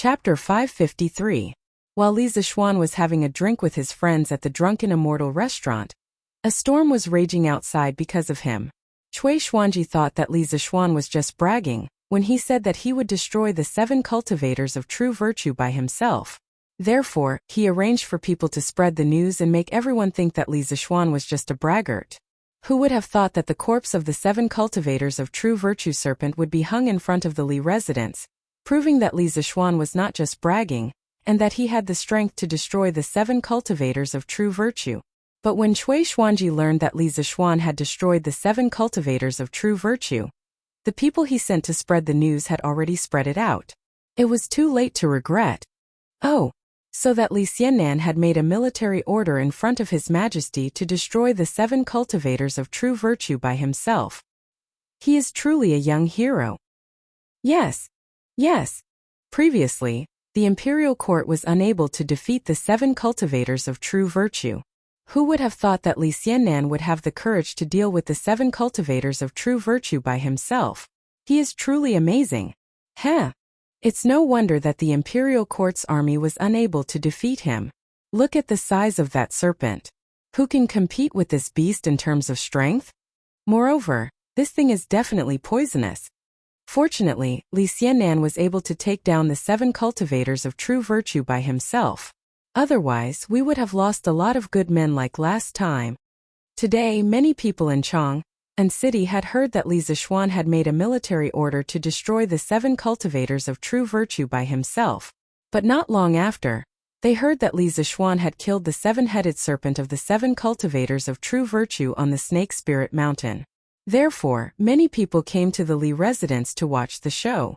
Chapter 553. While Li Zixuan was having a drink with his friends at the Drunken Immortal restaurant, a storm was raging outside because of him. Cui Xuanji thought that Li Zixuan was just bragging when he said that he would destroy the 7 cultivators of true virtue by himself. Therefore, he arranged for people to spread the news and make everyone think that Li Zixuan was just a braggart. Who would have thought that the corpse of the 7 cultivators of true virtue serpent would be hung in front of the Li residence, proving that Li Zixuan was not just bragging, and that he had the strength to destroy the 7 cultivators of true virtue. But when Cui Xuanji learned that Li Zixuan had destroyed the 7 cultivators of true virtue, the people he sent to spread the news had already spread it out. It was too late to regret. Oh, so that Li Xiannan had made a military order in front of His Majesty to destroy the 7 cultivators of true virtue by himself. He is truly a young hero. Yes. Previously, the imperial court was unable to defeat the 7 cultivators of true virtue. Who would have thought that Li Xiannan would have the courage to deal with the 7 cultivators of true virtue by himself? He is truly amazing. It's no wonder that the imperial court's army was unable to defeat him. Look at the size of that serpent. Who can compete with this beast in terms of strength? Moreover, this thing is definitely poisonous. Fortunately, Li Xiannan was able to take down the 7 cultivators of true virtue by himself. Otherwise, we would have lost a lot of good men like last time. Today, many people in Chang'an City had heard that Li Zixuan had made a military order to destroy the 7 cultivators of true virtue by himself. But not long after, they heard that Li Zixuan had killed the 7-headed serpent of the 7 cultivators of true virtue on the Snake Spirit Mountain. Therefore, many people came to the Li residence to watch the show.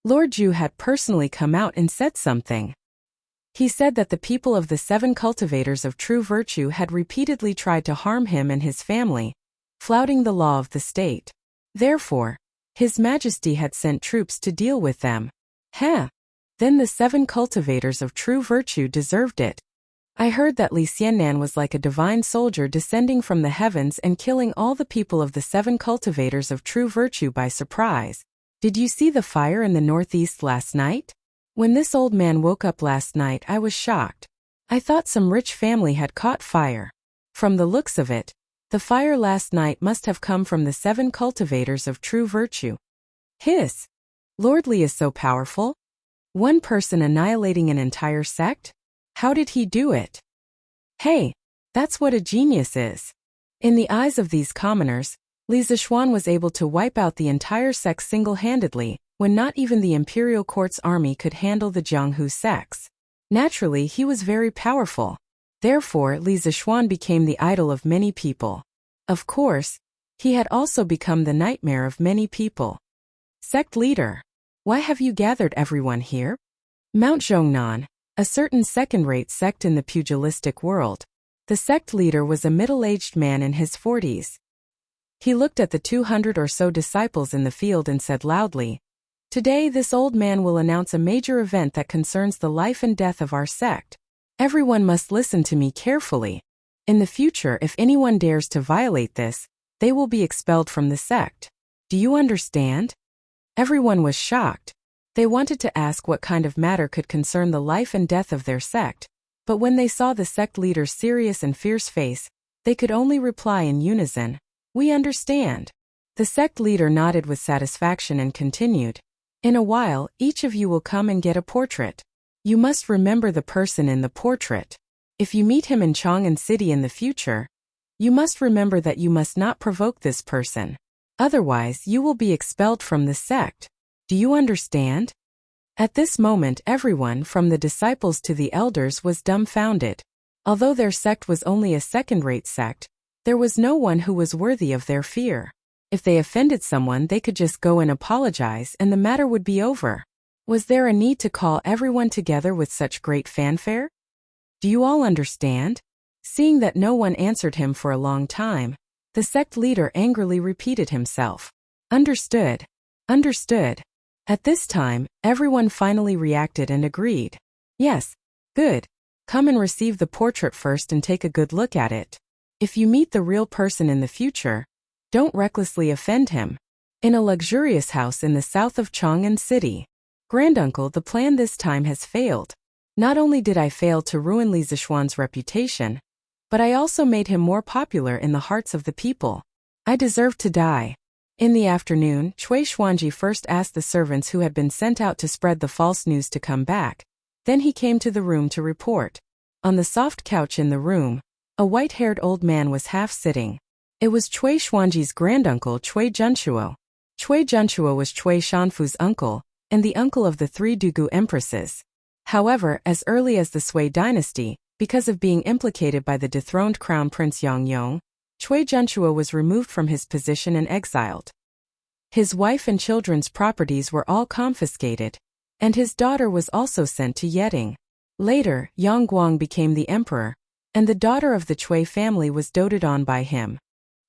Lord Zhu had personally come out and said something. He said that the people of the 7 cultivators of true virtue had repeatedly tried to harm him and his family, flouting the law of the state. Therefore, His Majesty had sent troops to deal with them. Then the 7 cultivators of true virtue deserved it. I heard that Li Xiannan was like a divine soldier descending from the heavens and killing all the people of the 7 cultivators of true virtue by surprise. Did you see the fire in the northeast last night? When this old man woke up last night, I was shocked. I thought some rich family had caught fire. From the looks of it, the fire last night must have come from the 7 cultivators of true virtue. Lord Li is so powerful? One person annihilating an entire sect? How did he do it? That's what a genius is. In the eyes of these commoners, Li Zixuan was able to wipe out the entire sect single-handedly, when not even the imperial court's army could handle the Jianghu sects. Naturally, he was very powerful. Therefore, Li Zixuan became the idol of many people. Of course, he had also become the nightmare of many people. Sect leader, why have you gathered everyone here? Mount Zhongnan, a certain second-rate sect in the pugilistic world. The sect leader was a middle-aged man in his 40s. He looked at the 200 or so disciples in the field and said loudly, "Today this old man will announce a major event that concerns the life and death of our sect. Everyone must listen to me carefully. In the future, if anyone dares to violate this, they will be expelled from the sect. Do you understand?" Everyone was shocked. They wanted to ask what kind of matter could concern the life and death of their sect, but when they saw the sect leader's serious and fierce face, they could only reply in unison, "We understand." The sect leader nodded with satisfaction and continued, "In a while, each of you will come and get a portrait. You must remember the person in the portrait. If you meet him in Chang'an City in the future, you must remember that you must not provoke this person. Otherwise, you will be expelled from the sect. Do you understand?" At this moment, everyone, from the disciples to the elders, was dumbfounded. Although their sect was only a second-rate sect, there was no one who was worthy of their fear. If they offended someone, they could just go and apologize and the matter would be over. Was there a need to call everyone together with such great fanfare? Do you all understand? Seeing that no one answered him for a long time, the sect leader angrily repeated himself, "Understood. Understood." At this time, everyone finally reacted and agreed. "Yes, good. Come and receive the portrait first and take a good look at it. If you meet the real person in the future, don't recklessly offend him." In a luxurious house in the south of Chang'an City, Granduncle, the plan this time has failed. Not only did I fail to ruin Li Zishuan's reputation, but I also made him more popular in the hearts of the people. I deserve to die. In the afternoon, Cui Xuanji first asked the servants who had been sent out to spread the false news to come back. Then he came to the room to report. On the soft couch in the room, a white-haired old man was half-sitting. It was Cui Xuanji's granduncle Cui Junchuo. Cui Junchuo was Cui Shanfu's uncle, and the uncle of the three Dugu empresses. However, as early as the Sui dynasty, because of being implicated by the dethroned crown prince Yang Yong, Cui Junchuo was removed from his position and exiled. His wife and children's properties were all confiscated, and his daughter was also sent to Yeding. Later, Yang Guang became the emperor, and the daughter of the Cui family was doted on by him.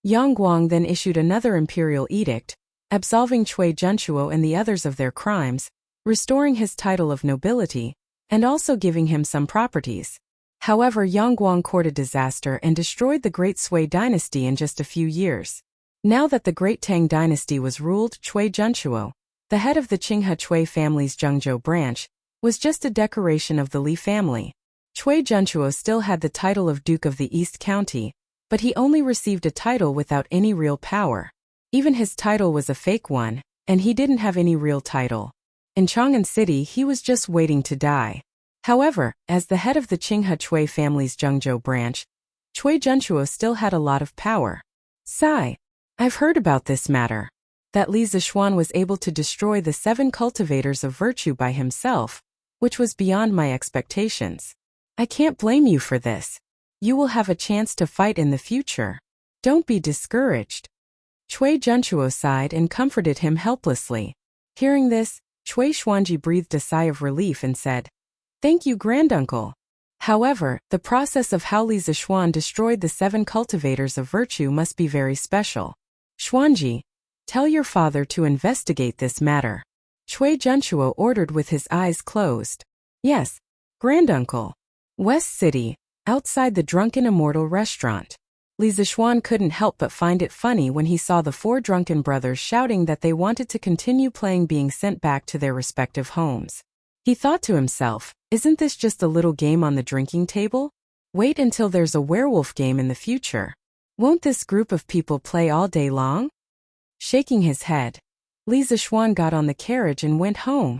Yang Guang then issued another imperial edict, absolving Cui Junchuo and the others of their crimes, restoring his title of nobility, and also giving him some properties. However, Yang Guang courted disaster and destroyed the Great Sui dynasty in just a few years. Now that the Great Tang dynasty was ruled, Cui Junchuo, the head of the Qinghe Cui family's Zhengzhou branch, was just a decoration of the Li family. Cui Junchuo still had the title of Duke of the East County, but he only received a title without any real power. Even his title was a fake one, and he didn't have any real title. In Chang'an City, he was just waiting to die. However, as the head of the Qinghe Cui family's Zhengzhou branch, Cui Junchuo still had a lot of power. Sigh. I've heard about this matter. That Li Zishuan was able to destroy the 7 cultivators of virtue by himself, which was beyond my expectations. I can't blame you for this. You will have a chance to fight in the future. Don't be discouraged. Cui Junchuo sighed and comforted him helplessly. Hearing this, Cui Xuanji breathed a sigh of relief and said, "Thank you, granduncle." However, the process of how Li Zishuan destroyed the 7 cultivators of virtue must be very special. Xuanji, tell your father to investigate this matter. Cui Junchuo ordered with his eyes closed. Yes, granduncle. West City, outside the Drunken Immortal restaurant. Li Zishuan couldn't help but find it funny when he saw the 4 drunken brothers shouting that they wanted to continue playing being sent back to their respective homes. He thought to himself, isn't this just a little game on the drinking table? Wait until there's a werewolf game in the future. Won't this group of people play all day long? Shaking his head, Li Zishuan got on the carriage and went home.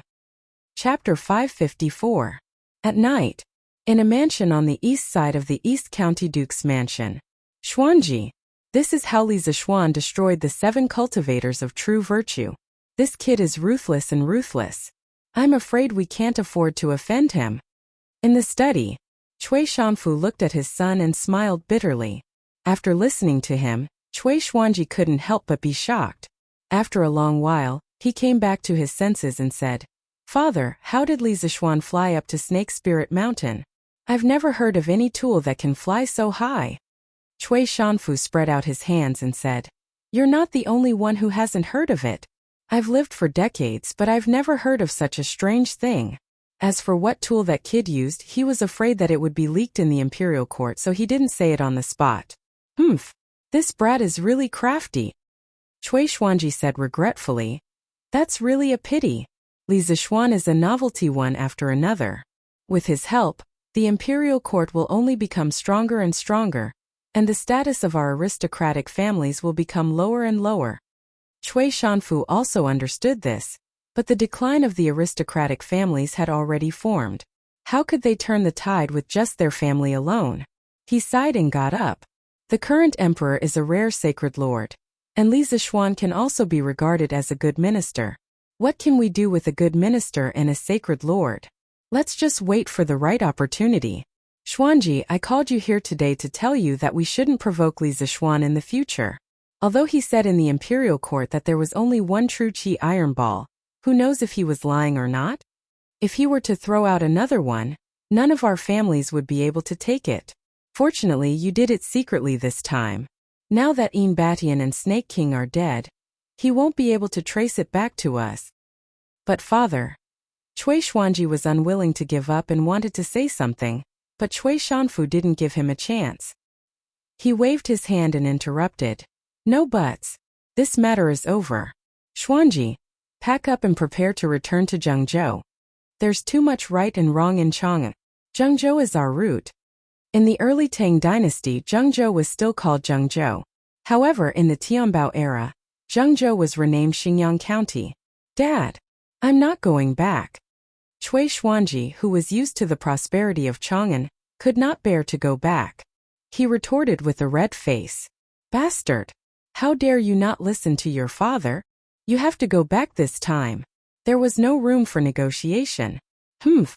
Chapter 554. At night, in a mansion on the east side of the East County Duke's mansion. Xuanji, this is how Li Zishuan destroyed the 7 cultivators of true virtue. This kid is ruthless and ruthless. I'm afraid we can't afford to offend him. In the study, Cui Shanfu looked at his son and smiled bitterly. After listening to him, Cui Xuanji couldn't help but be shocked. After a long while, he came back to his senses and said, "Father, how did Li Zishuan fly up to Snake Spirit Mountain? I've never heard of any tool that can fly so high." Cui Shanfu spread out his hands and said, "You're not the only one who hasn't heard of it. I've lived for decades, but I've never heard of such a strange thing. As for what tool that kid used, he was afraid that it would be leaked in the imperial court, so he didn't say it on the spot. This brat is really crafty." Cui Xuanji said regretfully, "That's really a pity. Li Zishuan is a novelty one after another. With his help, the imperial court will only become stronger and stronger, and the status of our aristocratic families will become lower and lower." Cui Shanfu also understood this, but the decline of the aristocratic families had already formed. How could they turn the tide with just their family alone? He sighed and got up. The current emperor is a rare sacred lord, and Li Zishuan can also be regarded as a good minister. What can we do with a good minister and a sacred lord? Let's just wait for the right opportunity. Xuanji, I called you here today to tell you that we shouldn't provoke Li Zishuan in the future. Although he said in the imperial court that there was only one true Qi iron ball, who knows if he was lying or not? If he were to throw out another one, none of our families would be able to take it. Fortunately, you did it secretly this time. Now that Een Batian and Snake King are dead, he won't be able to trace it back to us. But father, Cui Xuanji was unwilling to give up and wanted to say something, but Cui Shanfu didn't give him a chance. He waved his hand and interrupted. No buts. This matter is over. Xuanji, Pack up and prepare to return to Zhengzhou. There's too much right and wrong in Chang'an. Zhengzhou is our route. In the early Tang dynasty, Zhengzhou was still called Zhengzhou. However, in the Tianbao era, Zhengzhou was renamed Xingyang County. Dad, I'm not going back. Cui Xuanji, who was used to the prosperity of Chang'an, could not bear to go back. He retorted with a red face. Bastard! How dare you not listen to your father? You have to go back this time. There was no room for negotiation. Humph!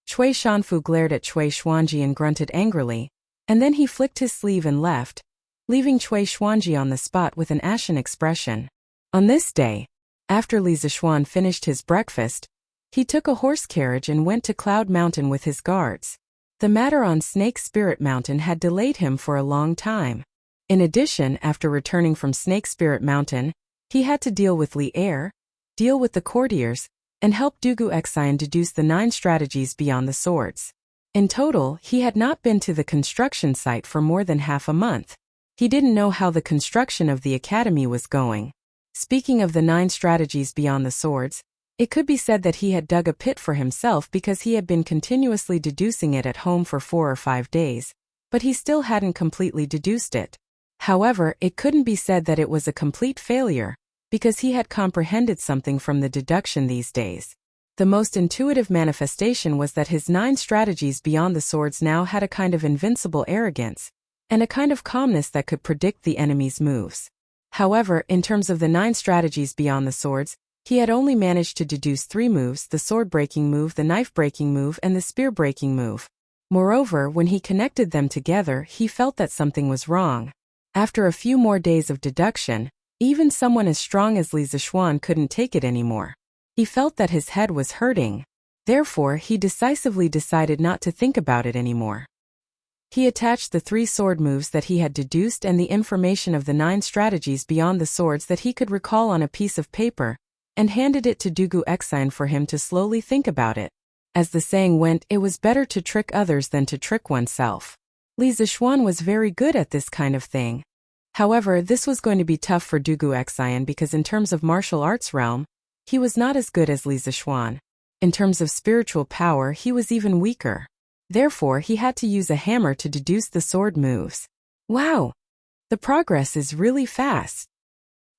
Cui Shanfu glared at Cui Xuanji and grunted angrily, and then he flicked his sleeve and left, leaving Cui Xuanji on the spot with an ashen expression. On this day, after Li Zishuan finished his breakfast, he took a horse carriage and went to Cloud Mountain with his guards. The matter on Snake Spirit Mountain had delayed him for a long time. In addition, after returning from Snake Spirit Mountain, he had to deal with Li Er, deal with the courtiers, and help Dugu Xian deduce the 9 strategies beyond the swords. In total, he had not been to the construction site for more than half a month. He didn't know how the construction of the academy was going. Speaking of the 9 strategies beyond the swords, it could be said that he had dug a pit for himself because he had been continuously deducing it at home for 4 or 5 days, but he still hadn't completely deduced it. However, it couldn't be said that it was a complete failure, because he had comprehended something from the deduction these days. The most intuitive manifestation was that his 9 strategies beyond the swords now had a kind of invincible arrogance, and a kind of calmness that could predict the enemy's moves. However, in terms of the 9 strategies beyond the swords, he had only managed to deduce 3 moves: the sword-breaking move, the knife-breaking move, and the spear-breaking move. Moreover, when he connected them together, he felt that something was wrong. After a few more days of deduction, even someone as strong as Li Zishuan couldn't take it anymore. He felt that his head was hurting. Therefore, he decisively decided not to think about it anymore. He attached the 3 sword moves that he had deduced and the information of the 9 strategies beyond the swords that he could recall on a piece of paper, and handed it to Dugu Xian for him to slowly think about it. As the saying went, it was better to trick others than to trick oneself. Li Zishuan was very good at this kind of thing. However, this was going to be tough for Dugu Xian because in terms of martial arts realm, he was not as good as Li Zishuan. In terms of spiritual power, he was even weaker. Therefore, he had to use a hammer to deduce the sword moves. Wow! The progress is really fast.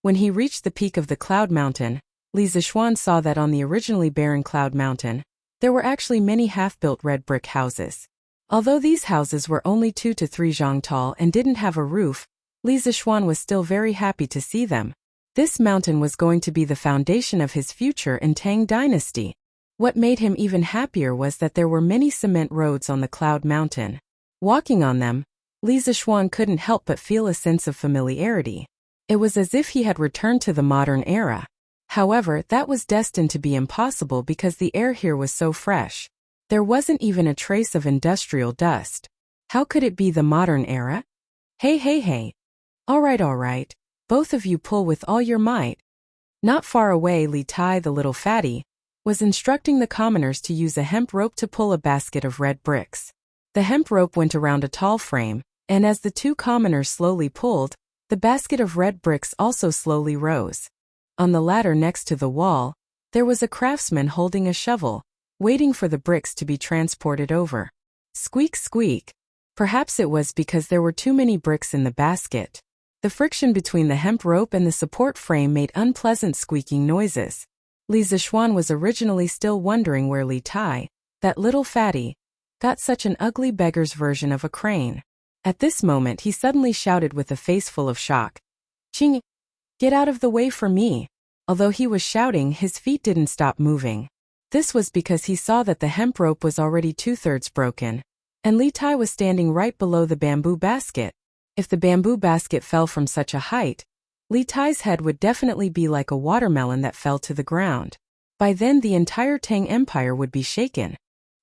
When he reached the peak of the Cloud Mountain, Li Zishuan saw that on the originally barren Cloud Mountain, there were actually many half-built red brick houses. Although these houses were only 2 to 3 zhang tall and didn't have a roof, Li Zishuan was still very happy to see them. This mountain was going to be the foundation of his future in Tang Dynasty. What made him even happier was that there were many cement roads on the Cloud Mountain. Walking on them, Li Zishuan couldn't help but feel a sense of familiarity. It was as if he had returned to the modern era. However, that was destined to be impossible because the air here was so fresh. There wasn't even a trace of industrial dust. How could it be the modern era? Hey. All right. Both of you pull with all your might. Not far away, Li Tai, the little fatty, was instructing the commoners to use a hemp rope to pull a basket of red bricks. The hemp rope went around a tall frame, and as the 2 commoners slowly pulled, the basket of red bricks also slowly rose. On the ladder next to the wall, there was a craftsman holding a shovel, waiting for the bricks to be transported over. Squeak, squeak. Perhaps it was because there were too many bricks in the basket. The friction between the hemp rope and the support frame made unpleasant squeaking noises. Li Zishuan was originally still wondering where Li Tai, that little fatty, got such an ugly beggar's version of a crane. At this moment he suddenly shouted with a face full of shock. Ching! Get out of the way for me! Although he was shouting, his feet didn't stop moving. This was because he saw that the hemp rope was already 2/3 broken, and Li Tai was standing right below the bamboo basket. If the bamboo basket fell from such a height, Li Tai's head would definitely be like a watermelon that fell to the ground. By then the entire Tang Empire would be shaken.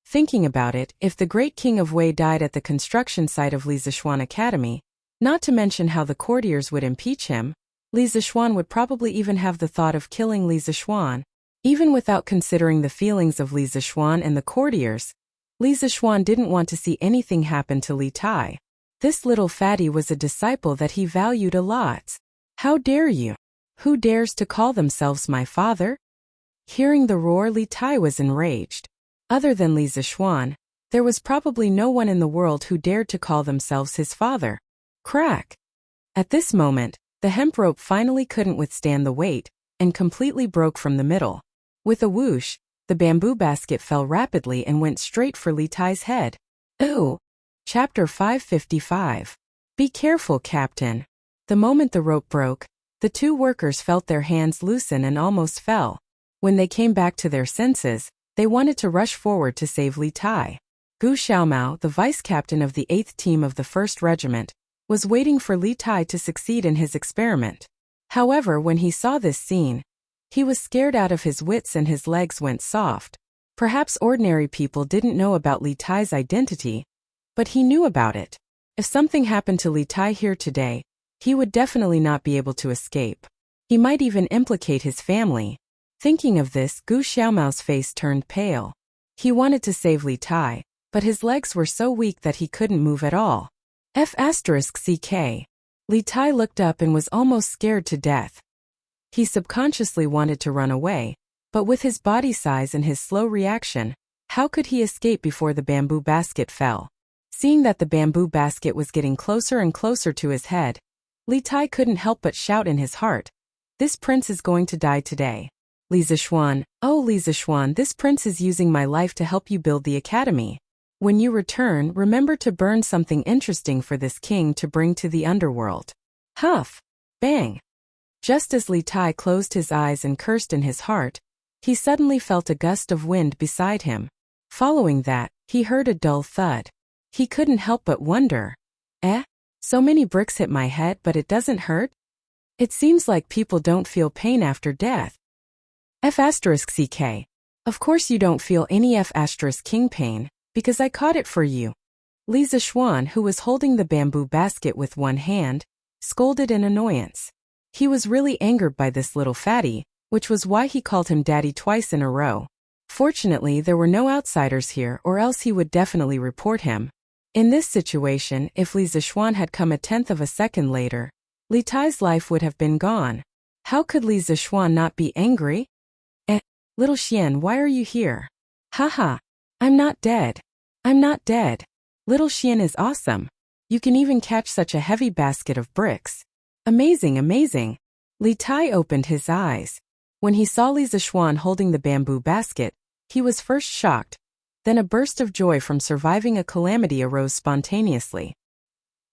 Thinking about it, if the great king of Wei died at the construction site of Li Zishuan Academy, not to mention how the courtiers would impeach him, Li Zishuan would probably even have the thought of killing Li Zishuan. Even without considering the feelings of Li Zishuan and the courtiers, Li Zishuan didn't want to see anything happen to Li Tai. This little fatty was a disciple that he valued a lot. How dare you? Who dares to call themselves my father? Hearing the roar, Li Tai was enraged. Other than Li Zishuan, there was probably no one in the world who dared to call themselves his father. Crack! At this moment, the hemp rope finally couldn't withstand the weight, and completely broke from the middle. With a whoosh, the bamboo basket fell rapidly and went straight for Li Tai's head. Ooh! Chapter 555. Be careful, Captain. The moment the rope broke, the two workers felt their hands loosen and almost fell. When they came back to their senses, they wanted to rush forward to save Li Tai. Gu Xiaomao, the vice-captain of the 8th team of the 1st Regiment, was waiting for Li Tai to succeed in his experiment. However, when he saw this scene, he was scared out of his wits and his legs went soft. Perhaps ordinary people didn't know about Li Tai's identity, but he knew about it. If something happened to Li Tai here today, he would definitely not be able to escape. He might even implicate his family. Thinking of this, Gu Xiaomao's face turned pale. He wanted to save Li Tai, but his legs were so weak that he couldn't move at all. F***ck. Li Tai looked up and was almost scared to death. He subconsciously wanted to run away, but with his body size and his slow reaction, how could he escape before the bamboo basket fell? Seeing that the bamboo basket was getting closer and closer to his head, Li Tai couldn't help but shout in his heart, "This prince is going to die today." Li Zishuan, oh Li Zishuan, this prince is using my life to help you build the academy. When you return, remember to burn something interesting for this king to bring to the underworld. Huff! Bang! Just as Li Tai closed his eyes and cursed in his heart, he suddenly felt a gust of wind beside him. Following that, he heard a dull thud. He couldn't help but wonder, so many bricks hit my head but it doesn't hurt? It seems like people don't feel pain after death. F***ck. Of course you don't feel any F***king pain, because I caught it for you. Li Zishuan, who was holding the bamboo basket with one hand, scolded in annoyance. He was really angered by this little fatty, which was why he called him daddy twice in a row. Fortunately, there were no outsiders here or else he would definitely report him. In this situation, if Li Zishuan had come a tenth of a second later, Li Tai's life would have been gone. How could Li Zishuan not be angry? Little Xian, why are you here? Haha. I'm not dead. I'm not dead. Little Xian is awesome. You can even catch such a heavy basket of bricks. Amazing, amazing. Li Tai opened his eyes. When he saw Li Zishuan holding the bamboo basket, he was first shocked. Then a burst of joy from surviving a calamity arose spontaneously.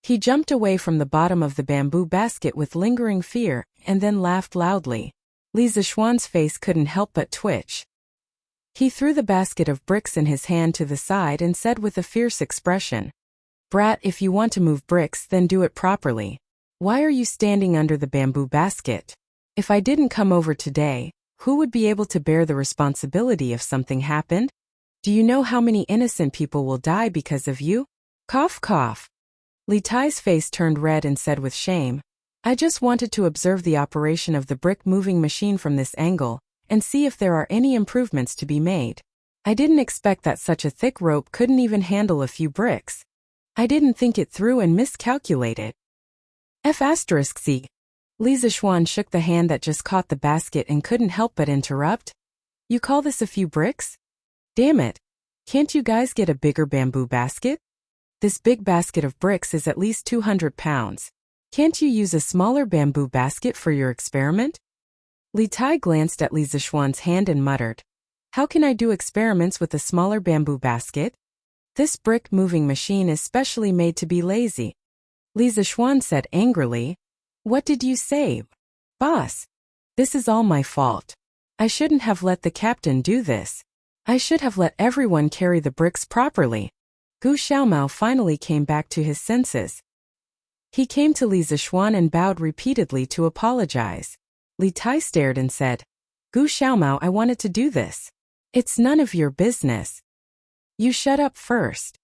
He jumped away from the bottom of the bamboo basket with lingering fear, and then laughed loudly. Li Zishuan's face couldn't help but twitch. He threw the basket of bricks in his hand to the side and said with a fierce expression, "Brat, if you want to move bricks, then do it properly. Why are you standing under the bamboo basket? If I didn't come over today, who would be able to bear the responsibility if something happened? Do you know how many innocent people will die because of you?" Cough, cough. Li Tai's face turned red and said with shame, "I just wanted to observe the operation of the brick-moving machine from this angle, and see if there are any improvements to be made. I didn't expect that such a thick rope couldn't even handle a few bricks. I didn't think it through and miscalculated." F***c. Li Zishuan shook the hand that just caught the basket and couldn't help but interrupt. "You call this a few bricks? Damn it. Can't you guys get a bigger bamboo basket? This big basket of bricks is at least 200 pounds. Can't you use a smaller bamboo basket for your experiment?" Li Tai glanced at Li Zishuan's hand and muttered, "How can I do experiments with a smaller bamboo basket? This brick-moving machine is specially made to be lazy." Li Zishuan said angrily, "What did you say, boss? This is all my fault. I shouldn't have let the captain do this. I should have let everyone carry the bricks properly." Gu Xiaomao finally came back to his senses. He came to Li Zishuan and bowed repeatedly to apologize. Li Tai stared and said, "Gu Xiaomao, I wanted to do this. It's none of your business. You shut up first."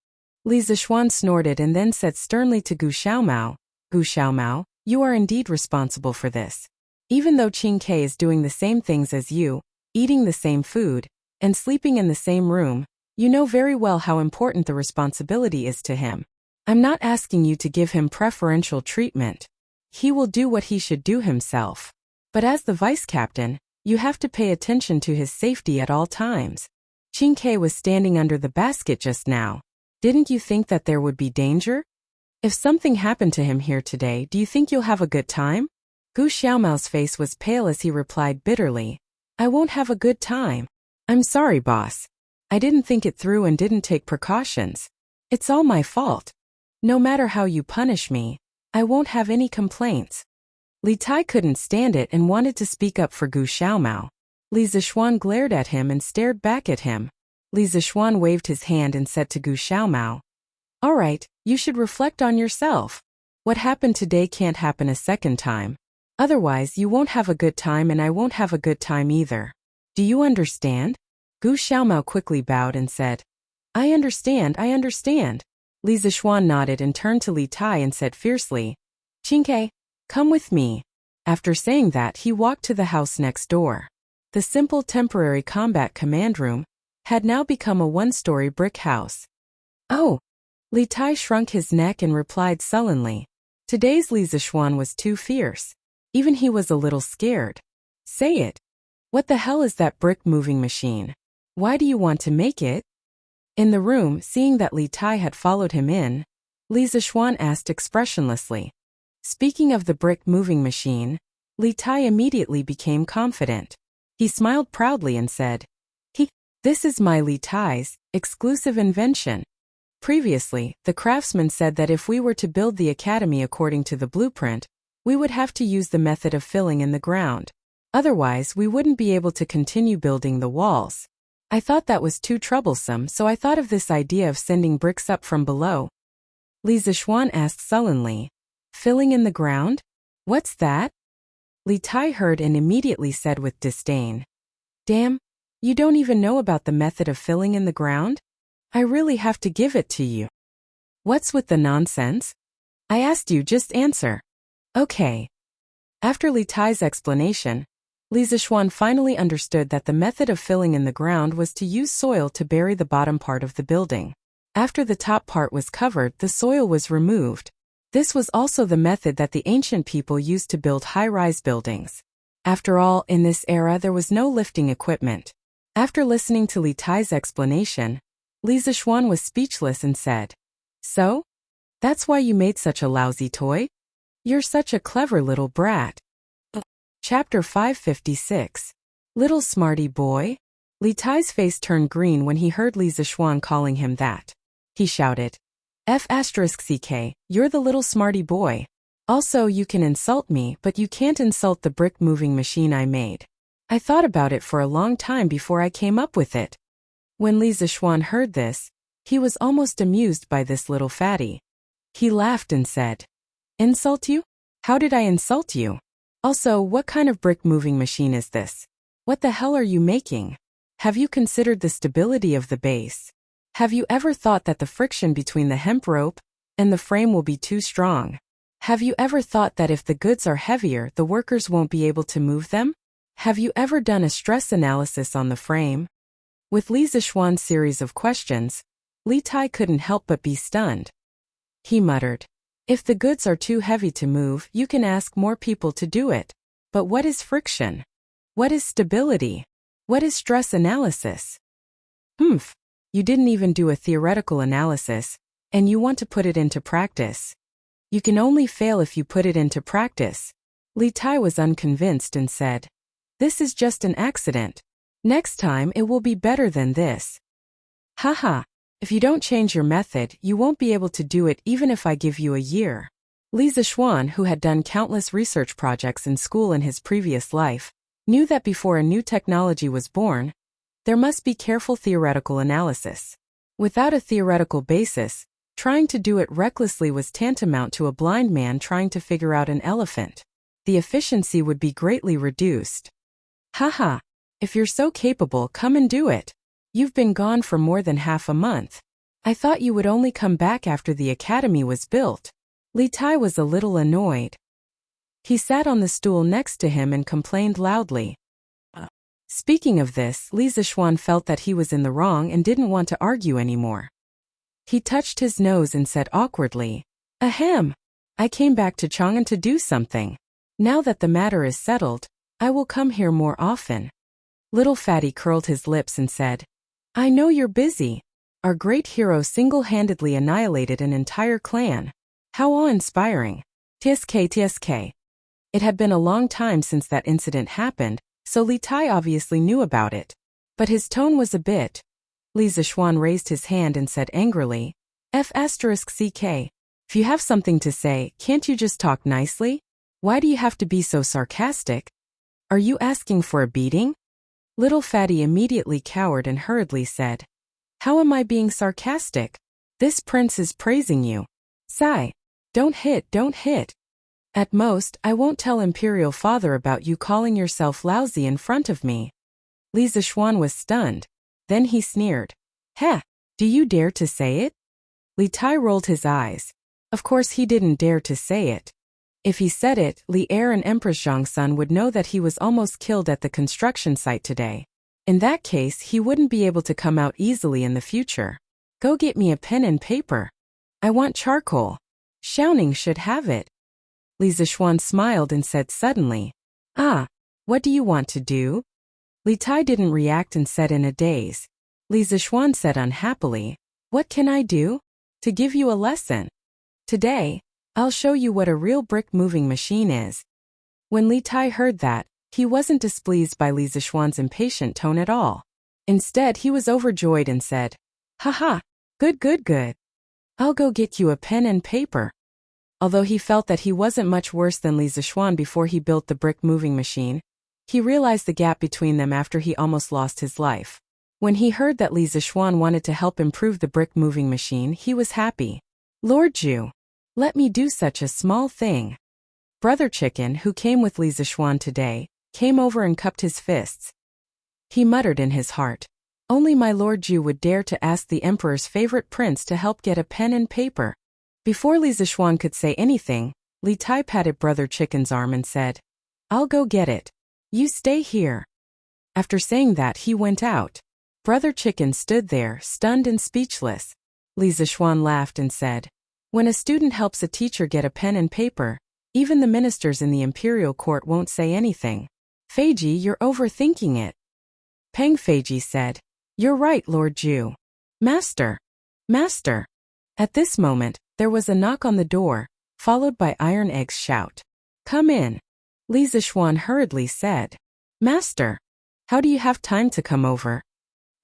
Li Zishuan snorted and then said sternly to Gu Xiaomao, "Gu Xiaomao, you are indeed responsible for this. Even though Qing Ke is doing the same things as you, eating the same food, and sleeping in the same room, you know very well how important the responsibility is to him. I'm not asking you to give him preferential treatment. He will do what he should do himself. But as the vice captain, You have to pay attention to his safety at all times. Qingke was standing under the basket just now. Didn't you think that there would be danger? If something happened to him here today, do you think you'll have a good time? Gu Xiaomao's face was pale as he replied bitterly, I won't have a good time. I'm sorry, boss. I didn't think it through and didn't take precautions. It's all my fault. No matter how you punish me, I won't have any complaints. Li Tai couldn't stand it and wanted to speak up for Gu Xiaomao. Li Zixuan glared at him and stared back at him. Li Zixuan waved his hand and said to Gu Xiaomao, All right, you should reflect on yourself. What happened today can't happen a second time. Otherwise, you won't have a good time and I won't have a good time either. Do you understand? Gu Xiaomao quickly bowed and said, I understand. Li Zixuan nodded and turned to Li Tai and said fiercely, Qingke, come with me. After saying that, he walked to the house next door. The simple temporary combat command room had now become a one-story brick house. Oh! Li Tai shrunk his neck and replied sullenly. Today's Li Zixuan was too fierce. Even he was a little scared. Say it. What the hell is that brick moving machine? Why do you want to make it? In the room, seeing that Li Tai had followed him in, Li Zixuan asked expressionlessly. Speaking of the brick moving machine, Li Tai immediately became confident. He smiled proudly and said, This is my Li Tai's exclusive invention. Previously, the craftsman said that if we were to build the academy according to the blueprint, we would have to use the method of filling in the ground. Otherwise, we wouldn't be able to continue building the walls. I thought that was too troublesome, so I thought of this idea of sending bricks up from below. Li Zixuan asked sullenly, Filling in the ground? What's that? Li Tai heard and immediately said with disdain, Damn, you don't even know about the method of filling in the ground? I really have to give it to you. What's with the nonsense? I asked you, just answer. Okay. After Li Tai's explanation, Li Zixuan finally understood that the method of filling in the ground was to use soil to bury the bottom part of the building. After the top part was covered, the soil was removed. This was also the method that the ancient people used to build high-rise buildings. After all, in this era there was no lifting equipment. After listening to Li Tai's explanation, Li Zixuan was speechless and said, So? That's why you made such a lousy toy? You're such a clever little brat. Chapter 556. Little smarty boy? Li Tai's face turned green when he heard Li Zixuan calling him that. He shouted, F***ck, you're the little smarty boy. Also, you can insult me, but you can't insult the brick moving machine I made. I thought about it for a long time before I came up with it. When Li Zixuan heard this, he was almost amused by this little fatty. He laughed and said, Insult you? How did I insult you? Also, what kind of brick moving machine is this? What the hell are you making? Have you considered the stability of the base? Have you ever thought that the friction between the hemp rope and the frame will be too strong? Have you ever thought that if the goods are heavier, the workers won't be able to move them? Have you ever done a stress analysis on the frame? With Li Zixuan's series of questions, Li Tai couldn't help but be stunned. He muttered, If the goods are too heavy to move, you can ask more people to do it. But what is friction? What is stability? What is stress analysis? You didn't even do a theoretical analysis, and you want to put it into practice. You can only fail if you put it into practice. Li Tai was unconvinced and said, This is just an accident. Next time it will be better than this. Haha, if you don't change your method, you won't be able to do it even if I give you a year. Li Zixuan, who had done countless research projects in school in his previous life, knew that before a new technology was born, there must be careful theoretical analysis. Without a theoretical basis, trying to do it recklessly was tantamount to a blind man trying to figure out an elephant. The efficiency would be greatly reduced. Haha, if you're so capable, come and do it. You've been gone for more than half a month. I thought you would only come back after the academy was built. Li Tai was a little annoyed. He sat on the stool next to him and complained loudly. Speaking of this, Li Zixuan felt that he was in the wrong and didn't want to argue anymore. He touched his nose and said awkwardly, Ahem. I came back to Chang'an to do something. Now that the matter is settled, I will come here more often. Little Fatty curled his lips and said, I know you're busy. Our great hero single-handedly annihilated an entire clan. How awe-inspiring. TSK TSK. It had been a long time since that incident happened, so Li Tai obviously knew about it. But his tone was a bit. Li Zishuan raised his hand and said angrily, F***CK. If you have something to say, can't you just talk nicely? Why do you have to be so sarcastic? Are you asking for a beating? Little Fatty immediately cowered and hurriedly said, How am I being sarcastic? This prince is praising you. Sigh. Don't hit. At most, I won't tell Imperial Father about you calling yourself lousy in front of me. Li Zishuan was stunned. Then he sneered. Heh, do you dare to say it? Li Tai rolled his eyes. Of course he didn't dare to say it. If he said it, Li Er and Empress Zhongsun would know that he was almost killed at the construction site today. In that case, he wouldn't be able to come out easily in the future. Go get me a pen and paper. I want charcoal. Xiaoning should have it. Li Zishuan smiled and said suddenly, what do you want to do? Li Tai didn't react and said in a daze. Li Zishuan said unhappily, What can I do? To give you a lesson. Today, I'll show you what a real brick moving machine is. When Li Tai heard that, he wasn't displeased by Li Zishuan's impatient tone at all. Instead, he was overjoyed and said, Haha, good. I'll go get you a pen and paper. Although he felt that he wasn't much worse than Li Zishuan before he built the brick moving machine, he realized the gap between them after he almost lost his life. When he heard that Li Zishuan wanted to help improve the brick moving machine, he was happy. Lord Zhu, let me do such a small thing. Brother Chicken, who came with Li Zishuan today, came over and cupped his fists. He muttered in his heart, Only my Lord Zhu would dare to ask the Emperor's favorite prince to help get a pen and paper. Before Li Zishuan could say anything, Li Tai patted Brother Chicken's arm and said, I'll go get it. You stay here. After saying that, he went out. Brother Chicken stood there, stunned and speechless. Li Zishuan laughed and said, When a student helps a teacher get a pen and paper, even the ministers in the imperial court won't say anything. Feiji, you're overthinking it. Peng Feiji said, You're right, Lord Zhu. Master. At this moment, there was a knock on the door, followed by Iron Egg's shout. Come in. Li Zishuan hurriedly said, Master. How do you have time to come over?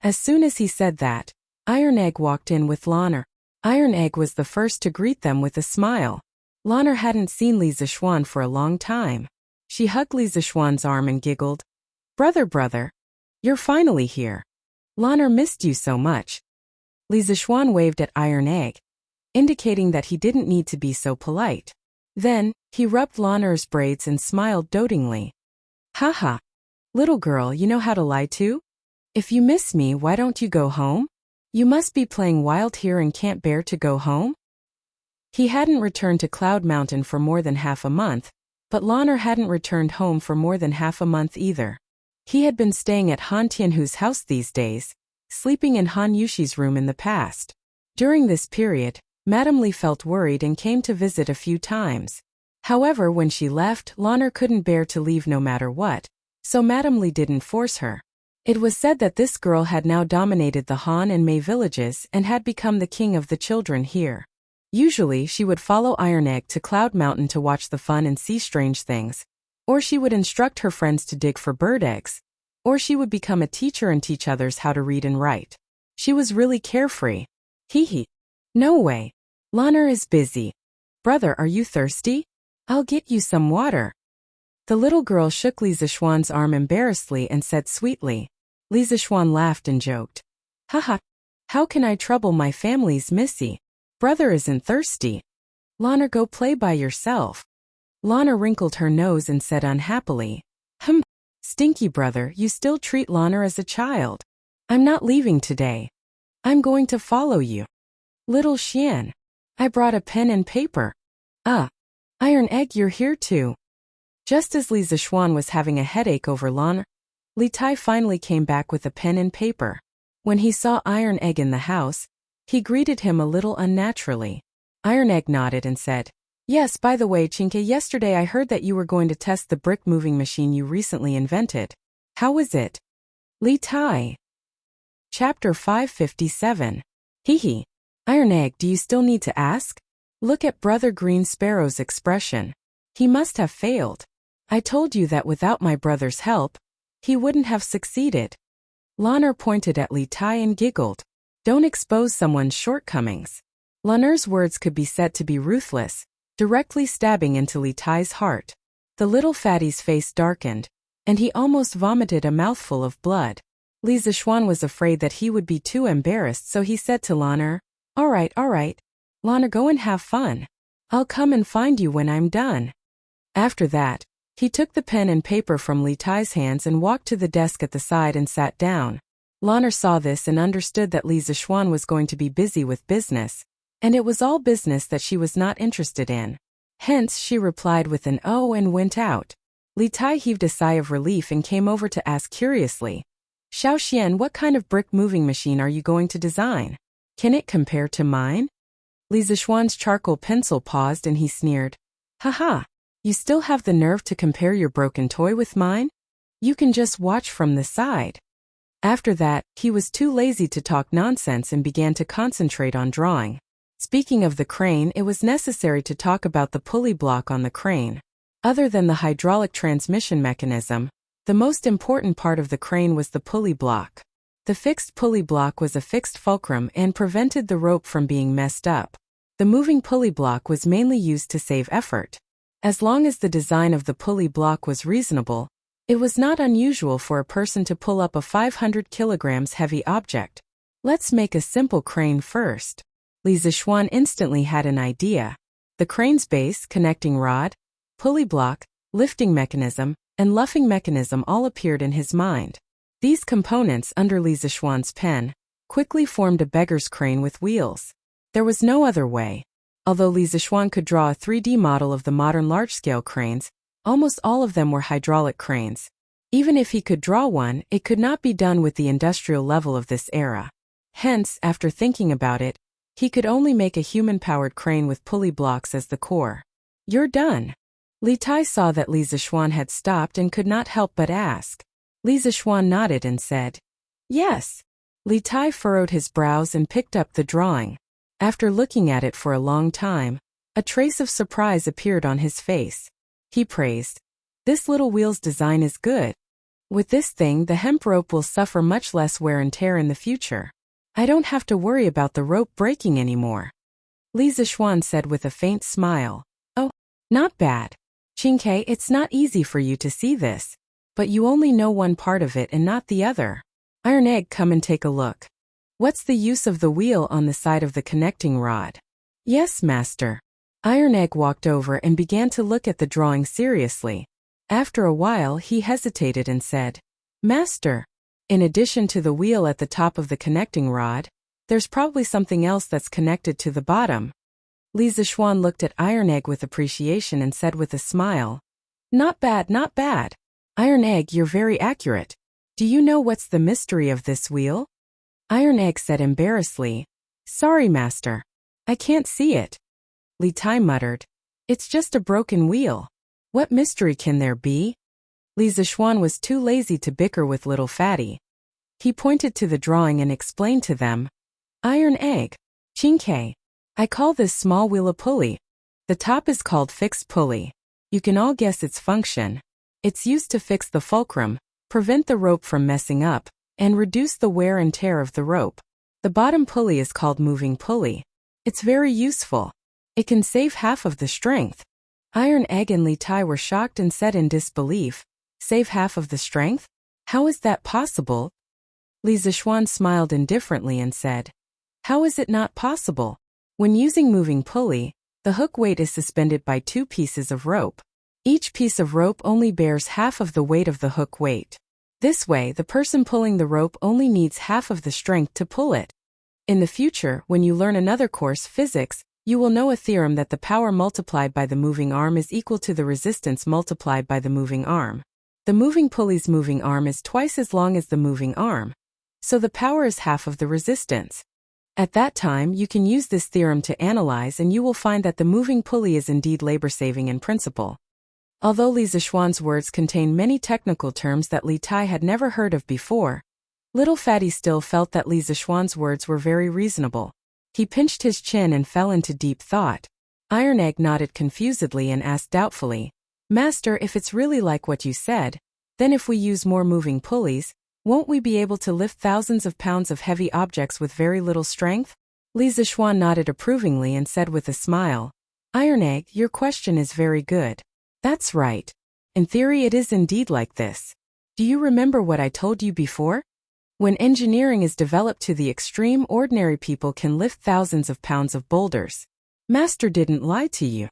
As soon as he said that, Iron Egg walked in with Lanner. Iron Egg was the first to greet them with a smile. Lanner hadn't seen Li Zishuan for a long time. She hugged Li Zishuan's arm and giggled. Brother, you're finally here. Lanner missed you so much. Li Zishuan waved at Iron Egg, indicating that he didn't need to be so polite. Then, he rubbed Lanner's braids and smiled dotingly. Haha. Little girl, you know how to lie too? If you miss me, why don't you go home? You must be playing wild here and can't bear to go home? He hadn't returned to Cloud Mountain for more than half a month, but Lanner hadn't returned home for more than half a month either. He had been staying at Han Tianhu's house these days, sleeping in Han Yushi's room in the past. During this period, Madame Li felt worried and came to visit a few times. However, when she left, Lanner couldn't bear to leave no matter what, so Madame Li didn't force her. It was said that this girl had now dominated the Han and Mei villages and had become the king of the children here. Usually, she would follow Iron Egg to Cloud Mountain to watch the fun and see strange things, or she would instruct her friends to dig for bird eggs, or she would become a teacher and teach others how to read and write. She was really carefree. Hee. No way. Lanner is busy. Brother, are you thirsty? I'll get you some water. The little girl shook Li Zishuan's arm embarrassedly and said sweetly. Li Zishuan laughed and joked. Haha. How can I trouble my family's missy? Brother isn't thirsty. Lanner, go play by yourself. Lanner wrinkled her nose and said unhappily. Stinky brother, you still treat Lanner as a child. I'm not leaving today. I'm going to follow you. Little Xian. I brought a pen and paper. Iron Egg, you're here too. Just as Li Zishuan was having a headache over Lanner, Li Tai finally came back with a pen and paper. When he saw Iron Egg in the house, he greeted him a little unnaturally. Iron Egg nodded and said, Yes, by the way, Chinke, yesterday I heard that you were going to test the brick moving machine you recently invented. How was it? Li Tai. Chapter 557. Hee. Iron Egg, do you still need to ask? Look at Brother Green Sparrow's expression. He must have failed. I told you that without my brother's help, he wouldn't have succeeded. Lanner pointed at Li Tai and giggled. Don't expose someone's shortcomings. Lanner's words could be said to be ruthless, directly stabbing into Li Tai's heart. The little fatty's face darkened, and he almost vomited a mouthful of blood. Li Zishuan was afraid that he would be too embarrassed, so he said to Lanner, all right. Lanner, go and have fun. I'll come and find you when I'm done. After that, he took the pen and paper from Li Tai's hands and walked to the desk at the side and sat down. Lanner saw this and understood that Li Zishuan was going to be busy with business, and it was all business that she was not interested in. Hence, she replied with an "oh" and went out. Li Tai heaved a sigh of relief and came over to ask curiously, Xiao Xian, what kind of brick moving machine are you going to design? Can it compare to mine? Li Zishuan's charcoal pencil paused and he sneered. Haha, you still have the nerve to compare your broken toy with mine? You can just watch from the side. After that, he was too lazy to talk nonsense and began to concentrate on drawing. Speaking of the crane, it was necessary to talk about the pulley block on the crane. Other than the hydraulic transmission mechanism, the most important part of the crane was the pulley block. The fixed pulley block was a fixed fulcrum and prevented the rope from being messed up. The moving pulley block was mainly used to save effort. As long as the design of the pulley block was reasonable, it was not unusual for a person to pull up a 500 kilograms heavy object. Let's make a simple crane first. Li Zishuan instantly had an idea. The crane's base, connecting rod, pulley block, lifting mechanism, and luffing mechanism all appeared in his mind. These components, under Li Zishuan's pen, quickly formed a beggar's crane with wheels. There was no other way. Although Li Zishuan could draw a 3D model of the modern large-scale cranes, almost all of them were hydraulic cranes. Even if he could draw one, it could not be done with the industrial level of this era. Hence, after thinking about it, he could only make a human-powered crane with pulley blocks as the core. You're done. Li Tai saw that Li Zishuan had stopped and could not help but ask. Li Zishuan nodded and said, yes. Li Tai furrowed his brows and picked up the drawing. After looking at it for a long time, a trace of surprise appeared on his face. He praised, this little wheel's design is good. With this thing, the hemp rope will suffer much less wear and tear in the future. I don't have to worry about the rope breaking anymore. Li Zishuan said with a faint smile. Oh, not bad. Chinke, it's not easy for you to see this, but you only know one part of it and not the other. Iron Egg, come and take a look. What's the use of the wheel on the side of the connecting rod? Yes, master. Iron Egg walked over and began to look at the drawing seriously. After a while, he hesitated and said, Master, in addition to the wheel at the top of the connecting rod, there's probably something else that's connected to the bottom. Li Zishuan looked at Iron Egg with appreciation and said with a smile, not bad, not bad. Iron Egg, you're very accurate. Do you know what's the mystery of this wheel? Iron Egg said embarrassedly, sorry, master. I can't see it. Li Tai muttered, it's just a broken wheel. What mystery can there be? Li Zishuan was too lazy to bicker with little fatty. He pointed to the drawing and explained to them, Iron Egg, Chinke, I call this small wheel a pulley. The top is called fixed pulley. You can all guess its function. It's used to fix the fulcrum, prevent the rope from messing up, and reduce the wear and tear of the rope. The bottom pulley is called moving pulley. It's very useful. It can save half of the strength. Iron Egg and Li Tai were shocked and said in disbelief, save half of the strength? How is that possible? Li Zishuan smiled indifferently and said, how is it not possible? When using moving pulley, the hook weight is suspended by 2 pieces of rope. Each piece of rope only bears half of the weight of the hook weight. This way, the person pulling the rope only needs half of the strength to pull it. In the future, when you learn another course, physics, you will know a theorem that the power multiplied by the moving arm is equal to the resistance multiplied by the moving arm. The moving pulley's moving arm is twice as long as the moving arm, so the power is half of the resistance. At that time, you can use this theorem to analyze and you will find that the moving pulley is indeed labor-saving in principle. Although Li Zixuan's words contain many technical terms that Li Tai had never heard of before, little Fatty still felt that Li Zixuan's words were very reasonable. He pinched his chin and fell into deep thought. Iron Egg nodded confusedly and asked doubtfully, "Master, if it's really like what you said, then if we use more moving pulleys, won't we be able to lift thousands of pounds of heavy objects with very little strength?" Li Zixuan nodded approvingly and said with a smile, "Iron Egg, your question is very good. That's right. In theory it is indeed like this. Do you remember what I told you before? When engineering is developed to the extreme, ordinary people can lift thousands of pounds of boulders. Master didn't lie to you."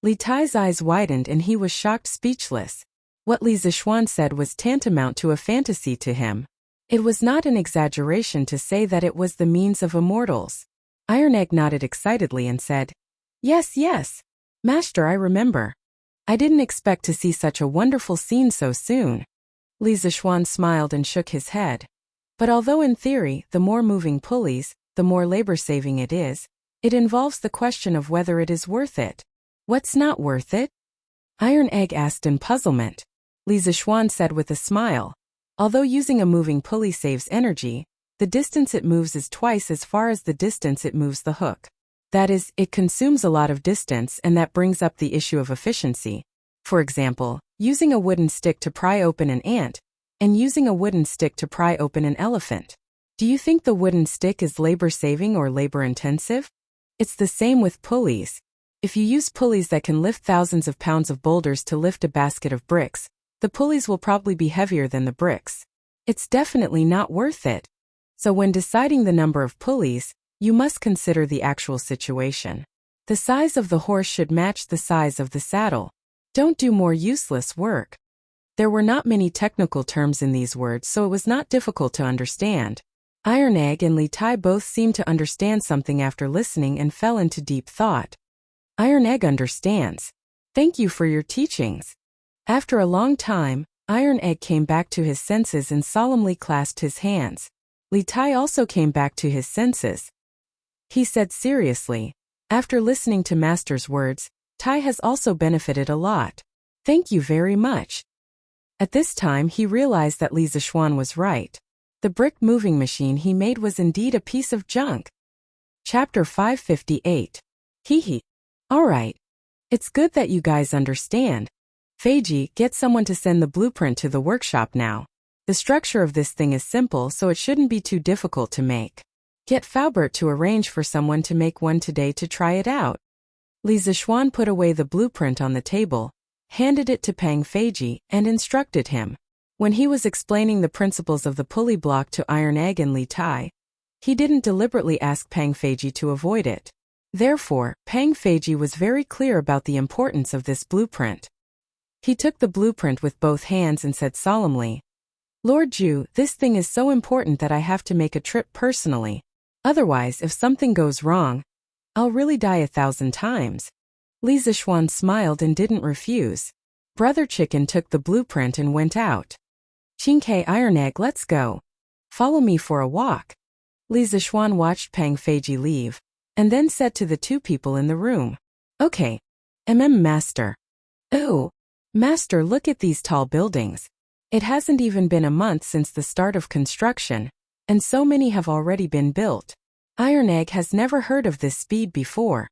Li Tai's eyes widened and he was shocked speechless. What Li Zixuan said was tantamount to a fantasy to him. It was not an exaggeration to say that it was the means of immortals. Iron Egg nodded excitedly and said, "Yes, yes. Master, I remember. I didn't expect to see such a wonderful scene so soon." Li Zixuan smiled and shook his head. But although in theory, the more moving pulleys, the more labor-saving it is, it involves the question of whether it is worth it. What's not worth it? Iron Egg asked in puzzlement. Li Zixuan said with a smile, "Although using a moving pulley saves energy, the distance it moves is twice as far as the distance it moves the hook. That is, it consumes a lot of distance and that brings up the issue of efficiency. For example, using a wooden stick to pry open an ant, and using a wooden stick to pry open an elephant. Do you think the wooden stick is labor-saving or labor-intensive? It's the same with pulleys. If you use pulleys that can lift thousands of pounds of boulders to lift a basket of bricks, the pulleys will probably be heavier than the bricks. It's definitely not worth it. So when deciding the number of pulleys, you must consider the actual situation. The size of the horse should match the size of the saddle. Don't do more useless work." There were not many technical terms in these words, so it was not difficult to understand. Iron Egg and Li Tai both seemed to understand something after listening and fell into deep thought. Iron Egg understands. Thank you for your teachings. After a long time, Iron Egg came back to his senses and solemnly clasped his hands. Li Tai also came back to his senses. He said seriously, "After listening to Master's words, Tai has also benefited a lot. Thank you very much." At this time he realized that Li Zixuan was right. The brick moving machine he made was indeed a piece of junk. Chapter 558. Hee. Alright. It's good that you guys understand. Feiji, get someone to send the blueprint to the workshop now. The structure of this thing is simple, so it shouldn't be too difficult to make. Get Faubert to arrange for someone to make one today to try it out. Li Zixuan put away the blueprint on the table, handed it to Pang Feiji, and instructed him. When he was explaining the principles of the pulley block to Iron Egg and Li Tai, he didn't deliberately ask Pang Feiji to avoid it. Therefore, Pang Feiji was very clear about the importance of this blueprint. He took the blueprint with both hands and said solemnly, "Lord Zhu, this thing is so important that I have to make a trip personally. Otherwise, if something goes wrong, I'll really die 1,000 times." Li Zixuan smiled and didn't refuse. Brother Chicken took the blueprint and went out. "Qingke Iron Egg, let's go. Follow me for a walk." Li Zixuan watched Pang Feiji leave, and then said to the two people in the room, "Okay. Master." "Oh. Master, look at these tall buildings. It hasn't even been a month since the start of construction, and so many have already been built. Iron Egg has never heard of this speed before."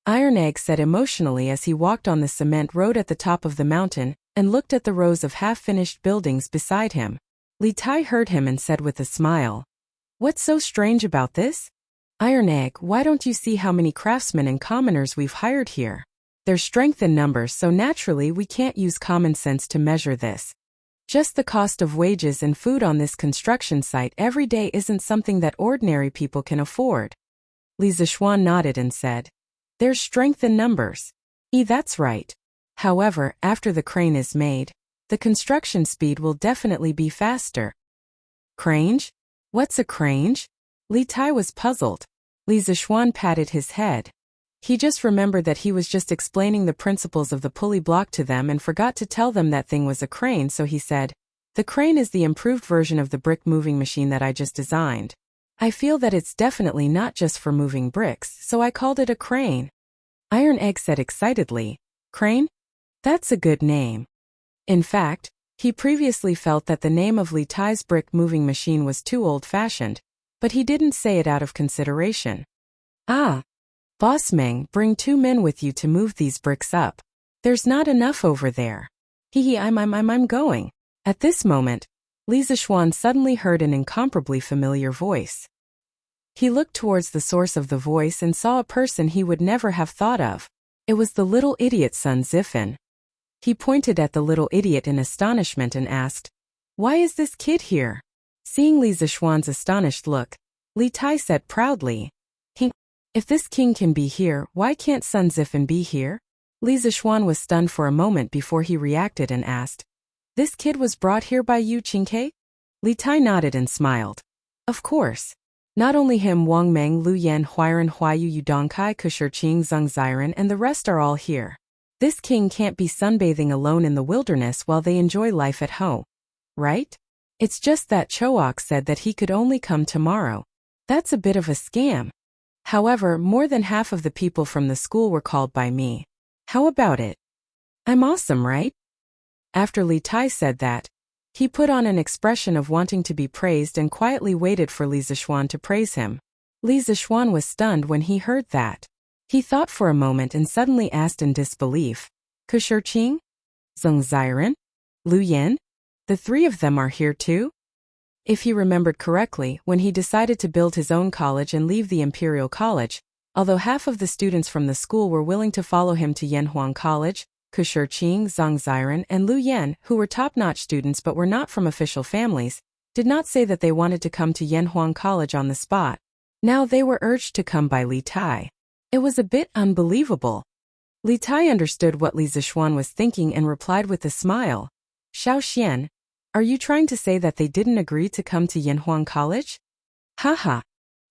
Iron Egg said emotionally as he walked on the cement road at the top of the mountain and looked at the rows of half-finished buildings beside him. Li Tai heard him and said with a smile, "What's so strange about this? Iron Egg, why don't you see how many craftsmen and commoners we've hired here? There's strength in numbers, so naturally we can't use common sense to measure this. Just the cost of wages and food on this construction site every day isn't something that ordinary people can afford." Li Zixuan nodded and said, "There's strength in numbers. That's right. However, after the crane is made, the construction speed will definitely be faster." "Crange? What's a crange?" Li Tai was puzzled. Li Zixuan patted his head. He just remembered that he was just explaining the principles of the pulley block to them and forgot to tell them that thing was a crane, so he said, "The crane is the improved version of the brick moving machine that I just designed. I feel that it's definitely not just for moving bricks, so I called it a crane. Iron Egg said excitedly, Crane? That's a good name. In fact, he previously felt that the name of Li Tai's brick moving machine was too old-fashioned, but he didn't say it out of consideration. Ah. Boss Meng, bring 2 men with you to move these bricks up. There's not enough over there. I'm going. At this moment, Li Zishuan suddenly heard an incomparably familiar voice. He looked towards the source of the voice and saw a person he would never have thought of. It was the little idiot Sun Zifan. He pointed at the little idiot in astonishment and asked, Why is this kid here? Seeing Li Zishuan's astonished look, Li Tai said proudly, If this king can be here, why can't Sun Zifan be here? Li Zishuan was stunned for a moment before he reacted and asked, This kid was brought here by you, Qingke? Li Tai nodded and smiled. Of course. Not only him, Wang Meng, Lu Yan, Huiran, Huayu, Yudongkai, Kushirqing, Zheng Ziren, and the rest are all here. This king can't be sunbathing alone in the wilderness while they enjoy life at home. Right? It's just that Choak said that he could only come tomorrow. That's a bit of a scam. However, more than half of the people from the school were called by me. How about it? I'm awesome, right? After Li Tai said that, he put on an expression of wanting to be praised and quietly waited for Li Zishuan to praise him. Li Zishuan was stunned when he heard that. He thought for a moment and suddenly asked in disbelief, Kushirqing? Zheng Ziren? Lu Yan? The 3 of them are here too? If he remembered correctly, when he decided to build his own college and leave the Imperial College, although half of the students from the school were willing to follow him to Yanhuang College, Kushirqing, Zhang Ziren, and Lu Yan, who were top-notch students but were not from official families, did not say that they wanted to come to Yanhuang College on the spot. Now they were urged to come by Li Tai. It was a bit unbelievable. Li Tai understood what Li Zishuan was thinking and replied with a smile. Xiao Xian, are you trying to say that they didn't agree to come to Yanhuang College? Haha.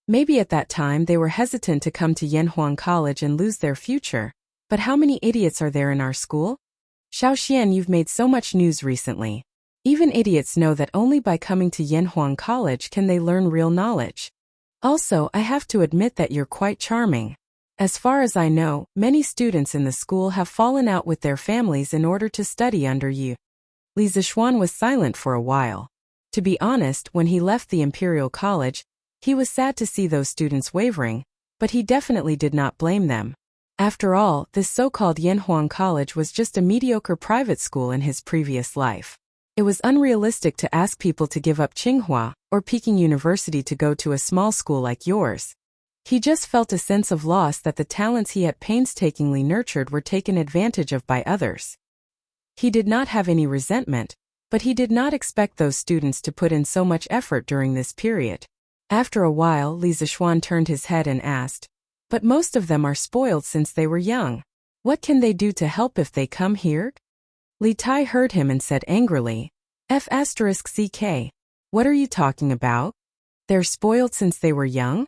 Maybe at that time they were hesitant to come to Yanhuang College and lose their future. But how many idiots are there in our school? Xiao Xian, you've made so much news recently. Even idiots know that only by coming to Yanhuang College can they learn real knowledge. Also, I have to admit that you're quite charming. As far as I know, many students in the school have fallen out with their families in order to study under you. Li Zishuan was silent for a while. To be honest, when he left the Imperial College, he was sad to see those students wavering, but he definitely did not blame them. After all, this so-called Yanhuang College was just a mediocre private school in his previous life. It was unrealistic to ask people to give up Tsinghua or Peking University to go to a small school like yours. He just felt a sense of loss that the talents he had painstakingly nurtured were taken advantage of by others. He did not have any resentment, but he did not expect those students to put in so much effort during this period. After a while, Li Zishuan turned his head and asked, But most of them are spoiled since they were young. What can they do to help if they come here? Li Tai heard him and said angrily, F***CK. What are you talking about? They're spoiled since they were young?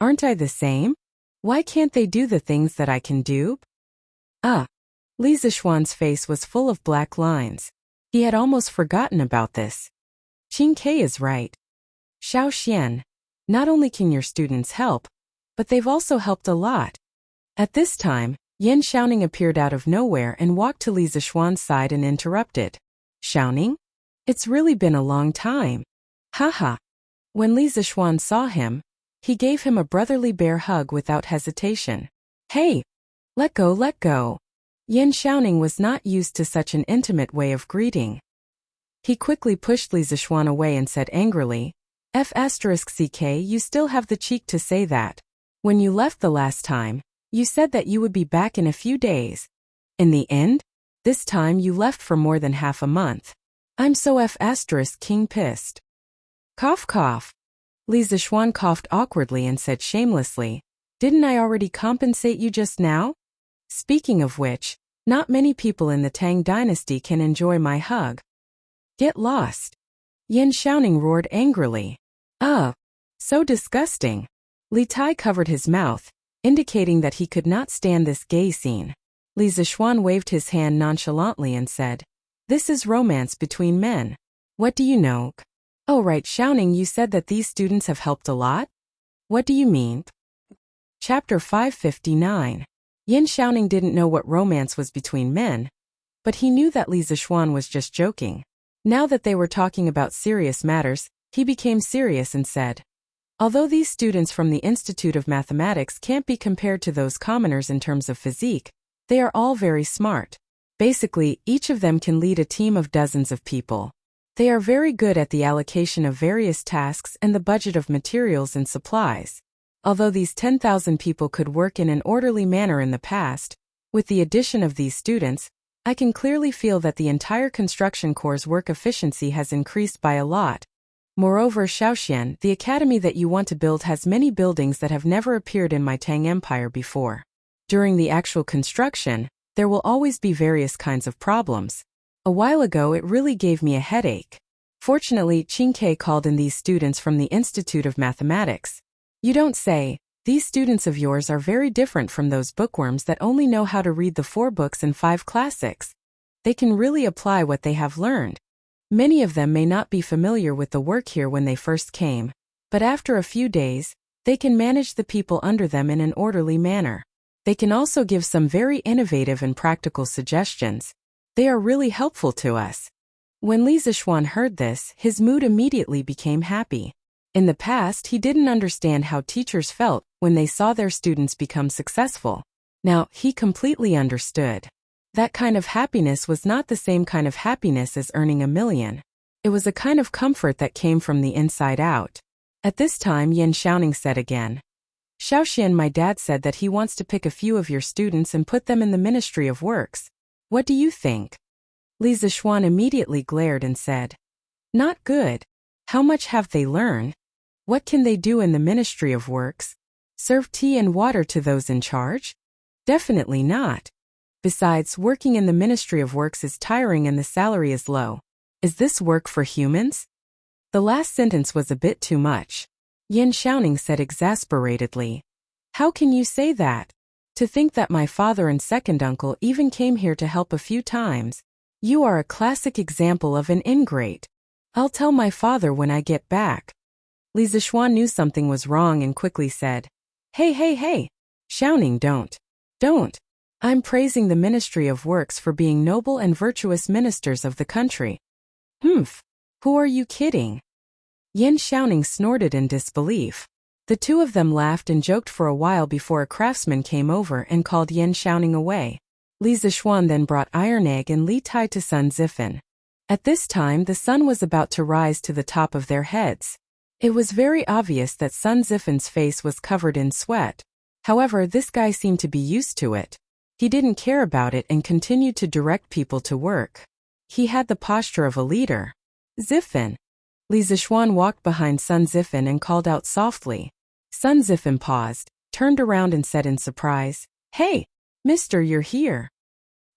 Aren't I the same? Why can't they do the things that I can do? Li Zishuan's face was full of black lines. He had almost forgotten about this. Qingke is right. Xiao Xian, not only can your students help, but they've also helped a lot. At this time, Yan Xiaoning appeared out of nowhere and walked to Li Zishuan's side and interrupted. Xiaoning? It's really been a long time. Haha. When Li Zishuan saw him, he gave him a brotherly bear hug without hesitation. Hey! Let go, let go. Yan Xiaoning was not used to such an intimate way of greeting. He quickly pushed Li Zishuan away and said angrily, F***CK, you still have the cheek to say that. When you left the last time, you said that you would be back in a few days. In the end, this time you left for more than half a month. I'm so F***king pissed. Cough cough. Li Zishuan coughed awkwardly and said shamelessly, Didn't I already compensate you just now? Speaking of which, not many people in the Tang dynasty can enjoy my hug. Get lost. Yan Xiaoning roared angrily. So disgusting. Li Tai covered his mouth, indicating that he could not stand this gay scene. Li Zishuan waved his hand nonchalantly and said, This is romance between men. What do you know? Oh right, Xiaoning, you said that these students have helped a lot? What do you mean? Chapter 559. Yin Xiaoning didn't know what romance was between men, but he knew that Li Zixuan was just joking. Now that they were talking about serious matters, he became serious and said, although these students from the Institute of Mathematics can't be compared to those commoners in terms of physique, they are all very smart. Basically, each of them can lead a team of dozens of people. They are very good at the allocation of various tasks and the budget of materials and supplies. Although these 10,000 people could work in an orderly manner in the past, with the addition of these students, I can clearly feel that the entire construction corps' work efficiency has increased by a lot. Moreover, Shaoxian, the academy that you want to build has many buildings that have never appeared in my Tang Empire before. During the actual construction, there will always be various kinds of problems. A while ago it really gave me a headache. Fortunately, Qingke called in these students from the Institute of Mathematics. You don't say. These students of yours are very different from those bookworms that only know how to read the 4 books and 5 classics. They can really apply what they have learned. Many of them may not be familiar with the work here when they first came, but after a few days, they can manage the people under them in an orderly manner. They can also give some very innovative and practical suggestions. They are really helpful to us. When Li Zixuan heard this, his mood immediately became happy. In the past, he didn't understand how teachers felt when they saw their students become successful. Now, he completely understood. That kind of happiness was not the same kind of happiness as earning $1 million. It was a kind of comfort that came from the inside out. At this time, Yin Xiaoning said again, Shaoxian, my dad said that he wants to pick a few of your students and put them in the Ministry of Works. What do you think? Li Zixuan immediately glared and said, not good. How much have they learned? What can they do in the Ministry of Works? Serve tea and water to those in charge? Definitely not. Besides, working in the Ministry of Works is tiring and the salary is low. Is this work for humans? The last sentence was a bit too much. Yin Xiaoning said exasperatedly, how can you say that? To think that my father and second uncle even came here to help a few times. You are a classic example of an ingrate. I'll tell my father when I get back. Li Zixuan knew something was wrong and quickly said, Hey. Xiaoning, don't. I'm praising the Ministry of Works for being noble and virtuous ministers of the country. Humph. Who are you kidding? Yin Xiaoning snorted in disbelief. The two of them laughed and joked for a while before a craftsman came over and called Yin Xiaoning away. Li Zixuan then brought Iron Egg and Li Tai to Sun Zifan. At this time, the sun was about to rise to the top of their heads. It was very obvious that Sun Zifan's face was covered in sweat. However, this guy seemed to be used to it. He didn't care about it and continued to direct people to work. He had the posture of a leader. Zifan. Li Zixuan walked behind Sun Zifan and called out softly. Sun Zifan paused, turned around and said in surprise, Hey, mister, you're here.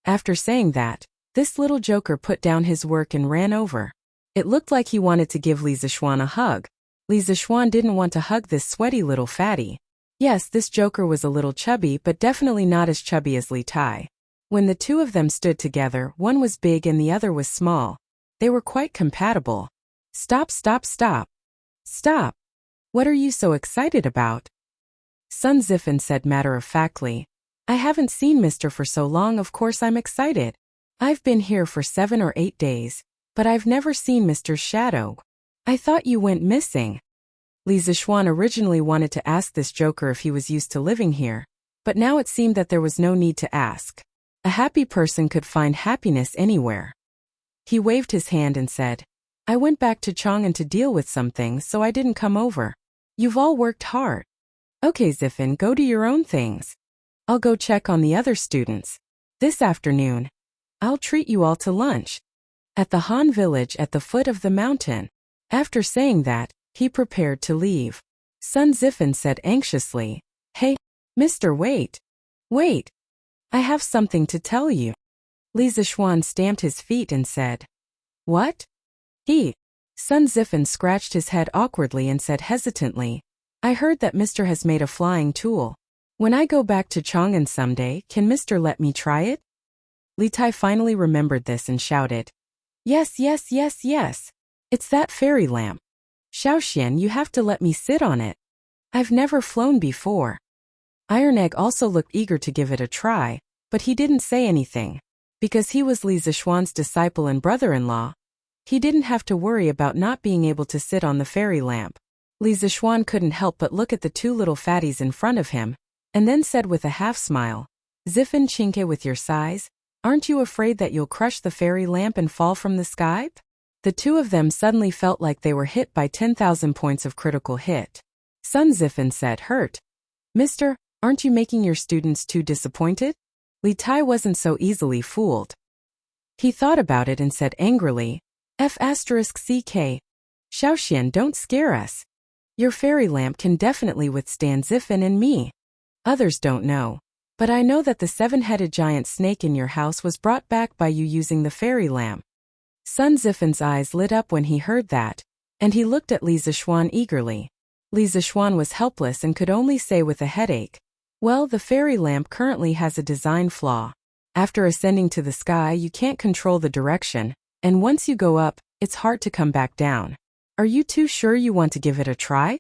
After saying that, this little joker put down his work and ran over. It looked like he wanted to give Li Zixuan a hug. Li Zixuan didn't want to hug this sweaty little fatty. Yes, this joker was a little chubby, but definitely not as chubby as Li Tai. When the two of them stood together, one was big and the other was small. They were quite compatible. Stop. Stop. What are you so excited about? Sun Zifan said matter-of-factly. I haven't seen Mister for so long, of course I'm excited. I've been here for 7 or 8 days, but I've never seen Mr. Shadow. I thought you went missing. Li Zixuan originally wanted to ask this joker if he was used to living here, but now it seemed that there was no need to ask. A happy person could find happiness anywhere. He waved his hand and said, I went back to Chang'an to deal with some things, so I didn't come over. You've all worked hard. Okay, Zifan, go do your own things. I'll go check on the other students. This afternoon, I'll treat you all to lunch. At the Han village at the foot of the mountain. After saying that, he prepared to leave. Sun Zifan said anxiously, Hey, mister, wait. I have something to tell you. Li Zixuan stamped his feet and said, What? Sun Zifan scratched his head awkwardly and said hesitantly, I heard that Mister has made a flying tool. When I go back to Chang'an someday, can Mister let me try it? Li Tai finally remembered this and shouted, Yes. It's that fairy lamp. Shaoxian, you have to let me sit on it. I've never flown before. Iron Egg also looked eager to give it a try, but he didn't say anything. Because he was Li Zixuan's disciple and brother-in-law, he didn't have to worry about not being able to sit on the fairy lamp. Li Zixuan couldn't help but look at the two little fatties in front of him, and then said with a half-smile, "Ziffin Chinke, with your size, aren't you afraid that you'll crush the fairy lamp and fall from the sky?" The two of them suddenly felt like they were hit by 10,000 points of critical hit. Sun Ziffin said, "Hurt. Mister, aren't you making your students too disappointed?" Li Tai wasn't so easily fooled. He thought about it and said angrily, "F***CK. Xiaoxian, don't scare us. Your fairy lamp can definitely withstand Ziffin and me. Others don't know. But I know that the 7-headed giant snake in your house was brought back by you using the fairy lamp." Sun Ziffin's eyes lit up when he heard that, and he looked at Li Zixuan eagerly. Li Zixuan was helpless and could only say with a headache, "Well, the fairy lamp currently has a design flaw. After ascending to the sky, you can't control the direction, and once you go up, it's hard to come back down. Are you too sure you want to give it a try?"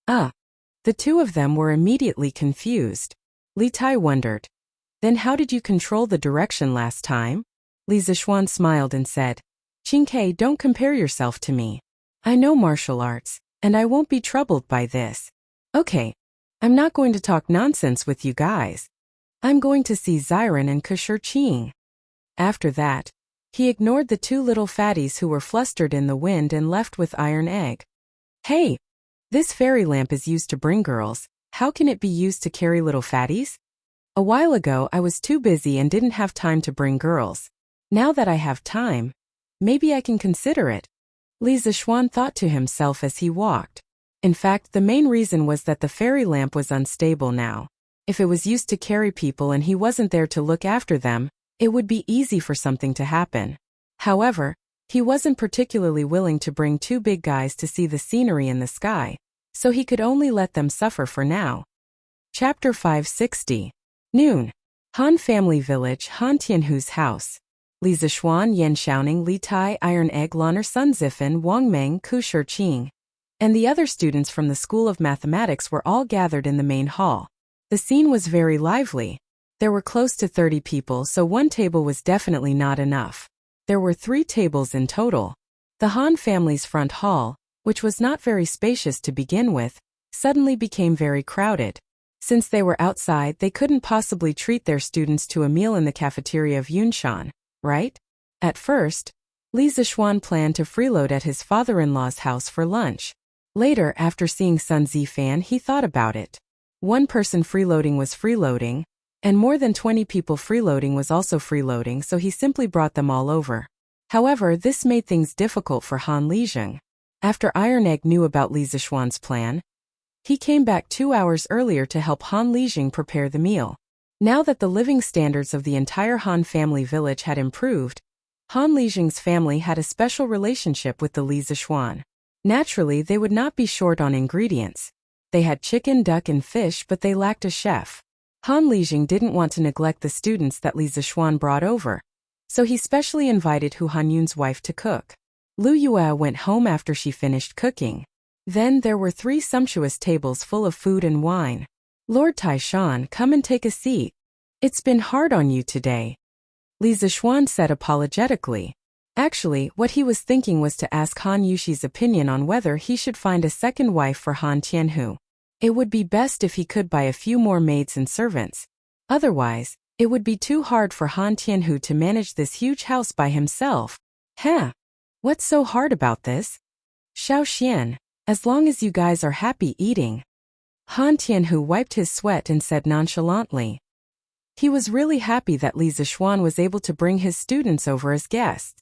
The two of them were immediately confused. Li Tai wondered, "Then how did you control the direction last time?" Li Zixuan smiled and said, "Qingke, don't compare yourself to me. I know martial arts, and I won't be troubled by this. Okay, I'm not going to talk nonsense with you guys. I'm going to see Xiren and Kushir Qing." After that, he ignored the two little fatties who were flustered in the wind and left with Iron Egg. "Hey, this fairy lamp is used to bring girls. How can it be used to carry little fatties? A while ago I was too busy and didn't have time to bring girls. Now that I have time, maybe I can consider it." Li Zixuan thought to himself as he walked. In fact, the main reason was that the fairy lamp was unstable now. If it was used to carry people and he wasn't there to look after them, it would be easy for something to happen. However, he wasn't particularly willing to bring two big guys to see the scenery in the sky, so he could only let them suffer for now. Chapter 560. Noon. Han Family Village, Han Tianhu's house. Li Zixuan, Yan Xiaoning, Li Tai, Iron Egg, Lan'er, Sun Ziffin, Wang Meng, Kushir Qing, and the other students from the School of Mathematics were all gathered in the main hall. The scene was very lively. There were close to 30 people, so one table was definitely not enough. There were 3 tables in total. The Han family's front hall, which was not very spacious to begin with, suddenly became very crowded. Since they were outside, they couldn't possibly treat their students to a meal in the cafeteria of Yunshan, right? At first, Li Zixuan planned to freeload at his father-in-law's house for lunch. Later, after seeing Sun Zifan, he thought about it. One person freeloading was freeloading, and more than 20 people freeloading was also freeloading, so he simply brought them all over. However, this made things difficult for Han Lijing. After Iron Egg knew about Li Zixuan's plan, he came back 2 hours earlier to help Han Lijing prepare the meal. Now that the living standards of the entire Han family village had improved, Han Lijing's family had a special relationship with the Li Zixuan. Naturally, they would not be short on ingredients. They had chicken, duck, and fish, but they lacked a chef. Han Lijing didn't want to neglect the students that Li Zixuan brought over, so he specially invited Hu Hanyun's wife to cook. Lu Yue went home after she finished cooking. Then there were 3 sumptuous tables full of food and wine. "Lord Taishan, come and take a seat. It's been hard on you today," Li Zixuan said apologetically. Actually, what he was thinking was to ask Han Yushi's opinion on whether he should find a second wife for Han Tianhu. It would be best if he could buy a few more maids and servants. Otherwise, it would be too hard for Han Tianhu to manage this huge house by himself. What's so hard about this? Xiaoxian, as long as you guys are happy eating. Han Tianhu wiped his sweat and said nonchalantly. He was really happy that Li Zixuan was able to bring his students over as guests.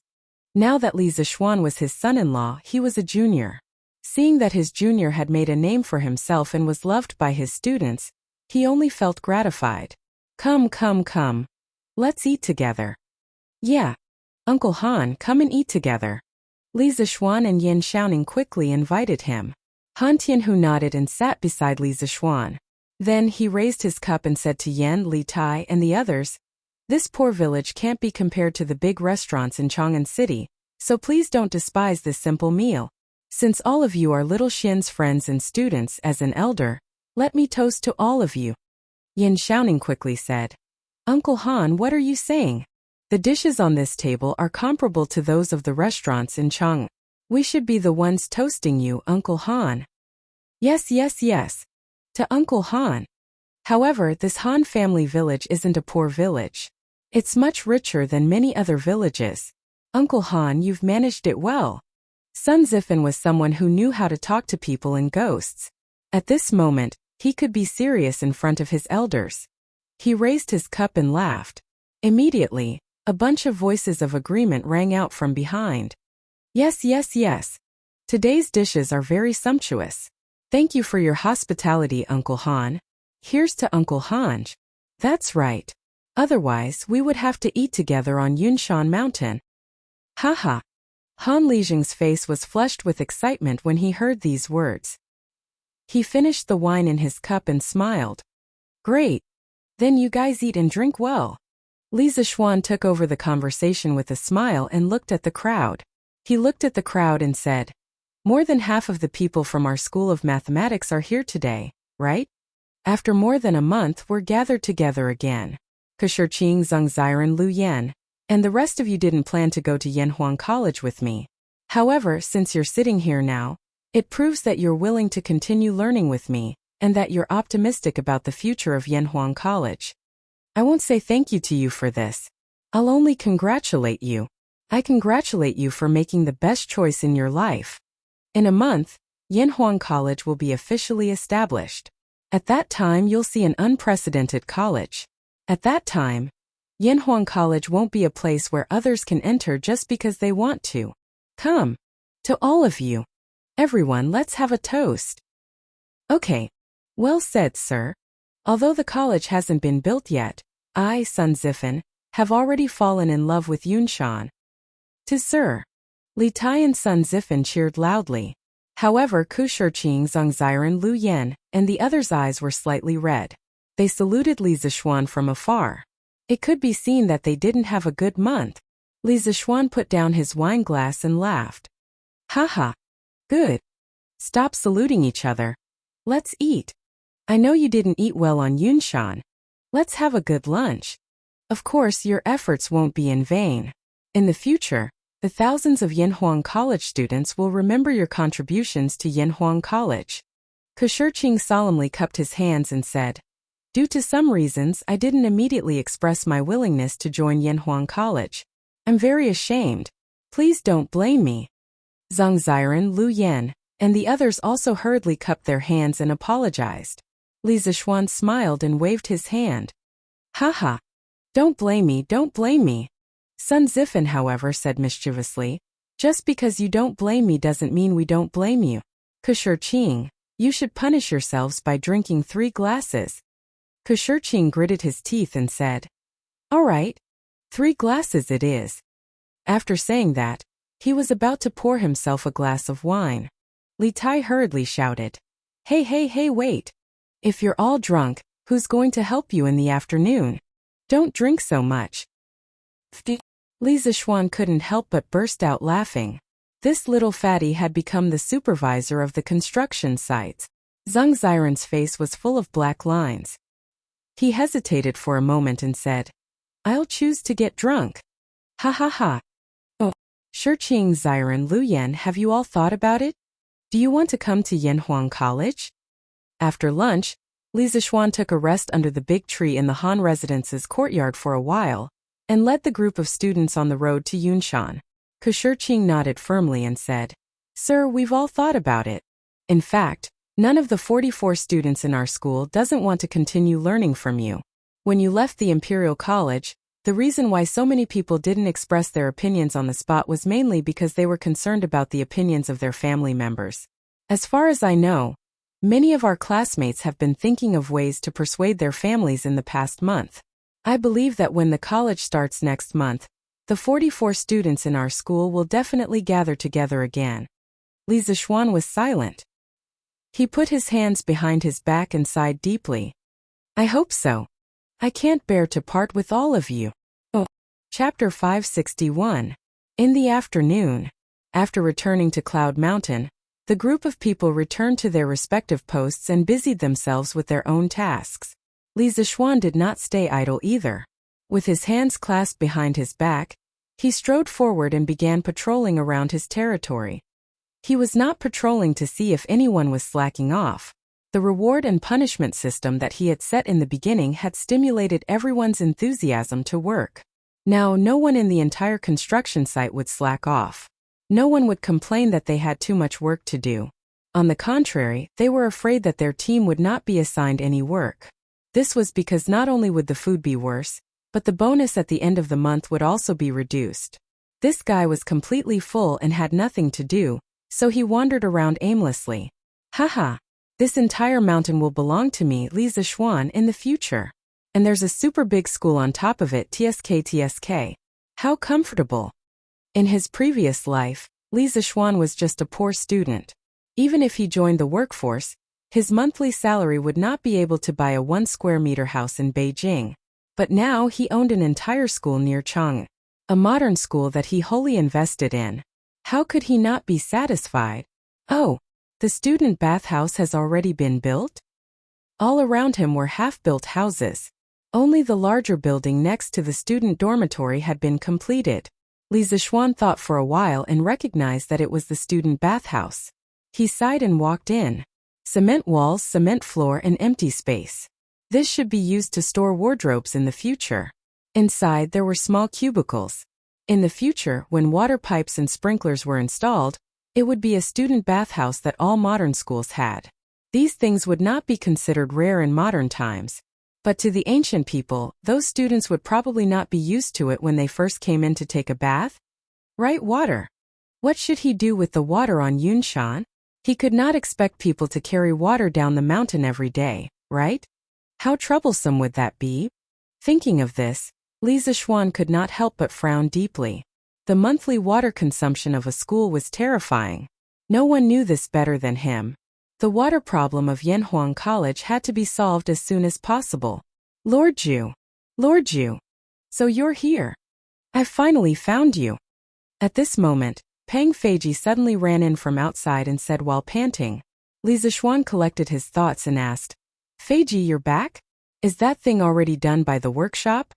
Now that Li Zixuan was his son-in-law, he was a junior. Seeing that his junior had made a name for himself and was loved by his students, he only felt gratified. Come. Let's eat together." "Yeah. Uncle Han, come and eat together." Li Zixuan and Yan Xiaoning quickly invited him. Han Tianhu nodded and sat beside Li Zixuan. Then he raised his cup and said to Yan, Li Tai, and the others, "This poor village can't be compared to the big restaurants in Chang'an City, so please don't despise this simple meal. Since all of you are little Xian's friends and students, as an elder, let me toast to all of you. Yin Xiaoning quickly said. Uncle Han, what are you saying? The dishes on this table are comparable to those of the restaurants in Chang. We should be the ones toasting you, Uncle Han. Yes, yes, yes. To Uncle Han. However, this Han family village isn't a poor village. It's much richer than many other villages. Uncle Han, you've managed it well. Sun Zifan was someone who knew how to talk to people and ghosts. At this moment, he could be serious in front of his elders. He raised his cup and laughed. Immediately, a bunch of voices of agreement rang out from behind. Yes, yes, yes. Today's dishes are very sumptuous. Thank you for your hospitality, Uncle Han. Here's to Uncle Han. That's right. Otherwise, we would have to eat together on Yunshan Mountain. Haha. Han Lijing's face was flushed with excitement when he heard these words. He finished the wine in his cup and smiled. Great. Then you guys eat and drink well. Li Zishuan took over the conversation with a smile and looked at the crowd. He looked at the crowd and said, more than half of the people from our School of Mathematics are here today, right? After more than a month, we're gathered together again. Kashirqing, Zhongziren, Lu Yan, and the rest of you didn't plan to go to Yanhuang College with me. However, since you're sitting here now, it proves that you're willing to continue learning with me, and that you're optimistic about the future of Yanhuang College. I won't say thank you to you for this. I'll only congratulate you. I congratulate you for making the best choice in your life. In a month, Yanhuang College will be officially established. At that time, you'll see an unprecedented college. At that time, Yanhuang College won't be a place where others can enter just because they want to. Come. To all of you. Everyone, let's have a toast. Okay. Well said, sir. Although the college hasn't been built yet, I, Sun Zifan, have already fallen in love with Yunshan. To sir. Li Tai and Sun Zifan cheered loudly. However, Kushirqing, Zhongziren, Lu Yan, and the others' eyes were slightly red. They saluted Li Zishuan from afar. It could be seen that they didn't have a good month. Li Zishuan put down his wine glass and laughed. Haha. Good. Stop saluting each other. Let's eat. I know you didn't eat well on Yunshan. Let's have a good lunch. Of course, your efforts won't be in vain. In the future, the thousands of Yanhuang College students will remember your contributions to Yanhuang College. Kashirqing solemnly cupped his hands and said, due to some reasons, I didn't immediately express my willingness to join Yanhuang College. I'm very ashamed. Please don't blame me. Zhongziren, Lu Yan, and the others also hurriedly cupped their hands and apologized. Li Zishuan smiled and waved his hand. Haha. Don't blame me, don't blame me. Sun Zifan, however, said mischievously, just because you don't blame me doesn't mean we don't blame you. Kashirqing, you should punish yourselves by drinking 3 glasses. Kashirqing gritted his teeth and said, all right. 3 glasses it is. After saying that, he was about to pour himself a glass of wine. Li Tai hurriedly shouted, hey, hey, hey, wait. If you're all drunk, who's going to help you in the afternoon? Don't drink so much. Li Zishuan couldn't help but burst out laughing. This little fatty had become the supervisor of the construction sites. Zhongziren's face was full of black lines. He hesitated for a moment and said, I'll choose to get drunk. Ha ha ha. Oh. Shirqing, Ziren, Lu Yan, have you all thought about it? Do you want to come to Yanhuang College? After lunch, Li Zishuan took a rest under the big tree in the Han residence's courtyard for a while, and led the group of students on the road to Yunshan. Kashirqing nodded firmly and said, Sir, we've all thought about it. In fact, none of the 44 students in our school doesn't want to continue learning from you. When you left the Imperial College, the reason why so many people didn't express their opinions on the spot was mainly because they were concerned about the opinions of their family members. As far as I know, many of our classmates have been thinking of ways to persuade their families in the past month. I believe that when the college starts next month, the 44 students in our school will definitely gather together again. Li Zishuan was silent. He put his hands behind his back and sighed deeply. I hope so. I can't bear to part with all of you. Oh. Chapter 561. In the afternoon, after returning to Cloud Mountain, The group of people returned to their respective posts and busied themselves with their own tasks. Li Zixuan did not stay idle either. With his hands clasped behind his back, he strode forward and began patrolling around his territory. He was not patrolling to see if anyone was slacking off. The reward and punishment system that he had set in the beginning had stimulated everyone's enthusiasm to work. Now, no one in the entire construction site would slack off. No one would complain that they had too much work to do. On the contrary, they were afraid that their team would not be assigned any work. This was because not only would the food be worse, but the bonus at the end of the month would also be reduced. This guy was completely full and had nothing to do, so he wandered around aimlessly. Haha, this entire mountain will belong to me, Li Zixuan, in the future. And there's a super big school on top of it, TSK. How comfortable. In his previous life, Li Zixuan was just a poor student. Even if he joined the workforce, his monthly salary would not be able to buy a 1 square meter house in Beijing. But now he owned an entire school near Chang'e, a modern school that he wholly invested in. How could he not be satisfied? Oh, the student bathhouse has already been built? All around him were half-built houses. Only the larger building next to the student dormitory had been completed. Li Zixuan thought for a while and recognized that it was the student bathhouse. He sighed and walked in. Cement walls, cement floor, and empty space. This should be used to store wardrobes in the future. Inside there were small cubicles. In the future, when water pipes and sprinklers were installed, it would be a student bathhouse that all modern schools had. These things would not be considered rare in modern times. But to the ancient people, those students would probably not be used to it when they first came in to take a bath. Right, water. What should he do with the water on Yunshan? He could not expect people to carry water down the mountain every day, right? How troublesome would that be? Thinking of this, Li Zixuan could not help but frown deeply. The monthly water consumption of a school was terrifying. No one knew this better than him. The water problem of Yanhuang College had to be solved as soon as possible. Lord Zhu. So you're here. I've finally found you. At this moment, Peng Feiji suddenly ran in from outside and said while panting. Li Zixuan collected his thoughts and asked, Feiji, you're back? Is that thing already done by the workshop?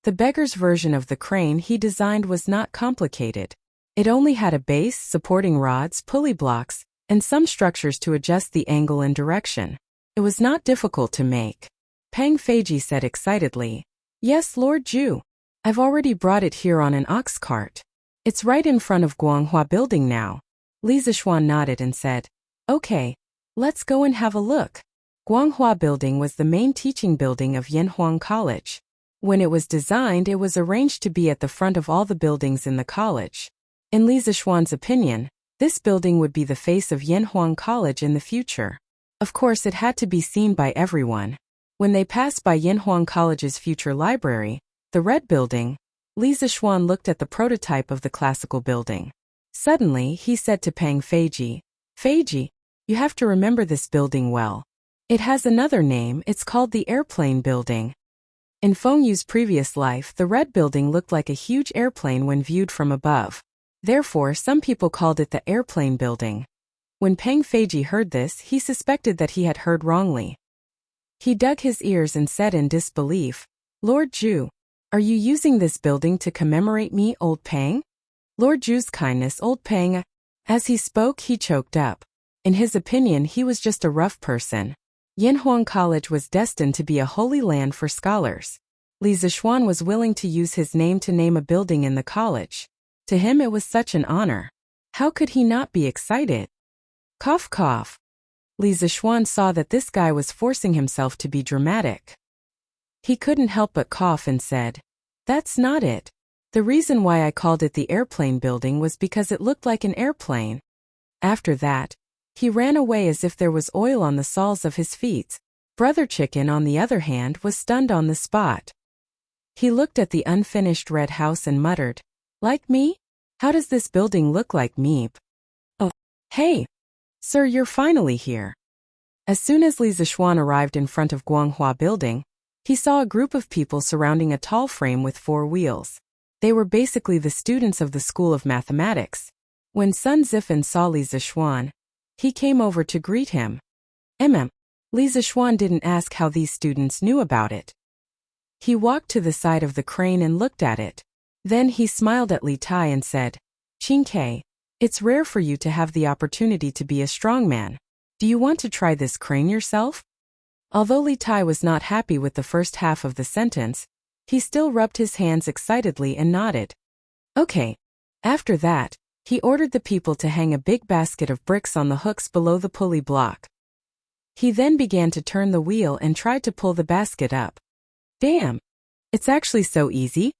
The beggar's version of the crane he designed was not complicated. It only had a base, supporting rods, pulley blocks, and some structures to adjust the angle and direction. It was not difficult to make. Peng Feiji said excitedly, Yes, Lord Zhu. I've already brought it here on an ox cart. It's right in front of Guanghua Building now. Li Zixuan nodded and said, Okay, let's go and have a look. Guanghua Building was the main teaching building of Yanhuang College. When it was designed, it was arranged to be at the front of all the buildings in the college. In Li Zixuan's opinion, this building would be the face of Yanhuang College in the future. Of course, it had to be seen by everyone. When they passed by Yanhuang College's future library, the red building, Li Zixuan looked at the prototype of the classical building. Suddenly, he said to Peng Feiji, Feiji, you have to remember this building well. It has another name, it's called the Airplane Building. In Fengyu's previous life, the red building looked like a huge airplane when viewed from above. Therefore, some people called it the Airplane Building. When Peng Feiji heard this, he suspected that he had heard wrongly. He dug his ears and said in disbelief, Lord Zhu, are you using this building to commemorate me, old Peng? Lord Zhu's kindness, old Peng. As he spoke, he choked up. In his opinion, he was just a rough person. Yanhuang College was destined to be a holy land for scholars. Li Zixuan was willing to use his name to name a building in the college. To him it was such an honor. How could he not be excited? Cough cough. Li Zixuan saw that this guy was forcing himself to be dramatic. He couldn't help but cough and said, That's not it. The reason why I called it the Airplane Building was because it looked like an airplane. After that, he ran away as if there was oil on the soles of his feet. Brother Chicken, on the other hand, was stunned on the spot. He looked at the unfinished red house and muttered, Like me? How does this building look like me? Oh, hey! Sir, you're finally here. As soon as Li Zixuan arrived in front of Guanghua Building, he saw a group of people surrounding a tall frame with 4 wheels. They were basically the students of the School of Mathematics. When Sun Zifan saw Li Zixuan, He came over to greet him. Li Zishuan didn't ask how these students knew about it. He walked to the side of the crane and looked at it. Then he smiled at Li Tai and said, "Qingke, it's rare for you to have the opportunity to be a strong man. Do you want to try this crane yourself?" Although Li Tai was not happy with the first half of the sentence, he still rubbed his hands excitedly and nodded. Okay. After that, he ordered the people to hang a big basket of bricks on the hooks below the pulley block. He then began to turn the wheel and tried to pull the basket up. Damn! It's actually so easy.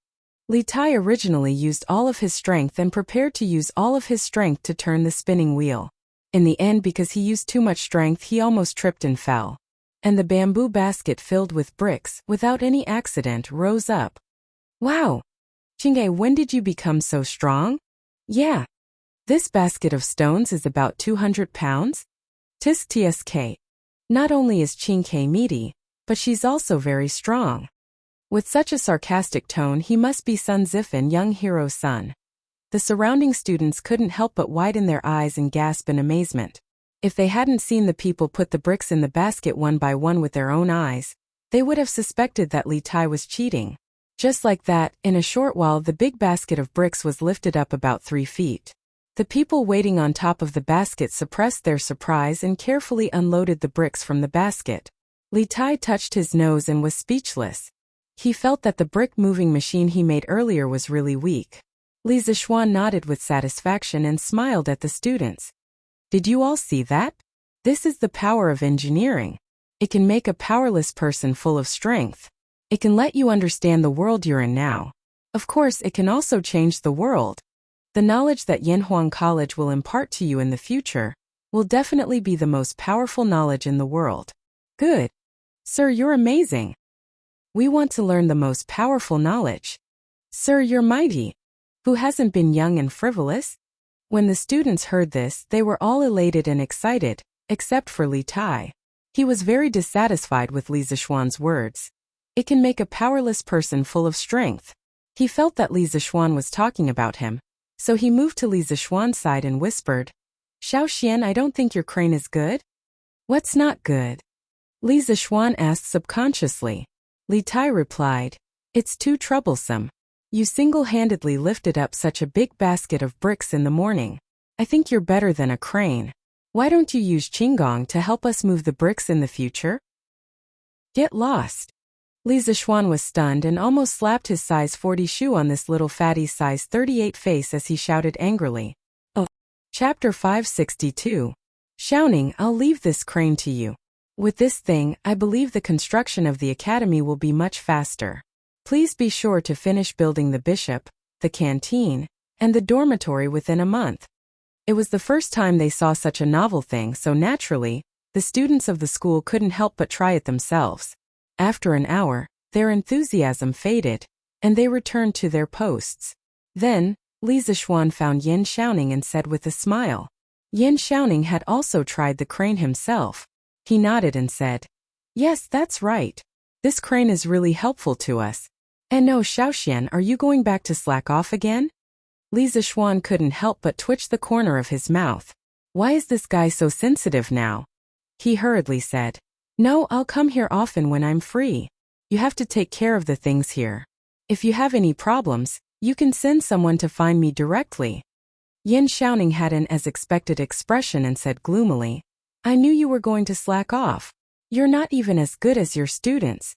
Li Tai originally used all of his strength and prepared to use all of his strength to turn the spinning wheel. In the end, because he used too much strength, he almost tripped and fell. And the bamboo basket filled with bricks, without any accident, rose up. Wow! Qingge, when did you become so strong? Yeah. This basket of stones is about 200 pounds? Tsk. Not only is Qingke meaty, but she's also very strong. With such a sarcastic tone, he must be Sun Zifan, young hero's son. The surrounding students couldn't help but widen their eyes and gasp in amazement. If they hadn't seen the people put the bricks in the basket one by one with their own eyes, they would have suspected that Li Tai was cheating. Just like that, in a short while the big basket of bricks was lifted up about 3 feet. The people waiting on top of the basket suppressed their surprise and carefully unloaded the bricks from the basket. Li Tai touched his nose and was speechless. He felt that the brick-moving machine he made earlier was really weak. Li Zishuan nodded with satisfaction and smiled at the students. Did you all see that? This is the power of engineering. It can make a powerless person full of strength. It can let you understand the world you're in now. Of course, it can also change the world. The knowledge that Yanhuang College will impart to you in the future will definitely be the most powerful knowledge in the world. Good. Sir, you're amazing. We want to learn the most powerful knowledge. Sir, you're mighty. Who hasn't been young and frivolous? When the students heard this, they were all elated and excited, except for Li Tai. He was very dissatisfied with Li Zishuan's words. It can make a powerless person full of strength. He felt that Li Zishuan was talking about him, so he moved to Li Zishuan's side and whispered, "Xiao Xian, I don't think your crane is good." "What's not good?" Li Zishuan asked subconsciously. Li Tai replied, "It's too troublesome. You single-handedly lifted up such a big basket of bricks in the morning. I think you're better than a crane. Why don't you use Qinggong to help us move the bricks in the future?" Get lost. Li Zishuan was stunned and almost slapped his size 40 shoe on this little fatty's size 38 face as he shouted angrily. Oh. Chapter 562. Shouting, I'll leave this crane to you. With this thing, I believe the construction of the academy will be much faster. Please be sure to finish building the bishop, the canteen, and the dormitory within a month. It was the first time they saw such a novel thing, so naturally, the students of the school couldn't help but try it themselves. After an hour, their enthusiasm faded, and they returned to their posts. Then, Li Zishuan found Yin Xiaoning and said with a smile. Yin Xiaoning had also tried the crane himself. He nodded and said, "Yes, that's right. This crane is really helpful to us." "And no, Xiaoxian, are you going back to slack off again?" Li Zishuan couldn't help but twitch the corner of his mouth. Why is this guy so sensitive now? He hurriedly said, "No, I'll come here often when I'm free. You have to take care of the things here. If you have any problems, you can send someone to find me directly." Yin Xiaoning had an as expected expression and said gloomily, "I knew you were going to slack off. You're not even as good as your students."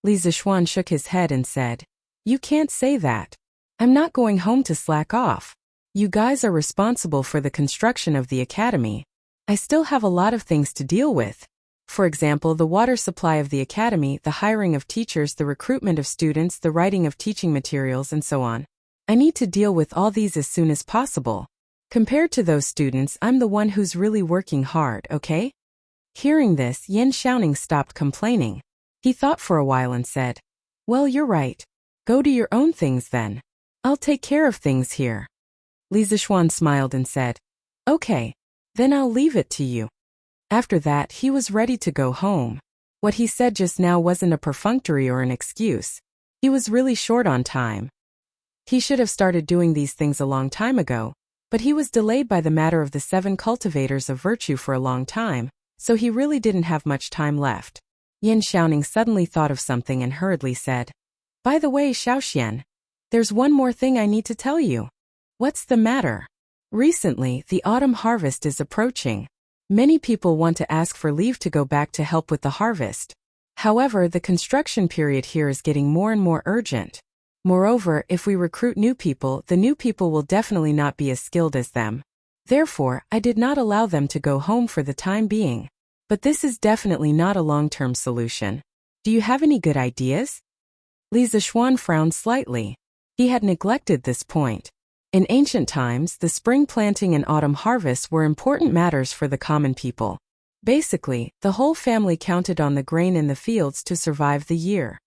Li Zishuan shook his head and said, "You can't say that. I'm not going home to slack off. You guys are responsible for the construction of the academy. I still have a lot of things to deal with. For example, the water supply of the academy, the hiring of teachers, the recruitment of students, the writing of teaching materials, and so on. I need to deal with all these as soon as possible. Compared to those students, I'm the one who's really working hard, okay?" Hearing this, Yin Xiaoning stopped complaining. He thought for a while and said, "Well, you're right. Go do your own things then. I'll take care of things here." Li Zishuan smiled and said, "Okay. Then I'll leave it to you." After that, he was ready to go home. What he said just now wasn't a perfunctory or an excuse. He was really short on time. He should have started doing these things a long time ago, But he was delayed by the matter of the 7 cultivators of virtue for a long time, so he really didn't have much time left. Yin Xiaoning suddenly thought of something and hurriedly said, "By the way, Xiaoxian, there's one more thing I need to tell you." "What's the matter?" "Recently, the autumn harvest is approaching. Many people want to ask for leave to go back to help with the harvest. However, the construction period here is getting more and more urgent. Moreover, if we recruit new people, the new people will definitely not be as skilled as them. Therefore, I did not allow them to go home for the time being. But this is definitely not a long-term solution. Do you have any good ideas?" Li Zixuan frowned slightly. He had neglected this point. In ancient times, the spring planting and autumn harvest were important matters for the common people. Basically, the whole family counted on the grain in the fields to survive the year.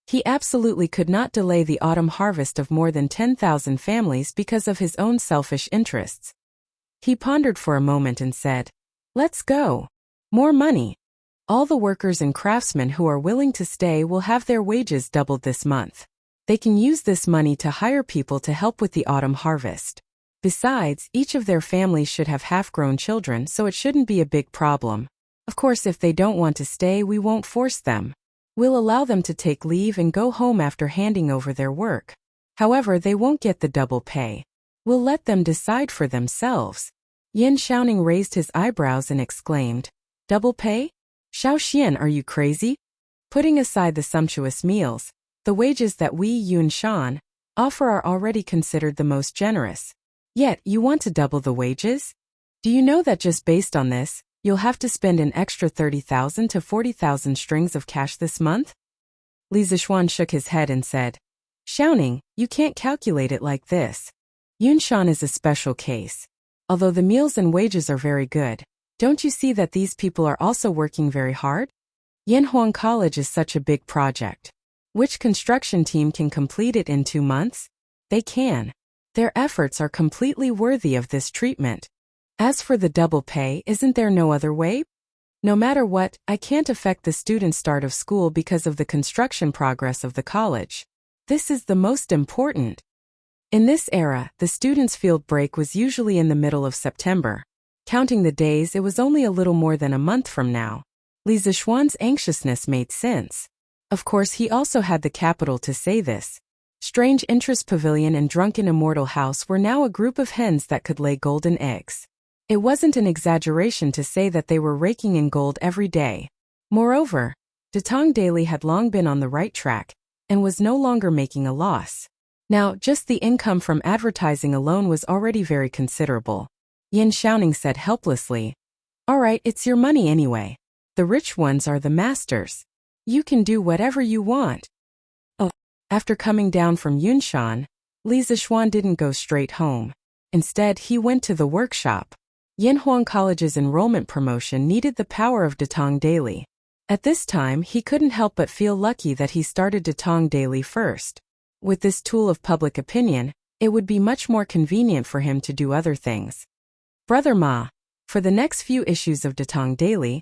He absolutely could not delay the autumn harvest of more than 10,000 families because of his own selfish interests. He pondered for a moment and said, "Let's go. More money. All the workers and craftsmen who are willing to stay will have their wages doubled this month. They can use this money to hire people to help with the autumn harvest. Besides, each of their families should have half-grown children, so it shouldn't be a big problem. Of course, if they don't want to stay, we won't force them. We'll allow them to take leave and go home after handing over their work. However, they won't get the double pay. We'll let them decide for themselves." Yin Xiaoning raised his eyebrows and exclaimed, "Double pay? Xiaoxian, are you crazy? Putting aside the sumptuous meals, the wages that we Yun Shan offer are already considered the most generous. Yet, you want to double the wages? Do you know that just based on this, you'll have to spend an extra 30,000 to 40,000 strings of cash this month?" Li Zixuan shook his head and said, "Xiaoning, you can't calculate it like this. Yunshan is a special case. Although the meals and wages are very good, don't you see that these people are also working very hard? Yanhuang College is such a big project. Which construction team can complete it in 2 months? They can. Their efforts are completely worthy of this treatment. As for the double pay, isn't there no other way? No matter what, I can't affect the student's start of school because of the construction progress of the college. This is the most important." In this era, the student's field break was usually in the middle of September. Counting the days, it was only a little more than a month from now. Li Zixuan's anxiousness made sense. Of course, he also had the capital to say this. Strange Interest Pavilion and Drunken Immortal House were now a group of hens that could lay golden eggs. It wasn't an exaggeration to say that they were raking in gold every day. Moreover, Datong Daily had long been on the right track and was no longer making a loss. Now, just the income from advertising alone was already very considerable. Yin Xiaoning said helplessly, "All right, it's your money anyway. The rich ones are the masters. You can do whatever you want." Oh, after coming down from Yunshan, Li Zixuan didn't go straight home. Instead, he went to the workshop. Yanhuang College's enrollment promotion needed the power of Datong Daily. At this time, he couldn't help but feel lucky that he started Datong Daily first. With this tool of public opinion, it would be much more convenient for him to do other things. "Brother Ma, for the next few issues of Datong Daily,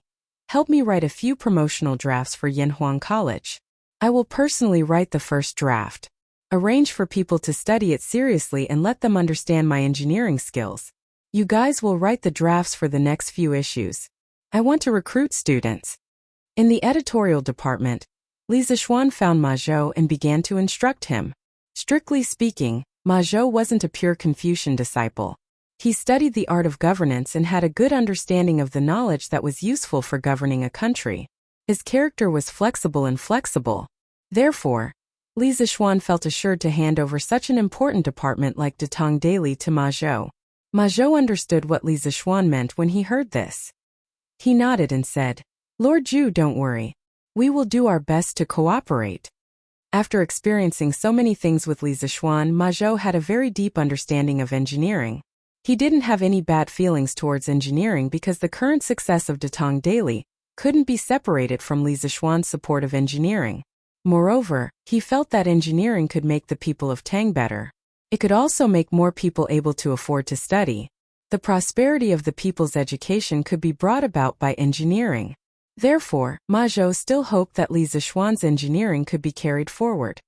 help me write a few promotional drafts for Yanhuang College. I will personally write the first draft. Arrange for people to study it seriously and let them understand my engineering skills. You guys will write the drafts for the next few issues. I want to recruit students." In the editorial department, Li Zixuan found Ma Zhou and began to instruct him. Strictly speaking, Ma Zhou wasn't a pure Confucian disciple. He studied the art of governance and had a good understanding of the knowledge that was useful for governing a country. His character was flexible. Therefore, Li Zixuan felt assured to hand over such an important department like Datong Daily to Ma Zhou. Ma Zhou understood what Li Zixuan meant when he heard this. He nodded and said, "Lord Zhu, don't worry. We will do our best to cooperate." After experiencing so many things with Li Zixuan, Ma Zhou had a very deep understanding of engineering. He didn't have any bad feelings towards engineering because the current success of Datong Daily couldn't be separated from Li Zixuan's support of engineering. Moreover, he felt that engineering could make the people of Tang better. It could also make more people able to afford to study. The prosperity of the people's education could be brought about by engineering. Therefore, Ma Zhou still hoped that Li Zixuan's engineering could be carried forward.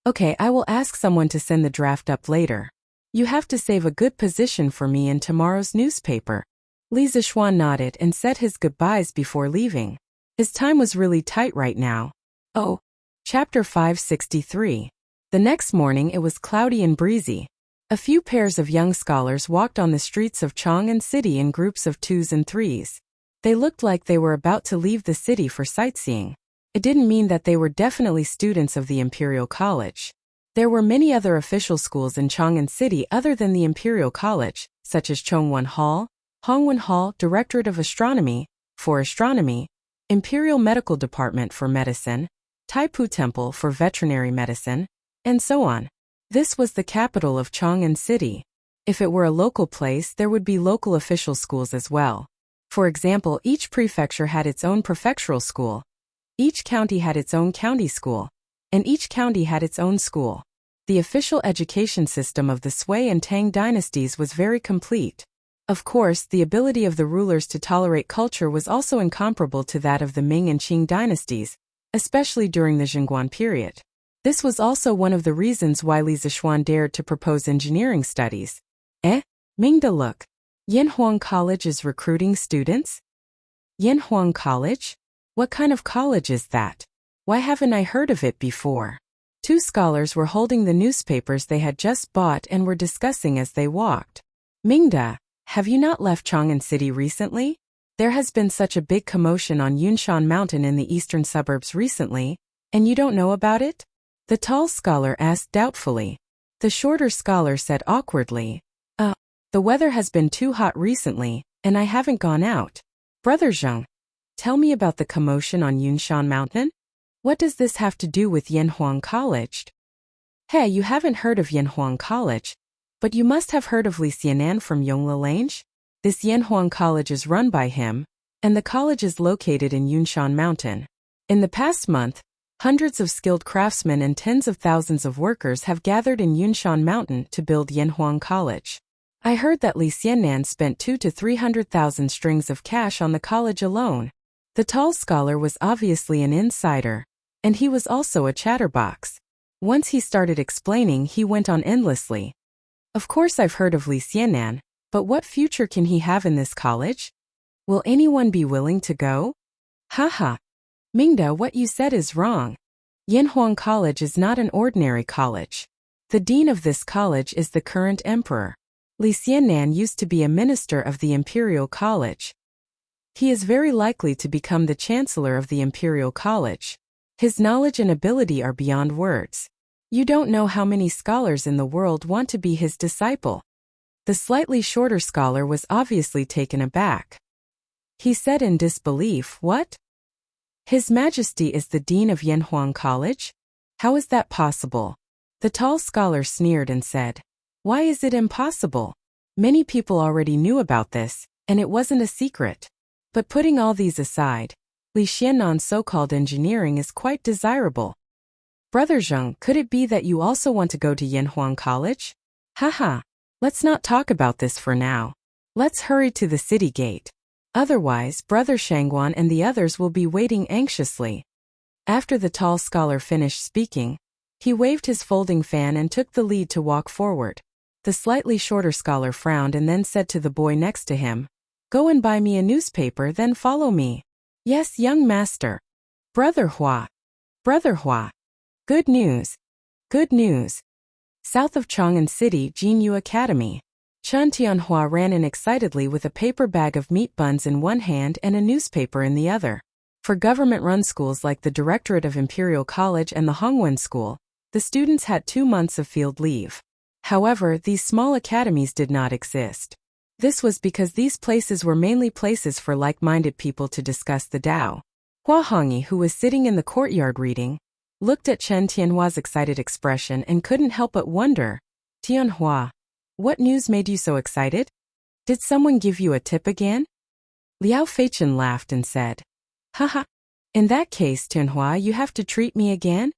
"Okay, I will ask someone to send the draft up later. You have to save a good position for me in tomorrow's newspaper. Li Zixuan nodded and said his goodbyes before leaving. His time was really tight right now. Oh. Chapter 563. The next morning it was cloudy and breezy. A few pairs of young scholars walked on the streets of Chang'an City in groups of 2s and 3s. They looked like they were about to leave the city for sightseeing. It didn't mean that they were definitely students of the Imperial College. There were many other official schools in Chang'an City other than the Imperial College, such as Chongwen Hall, Hongwen Hall, Directorate of Astronomy, for Astronomy, Imperial Medical Department for Medicine, Taipu Temple for Veterinary Medicine, and so on. This was the capital of Chang'an City. If it were a local place, there would be local official schools as well. For example, each prefecture had its own prefectural school. Each county had its own county school. And each county had its own school. The official education system of the Sui and Tang dynasties was very complete. Of course, the ability of the rulers to tolerate culture was also incomparable to that of the Ming and Qing dynasties, especially during the Jingguan period. This was also one of the reasons why Li Zixuan dared to propose engineering studies. Mingda, look. Yanhuang College is recruiting students? Yanhuang College? What kind of college is that? Why haven't I heard of it before? Two scholars were holding the newspapers they had just bought and were discussing as they walked. Mingda, have you not left Chang'an City recently? There has been such a big commotion on Yunshan Mountain in the eastern suburbs recently, and you don't know about it? The tall scholar asked doubtfully. The shorter scholar said awkwardly, the weather has been too hot recently, and I haven't gone out. Brother Zheng, tell me about the commotion on Yunshan Mountain? What does this have to do with Yanhuang College? Hey, you haven't heard of Yanhuang College, but you must have heard of Li Xianan from Yongle. This Yanhuang College is run by him, and the college is located in Yunshan Mountain. In the past month, hundreds of skilled craftsmen and tens of thousands of workers have gathered in Yunshan Mountain to build Yanhuang College. I heard that Li Xianan spent 200,000 to 300,000 strings of cash on the college alone. The tall scholar was obviously an insider, and he was also a chatterbox. Once he started explaining, he went on endlessly. Of course I've heard of Li Xianan, but what future can he have in this college? Will anyone be willing to go? Haha. Mingda, what you said is wrong. Yanhuang College is not an ordinary college. The dean of this college is the current emperor. Li Xianan used to be a minister of the Imperial College. He is very likely to become the chancellor of the Imperial College. His knowledge and ability are beyond words. You don't know how many scholars in the world want to be his disciple. The slightly shorter scholar was obviously taken aback. He said in disbelief, what? His Majesty is the dean of Yanhuang College? How is that possible? The tall scholar sneered and said, why is it impossible? Many people already knew about this, and it wasn't a secret. But putting all these aside, Li Xianan's so-called engineering is quite desirable. Brother Zheng, could it be that you also want to go to Yanhuang College? Haha, let's not talk about this for now. Let's hurry to the city gate. Otherwise, Brother Shangguan and the others will be waiting anxiously. After the tall scholar finished speaking, he waved his folding fan and took the lead to walk forward. The slightly shorter scholar frowned and then said to the boy next to him, go and buy me a newspaper, then follow me. Yes, young master. Brother Hua. Brother Hua. Good news. Good news. South of Chang'an City, Jinyu Academy. Chen Tianhua ran in excitedly with a paper bag of meat buns in one hand and a newspaper in the other. For government-run schools like the Directorate of Imperial College and the Hongwen School, the students had 2 months of field leave. However, these small academies did not exist. This was because these places were mainly places for like-minded people to discuss the Tao. Hua Hongyi, who was sitting in the courtyard reading, looked at Chen Tianhua's excited expression and couldn't help but wonder, Tianhua, what news made you so excited? Did someone give you a tip again? Liao Feichen laughed and said, haha, in that case, Tianhua, you have to treat me again?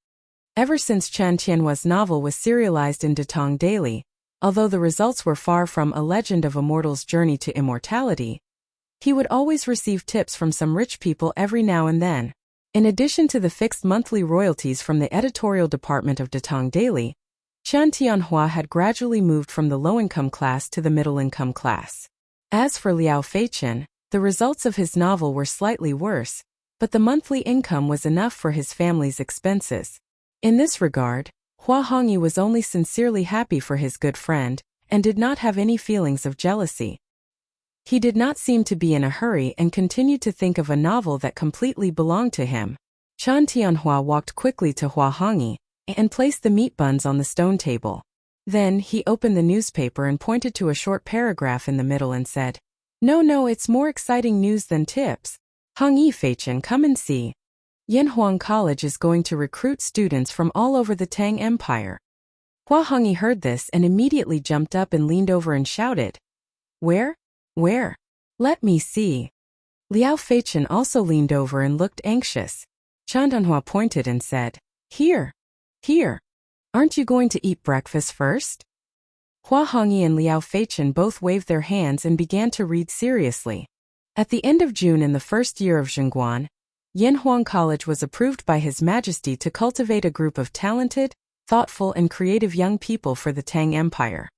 Ever since Chen Tianhua's novel was serialized in Datong Daily, although the results were far from A Legend of a Mortal's Journey to Immortality, he would always receive tips from some rich people every now and then. In addition to the fixed monthly royalties from the editorial department of Datong Daily, Qian Tianhua had gradually moved from the low-income class to the middle-income class. As for Liao Feichen, the results of his novel were slightly worse, but the monthly income was enough for his family's expenses. In this regard, Hua Hongyi was only sincerely happy for his good friend, and did not have any feelings of jealousy. He did not seem to be in a hurry and continued to think of a novel that completely belonged to him. Qian Tianhua walked quickly to Hua Hongyi and placed the meat buns on the stone table. Then he opened the newspaper and pointed to a short paragraph in the middle and said, No, it's more exciting news than tips. Hongyi Feichen, come and see. Yanhuang College is going to recruit students from all over the Tang Empire. Hua Hongyi heard this and immediately jumped up and leaned over and shouted, Where? Where? Let me see. Liao Feichen also leaned over and looked anxious. Qian Tianhua pointed and said, Here. Aren't you going to eat breakfast first? Hua Hongyi and Liao Feichen both waved their hands and began to read seriously. At the end of June in the first year of Zhengguan, Yanhuang College was approved by His Majesty to cultivate a group of talented, thoughtful and creative young people for the Tang Empire.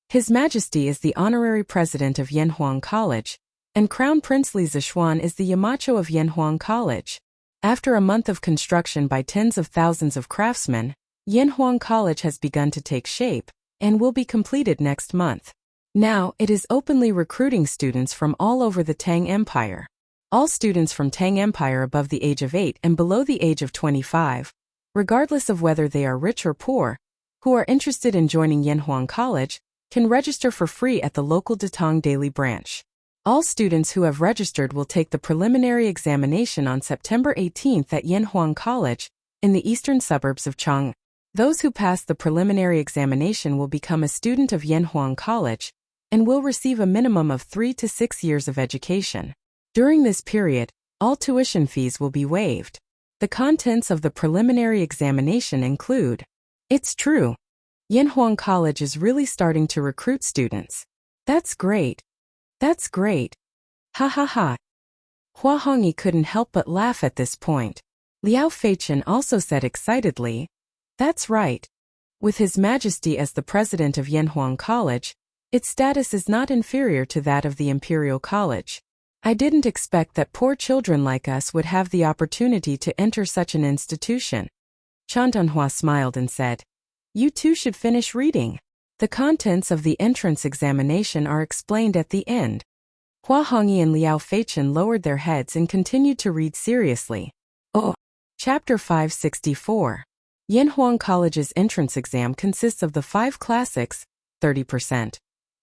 His Majesty is the honorary president of Yanhuang College, and Crown Prince Li Zixuan is the Yamacho of Yanhuang College. After a month of construction by tens of thousands of craftsmen, Yanhuang College has begun to take shape, and will be completed next month. Now, it is openly recruiting students from all over the Tang Empire. All students from Tang Empire above the age of 8 and below the age of 25, regardless of whether they are rich or poor, who are interested in joining Yanhuang College, can register for free at the local Datong Daily branch. All students who have registered will take the preliminary examination on September 18th at Yanhuang College, in the eastern suburbs of Chang. Those who pass the preliminary examination will become a student of Yanhuang College, and will receive a minimum of 3 to 6 years of education. During this period, all tuition fees will be waived. The contents of the preliminary examination include, It's true. Yanhuang College is really starting to recruit students. That's great. That's great. Ha ha ha. Hua Hongyi couldn't help but laugh at this point. Liao Feichen also said excitedly, That's right. With His Majesty as the president of Yanhuang College, its status is not inferior to that of the Imperial College. I didn't expect that poor children like us would have the opportunity to enter such an institution. Qian Tianhua smiled and said, You too should finish reading. The contents of the entrance examination are explained at the end. Hua Hongyi and Liao Feichen lowered their heads and continued to read seriously. Chapter 564. Yanhuang College's entrance exam consists of the 5 classics, 30%,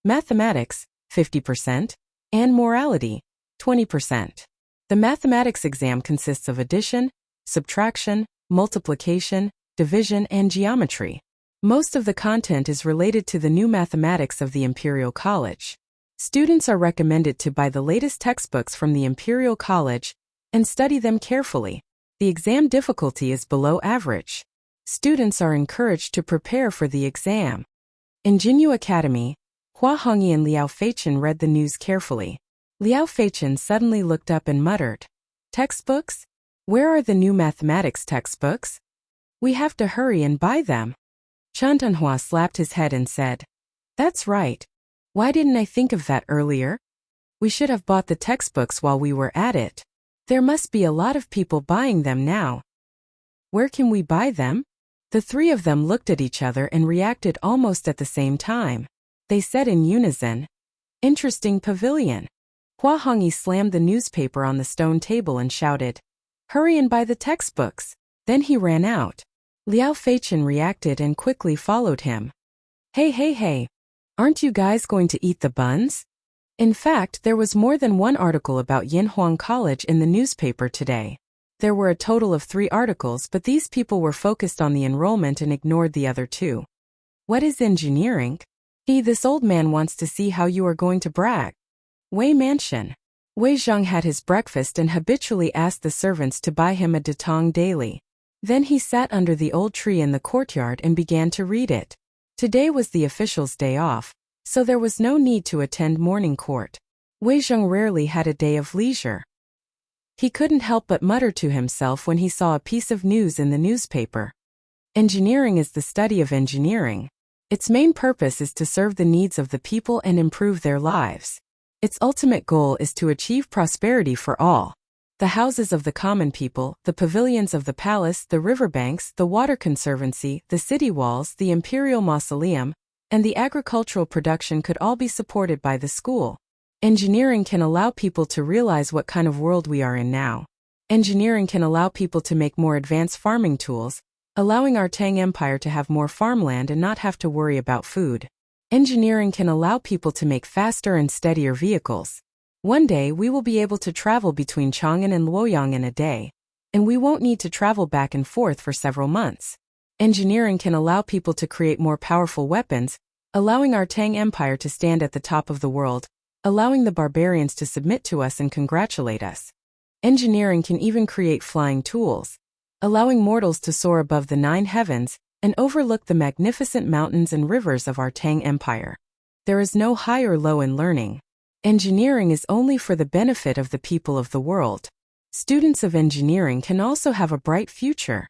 mathematics, 50%, and morality, 20%. The mathematics exam consists of addition, subtraction, multiplication, division, and geometry. Most of the content is related to the new mathematics of the Imperial College. Students are recommended to buy the latest textbooks from the Imperial College and study them carefully. The exam difficulty is below average. Students are encouraged to prepare for the exam. In Jinyu Academy, Hua Hongyi and Liao Feichen read the news carefully. Liao Feichen suddenly looked up and muttered, Textbooks? Where are the new mathematics textbooks? We have to hurry and buy them. Qian Tianhua slapped his head and said, That's right. Why didn't I think of that earlier? We should have bought the textbooks while we were at it. There must be a lot of people buying them now. Where can we buy them? The three of them looked at each other and reacted almost at the same time. They said in unison, Interesting pavilion. Hua Hongyi slammed the newspaper on the stone table and shouted, Hurry and buy the textbooks. Then he ran out. Liao Feichen reacted and quickly followed him. Hey. Aren't you guys going to eat the buns? In fact, there was more than one article about Yanhuang College in the newspaper today. There were a total of 3 articles, but these people were focused on the enrollment and ignored the other 2. What is engineering? This old man wants to see how you are going to brag. Wei Mansion. Wei Zhang had his breakfast and habitually asked the servants to buy him a Datong Daily. Then he sat under the old tree in the courtyard and began to read it. Today was the official's day off, so there was no need to attend morning court. Wei Zhang rarely had a day of leisure. He couldn't help but mutter to himself when he saw a piece of news in the newspaper. Engineering is the study of engineering. Its main purpose is to serve the needs of the people and improve their lives. Its ultimate goal is to achieve prosperity for all. The houses of the common people, the pavilions of the palace, the riverbanks, the water conservancy, the city walls, the imperial mausoleum, and the agricultural production could all be supported by the school. Engineering can allow people to realize what kind of world we are in now. Engineering can allow people to make more advanced farming tools, allowing our Tang Empire to have more farmland and not have to worry about food. Engineering can allow people to make faster and steadier vehicles. One day we will be able to travel between Chang'an and Luoyang in a day, and we won't need to travel back and forth for several months. Engineering can allow people to create more powerful weapons, allowing our Tang Empire to stand at the top of the world, allowing the barbarians to submit to us and congratulate us. Engineering can even create flying tools, allowing mortals to soar above the 9 heavens and overlook the magnificent mountains and rivers of our Tang Empire. There is no high or low in learning. Engineering is only for the benefit of the people of the world. Students of engineering can also have a bright future.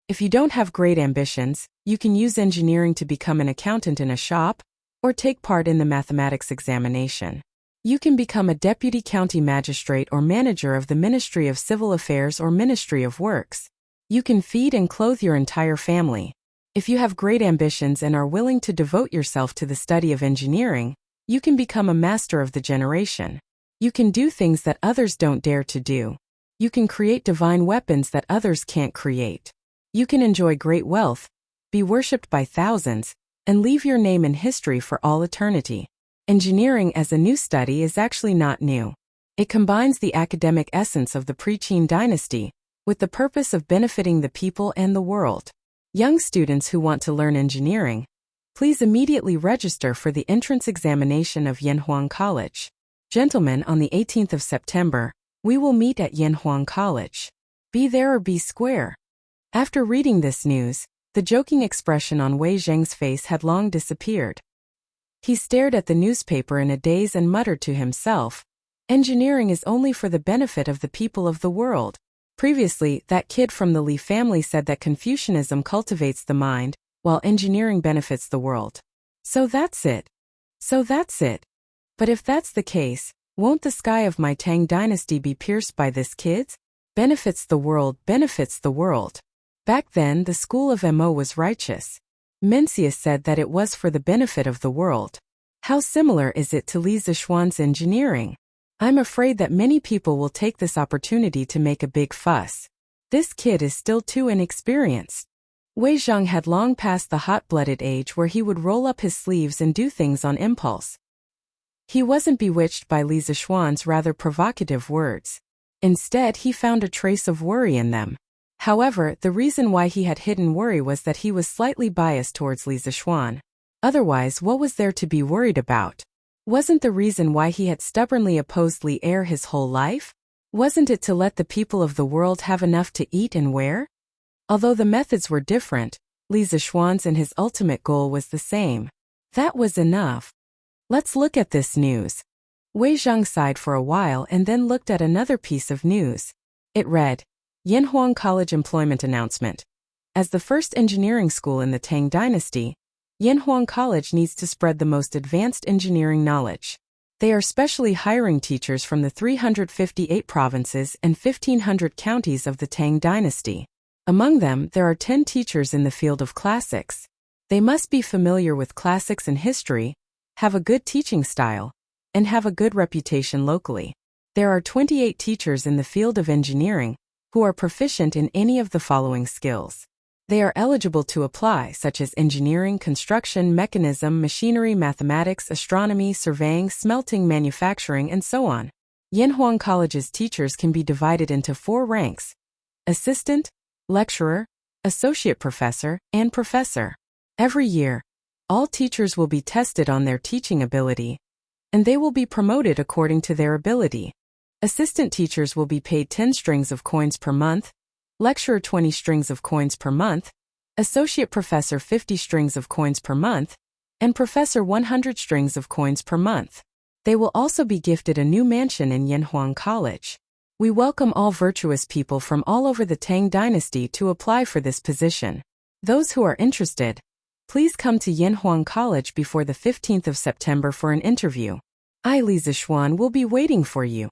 If you don't have great ambitions, you can use engineering to become an accountant in a shop, or take part in the mathematics examination. You can become a deputy county magistrate or manager of the Ministry of Civil Affairs or Ministry of Works. You can feed and clothe your entire family. If you have great ambitions and are willing to devote yourself to the study of engineering, you can become a master of the generation. You can do things that others don't dare to do. You can create divine weapons that others can't create. You can enjoy great wealth, be worshipped by thousands, and leave your name in history for all eternity. Engineering as a new study is actually not new. It combines the academic essence of the pre-Qin dynasty with the purpose of benefiting the people and the world. Young students who want to learn engineering, please immediately register for the entrance examination of Yanhuang College. Gentlemen, on the 18th of September, we will meet at Yanhuang College. Be there or be square. After reading this news, the joking expression on Wei Zheng's face had long disappeared. He stared at the newspaper in a daze and muttered to himself, "Engineering is only for the benefit of the people of the world." Previously, that kid from the Li family said that Confucianism cultivates the mind, while engineering benefits the world. So that's it. But if that's the case, won't the sky of my Tang dynasty be pierced by this kid's? Benefits the world. Back then, the school of Mo was righteous. Mencius said that it was for the benefit of the world. How similar is it to Li Zishuan's engineering? I'm afraid that many people will take this opportunity to make a big fuss. This kid is still too inexperienced. Wei Zhang had long passed the hot-blooded age where he would roll up his sleeves and do things on impulse. He wasn't bewitched by Li Zishuan's rather provocative words. Instead, he found a trace of worry in them. However, the reason why he had hidden worry was that he was slightly biased towards Li Zishuan. Otherwise, what was there to be worried about? Wasn't the reason why he had stubbornly opposed Li Er his whole life? Wasn't it to let the people of the world have enough to eat and wear? Although the methods were different, Li Zishuan's and his ultimate goal was the same. That was enough. Let's look at this news. Wei Zhang sighed for a while and then looked at another piece of news. It read, Yanhuang College Employment Announcement. As the first engineering school in the Tang Dynasty, Yanhuang College needs to spread the most advanced engineering knowledge. They are specially hiring teachers from the 358 provinces and 1,500 counties of the Tang Dynasty. Among them, there are 10 teachers in the field of classics. They must be familiar with classics and history, have a good teaching style, and have a good reputation locally. There are 28 teachers in the field of engineering who are proficient in any of the following skills. They are eligible to apply, such as engineering, construction, mechanism, machinery, mathematics, astronomy, surveying, smelting, manufacturing, and so on. Yanhuang College's teachers can be divided into 4 ranks: assistant, lecturer, associate professor, and professor. Every year, all teachers will be tested on their teaching ability, and they will be promoted according to their ability. Assistant teachers will be paid 10 strings of coins per month, lecturer 20 strings of coins per month, associate professor 50 strings of coins per month, and professor 100 strings of coins per month. They will also be gifted a new mansion in Yanhuang College. We welcome all virtuous people from all over the Tang Dynasty to apply for this position. Those who are interested, please come to Yanhuang College before the 15th of September for an interview. I, Li Zishuan, will be waiting for you.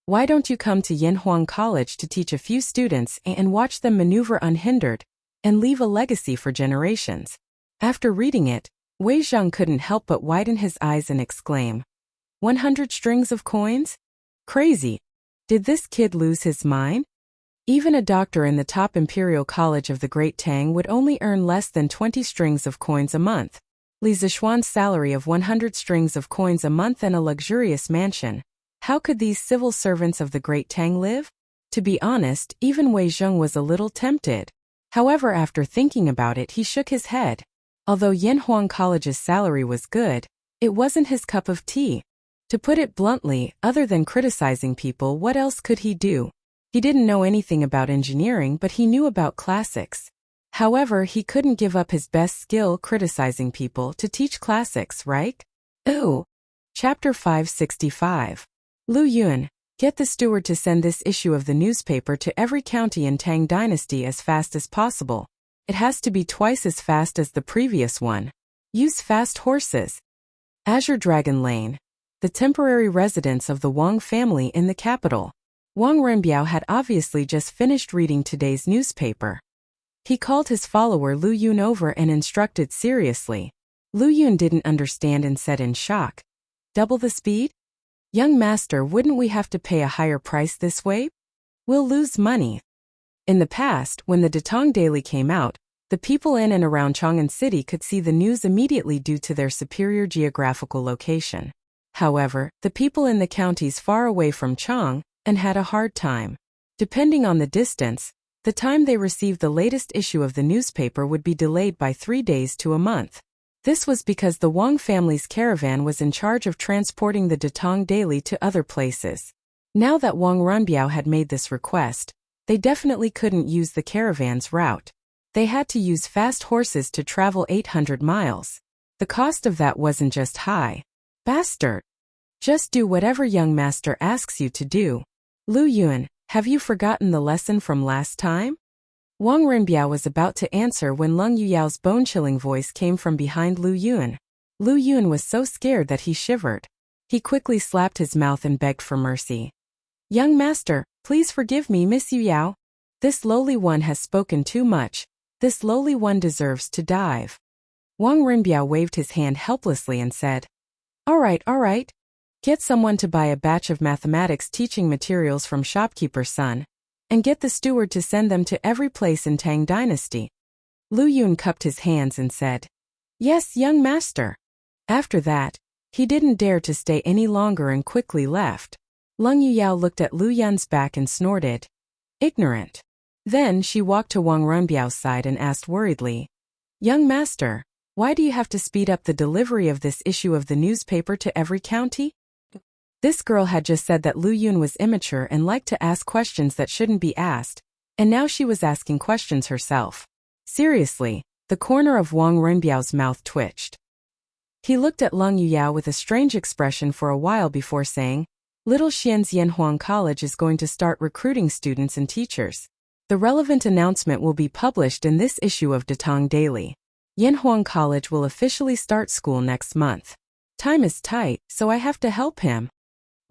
Why don't you come to Yanhuang College to teach a few students and watch them maneuver unhindered and leave a legacy for generations? After reading it, Wei Zhang couldn't help but widen his eyes and exclaim, 100 strings of coins? Crazy. Did this kid lose his mind? Even a doctor in the top imperial college of the Great Tang would only earn less than 20 strings of coins a month. Li Zishuan's salary of 100 strings of coins a month and a luxurious mansion. How could these civil servants of the Great Tang live? To be honest, even Wei Zhang was a little tempted. However, after thinking about it, he shook his head. Although Yanhuang College's salary was good, it wasn't his cup of tea. To put it bluntly, other than criticizing people, what else could he do? He didn't know anything about engineering, but he knew about classics. However, he couldn't give up his best skill, criticizing people, to teach classics, right? Ooh. Chapter 565. Lu Yun, get the steward to send this issue of the newspaper to every county in Tang Dynasty as fast as possible. It has to be twice as fast as the previous one. Use fast horses. Azure Dragon Lane, the temporary residence of the Wang family in the capital. Wang Renbiao had obviously just finished reading today's newspaper. He called his follower Lu Yun over and instructed seriously. Lu Yun didn't understand and said in shock, double the speed? Young master, wouldn't we have to pay a higher price this way? We'll lose money. In the past, when the Datong Daily came out, the people in and around Chang'an City could see the news immediately due to their superior geographical location. However, the people in the counties far away from Chang and had a hard time. Depending on the distance, the time they received the latest issue of the newspaper would be delayed by 3 days to a month. This was because the Wang family's caravan was in charge of transporting the Datong Daily to other places. Now that Wang Renbiao had made this request, they definitely couldn't use the caravan's route. They had to use fast horses to travel 800 miles. The cost of that wasn't just high. Bastard! Just do whatever young master asks you to do. Lu Yun, have you forgotten the lesson from last time? Wang Renbiao was about to answer when Leng Yuyao's bone-chilling voice came from behind Lu Yun. Lu Yun was so scared that he shivered. He quickly slapped his mouth and begged for mercy. Young master, please forgive me, Miss Yuyao. This lowly one has spoken too much. This lowly one deserves to dive. Wang Renbiao waved his hand helplessly and said, all right. Get someone to buy a batch of mathematics teaching materials from shopkeeper's son, and get the steward to send them to every place in Tang Dynasty. Lu Yun cupped his hands and said, yes, young master. After that, he didn't dare to stay any longer and quickly left. Leng Yuyao looked at Lu Yun's back and snorted. Ignorant. Then she walked to Wang Renbiao's side and asked worriedly, young master, why do you have to speed up the delivery of this issue of the newspaper to every county? This girl had just said that Lu Yun was immature and liked to ask questions that shouldn't be asked, and now she was asking questions herself. Seriously, the corner of Wang Renbiao's mouth twitched. He looked at Leng Yuyao with a strange expression for a while before saying, Little Xian's Yanhuang College is going to start recruiting students and teachers. The relevant announcement will be published in this issue of Datong Daily. Yanhuang College will officially start school next month. Time is tight, so I have to help him.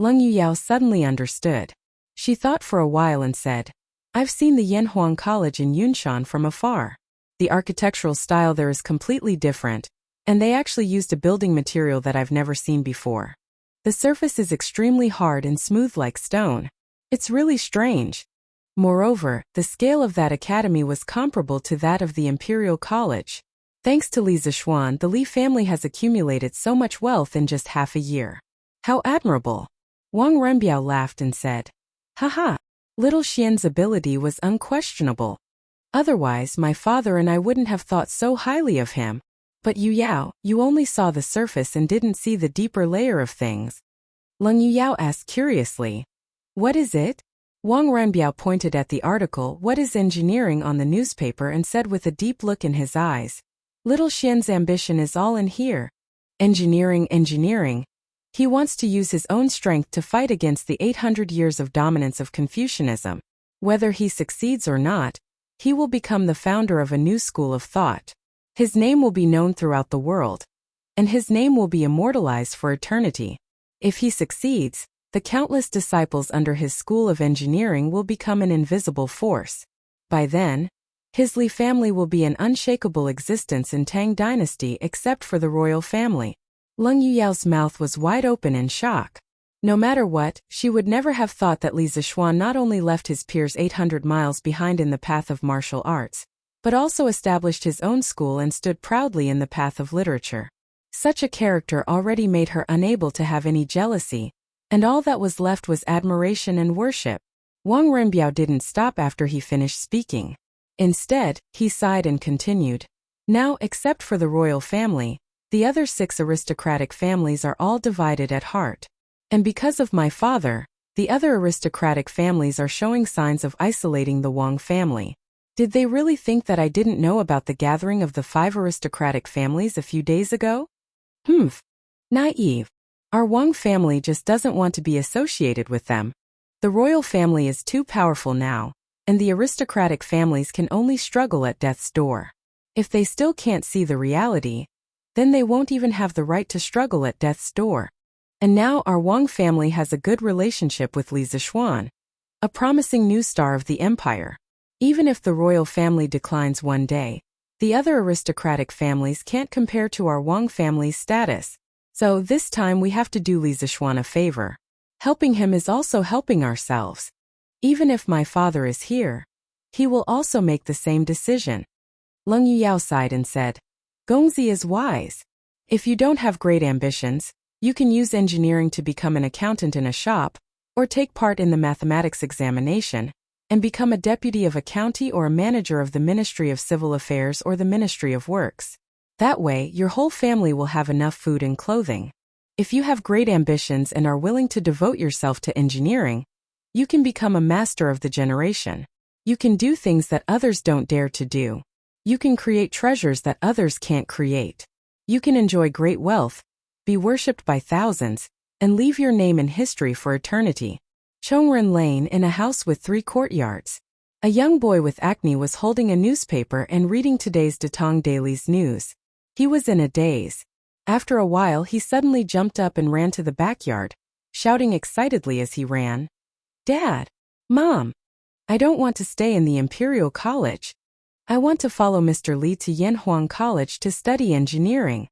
Leng Yuyao suddenly understood. She thought for a while and said, I've seen the Yanhuang College in Yunshan from afar. The architectural style there is completely different, and they actually used a building material that I've never seen before. The surface is extremely hard and smooth like stone. It's really strange. Moreover, the scale of that academy was comparable to that of the Imperial College. Thanks to Li Zishuan, the Li family has accumulated so much wealth in just half a year. How admirable! Wang Renbiao laughed and said, Haha, little Xian's ability was unquestionable. Otherwise, my father and I wouldn't have thought so highly of him. But Yuyao, you only saw the surface and didn't see the deeper layer of things. Leng Yuyao asked curiously, What is it? Wang Renbiao pointed at the article, What is Engineering, on the newspaper and said with a deep look in his eyes, Little Xian's ambition is all in here. Engineering. He wants to use his own strength to fight against the 800 years of dominance of Confucianism. Whether he succeeds or not, He will become the founder of a new school of thought. His name will be known throughout the world, and his name will be immortalized for eternity. If he succeeds, the countless disciples under his school of engineering will become an invisible force. By then, his Li family will be an unshakable existence in Tang dynasty except for the royal family. Leng Yuyao's mouth was wide open in shock. No matter what, she would never have thought that Li Zixuan not only left his peers 800 miles behind in the path of martial arts, but also established his own school and stood proudly in the path of literature. Such a character already made her unable to have any jealousy, and all that was left was admiration and worship. Wang Renbiao didn't stop after he finished speaking. Instead, he sighed and continued. Now, except for the royal family, the other 6 aristocratic families are all divided at heart. And because of my father, the other aristocratic families are showing signs of isolating the Wang family. Did they really think that I didn't know about the gathering of the 5 aristocratic families a few days ago? Naive. Our Wang family just doesn't want to be associated with them. The royal family is too powerful now, and the aristocratic families can only struggle at death's door. If they still can't see the reality, then they won't even have the right to struggle at death's door. And now our Wang family has a good relationship with Li Zixuan, a promising new star of the empire. Even if the royal family declines one day, the other aristocratic families can't compare to our Wang family's status. So this time we have to do Li Zixuan a favor. Helping him is also helping ourselves. Even if my father is here, he will also make the same decision. Leng Yuyao sighed and said, Gongzi is wise. If you don't have great ambitions, you can use engineering to become an accountant in a shop, or take part in the mathematics examination, and become a deputy of a county or a manager of the Ministry of Civil Affairs or the Ministry of Works. That way, your whole family will have enough food and clothing. If you have great ambitions and are willing to devote yourself to engineering, you can become a master of the generation. You can do things that others don't dare to do. You can create treasures that others can't create. You can enjoy great wealth, be worshipped by thousands, and leave your name in history for eternity. Chongren Lane, in a house with 3 courtyards. A young boy with acne was holding a newspaper and reading today's Datong Daily's news. He was in a daze. After a while he suddenly jumped up and ran to the backyard, shouting excitedly as he ran. Dad! Mom! I don't want to stay in the Imperial College. I want to follow Mr. Li to Yanhuang College to study engineering.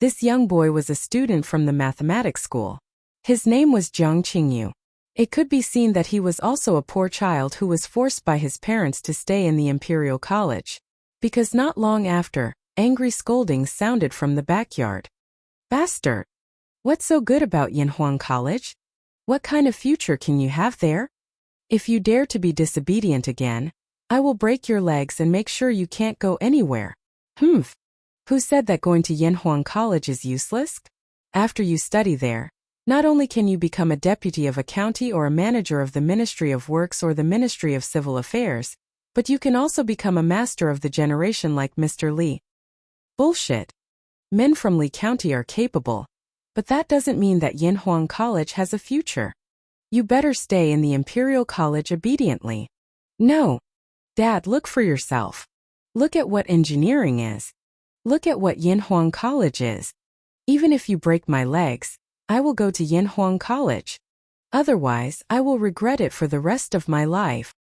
This young boy was a student from the mathematics school. His name was Jiang Qingyu. It could be seen that he was also a poor child who was forced by his parents to stay in the Imperial College. Because not long after, angry scoldings sounded from the backyard. Bastard! What's so good about Yanhuang College? What kind of future can you have there? If you dare to be disobedient again, I will break your legs and make sure you can't go anywhere. Who said that going to Yanhuang College is useless? After you study there, not only can you become a deputy of a county or a manager of the Ministry of Works or the Ministry of Civil Affairs, but you can also become a master of the generation like Mr. Li. Bullshit. Men from Li County are capable, but that doesn't mean that Yanhuang College has a future. You better stay in the Imperial College obediently. No. Dad, look for yourself. Look at what engineering is. Look at what Yanhuang College is. Even if you break my legs, I will go to Yanhuang College. Otherwise, I will regret it for the rest of my life.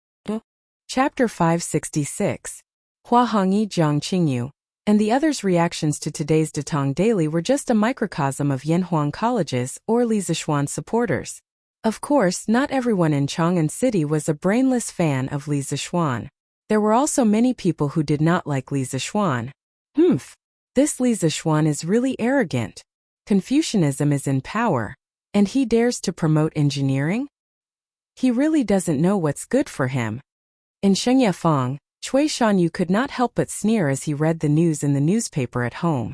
Chapter 566. Hua Hongyi Jiang Qingyu and the others' reactions to today's Datong Daily were just a microcosm of Yanhuang College's or Li Zixuan supporters. Of course, not everyone in Chang'an City was a brainless fan of Li Zixuan. There were also many people who did not like Li Zixuan. This Li Zixuan is really arrogant. Confucianism is in power, and he dares to promote engineering? He really doesn't know what's good for him. In Shengyafang, Cui Shanyu could not help but sneer as he read the news in the newspaper at home.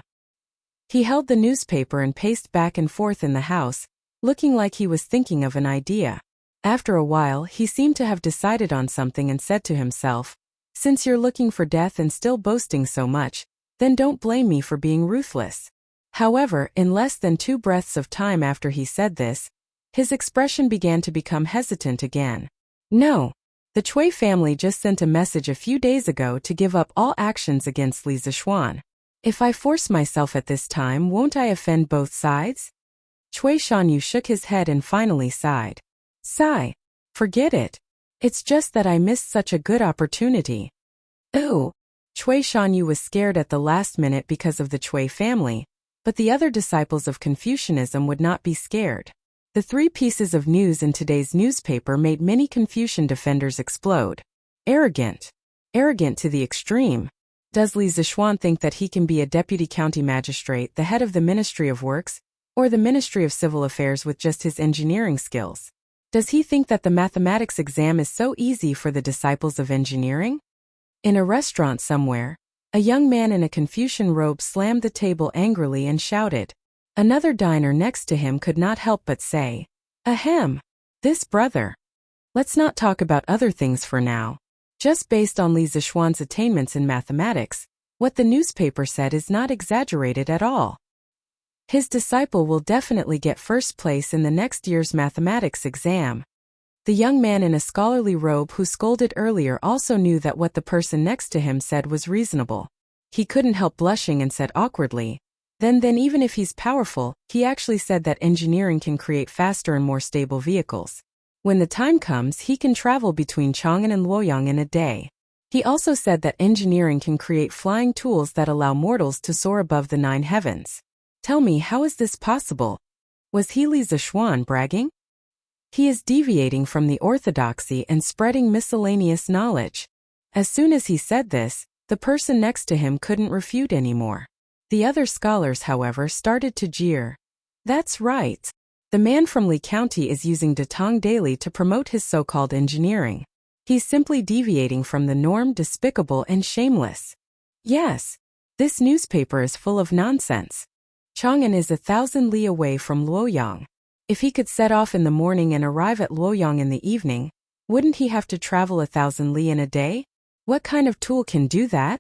He held the newspaper and paced back and forth in the house, looking like he was thinking of an idea. After a while, he seemed to have decided on something and said to himself, "Since you're looking for death and still boasting so much, then don't blame me for being ruthless." However, in less than 2 breaths of time after he said this, his expression began to become hesitant again. No. The Chui family just sent a message a few days ago to give up all actions against Li Zixuan. If I force myself at this time, won't I offend both sides? Chui Shanyu shook his head and finally sighed. Sigh. Forget it. It's just that I missed such a good opportunity. Ooh. Chui Shanyu was scared at the last minute because of the Chui family, but the other disciples of Confucianism would not be scared. The 3 pieces of news in today's newspaper made many Confucian defenders explode. Arrogant. Arrogant to the extreme. Does Li Zixuan think that he can be a deputy county magistrate, the head of the Ministry of Works, or the Ministry of Civil Affairs with just his engineering skills? Does he think that the mathematics exam is so easy for the disciples of engineering? In a restaurant somewhere, a young man in a Confucian robe slammed the table angrily and shouted. Another diner next to him could not help but say, Ahem! This brother. Let's not talk about other things for now. Just based on Li Zixuan's attainments in mathematics, what the newspaper said is not exaggerated at all. His disciple will definitely get first place in the next year's mathematics exam. The young man in a scholarly robe who scolded earlier also knew that what the person next to him said was reasonable. He couldn't help blushing and said awkwardly, Then even if he's powerful, he actually said that engineering can create faster and more stable vehicles. When the time comes, he can travel between Chang'an and Luoyang in a day. He also said that engineering can create flying tools that allow mortals to soar above the 9 heavens. Tell me, how is this possible? Was he Li Zixuan bragging? He is deviating from the orthodoxy and spreading miscellaneous knowledge. As soon as he said this, the person next to him couldn't refute anymore. The other scholars, however, started to jeer. That's right. The man from Li County is using Datong daily to promote his so-called engineering. He's simply deviating from the norm, despicable and shameless. Yes, this newspaper is full of nonsense. Chang'an is 1,000 li away from Luoyang. If he could set off in the morning and arrive at Luoyang in the evening, wouldn't he have to travel 1,000 li in a day? What kind of tool can do that?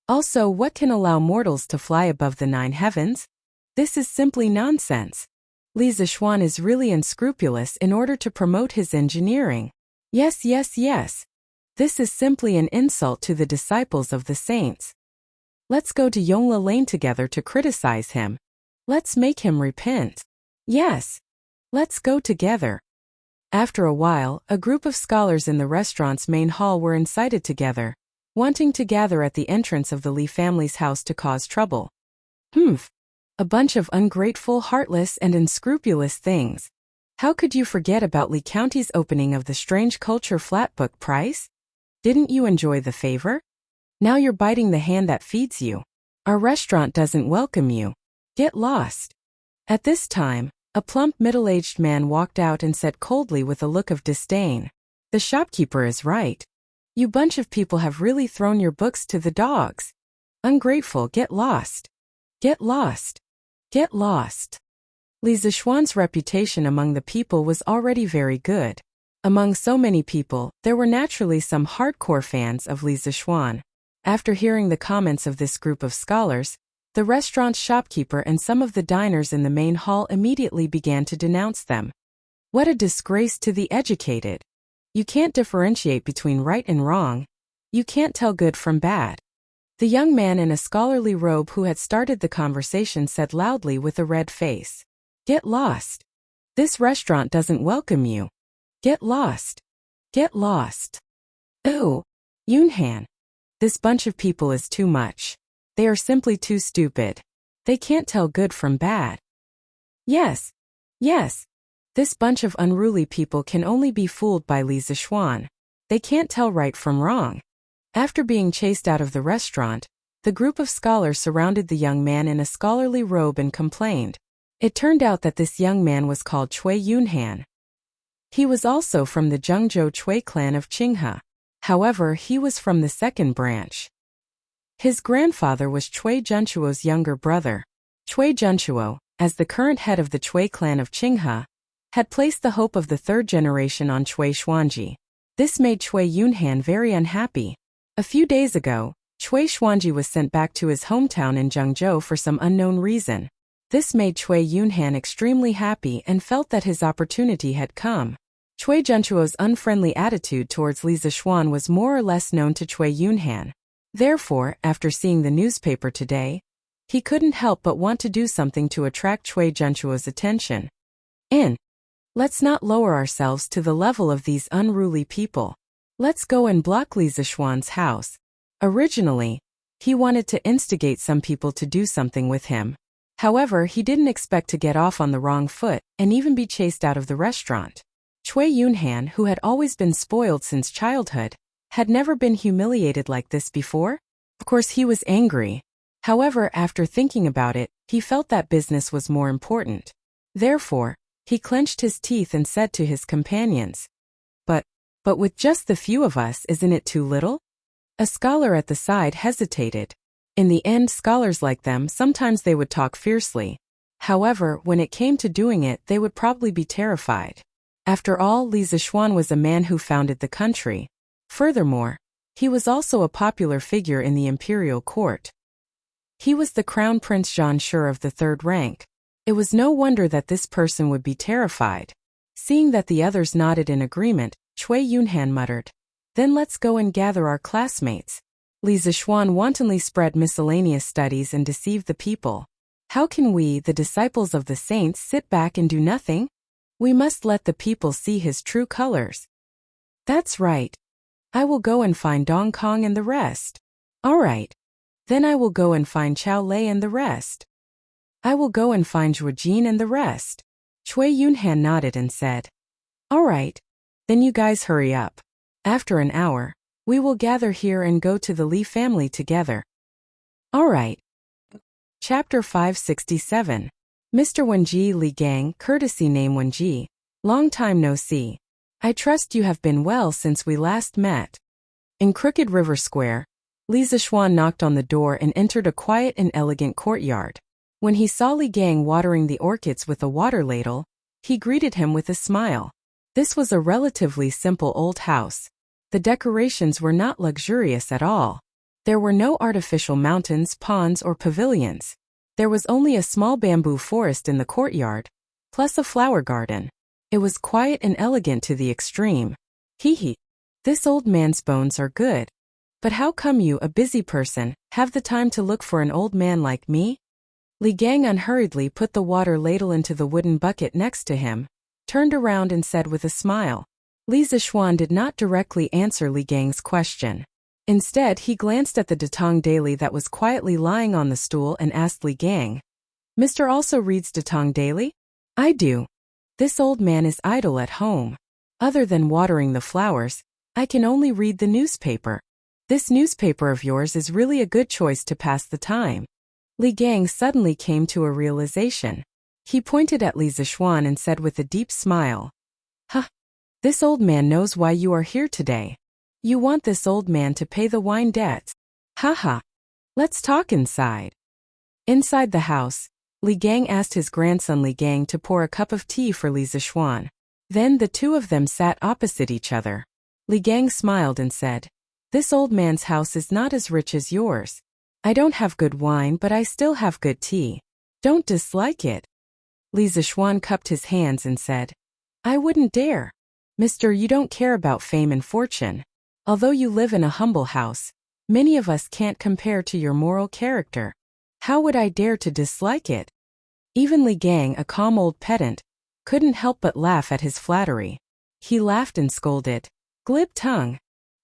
Also, what can allow mortals to fly above the 9 heavens? This is simply nonsense. Li Zixuan is really unscrupulous in order to promote his engineering. Yes. This is simply an insult to the disciples of the saints. Let's go to Yongla Lane together to criticize him. Let's make him repent. Yes. Let's go together. After a while, a group of scholars in the restaurant's main hall were incited together, wanting to gather at the entrance of the Li family's house to cause trouble. A bunch of ungrateful, heartless, and unscrupulous things. How could you forget about Li County's opening of the Strange Culture Flat Book Prize? Didn't you enjoy the favor? Now you're biting the hand that feeds you. Our restaurant doesn't welcome you. Get lost. At this time, a plump middle-aged man walked out and said coldly with a look of disdain, The shopkeeper is right. You bunch of people have really thrown your books to the dogs. Ungrateful, get lost. Get lost. Get lost. Li Zixuan's reputation among the people was already very good. Among so many people, there were naturally some hardcore fans of Li Zixuan. After hearing the comments of this group of scholars, the restaurant's shopkeeper and some of the diners in the main hall immediately began to denounce them. What a disgrace to the educated. You can't differentiate between right and wrong. You can't tell good from bad. The young man in a scholarly robe who had started the conversation said loudly with a red face, Get lost. This restaurant doesn't welcome you. Get lost. Get lost. Ooh, Yunhan. This bunch of people is too much. They are simply too stupid. They can't tell good from bad. Yes. This bunch of unruly people can only be fooled by Li Zixuan. They can't tell right from wrong. After being chased out of the restaurant, the group of scholars surrounded the young man in a scholarly robe and complained. It turned out that this young man was called Chui Yunhan. He was also from the Zhengzhou Chui clan of Qinghe. However, he was from the second branch. His grandfather was Chui Junchuo's younger brother. Chui Junchuo, as the current head of the Chui clan of Qinghe, had placed the hope of the third generation on Chui Xuanji. This made Chui Yunhan very unhappy. A few days ago, Chui Xuanji was sent back to his hometown in Zhengzhou for some unknown reason. This made Chui Yunhan extremely happy and felt that his opportunity had come. Cui Junchuo's unfriendly attitude towards Li Zixuan was more or less known to Cui Yunhan. Therefore, after seeing the newspaper today, he couldn't help but want to do something to attract Cui Junchuo's attention. Let's not lower ourselves to the level of these unruly people. Let's go and block Li Zixuan's house. Originally, he wanted to instigate some people to do something with him. However, he didn't expect to get off on the wrong foot and even be chased out of the restaurant. Cui Yunhan, who had always been spoiled since childhood, had never been humiliated like this before. Of course, he was angry. However, after thinking about it, he felt that business was more important. Therefore, he clenched his teeth and said to his companions, But with just the few of us, isn't it too little? A scholar at the side hesitated. In the end, scholars like them, sometimes they would talk fiercely. However, when it came to doing it, they would probably be terrified. After all, Li Zixuan was a man who founded the country. Furthermore, he was also a popular figure in the imperial court. He was the crown prince Zhan Shi of the third rank. It was no wonder that this person would be terrified. Seeing that the others nodded in agreement, Cui Yunhan muttered, "Then let's go and gather our classmates." Li Zixuan wantonly spread miscellaneous studies and deceived the people. How can we, the disciples of the saints, sit back and do nothing? We must let the people see his true colors. That's right. I will go and find Dong Kong and the rest. All right. Then I will go and find Chao Lei and the rest. I will go and find Zhuo Jin and the rest. Cui Yunhan nodded and said, "All right. Then you guys hurry up. After an hour, we will gather here and go to the Li family together." All right. Chapter 567. Mr. Wenji Li Gang, courtesy name Wenji. Long time no see. I trust you have been well since we last met. In Crooked River Square, Li Zixuan knocked on the door and entered a quiet and elegant courtyard. When he saw Li Gang watering the orchids with a water ladle, he greeted him with a smile. This was a relatively simple old house. The decorations were not luxurious at all. There were no artificial mountains, ponds, or pavilions. There was only a small bamboo forest in the courtyard, plus a flower garden. It was quiet and elegant to the extreme. Hee. This old man's bones are good. But how come you, a busy person, have the time to look for an old man like me? Li Gang unhurriedly put the water ladle into the wooden bucket next to him, turned around and said with a smile. Li Zixuan did not directly answer Li Gang's question. Instead, he glanced at the Datong Daily that was quietly lying on the stool and asked Li Gang, "Mr. also reads Datong Daily?" "I do. This old man is idle at home. Other than watering the flowers, I can only read the newspaper. This newspaper of yours is really a good choice to pass the time." Li Gang suddenly came to a realization. He pointed at Li Zixuan and said with a deep smile, "Huh, this old man knows why you are here today. You want this old man to pay the wine debts. Haha. Let's talk inside." Inside the house, Li Gang asked his grandson Li Gang to pour a cup of tea for Li Zixuan. Then the two of them sat opposite each other. Li Gang smiled and said, "This old man's house is not as rich as yours. I don't have good wine, but I still have good tea. Don't dislike it." Li Zixuan cupped his hands and said, "I wouldn't dare. Mister, you don't care about fame and fortune. Although you live in a humble house, many of us can't compare to your moral character. How would I dare to dislike it?" Even Li Gang, a calm old pedant, couldn't help but laugh at his flattery. He laughed and scolded, "Glib tongue.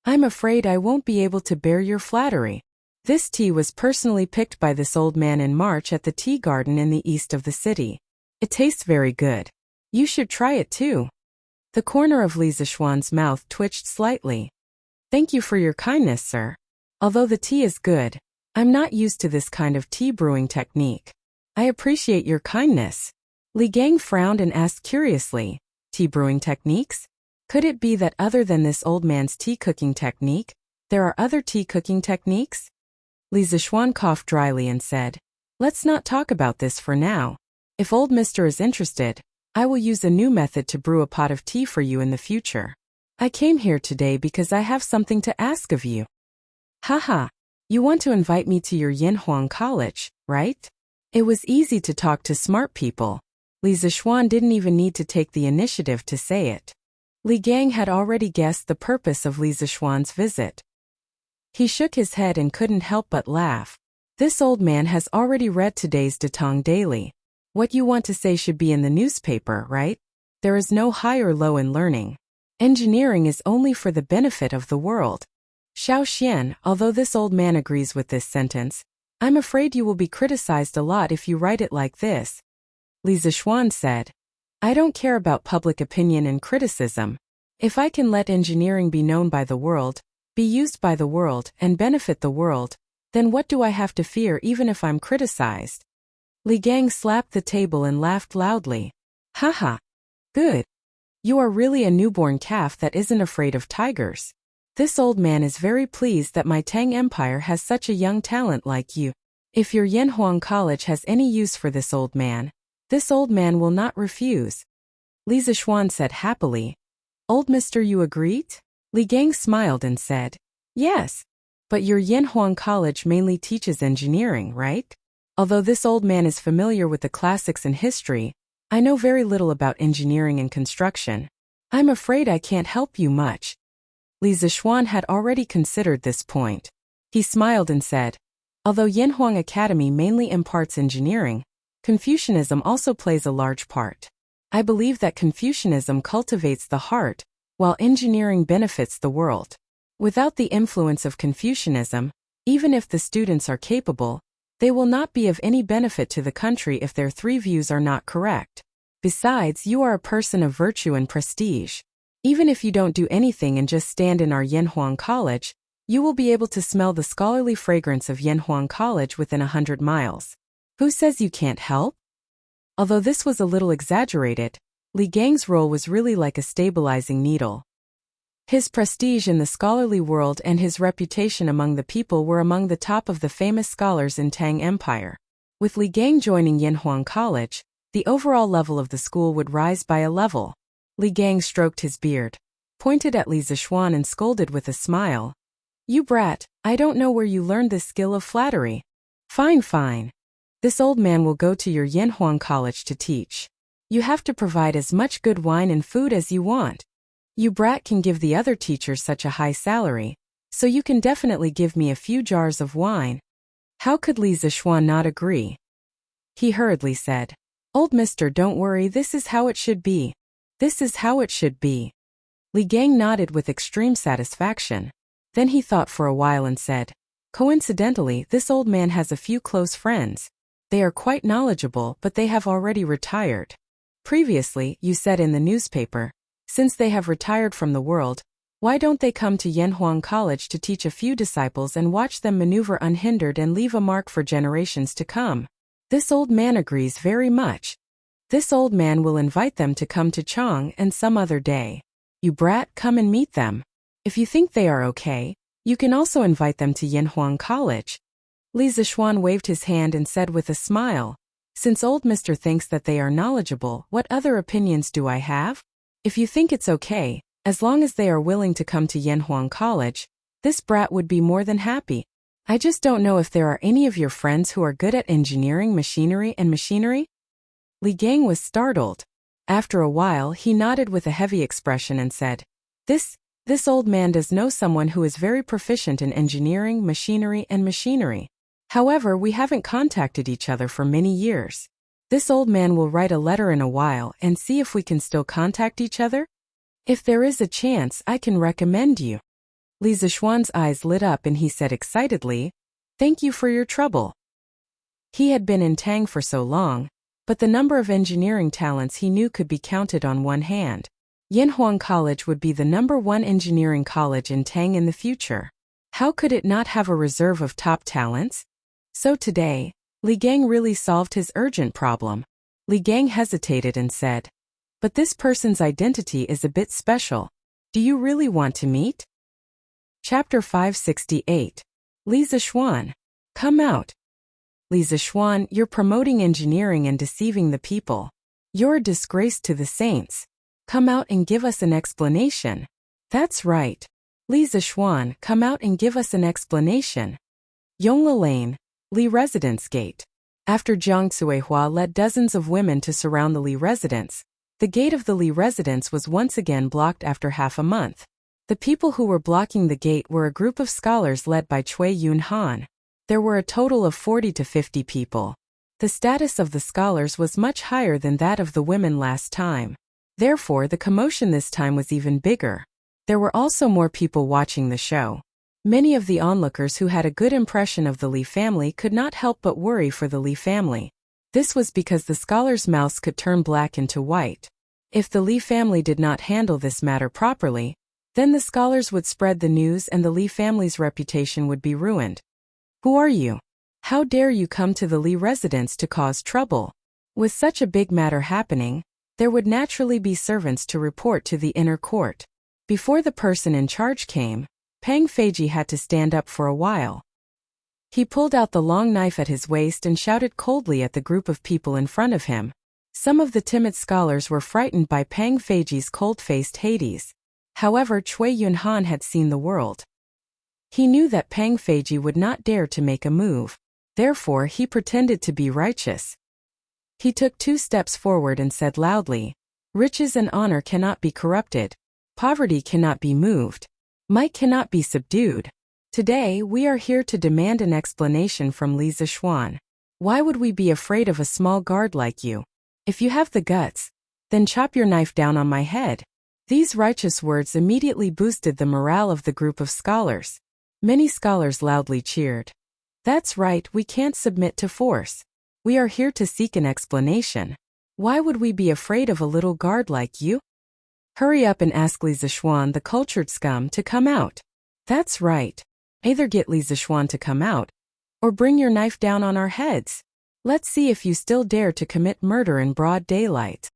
I'm afraid I won't be able to bear your flattery. This tea was personally picked by this old man in March at the tea garden in the east of the city. It tastes very good. You should try it too." The corner of Li Zixuan's mouth twitched slightly. "Thank you for your kindness, sir. Although the tea is good, I'm not used to this kind of tea brewing technique. I appreciate your kindness." Li Gang frowned and asked curiously, "Tea brewing techniques? Could it be that other than this old man's tea cooking technique, there are other tea cooking techniques?" Li Zixuan coughed dryly and said, "Let's not talk about this for now. If old Mister is interested, I will use a new method to brew a pot of tea for you in the future. I came here today because I have something to ask of you." "Haha, you want to invite me to your Yinhuang College, right?" It was easy to talk to smart people. Li Zixuan didn't even need to take the initiative to say it. Li Gang had already guessed the purpose of Li Zishuan's visit. He shook his head and couldn't help but laugh. This old man has already read today's Datong Daily. What you want to say should be in the newspaper, right? There is no high or low in learning. Engineering is only for the benefit of the world. Xiao Xian, although this old man agrees with this sentence, I'm afraid you will be criticized a lot if you write it like this. Li Zishuan said, I don't care about public opinion and criticism. If I can let engineering be known by the world, be used by the world, and benefit the world, then what do I have to fear even if I'm criticized? Li Gang slapped the table and laughed loudly. Haha. Good. You are really a newborn calf that isn't afraid of tigers. This old man is very pleased that my Tang Empire has such a young talent like you. If your Yanhuang College has any use for this old man will not refuse. Li Zishuan said happily. Old mister, you agreed? Li Gang smiled and said, yes. But your Yanhuang College mainly teaches engineering, right? Although this old man is familiar with the classics and history, I know very little about engineering and construction. I'm afraid I can't help you much. Li Zishuan had already considered this point. He smiled and said, although Yanhuang Academy mainly imparts engineering, Confucianism also plays a large part. I believe that Confucianism cultivates the heart, while engineering benefits the world. Without the influence of Confucianism, even if the students are capable, they will not be of any benefit to the country if their three views are not correct. Besides, you are a person of virtue and prestige. Even if you don't do anything and just stand in our Yanhuang College, you will be able to smell the scholarly fragrance of Yanhuang College within 100 miles. Who says you can't help? Although this was a little exaggerated, Li Gang's role was really like a stabilizing needle. His prestige in the scholarly world and his reputation among the people were among the top of the famous scholars in Tang Empire. With Li Gang joining Yanhuang College, the overall level of the school would rise by a level. Li Gang stroked his beard, pointed at Li Zishuan and scolded with a smile. You brat, I don't know where you learned this skill of flattery. Fine, fine. This old man will go to your Yanhuang College to teach. You have to provide as much good wine and food as you want. You brat can give the other teachers such a high salary, so you can definitely give me a few jars of wine. How could Li Zishuan not agree? He hurriedly said, Old mister, don't worry, this is how it should be. This is how it should be. Li Gang nodded with extreme satisfaction. Then he thought for a while and said, coincidentally, this old man has a few close friends. They are quite knowledgeable, but they have already retired. Previously, you said in the newspaper, since they have retired from the world, why don't they come to Yanhuang College to teach a few disciples and watch them maneuver unhindered and leave a mark for generations to come? This old man agrees very much. This old man will invite them to come to Chang and some other day. You brat, come and meet them. If you think they are okay, you can also invite them to Yanhuang College. Li Zishuan waved his hand and said with a smile, since old mister thinks that they are knowledgeable, what other opinions do I have? If you think it's okay, as long as they are willing to come to Yanhuang College, this brat would be more than happy. I just don't know if there are any of your friends who are good at engineering, machinery. Li Gang was startled. After a while, he nodded with a heavy expression and said, This old man does know someone who is very proficient in engineering, machinery. However, we haven't contacted each other for many years. This old man will write a letter in a while and see if we can still contact each other. If there is a chance, I can recommend you. Li Zishuan's eyes lit up and he said excitedly, Thank you for your trouble. He had been in Tang for so long, but the number of engineering talents he knew could be counted on one hand. Yanhuang College would be the #1 engineering college in Tang in the future. How could it not have a reserve of top talents? So today, Li Gang really solved his urgent problem. Li Gang hesitated and said, But this person's identity is a bit special. Do you really want to meet? Chapter 568. Li Zishuan. Come out. Li Zishuan, you're promoting engineering and deceiving the people. You're a disgrace to the saints. Come out and give us an explanation. That's right. Li Zishuan, come out and give us an explanation. Yongla Lane, Li Residence Gate. After Jiang Cuihua led dozens of women to surround the Li residence, The gate of the Li residence was once again blocked after half a month. The people who were blocking the gate were a group of scholars led by Cui Yunhan. There were a total of 40 to 50 people. The status of the scholars was much higher than that of the women last time. Therefore, the commotion this time was even bigger. There were also more people watching the show. Many of the onlookers who had a good impression of the Li family could not help but worry for the Li family. This was because the scholars' mouths could turn black into white. If the Li family did not handle this matter properly, then the scholars would spread the news and the Li family's reputation would be ruined. Who are you? How dare you come to the Li residence to cause trouble? With such a big matter happening, there would naturally be servants to report to the inner court. Before the person in charge came, Pang Feiji had to stand up for a while. He pulled out the long knife at his waist and shouted coldly at the group of people in front of him. Some of the timid scholars were frightened by Pang Feiji's cold-faced Hades. However, Cui Yunhan had seen the world. He knew that Pang Feiji would not dare to make a move. Therefore, he pretended to be righteous. He took 2 steps forward and said loudly, "Riches and honor cannot be corrupted. Poverty cannot be moved. Might cannot be subdued. Today, we are here to demand an explanation from Li Zishuan. Why would we be afraid of a small guard like you? If you have the guts, then chop your knife down on my head." These righteous words immediately boosted the morale of the group of scholars. Many scholars loudly cheered. "That's right, we can't submit to force. We are here to seek an explanation. Why would we be afraid of a little guard like you? Hurry up and ask Li Zishuan, the cultured scum, to come out. That's right. Either get Li Zishuan to come out, or bring your knife down on our heads. Let's see if you still dare to commit murder in broad daylight."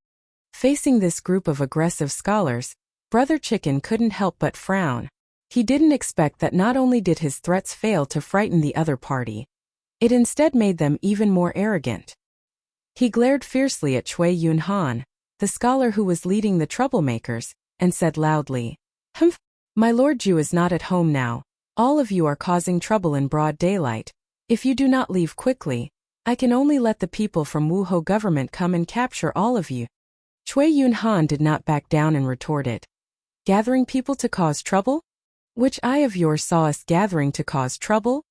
Facing this group of aggressive scholars, Brother Chicken couldn't help but frown. He didn't expect that not only did his threats fail to frighten the other party, it instead made them even more arrogant. He glared fiercely at Cui Yunhan, the scholar who was leading the troublemakers, and said loudly, "Humph! My Lord Ju is not at home now. All of you are causing trouble in broad daylight. If you do not leave quickly, I can only let the people from Wuhou government come and capture all of you." Cui Yunhan did not back down and retorted, "Gathering people to cause trouble? Which eye of yours saw us gathering to cause trouble?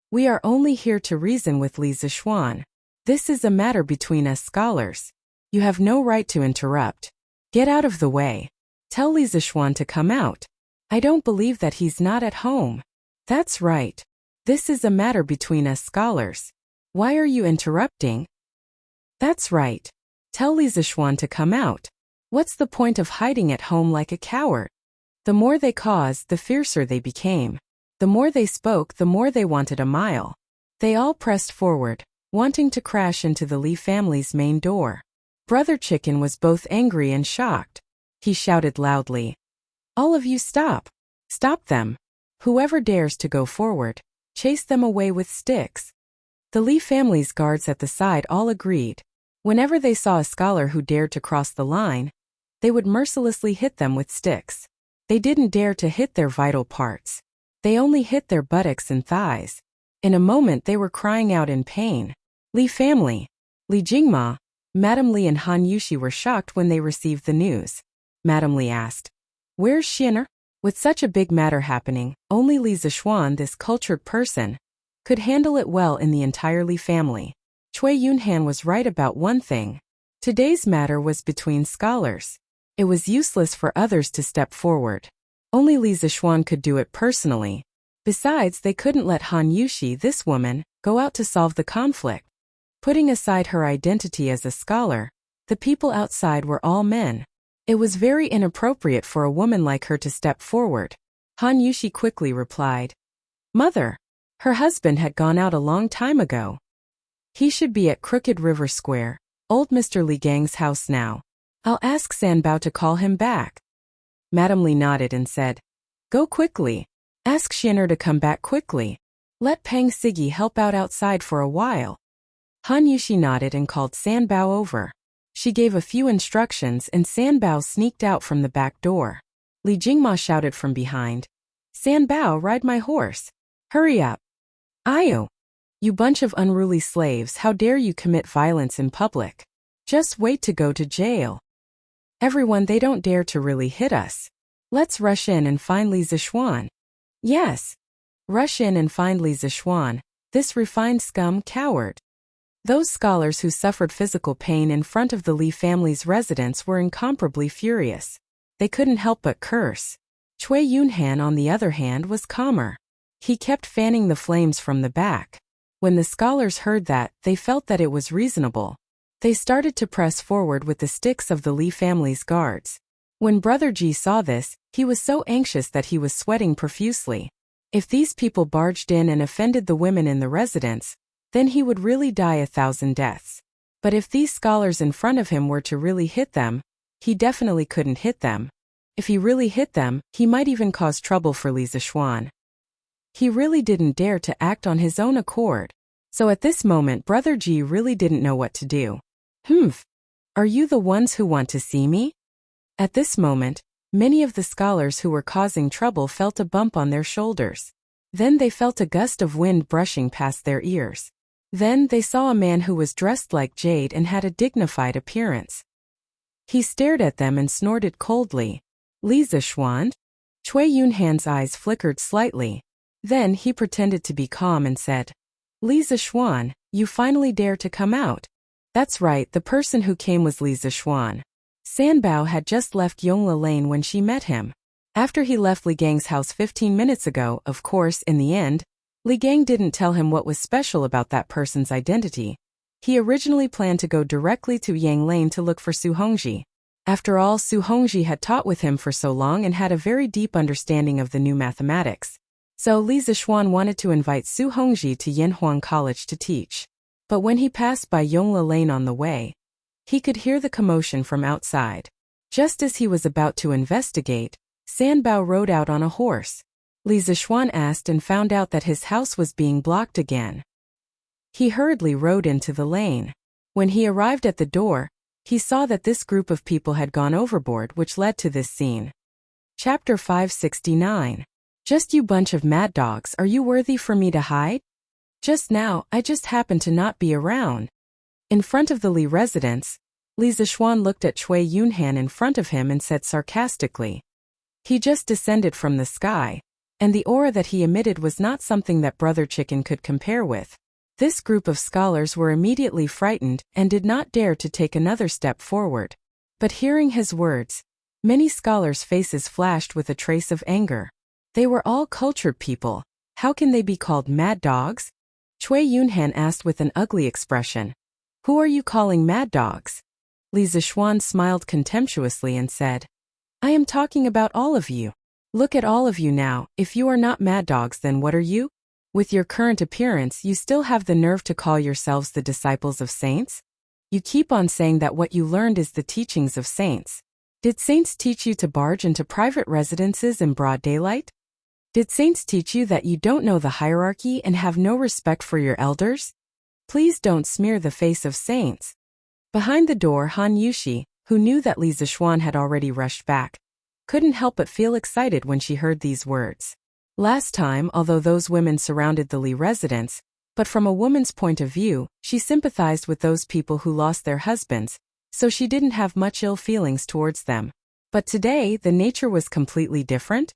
We are only here to reason with Li Zishuan. This is a matter between us scholars. You have no right to interrupt. Get out of the way. Tell Li Zishuan to come out. I don't believe that he's not at home. That's right. This is a matter between us scholars. Why are you interrupting? That's right. Tell Li Zishuan to come out. What's the point of hiding at home like a coward?" The more they caused, the fiercer they became. The more they spoke, the more they wanted a mile. They all pressed forward, wanting to crash into the Li family's main door. Brother Chicken was both angry and shocked. He shouted loudly, "All of you stop! Stop them! Whoever dares to go forward, chase them away with sticks." The Li family's guards at the side all agreed. Whenever they saw a scholar who dared to cross the line, they would mercilessly hit them with sticks. They didn't dare to hit their vital parts. They only hit their buttocks and thighs. In a moment they were crying out in pain. Li family, Li Jingma, Madame Li and Han Yushi were shocked when they received the news. Madame Li asked, "Where's Xiner?" With such a big matter happening, only Li Zishuan, this cultured person, could handle it well in the entire Li family. Cui Yunhan was right about one thing. Today's matter was between scholars. It was useless for others to step forward. Only Li Zishuan could do it personally. Besides, they couldn't let Han Yushi, this woman, go out to solve the conflict. Putting aside her identity as a scholar, the people outside were all men. It was very inappropriate for a woman like her to step forward. Han Yushi quickly replied, "Mother, her husband had gone out a long time ago. He should be at Crooked River Square, old Mr. Li Gang's house now. I'll ask Sanbao to call him back." Madame Li nodded and said, "Go quickly. Ask Xiner to come back quickly. Let Pang Sigi help out outside for a while." Han Yushi nodded and called Sanbao over. She gave a few instructions and Sanbao sneaked out from the back door. Li Jingma shouted from behind, "Sanbao, ride my horse. Hurry up. Ayo! You bunch of unruly slaves, how dare you commit violence in public? Just wait to go to jail." Everyone, they don't dare to really hit us. Let's rush in and find Li Zixuan. Yes. Rush in and find Li Zixuan, this refined scum coward. Those scholars who suffered physical pain in front of the Li family's residence were incomparably furious. They couldn't help but curse. Cui Yunhan, on the other hand, was calmer. He kept fanning the flames from the back. When the scholars heard that, they felt that it was reasonable. They started to press forward with the sticks of the Li family's guards. When Brother Ji saw this, he was so anxious that he was sweating profusely. If these people barged in and offended the women in the residence, then he would really die 1,000 deaths. But if these scholars in front of him were to really hit them, he definitely couldn't hit them. If he really hit them, he might even cause trouble for Li Zixuan. He really didn't dare to act on his own accord. So at this moment, Brother Ji really didn't know what to do. Are you the ones who want to see me? At this moment, many of the scholars who were causing trouble felt a bump on their shoulders. Then they felt a gust of wind brushing past their ears. Then they saw a man who was dressed like jade and had a dignified appearance. He stared at them and snorted coldly. Li Zixuan? Cui Yunhan's eyes flickered slightly. Then he pretended to be calm and said, Li Zixuan, you finally dare to come out. That's right, the person who came was Li Zixuan. Sanbao had just left Yongla Lane when she met him. After he left Li Gang's house 15 minutes ago, of course, in the end, Li Gang didn't tell him what was special about that person's identity. He originally planned to go directly to Yang Lane to look for Su Hongji. After all, Su Hongji had taught with him for so long and had a very deep understanding of the new mathematics. So Li Zixuan wanted to invite Su Hongji to Yanhuang College to teach. But when he passed by Yongla Lane on the way, he could hear the commotion from outside. Just as he was about to investigate, Sanbao rode out on a horse. Li Zixuan asked and found out that his house was being blocked again. He hurriedly rode into the lane. When he arrived at the door, he saw that this group of people had gone overboard, which led to this scene. Chapter 569. Just you bunch of mad dogs, are you worthy for me to hide? Just now, I just happened to not be around. In front of the Li residence, Li Zixuan looked at Cui Yunhan in front of him and said sarcastically. He just descended from the sky, and the aura that he emitted was not something that Brother Chicken could compare with. This group of scholars were immediately frightened and did not dare to take another step forward. But hearing his words, many scholars' faces flashed with a trace of anger. They were all cultured people. How can they be called mad dogs? Cui Yunhan asked with an ugly expression. Who are you calling mad dogs? Li Zixuan smiled contemptuously and said, I am talking about all of you. Look at all of you now. If you are not mad dogs, then what are you? With your current appearance, you still have the nerve to call yourselves the disciples of saints? You keep on saying that what you learned is the teachings of saints. Did saints teach you to barge into private residences in broad daylight? Did saints teach you that you don't know the hierarchy and have no respect for your elders? Please don't smear the face of saints. Behind the door, Han Yushi, who knew that Li Zixuan had already rushed back, couldn't help but feel excited when she heard these words. Last time, although those women surrounded the Li residence, but from a woman's point of view, she sympathized with those people who lost their husbands, so she didn't have much ill feelings towards them. But today, the nature was completely different.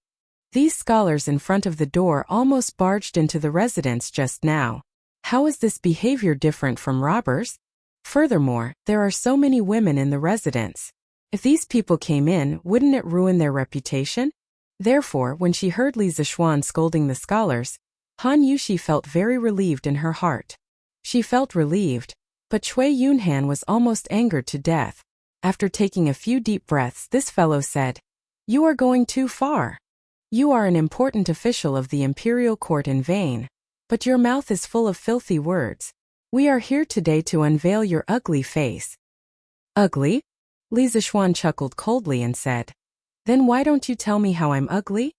These scholars in front of the door almost barged into the residence just now. How is this behavior different from robbers? Furthermore, there are so many women in the residence. If these people came in, wouldn't it ruin their reputation? Therefore, when she heard Li Zixuan scolding the scholars, Han Yushi felt very relieved in her heart. She felt relieved, but Cui Yunhan was almost angered to death. After taking a few deep breaths, this fellow said, You are going too far. You are an important official of the imperial court in vain, but your mouth is full of filthy words. We are here today to unveil your ugly face. Ugly? Li Zixuan chuckled coldly and said, Then why don't you tell me how I'm ugly?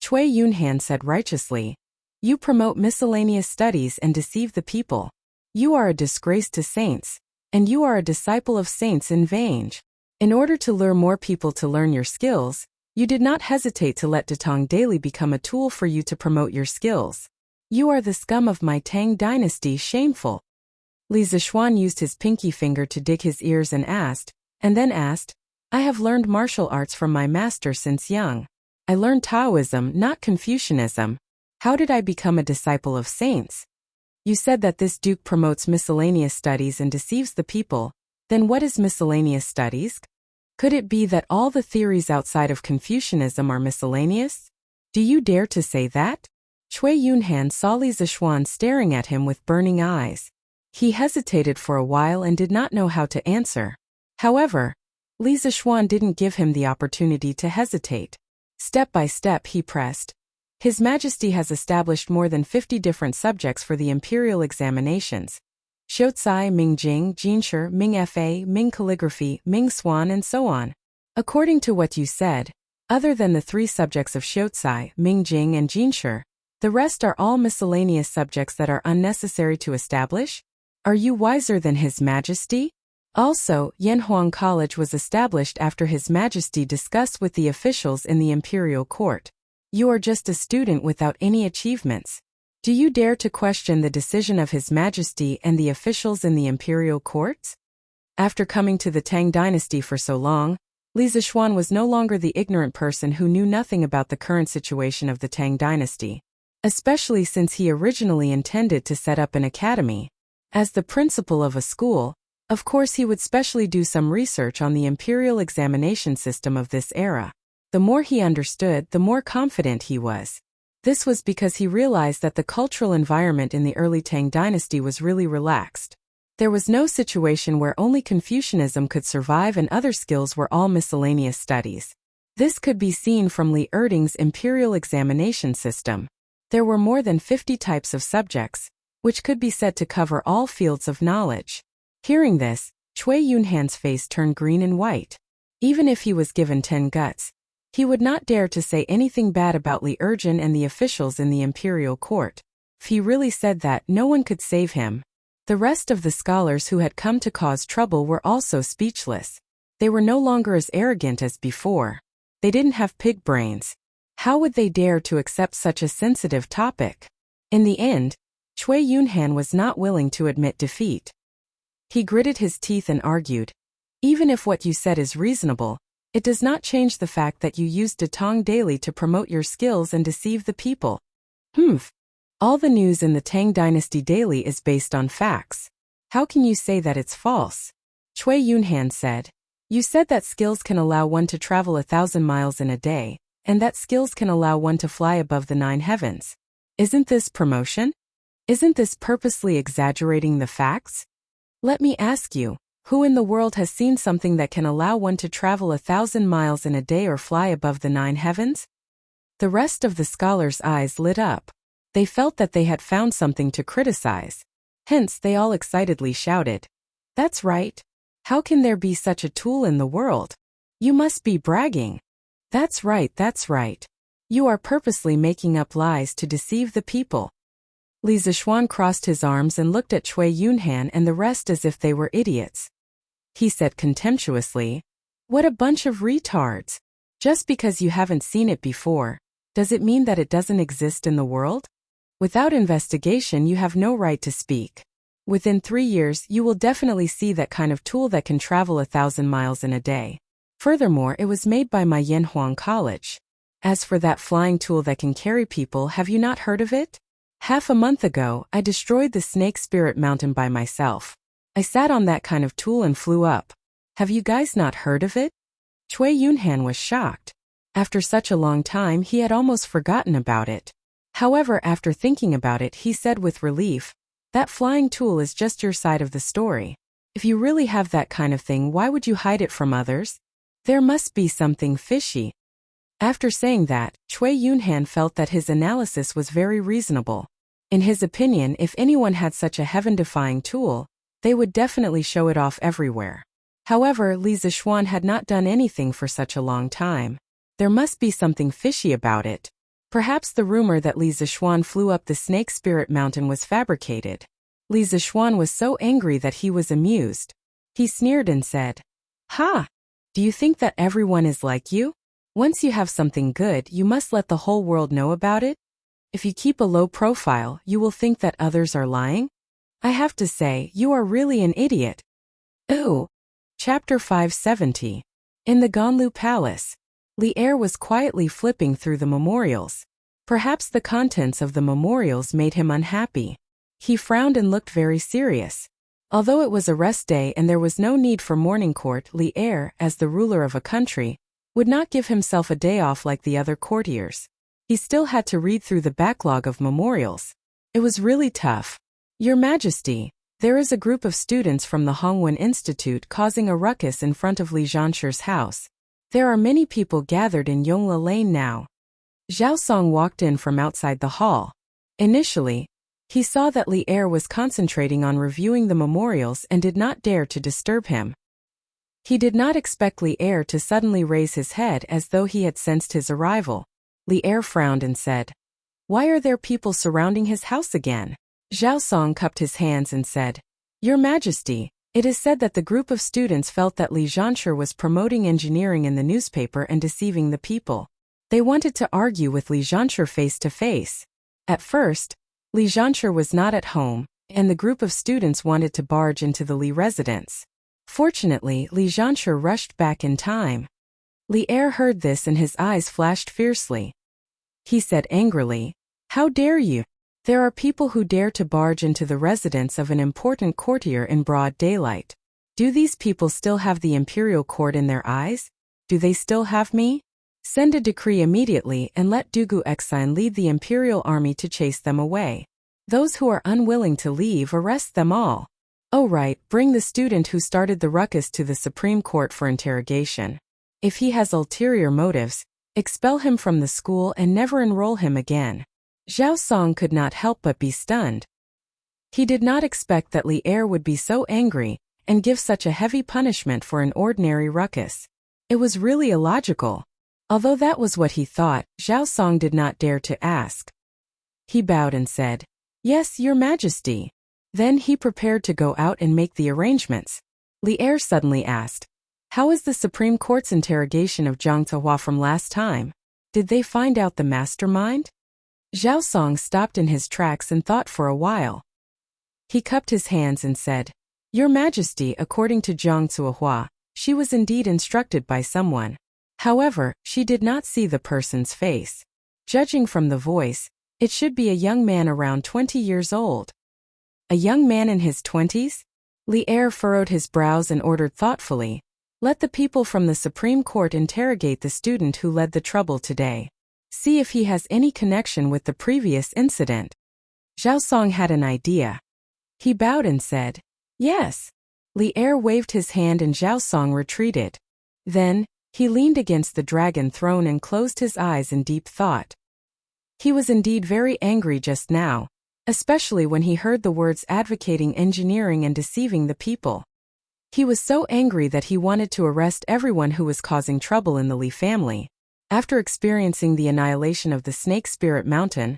Cui Yunhan said righteously, You promote miscellaneous studies and deceive the people. You are a disgrace to saints, and you are a disciple of saints in vain. In order to lure more people to learn your skills, you did not hesitate to let Datong Daily become a tool for you to promote your skills. You are the scum of my Tang dynasty, shameful. Li Zixuan used his pinky finger to dig his ears and then asked, I have learned martial arts from my master since young. I learned Taoism, not Confucianism. How did I become a disciple of saints? You said that this duke promotes miscellaneous studies and deceives the people. Then what is miscellaneous studies? Could it be that all the theories outside of Confucianism are miscellaneous? Do you dare to say that? Cui Yunhan saw Li Zixuan staring at him with burning eyes. He hesitated for a while and did not know how to answer. However, Li Zixuan didn't give him the opportunity to hesitate. Step by step he pressed. His Majesty has established more than 50 different subjects for the imperial examinations. Xiaocai, Ming Jing, Jinshi, Ming Fa, Ming Calligraphy, Ming Swan and so on. According to what you said, other than the 3 subjects of Xiaocai, Ming Jing and Jinshi, the rest are all miscellaneous subjects that are unnecessary to establish? Are you wiser than His Majesty? Also, Yanhuang College was established after His Majesty discussed with the officials in the imperial court. You are just a student without any achievements. Do you dare to question the decision of His Majesty and the officials in the imperial courts? After coming to the Tang dynasty for so long, Li Zixuan was no longer the ignorant person who knew nothing about the current situation of the Tang dynasty, especially since he originally intended to set up an academy. As the principal of a school, of course he would specially do some research on the imperial examination system of this era. The more he understood, the more confident he was. This was because he realized that the cultural environment in the early Tang dynasty was really relaxed. There was no situation where only Confucianism could survive and other skills were all miscellaneous studies. This could be seen from Li Erding's imperial examination system. There were more than 50 types of subjects, which could be said to cover all fields of knowledge. Hearing this, Cui Yunhan's face turned green and white. Even if he was given 10 guts, he would not dare to say anything bad about Li Erjin and the officials in the imperial court. If he really said that, no one could save him. The rest of the scholars who had come to cause trouble were also speechless. They were no longer as arrogant as before. They didn't have pig brains. How would they dare to accept such a sensitive topic? In the end, Cui Yunhan was not willing to admit defeat. He gritted his teeth and argued, "Even if what you said is reasonable, it does not change the fact that you use Datong daily to promote your skills and deceive the people." All the news in the Tang Dynasty daily is based on facts. How can you say that it's false? Cui Yunhan said, "You said that skills can allow one to travel 1,000 miles in a day, and that skills can allow one to fly above the 9 heavens. Isn't this promotion? Isn't this purposely exaggerating the facts? Let me ask you, who in the world has seen something that can allow one to travel 1,000 miles in a day or fly above the 9 heavens?" The rest of the scholars' eyes lit up. They felt that they had found something to criticize. Hence, they all excitedly shouted, "That's right. How can there be such a tool in the world? You must be bragging. That's right, that's right. You are purposely making up lies to deceive the people." Li Zixuan crossed his arms and looked at Cui Yunhan and the rest as if they were idiots. He said contemptuously, "What a bunch of retards. Just because you haven't seen it before, does it mean that it doesn't exist in the world? Without investigation, you have no right to speak. Within 3 years, you will definitely see that kind of tool that can travel 1,000 miles in a day. Furthermore, it was made by my Yanhuang College. As for that flying tool that can carry people, have you not heard of it? Half a month ago, I destroyed the Snake Spirit Mountain by myself. I sat on that kind of tool and flew up. Have you guys not heard of it?" Cui Yunhan was shocked. After such a long time, he had almost forgotten about it. However, after thinking about it, he said with relief, "That flying tool is just your side of the story. If you really have that kind of thing, why would you hide it from others? There must be something fishy." After saying that, Cui Yunhan felt that his analysis was very reasonable. In his opinion, if anyone had such a heaven-defying tool, they would definitely show it off everywhere. However, Li Zixuan had not done anything for such a long time. There must be something fishy about it. Perhaps the rumor that Li Zixuan flew up the Snake Spirit Mountain was fabricated. Li Zixuan was so angry that he was amused. He sneered and said, "Ha! Do you think that everyone is like you? Once you have something good, you must let the whole world know about it? If you keep a low profile, you will think that others are lying? I have to say, you are really an idiot." Ooh. Chapter 570. In the Ganlu Palace, Li Er was quietly flipping through the memorials. Perhaps the contents of the memorials made him unhappy. He frowned and looked very serious. Although it was a rest day and there was no need for morning court, Li Er, as the ruler of a country, would not give himself a day off like the other courtiers. He still had to read through the backlog of memorials. It was really tough. Your Majesty, there is a group of students from the Hongwen Institute causing a ruckus in front of Li Zhanshi's house. There are many people gathered in Yongla Lane now. Zhao Song walked in from outside the hall. Initially, he saw that Li Er was concentrating on reviewing the memorials and did not dare to disturb him. He did not expect Li Er to suddenly raise his head as though he had sensed his arrival. Li Er frowned and said, "Why are there people surrounding his house again?" Zhao Song cupped his hands and said, "Your Majesty, it is said that the group of students felt that Li Zhanshi was promoting engineering in the newspaper and deceiving the people. They wanted to argue with Li Zhanshi face to face. At first, Li Zhanshi was not at home, and the group of students wanted to barge into the Li residence. Fortunately, Li Zhanshi rushed back in time." Li Er heard this and his eyes flashed fiercely. He said angrily, "How dare you? There are people who dare to barge into the residence of an important courtier in broad daylight. Do these people still have the imperial court in their eyes? Do they still have me? Send a decree immediately and let Dugu Exine lead the imperial army to chase them away. Those who are unwilling to leave, arrest them all. Oh right, bring the student who started the ruckus to the Supreme Court for interrogation. If he has ulterior motives, expel him from the school and never enroll him again." Zhao Song could not help but be stunned. He did not expect that Li Er would be so angry and give such a heavy punishment for an ordinary ruckus. It was really illogical. Although that was what he thought, Zhao Song did not dare to ask. He bowed and said, "Yes, Your Majesty." Then he prepared to go out and make the arrangements. Li Er suddenly asked, "How is the Supreme Court's interrogation of Zhang Zhihua from last time? Did they find out the mastermind?" Zhao Song stopped in his tracks and thought for a while. He cupped his hands and said, "Your Majesty, according to Zhang Zhihua, she was indeed instructed by someone. However, she did not see the person's face. Judging from the voice, it should be a young man around 20 years old." "A young man in his 20s? Li Er furrowed his brows and ordered thoughtfully, "Let the people from the Supreme Court interrogate the student who led the trouble today. See if he has any connection with the previous incident." Zhao Song had an idea. He bowed and said, "Yes." Li Er waved his hand and Zhao Song retreated. Then, he leaned against the dragon throne and closed his eyes in deep thought. He was indeed very angry just now, especially when he heard the words advocating engineering and deceiving the people. He was so angry that he wanted to arrest everyone who was causing trouble in the Li family. After experiencing the annihilation of the Snake Spirit Mountain,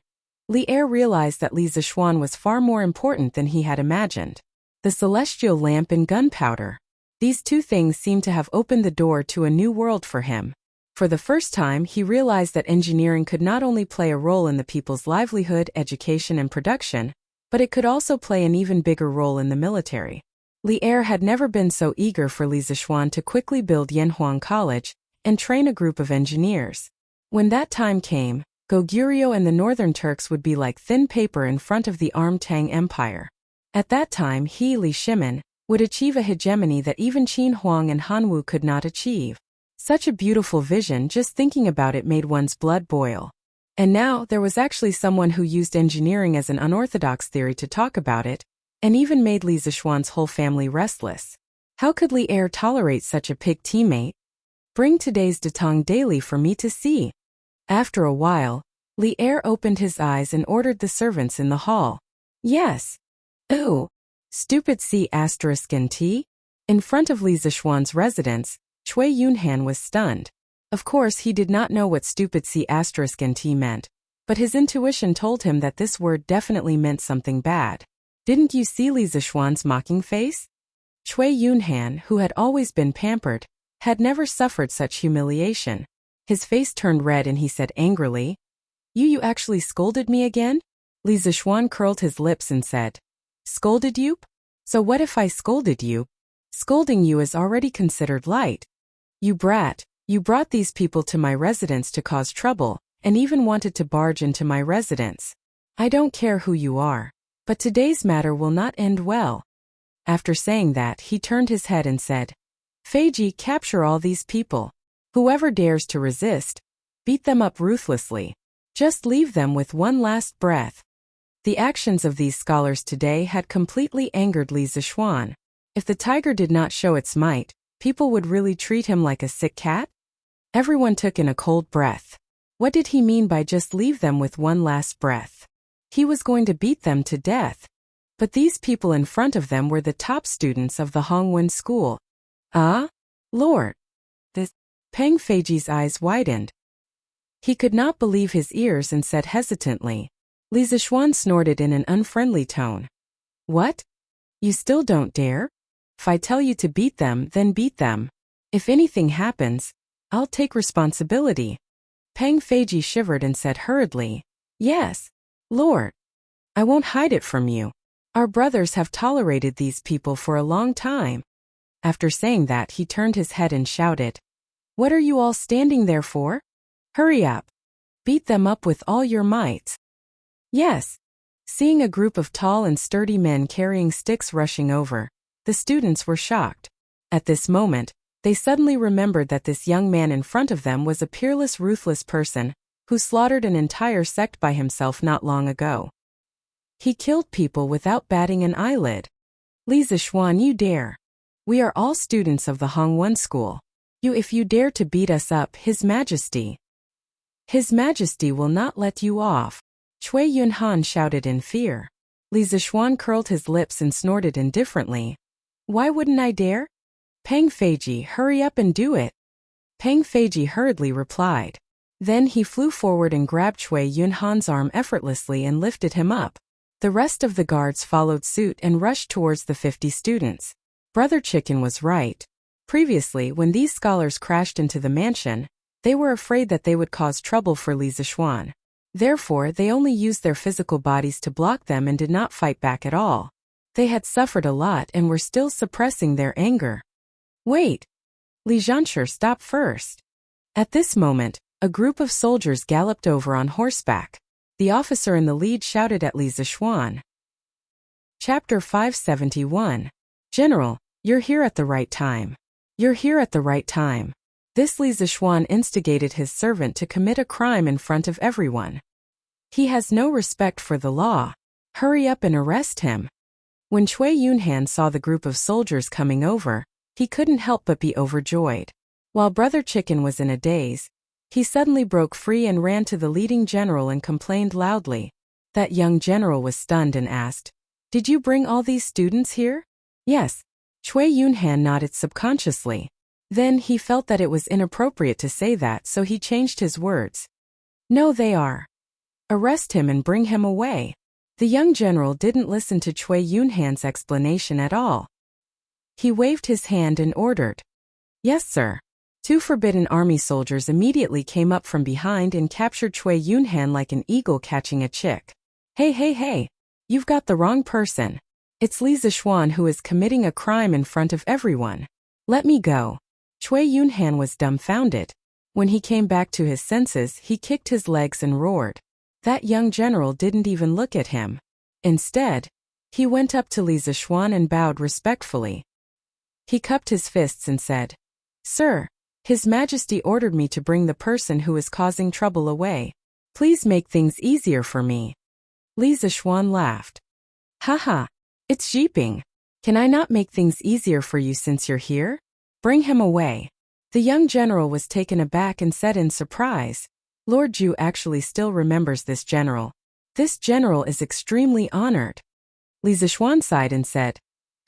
Li Er realized that Li Zishuan was far more important than he had imagined. The celestial lamp and gunpowder. These two things seemed to have opened the door to a new world for him. For the first time, he realized that engineering could not only play a role in the people's livelihood, education, and production, but it could also play an even bigger role in the military. Li Er had never been so eager for Li Zishuan to quickly build Yanhuang College and train a group of engineers. When that time came, Goguryeo and the Northern Turks would be like thin paper in front of the armed Tang Empire. At that time, he, Li Shimin, would achieve a hegemony that even Qin Huang and Hanwu could not achieve. Such a beautiful vision, just thinking about it made one's blood boil. And now, there was actually someone who used engineering as an unorthodox theory to talk about it, and even made Li Zishuan's whole family restless. How could Li Er tolerate such a pig teammate? Bring today's Datang daily for me to see. After a while, Li Er opened his eyes and ordered the servants in the hall. Yes. Ooh. Stupid C***NT? In front of Li Zishuan's residence, Cui Yunhan was stunned. Of course, he did not know what stupid C***NT meant, but his intuition told him that this word definitely meant something bad. Didn't you see Li Zishuan's mocking face? Cui Yunhan, who had always been pampered, had never suffered such humiliation. His face turned red and he said angrily, You actually scolded me again?" Li Zishuan curled his lips and said, "Scolded you? So what if I scolded you? Scolding you is already considered light." You brat, you brought these people to my residence to cause trouble, and even wanted to barge into my residence. I don't care who you are, but today's matter will not end well." After saying that, he turned his head and said, "Feiji, capture all these people. Whoever dares to resist, beat them up ruthlessly. Just leave them with one last breath." The actions of these scholars today had completely angered Li Zixuan. If the tiger did not show its might, people would really treat him like a sick cat? Everyone took in a cold breath. What did he mean by just leave them with one last breath? He was going to beat them to death. But these people in front of them were the top students of the Hongwen school. Ah? Lord! Peng Feiji's eyes widened. He could not believe his ears and said hesitantly. Li Zixuan snorted in an unfriendly tone. "What? You still don't dare? If I tell you to beat them, then beat them. If anything happens, I'll take responsibility." Peng Feiji shivered and said hurriedly, "Yes, Lord. I won't hide it from you. Our brothers have tolerated these people for a long time." After saying that, he turned his head and shouted, "What are you all standing there for? Hurry up. Beat them up with all your might." Yes. Seeing a group of tall and sturdy men carrying sticks rushing over, the students were shocked. At this moment, they suddenly remembered that this young man in front of them was a peerless, ruthless person who slaughtered an entire sect by himself not long ago. He killed people without batting an eyelid. "Li Zixuan, you dare. We are all students of the Hongwen school. If you dare to beat us up, His Majesty will not let you off." Cui Yunhan shouted in fear. Li Zixuan curled his lips and snorted indifferently. "Why wouldn't I dare? Peng Feiji, hurry up and do it." Peng Feiji hurriedly replied. Then he flew forward and grabbed Cui Yunhan's arm effortlessly and lifted him up. The rest of the guards followed suit and rushed towards the 50 students. Brother Chicken was right. Previously, when these scholars crashed into the mansion, they were afraid that they would cause trouble for Li Zixuan. Therefore, they only used their physical bodies to block them and did not fight back at all. They had suffered a lot and were still suppressing their anger. "Wait! Li Zhanshi, stop first." At this moment, a group of soldiers galloped over on horseback. The officer in the lead shouted at Li Zixuan. Chapter 571. "General, you're here at the right time. You're here at the right time." This Li Zixuan instigated his servant to commit a crime in front of everyone. He has no respect for the law. Hurry up and arrest him. When Cui Yunhan saw the group of soldiers coming over, he couldn't help but be overjoyed. While Brother Chicken was in a daze, he suddenly broke free and ran to the leading general and complained loudly. That young general was stunned and asked, "Did you bring all these students here?" "Yes." Cui Yunhan nodded subconsciously. Then he felt that it was inappropriate to say that, so he changed his words. "No, they are. Arrest him and bring him away." The young general didn't listen to Cui Yunhan's explanation at all. He waved his hand and ordered, "Yes, sir." 2 Forbidden Army soldiers immediately came up from behind and captured Cui Yunhan like an eagle catching a chick. Hey, you've got the wrong person. It's Li Zixuan who is committing a crime in front of everyone. Let me go." Cui Yunhan was dumbfounded. When he came back to his senses, he kicked his legs and roared. That young general didn't even look at him. Instead, he went up to Li Zixuan and bowed respectfully. He cupped his fists and said, "Sir, His Majesty ordered me to bring the person who is causing trouble away. Please make things easier for me." Li Zixuan laughed. "Haha, it's Jiping. Can I not make things easier for you since you're here? Bring him away." The young general was taken aback and said in surprise, "Lord Ju actually still remembers this general. This general is extremely honored." Li Zixuan sighed and said,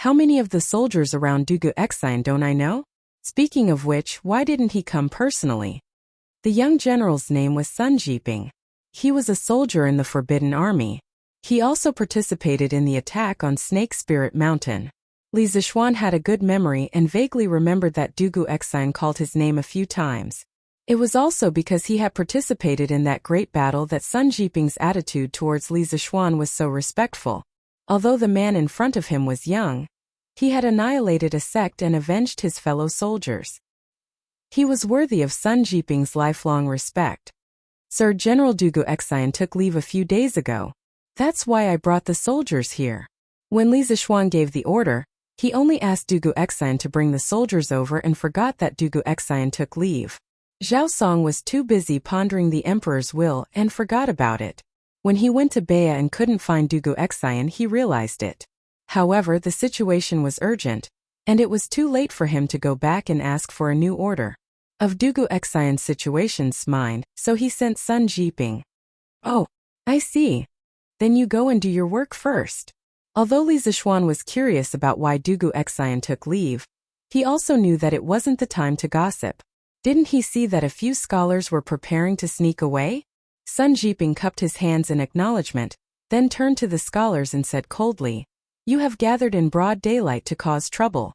"How many of the soldiers around Dugu Exine don't I know? Speaking of which, why didn't he come personally?" The young general's name was Sun Jiping. He was a soldier in the Forbidden Army. He also participated in the attack on Snake Spirit Mountain. Li Zixuan had a good memory and vaguely remembered that Dugu Exine called his name a few times. It was also because he had participated in that great battle that Sun Jiping's attitude towards Li Zixuan was so respectful. Although the man in front of him was young, he had annihilated a sect and avenged his fellow soldiers. He was worthy of Sun Jiping's lifelong respect. Sir General Dugu Xian took leave a few days ago. That's why I brought the soldiers here. When Li Zixuan gave the order, he only asked Dugu Xian to bring the soldiers over and forgot that Dugu Xian took leave. Zhao Song was too busy pondering the emperor's will and forgot about it. When he went to Bea and couldn't find Dugu Xian, he realized it. However, the situation was urgent, and it was too late for him to go back and ask for a new order of Dugu Xian's situation's mind, so he sent Sun Jiping. Oh, I see. Then you go and do your work first. Although Li Zixuan was curious about why Dugu Xian took leave, he also knew that it wasn't the time to gossip. Didn't he see that a few scholars were preparing to sneak away? Sun Jiping cupped his hands in acknowledgement, then turned to the scholars and said coldly, "You have gathered in broad daylight to cause trouble."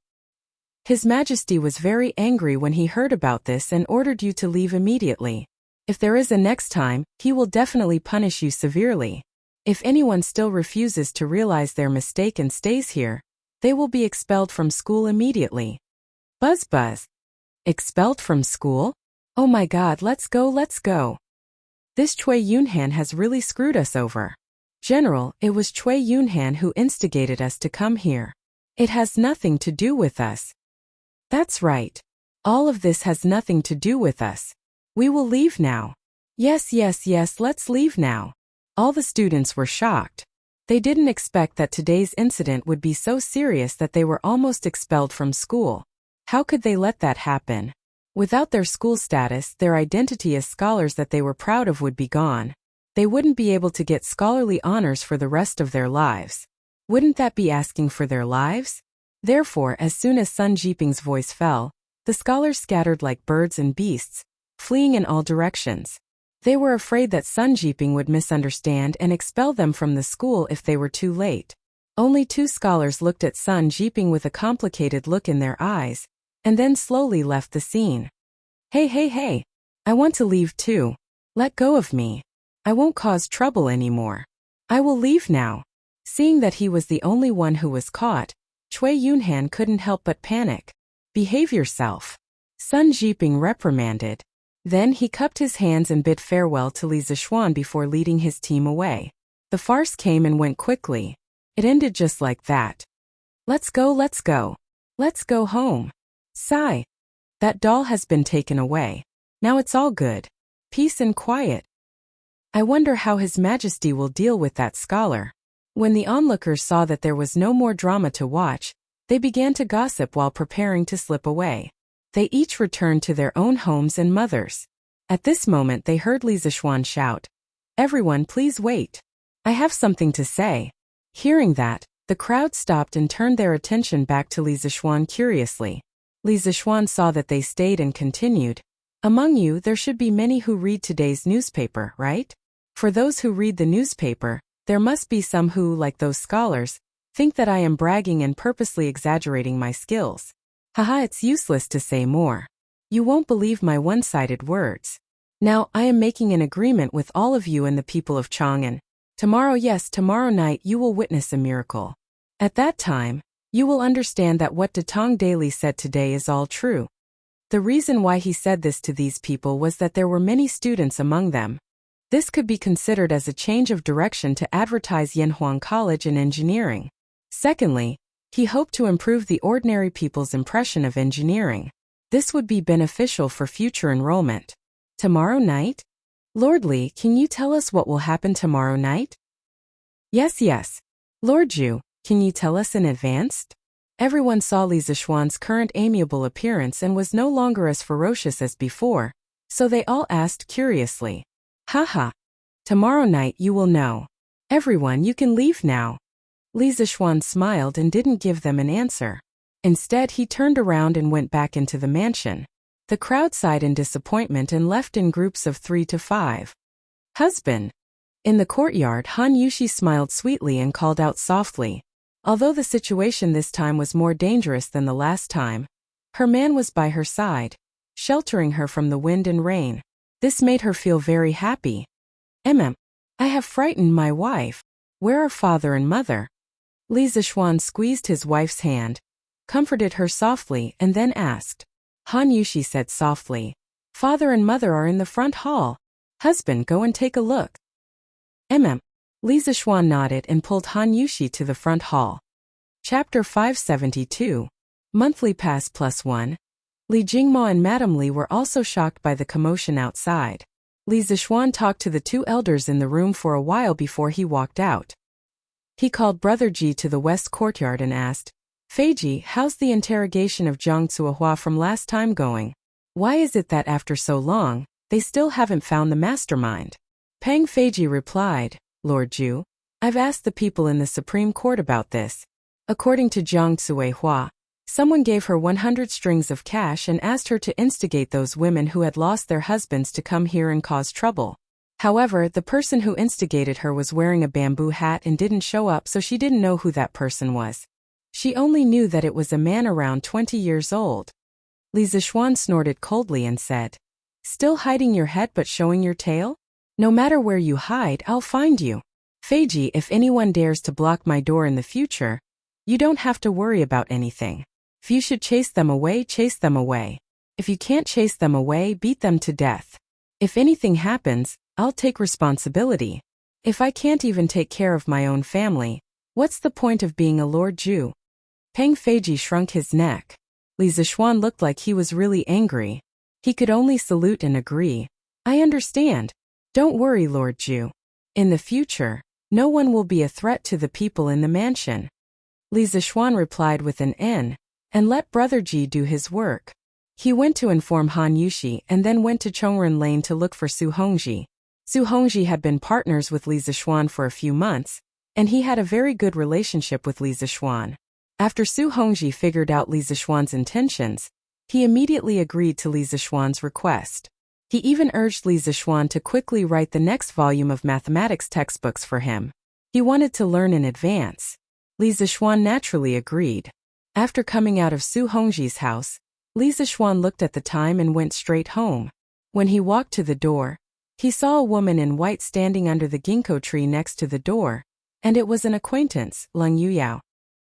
His Majesty was very angry when he heard about this and ordered you to leave immediately. If there is a next time, he will definitely punish you severely. If anyone still refuses to realize their mistake and stays here, they will be expelled from school immediately. Buzz buzz. Expelled from school? Oh my god, let's go, let's go. This Cui Yunhan has really screwed us over. General, it was Cui Yunhan who instigated us to come here. It has nothing to do with us. That's right. All of this has nothing to do with us. We will leave now. Yes, let's leave now. All the students were shocked. They didn't expect that today's incident would be so serious that they were almost expelled from school. How could they let that happen? Without their school status, their identity as scholars that they were proud of would be gone. They wouldn't be able to get scholarly honors for the rest of their lives. Wouldn't that be asking for their lives? Therefore, as soon as Sun Jiping's voice fell, the scholars scattered like birds and beasts, fleeing in all directions. They were afraid that Sun Jiping would misunderstand and expel them from the school if they were too late. Only 2 scholars looked at Sun Jiping with a complicated look in their eyes, and then slowly left the scene. Hey, I want to leave too. Let go of me. I won't cause trouble anymore. I will leave now. Seeing that he was the only one who was caught, Cui Yunhan couldn't help but panic. Behave yourself. Sun Jiping reprimanded. Then he cupped his hands and bid farewell to Li Zixuan before leading his team away. The farce came and went quickly. It ended just like that. Let's go. Let's go home. Sigh. That doll has been taken away. Now it's all good. Peace and quiet. I wonder how His Majesty will deal with that scholar. When the onlookers saw that there was no more drama to watch, they began to gossip while preparing to slip away. They each returned to their own homes and mothers. At this moment they heard Li Zixuan shout, "Everyone please wait. I have something to say." Hearing that, the crowd stopped and turned their attention back to Li Zixuan curiously. Li Zixuan saw that they stayed and continued, "Among you there should be many who read today's newspaper, right? For those who read the newspaper, there must be some who, like those scholars, think that I am bragging and purposely exaggerating my skills. Haha, it's useless to say more. You won't believe my one-sided words. Now, I am making an agreement with all of you and the people of Chang'an. Tomorrow night you will witness a miracle. At that time, you will understand that what Datong Daily said today is all true." The reason why he said this to these people was that there were many students among them. This could be considered as a change of direction to advertise Yanhuang College in engineering. Secondly, he hoped to improve the ordinary people's impression of engineering. This would be beneficial for future enrollment. Tomorrow night? Lord Li, can you tell us what will happen tomorrow night? Yes. Lord Ju, can you tell us in advance? Everyone saw Li Zixuan's current amiable appearance and was no longer as ferocious as before, so they all asked curiously. Haha. Tomorrow night you will know. Everyone, you can leave now. Li Zixuan smiled and didn't give them an answer. Instead, he turned around and went back into the mansion. The crowd sighed in disappointment and left in groups of 3 to 5. Husband. In the courtyard, Han Yushi smiled sweetly and called out softly. Although the situation this time was more dangerous than the last time, her man was by her side, sheltering her from the wind and rain. This made her feel very happy. I have frightened my wife. Where are father and mother? Li Zixuan squeezed his wife's hand, comforted her softly, and then asked. Han Yushi said softly. Father and mother are in the front hall. Husband, go and take a look. Li Zixuan nodded and pulled Han Yushi to the front hall. Chapter 572. Monthly Pass +1. Li Jingmo and Madame Li were also shocked by the commotion outside. Li Zixuan talked to the two elders in the room for a while before he walked out. He called Brother Ji to the west courtyard and asked, Feiji, how's the interrogation of Zhang Cuohua from last time going? Why is it that after so long, they still haven't found the mastermind? Pang Feiji replied, Lord Zhu, I've asked the people in the Supreme Court about this. According to Zhang Cuohua, someone gave her 100 strings of cash and asked her to instigate those women who had lost their husbands to come here and cause trouble. However, the person who instigated her was wearing a bamboo hat and didn't show up, so she didn't know who that person was. She only knew that it was a man around 20 years old. Li Zixuan snorted coldly and said, Still hiding your head but showing your tail? No matter where you hide, I'll find you. Feiji, if anyone dares to block my door in the future, you don't have to worry about anything. If you should chase them away, chase them away. If you can't chase them away, beat them to death. If anything happens, I'll take responsibility. If I can't even take care of my own family, what's the point of being a Lord Zhu? Pang Feiji shrunk his neck. Li Zixuan looked like he was really angry. He could only salute and agree. I understand. Don't worry, Lord Zhu. In the future, no one will be a threat to the people in the mansion. Li Zixuan replied with an N, and let Brother Ji do his work. He went to inform Han Yushi and then went to Chongren Lane to look for Su Hongji. Su Hongji had been partners with Li Zixuan for a few months, and he had a very good relationship with Li Zixuan. After Su Hongji figured out Li Zixuan's intentions, he immediately agreed to Li Zixuan's request. He even urged Li Zixuan to quickly write the next volume of mathematics textbooks for him. He wanted to learn in advance. Li Zixuan naturally agreed. After coming out of Su Hongji's house, Li Zixuan looked at the time and went straight home. When he walked to the door, he saw a woman in white standing under the ginkgo tree next to the door, and it was an acquaintance, Leng Yuyao.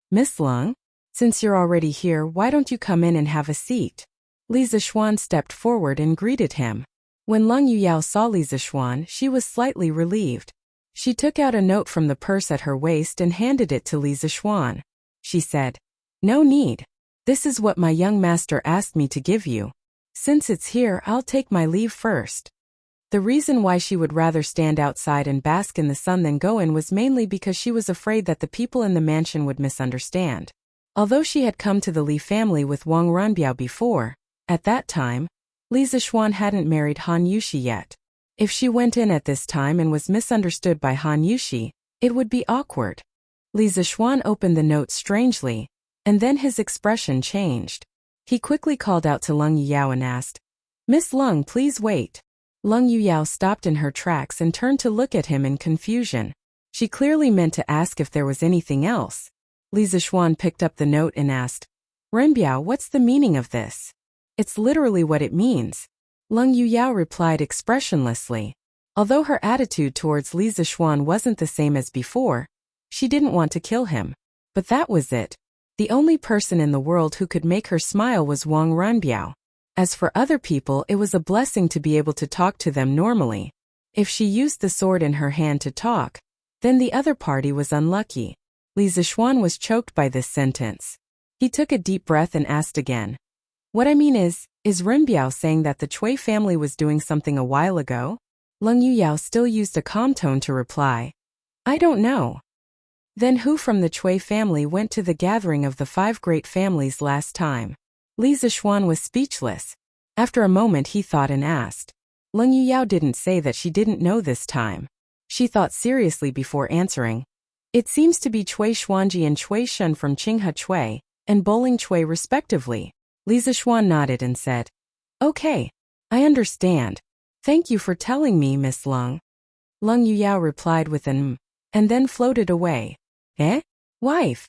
Miss Leng? Since you're already here, why don't you come in and have a seat? Li Zixuan stepped forward and greeted him. When Leng Yuyao saw Li Zixuan, she was slightly relieved. She took out a note from the purse at her waist and handed it to Li Zixuan. She said, No need. This is what my young master asked me to give you. Since it's here, I'll take my leave first. The reason why she would rather stand outside and bask in the sun than go in was mainly because she was afraid that the people in the mansion would misunderstand. Although she had come to the Li family with Wang Runbiao before, at that time, Li Zixuan hadn't married Han Yushi yet. If she went in at this time and was misunderstood by Han Yushi, it would be awkward. Li Zixuan opened the note strangely, and then his expression changed. He quickly called out to Leng Yuyao and asked, Miss Leng, please wait. Leng Yuyao stopped in her tracks and turned to look at him in confusion. She clearly meant to ask if there was anything else. Li Zixuan picked up the note and asked, Renbiao, what's the meaning of this? It's literally what it means. Leng Yuyao replied expressionlessly. Although her attitude towards Li Zixuan wasn't the same as before, she didn't want to kill him. But that was it. The only person in the world who could make her smile was Wang Runbiao. As for other people, it was a blessing to be able to talk to them normally. If she used the sword in her hand to talk, then the other party was unlucky. Li Zixuan was choked by this sentence. He took a deep breath and asked again. What I mean is Renbiao saying that the Cui family was doing something a while ago? Leng Yuyao still used a calm tone to reply. I don't know. Then who from the Cui family went to the gathering of the 5 great families last time? Li Zixuan was speechless. After a moment he thought and asked. Leng Yuyao didn't say that she didn't know this time. She thought seriously before answering. It seems to be Cui Xuanji and Cui Shun from Qinghe Cui, and Bowling Cui respectively. Li Zixuan nodded and said, Okay, I understand. Thank you for telling me, Miss Leng. Leng Yuyao replied with an and then floated away. Eh? Wife?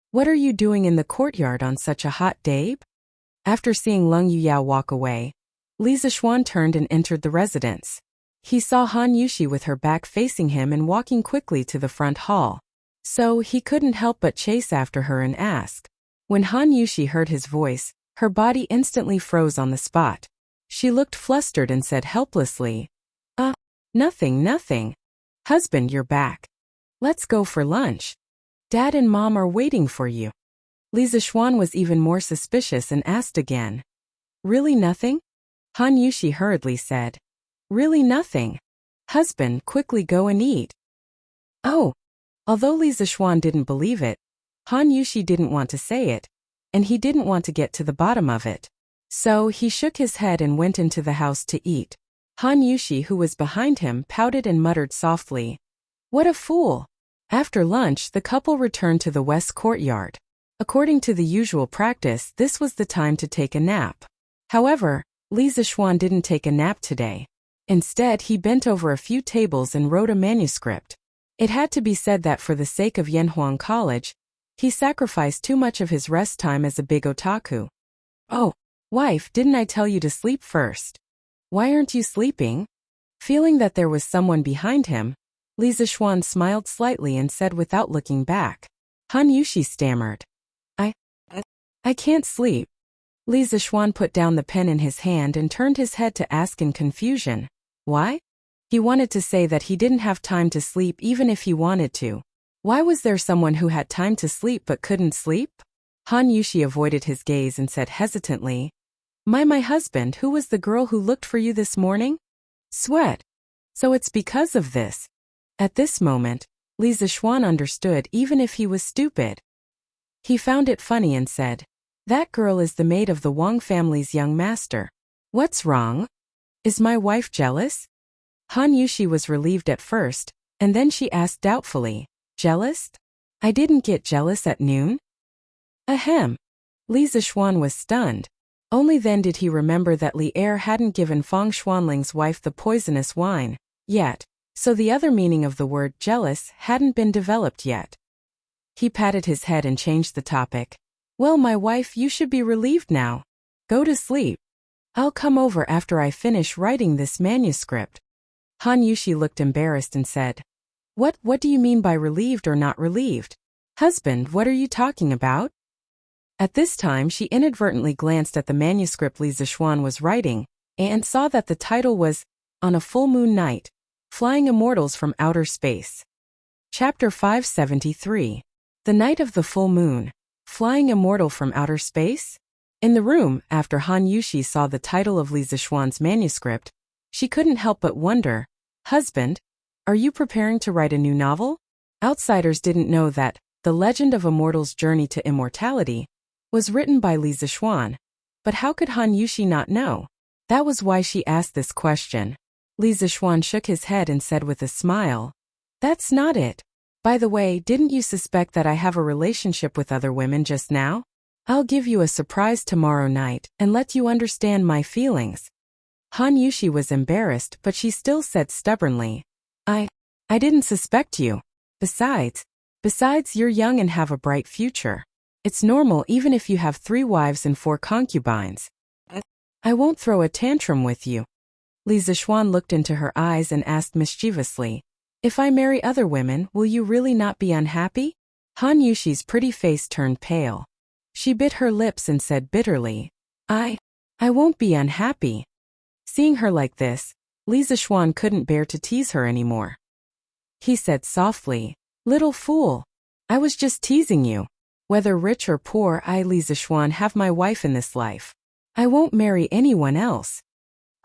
What are you doing in the courtyard on such a hot day? After seeing Leng Yuyao walk away, Li Zixuan turned and entered the residence. He saw Han Yushi with her back facing him and walking quickly to the front hall. So he couldn't help but chase after her and ask. When Han Yushi heard his voice, Her body instantly froze on the spot. She looked flustered and said helplessly, nothing, nothing. Husband, you're back. Let's go for lunch. Dad and Mom are waiting for you. Li Zixuan was even more suspicious and asked again. Really nothing? Han Yushi hurriedly said. Really nothing. Husband, quickly go and eat. Oh. Although Li Zixuan didn't believe it, Han Yushi didn't want to say it, and he didn't want to get to the bottom of it. So he shook his head and went into the house to eat. Han Yushi, who was behind him, pouted and muttered softly, "What a fool!" After lunch, the couple returned to the west courtyard. According to the usual practice, this was the time to take a nap. However, Li Zixuan didn't take a nap today. Instead, he bent over a few tables and wrote a manuscript. It had to be said that for the sake of Yanhuang College, he sacrificed too much of his rest time as a big otaku. Oh, wife, didn't I tell you to sleep first? Why aren't you sleeping? Feeling that there was someone behind him, Li Zixuan smiled slightly and said without looking back. Han Yushi stammered. I can't sleep. Li Zixuan put down the pen in his hand and turned his head to ask in confusion. Why? He wanted to say that he didn't have time to sleep even if he wanted to. Why was there someone who had time to sleep but couldn't sleep? Han Yushi avoided his gaze and said hesitantly, My husband, who was the girl who looked for you this morning? Sweat. So it's because of this. At this moment, Li Zixuan understood even if he was stupid. He found it funny and said, That girl is the maid of the Wang family's young master. What's wrong? Is my wife jealous? Han Yushi was relieved at first, and then she asked doubtfully, Jealous? I didn't get jealous at noon? Ahem. Li Zixuan was stunned. Only then did he remember that Li Er hadn't given Fang Xuanling's wife the poisonous wine yet, so the other meaning of the word jealous hadn't been developed yet. He patted his head and changed the topic. Well, my wife, you should be relieved now. Go to sleep. I'll come over after I finish writing this manuscript. Han Yushi looked embarrassed and said, What do you mean by relieved or not relieved? Husband, what are you talking about? At this time she inadvertently glanced at the manuscript Li Zixuan was writing, and saw that the title was, On a Full Moon Night, Flying Immortals from Outer Space. Chapter 573. The Night of the Full Moon, Flying Immortal from Outer Space? In the room, after Han Yushi saw the title of Li Zixuan's manuscript, she couldn't help but wonder, Husband, are you preparing to write a new novel? Outsiders didn't know that The Legend of Immortal's Journey to Immortality was written by Li Zixuan, but how could Han Yushi not know? That was why she asked this question. Li Zixuan shook his head and said with a smile, That's not it. By the way, didn't you suspect that I have a relationship with other women just now? I'll give you a surprise tomorrow night and let you understand my feelings. Han Yushi was embarrassed, but she still said stubbornly, I didn't suspect you. Besides, you're young and have a bright future. It's normal even if you have 3 wives and 4 concubines. I won't throw a tantrum with you. Li Zixuan looked into her eyes and asked mischievously, If I marry other women, will you really not be unhappy? Han Yushi's pretty face turned pale. She bit her lips and said bitterly, I won't be unhappy. Seeing her like this, Li Zixuan couldn't bear to tease her anymore. He said softly, Little fool. I was just teasing you. Whether rich or poor, I, Li Zixuan, have my wife in this life. I won't marry anyone else.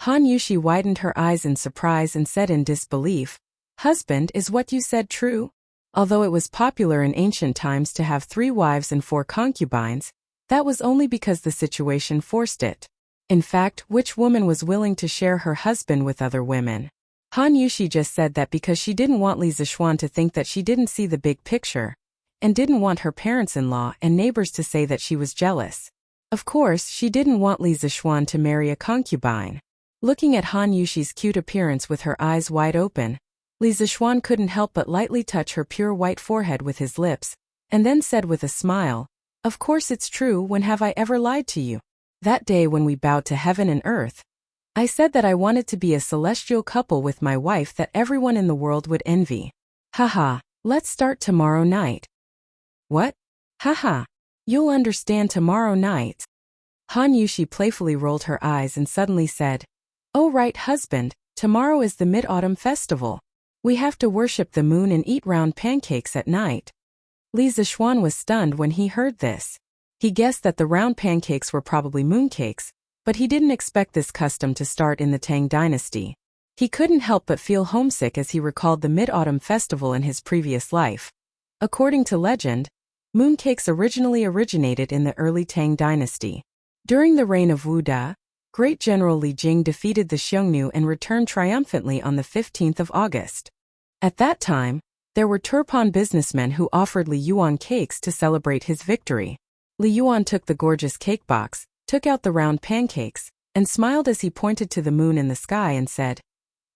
Han Yushi widened her eyes in surprise and said in disbelief, Husband, is what you said true? Although it was popular in ancient times to have 3 wives and 4 concubines, that was only because the situation forced it. In fact, which woman was willing to share her husband with other women? Han Yushi just said that because she didn't want Li Zixuan to think that she didn't see the big picture, and didn't want her parents-in-law and neighbors to say that she was jealous. Of course, she didn't want Li Zixuan to marry a concubine. Looking at Han Yushi's cute appearance with her eyes wide open, Li Zixuan couldn't help but lightly touch her pure white forehead with his lips, and then said with a smile, Of course it's true, when have I ever lied to you? That day when we bowed to heaven and earth, I said that I wanted to be a celestial couple with my wife that everyone in the world would envy. Haha, let's start tomorrow night. What? Haha, you'll understand tomorrow night. Han Yushi playfully rolled her eyes and suddenly said, "Oh right, husband, tomorrow is the Mid-Autumn Festival. We have to worship the moon and eat round pancakes at night." Li Zixuan was stunned when he heard this. He guessed that the round pancakes were probably mooncakes, but he didn't expect this custom to start in the Tang dynasty. He couldn't help but feel homesick as he recalled the Mid-Autumn Festival in his previous life. According to legend, mooncakes originally originated in the early Tang dynasty. During the reign of Wu Da, Great General Li Jing defeated the Xiongnu and returned triumphantly on the 15th of August. At that time, there were Turpan businessmen who offered Li Yuan cakes to celebrate his victory. Li Yuan took the gorgeous cake box, took out the round pancakes, and smiled as he pointed to the moon in the sky and said,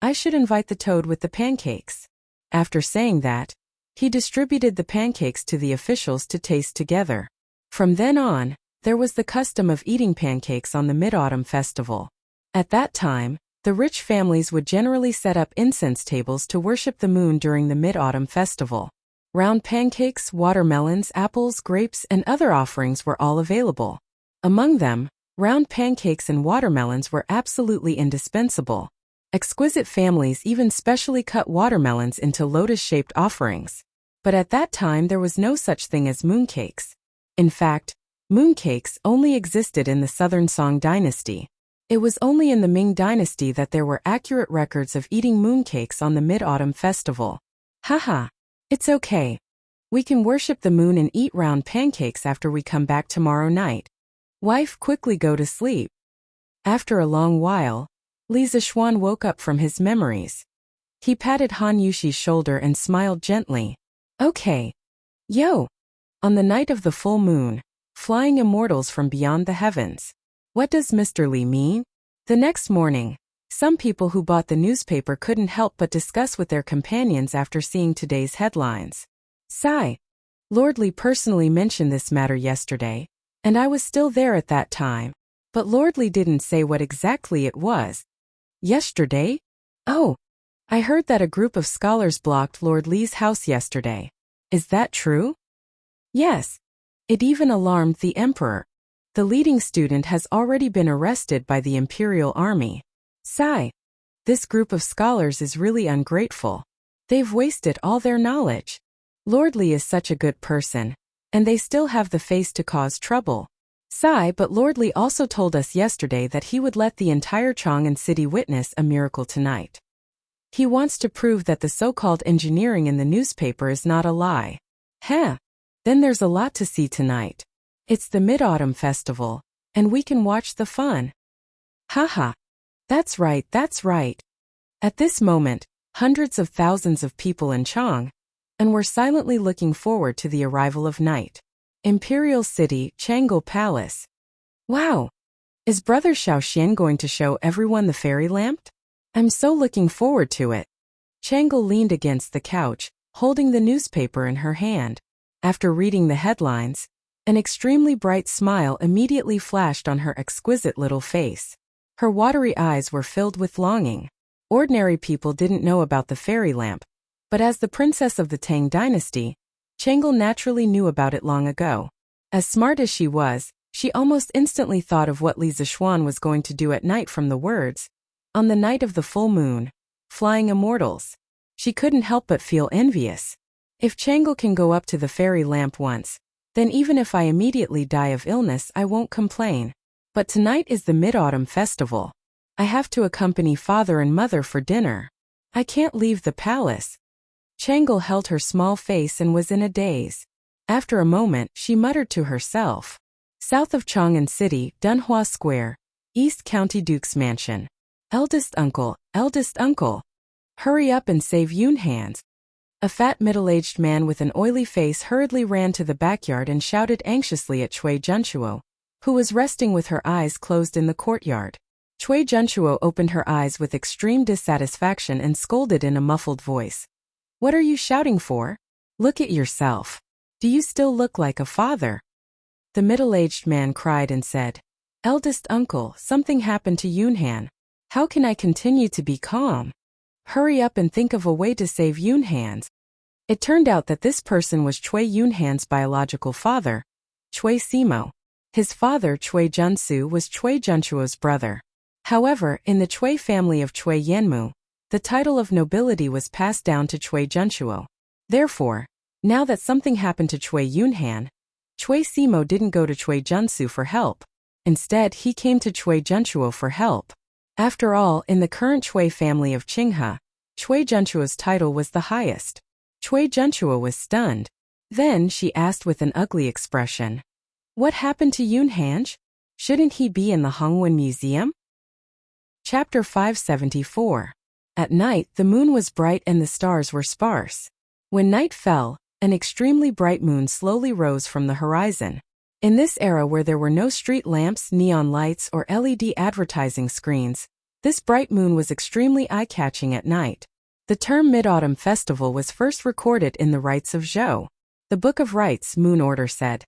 "I should invite the toad with the pancakes." After saying that, he distributed the pancakes to the officials to taste together. From then on, there was the custom of eating pancakes on the Mid-Autumn Festival. At that time, the rich families would generally set up incense tables to worship the moon during the Mid-Autumn Festival. Round pancakes, watermelons, apples, grapes, and other offerings were all available. Among them, round pancakes and watermelons were absolutely indispensable. Exquisite families even specially cut watermelons into lotus-shaped offerings. But at that time there was no such thing as mooncakes. In fact, mooncakes only existed in the Southern Song dynasty. It was only in the Ming dynasty that there were accurate records of eating mooncakes on the Mid-Autumn Festival. Haha, it's okay. We can worship the moon and eat round pancakes after we come back tomorrow night. Wife, quickly go to sleep. After a long while, Li Zixuan woke up from his memories. He patted Han Yushi's shoulder and smiled gently. Okay. Yo! On the night of the full moon, flying immortals from beyond the heavens. What does Mr. Li mean? The next morning, some people who bought the newspaper couldn't help but discuss with their companions after seeing today's headlines. Sigh. Lord Li personally mentioned this matter yesterday, and I was still there at that time. But Lord Li didn't say what exactly it was. Yesterday? Oh, I heard that a group of scholars blocked Lord Li's house yesterday. Is that true? Yes. It even alarmed the emperor. The leading student has already been arrested by the imperial army. Sigh. This group of scholars is really ungrateful. They've wasted all their knowledge. Lord Li is such a good person, and they still have the face to cause trouble. Sigh, but Lord Li also told us yesterday that he would let the entire Chang'an city witness a miracle tonight. He wants to prove that the so-called engineering in the newspaper is not a lie. Heh. Then there's a lot to see tonight. It's the Mid-Autumn Festival, and we can watch the fun. Haha. That's right, that's right. At this moment, hundreds of thousands of people in Chang'an were silently looking forward to the arrival of night. Imperial City, Chang'an Palace. Wow! Is Brother Xiaoxian going to show everyone the fairy lamp? I'm so looking forward to it. Chang'an leaned against the couch, holding the newspaper in her hand. After reading the headlines, an extremely bright smile immediately flashed on her exquisite little face. Her watery eyes were filled with longing. Ordinary people didn't know about the fairy lamp, but as the princess of the Tang dynasty, Chang'an naturally knew about it long ago. As smart as she was, she almost instantly thought of what Li Zixuan was going to do at night from the words, "On the night of the full moon, flying immortals." She couldn't help but feel envious. If Chang'an can go up to the fairy lamp once, then even if I immediately die of illness I won't complain. But tonight is the Mid-Autumn Festival. I have to accompany father and mother for dinner. I can't leave the palace. Chang'an held her small face and was in a daze. After a moment, she muttered to herself. South of Chang'an City, Dunhua Square, East County Duke's Mansion. Eldest uncle, eldest uncle. Hurry up and save Yunhan's. A fat middle-aged man with an oily face hurriedly ran to the backyard and shouted anxiously at Cui Junchuo, who was resting with her eyes closed in the courtyard. Cui Junchuo opened her eyes with extreme dissatisfaction and scolded in a muffled voice. What are you shouting for? Look at yourself. Do you still look like a father? The middle-aged man cried and said, Eldest uncle, something happened to Yunhan. How can I continue to be calm? Hurry up and think of a way to save Yunhan's. It turned out that this person was Cui Yunhan's biological father, Cui Simo. His father, Chui Junsu, was Chui Junchuo's brother. However, in the Chui family of Chui Yanmu, the title of nobility was passed down to Chui Junchuo. Therefore, now that something happened to Chui Yunhan, Chui Simo didn't go to Chui Junsu for help. Instead, he came to Chui Junchuo for help. After all, in the current Chui family of Qinghe, Chui Junchuo's title was the highest. Chui Junchuo was stunned. Then she asked with an ugly expression, "What happened to Yunhanj? Shouldn't he be in the Hongwen Museum?" Chapter 574. At night, the moon was bright and the stars were sparse. When night fell, an extremely bright moon slowly rose from the horizon. In this era where there were no street lamps, neon lights, or LED advertising screens, this bright moon was extremely eye-catching at night. The term Mid-Autumn Festival was first recorded in the Rites of Zhou. The Book of Rites, Moon Order said,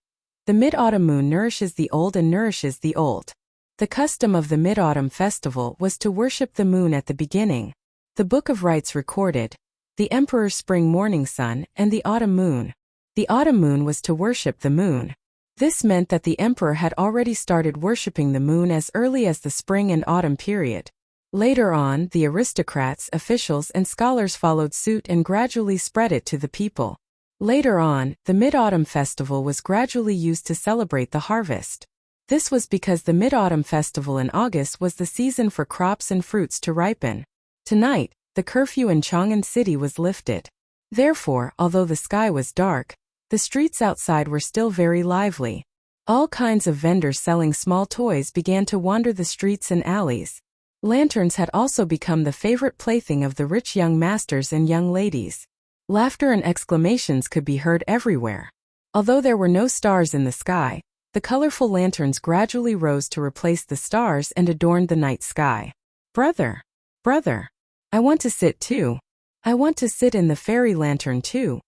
"The mid-autumn moon nourishes the old and nourishes the old." The custom of the Mid-Autumn Festival was to worship the moon at the beginning. The Book of Rites recorded, the Emperor's spring morning sun and the autumn moon. The autumn moon was to worship the moon. This meant that the emperor had already started worshipping the moon as early as the spring and autumn period. Later on, the aristocrats, officials, and scholars followed suit and gradually spread it to the people. Later on, the Mid-Autumn Festival was gradually used to celebrate the harvest. This was because the Mid-Autumn Festival in August was the season for crops and fruits to ripen. Tonight, the curfew in Chang'an City was lifted. Therefore, although the sky was dark, the streets outside were still very lively. All kinds of vendors selling small toys began to wander the streets and alleys. Lanterns had also become the favorite plaything of the rich young masters and young ladies. Laughter and exclamations could be heard everywhere. Although there were no stars in the sky, the colorful lanterns gradually rose to replace the stars and adorned the night sky. "Brother, brother, I want to sit too. I want to sit in the fairy lantern too."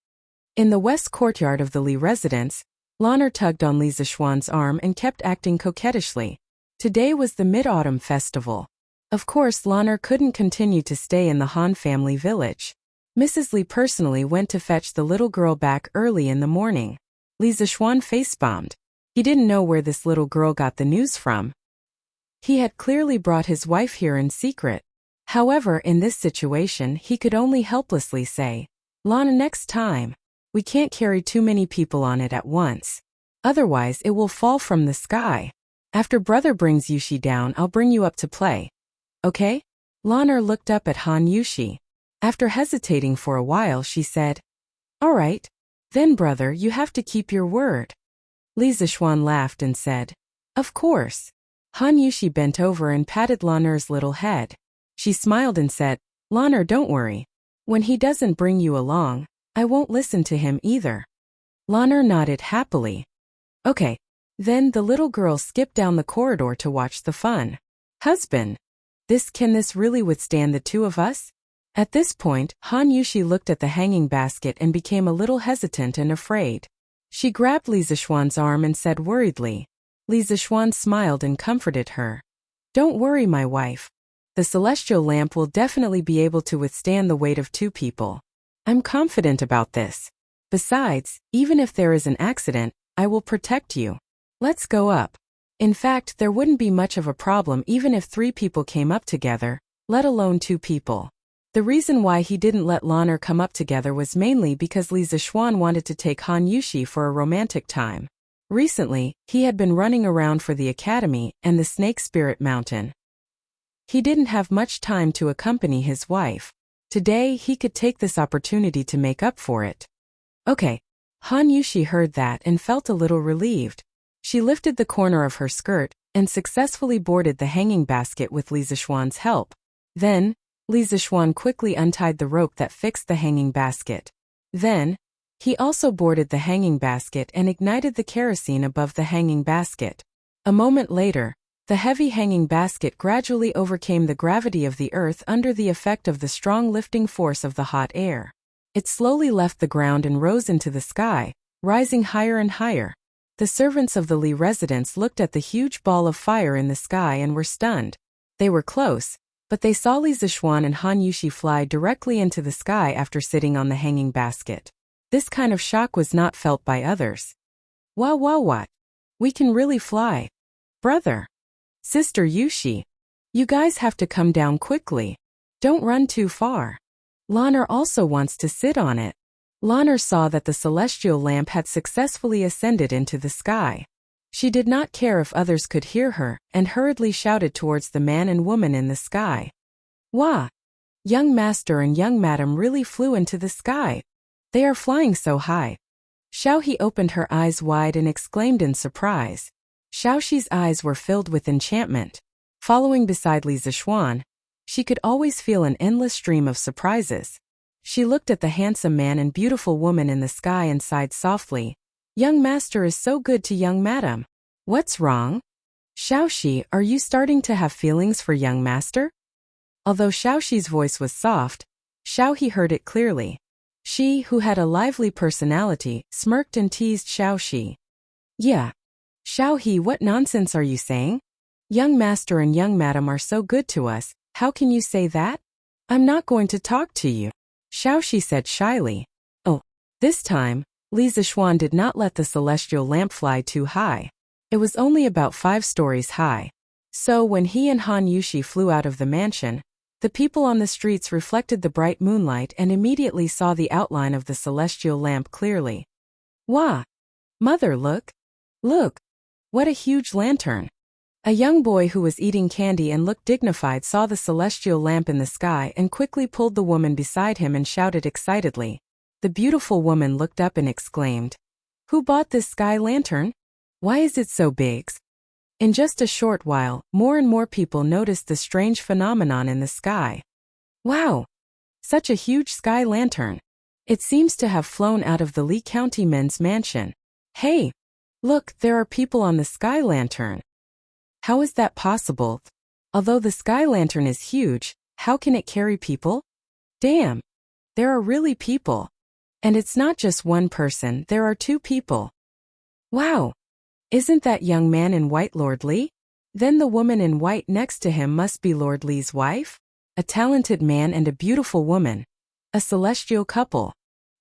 In the west courtyard of the Li residence, Lan'er tugged on Li Zishuan's arm and kept acting coquettishly. Today was the Mid-Autumn Festival. Of course, Lan'er couldn't continue to stay in the Han family village. Mrs. Li personally went to fetch the little girl back early in the morning. Li Zishuan face-bombed. He didn't know where this little girl got the news from. He had clearly brought his wife here in secret. However, in this situation, he could only helplessly say, "Lana, next time, we can't carry too many people on it at once. Otherwise, it will fall from the sky. After brother brings Yushi down, I'll bring you up to play. Okay?" Lan'er looked up at Han Yushi. After hesitating for a while, she said, "All right. Then brother, you have to keep your word." Li Zishuan laughed and said, "Of course." Han Yushi bent over and patted Lan'er's little head. She smiled and said, "Lan'er, don't worry. When he doesn't bring you along, I won't listen to him either." Lan'er nodded happily. "Okay." Then the little girl skipped down the corridor to watch the fun. "Husband, can this really withstand the two of us?" At this point, Han Yushi looked at the hanging basket and became a little hesitant and afraid. She grabbed Li Zishuan's arm and said worriedly. Li Zishuan smiled and comforted her. "Don't worry, my wife. The celestial lamp will definitely be able to withstand the weight of two people. I'm confident about this. Besides, even if there is an accident, I will protect you. Let's go up." In fact, there wouldn't be much of a problem even if 3 people came up together, let alone 2 people. The reason why he didn't let Lan'er come up together was mainly because Li Zishuan wanted to take Han Yushi for a romantic time. Recently, he had been running around for the academy and the Snake Spirit Mountain. He didn't have much time to accompany his wife. Today, he could take this opportunity to make up for it. Okay. Han Yushi heard that and felt a little relieved. She lifted the corner of her skirt and successfully boarded the hanging basket with Li Zishuan's help. Then, Li Zishuan quickly untied the rope that fixed the hanging basket. Then, he also boarded the hanging basket and ignited the kerosene above the hanging basket. A moment later, the heavy hanging basket gradually overcame the gravity of the earth under the effect of the strong lifting force of the hot air. It slowly left the ground and rose into the sky, rising higher and higher. The servants of the Li residence looked at the huge ball of fire in the sky and were stunned. They were close, but they saw Li Zishuan and Han Yushi fly directly into the sky after sitting on the hanging basket. This kind of shock was not felt by others. What? We can really fly. Brother. Sister Yushi. You guys have to come down quickly. Don't run too far. Lanner also wants to sit on it. Lanner saw that the celestial lamp had successfully ascended into the sky. She did not care if others could hear her, and hurriedly shouted towards the man and woman in the sky. Wah! Young master and young madam really flew into the sky. They are flying so high. Xiaohe opened her eyes wide and exclaimed in surprise. Xiaoxi's eyes were filled with enchantment. Following beside Li Zixuan, she could always feel an endless stream of surprises. She looked at the handsome man and beautiful woman in the sky and sighed softly. Young master is so good to young madam. What's wrong? Xiaoxi, are you starting to have feelings for young master? Although Xiaoxi's voice was soft, Xiaohe heard it clearly. She, who had a lively personality, smirked and teased Xiaoxi. Yeah. Xiaohe, what nonsense are you saying? Young master and young madam are so good to us, how can you say that? I'm not going to talk to you, Xiaoxi said shyly. Oh, this time, Li Zixuan did not let the celestial lamp fly too high. It was only about 5 stories high. So when he and Han Yushi flew out of the mansion, the people on the streets reflected the bright moonlight and immediately saw the outline of the celestial lamp clearly. Wah! Mother, look! Look! What a huge lantern! A young boy who was eating candy and looked dignified saw the celestial lamp in the sky and quickly pulled the woman beside him and shouted excitedly. The beautiful woman looked up and exclaimed, Who bought this sky lantern? Why is it so big? In just a short while, more and more people noticed the strange phenomenon in the sky. Wow! Such a huge sky lantern. It seems to have flown out of the Lee County men's mansion. Hey! Look, there are people on the sky lantern. How is that possible? Although the sky lantern is huge, how can it carry people? Damn! There are really people. And it's not just one person, there are 2 people. Wow! Isn't that young man in white Lord Li? Then the woman in white next to him must be Lord Li's wife? A talented man and a beautiful woman. A celestial couple.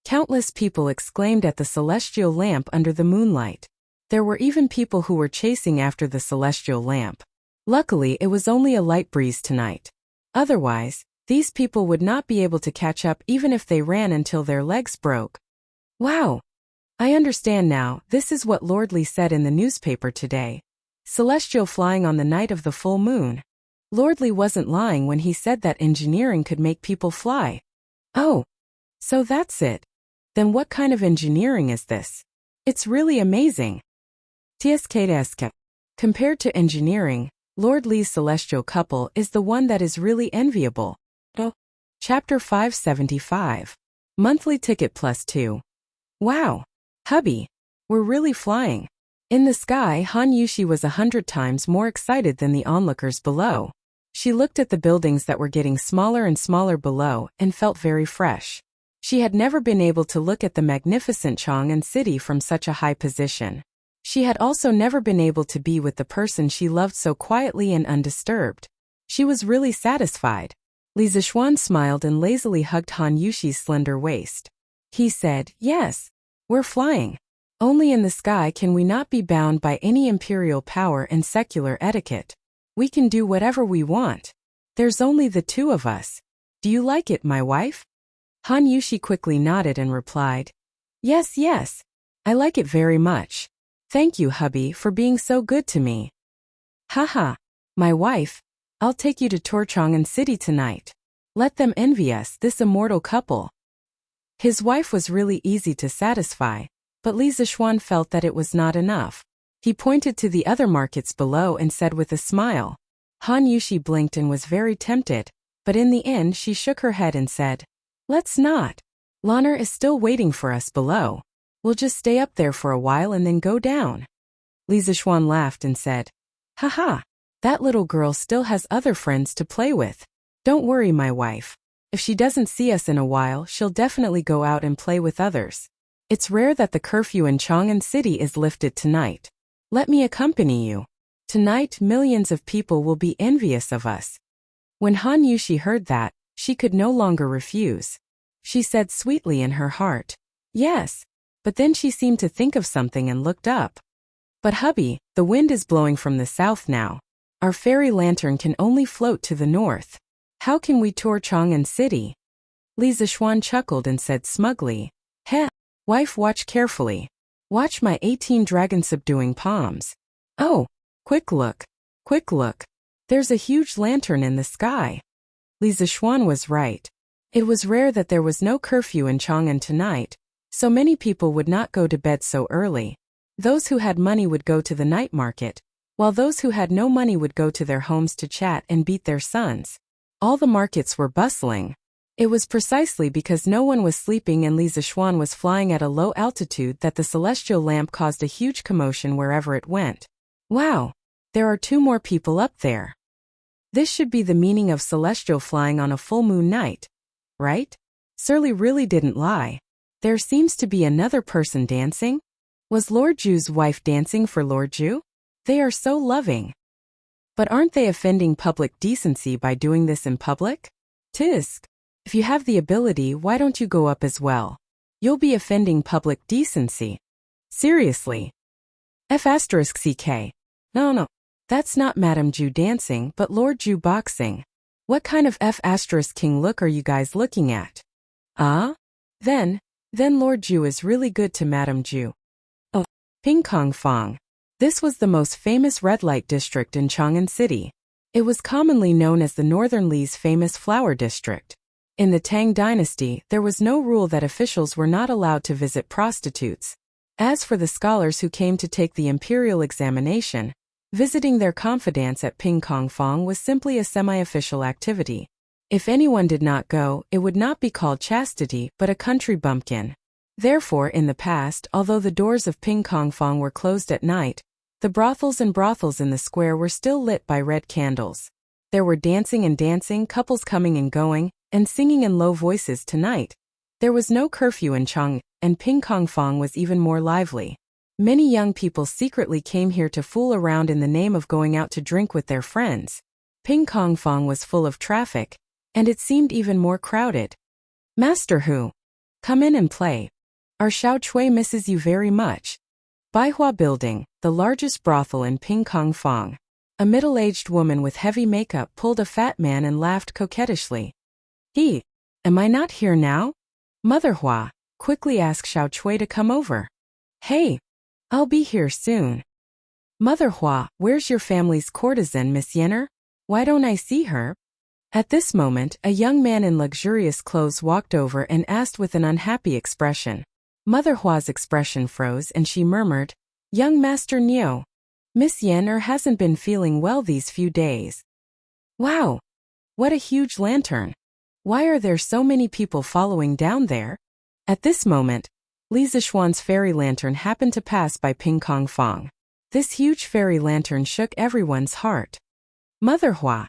Countless people exclaimed at the celestial lamp under the moonlight. There were even people who were chasing after the celestial lamp. Luckily, it was only a light breeze tonight. Otherwise, these people would not be able to catch up even if they ran until their legs broke. Wow! I understand now, this is what Lord Li said in the newspaper today. Celestial flying on the night of the full moon. Lord Li wasn't lying when he said that engineering could make people fly. Oh! So that's it. Then what kind of engineering is this? It's really amazing. TSK. Compared to engineering, Lord Li's celestial couple is the one that is really enviable. Oh. Chapter 575. Monthly ticket +2. Wow! Hubby! We're really flying. In the sky, Han Yushi was 100 times more excited than the onlookers below. She looked at the buildings that were getting smaller and smaller below and felt very fresh. She had never been able to look at the magnificent Chang'an city from such a high position. She had also never been able to be with the person she loved so quietly and undisturbed. She was really satisfied. Li Zixuan smiled and lazily hugged Han Yushi's slender waist. He said, Yes, we're flying. Only in the sky can we not be bound by any imperial power and secular etiquette. We can do whatever we want. There's only the 2 of us. Do you like it, my wife? Han Yushi quickly nodded and replied, Yes, yes. I like it very much. Thank you, hubby, for being so good to me. Haha. My wife. I'll take you to tour Chang'an City tonight. Let them envy us, this immortal couple. His wife was really easy to satisfy, but Li Zixuan felt that it was not enough. He pointed to the other markets below and said with a smile. Han Yushi blinked and was very tempted, but in the end she shook her head and said, Let's not. Lanner is still waiting for us below. We'll just stay up there for a while and then go down. Li Zixuan laughed and said, Haha, that little girl still has other friends to play with. Don't worry, my wife. If she doesn't see us in a while, she'll definitely go out and play with others. It's rare that the curfew in Chang'an City is lifted tonight. Let me accompany you. Tonight, millions of people will be envious of us. When Han Yushi heard that, she could no longer refuse. She said sweetly in her heart, Yes. But then she seemed to think of something and looked up. But hubby, the wind is blowing from the south now. Our fairy lantern can only float to the north. How can we tour Chang'an City? Li Zixuan chuckled and said smugly, Heh, wife, watch carefully. Watch my 18 dragon subduing palms. Oh, quick look. Quick look. There's a huge lantern in the sky. Li Zixuan was right. It was rare that there was no curfew in Chang'an tonight, so many people would not go to bed so early. Those who had money would go to the night market, while those who had no money would go to their homes to chat and beat their sons. All the markets were bustling. It was precisely because no one was sleeping and Li Zixuan was flying at a low altitude that the celestial lamp caused a huge commotion wherever it went. Wow! There are 2 more people up there. This should be the meaning of celestial flying on a full moon night, right? Surly really didn't lie. There seems to be another person dancing. Was Lord Ju's wife dancing for Lord Ju? They are so loving. But aren't they offending public decency by doing this in public? Tisk. If you have the ability, why don't you go up as well? You'll be offending public decency. Seriously. F*ck. No. That's not Madame Ju dancing, but Lord Ju boxing. What kind of F*king look are you guys looking at? Ah? Then Lord Ju is really good to Madame Ju. Oh, Ping Kong Fong. This was the most famous red light district in Chang'an City. It was commonly known as the Northern Li's famous flower district. In the Tang dynasty, there was no rule that officials were not allowed to visit prostitutes. As for the scholars who came to take the imperial examination, visiting their confidants at Ping Kong Fong was simply a semi-official activity. If anyone did not go, it would not be called chastity but a country bumpkin. Therefore, in the past, although the doors of Ping Kong Fong were closed at night, the brothels in the square were still lit by red candles. There were dancing, couples coming and going, and singing in low voices tonight. There was no curfew in Chang'an, and Ping Kong Fong was even more lively. Many young people secretly came here to fool around in the name of going out to drink with their friends. Ping Kong Fong was full of traffic, and it seemed even more crowded. Master Hu, come in and play. Our Xiao Chui misses you very much. Baihua Building, the largest brothel in Ping Kong Fong. A middle-aged woman with heavy makeup pulled a fat man and laughed coquettishly. Am I not here now? Mother Hua, quickly ask Xiao Chui to come over. Hey, I'll be here soon. Mother Hua, where's your family's courtesan, Miss Yenner? Why don't I see her? At this moment, a young man in luxurious clothes walked over and asked with an unhappy expression. Mother Hua's expression froze and she murmured, Young Master Niu. Miss Yenner hasn't been feeling well these few days. Wow! What a huge lantern! Why are there so many people following down there? At this moment, Li Zixuan's fairy lantern happened to pass by Ping Kong Fong. This huge fairy lantern shook everyone's heart. Mother Hua.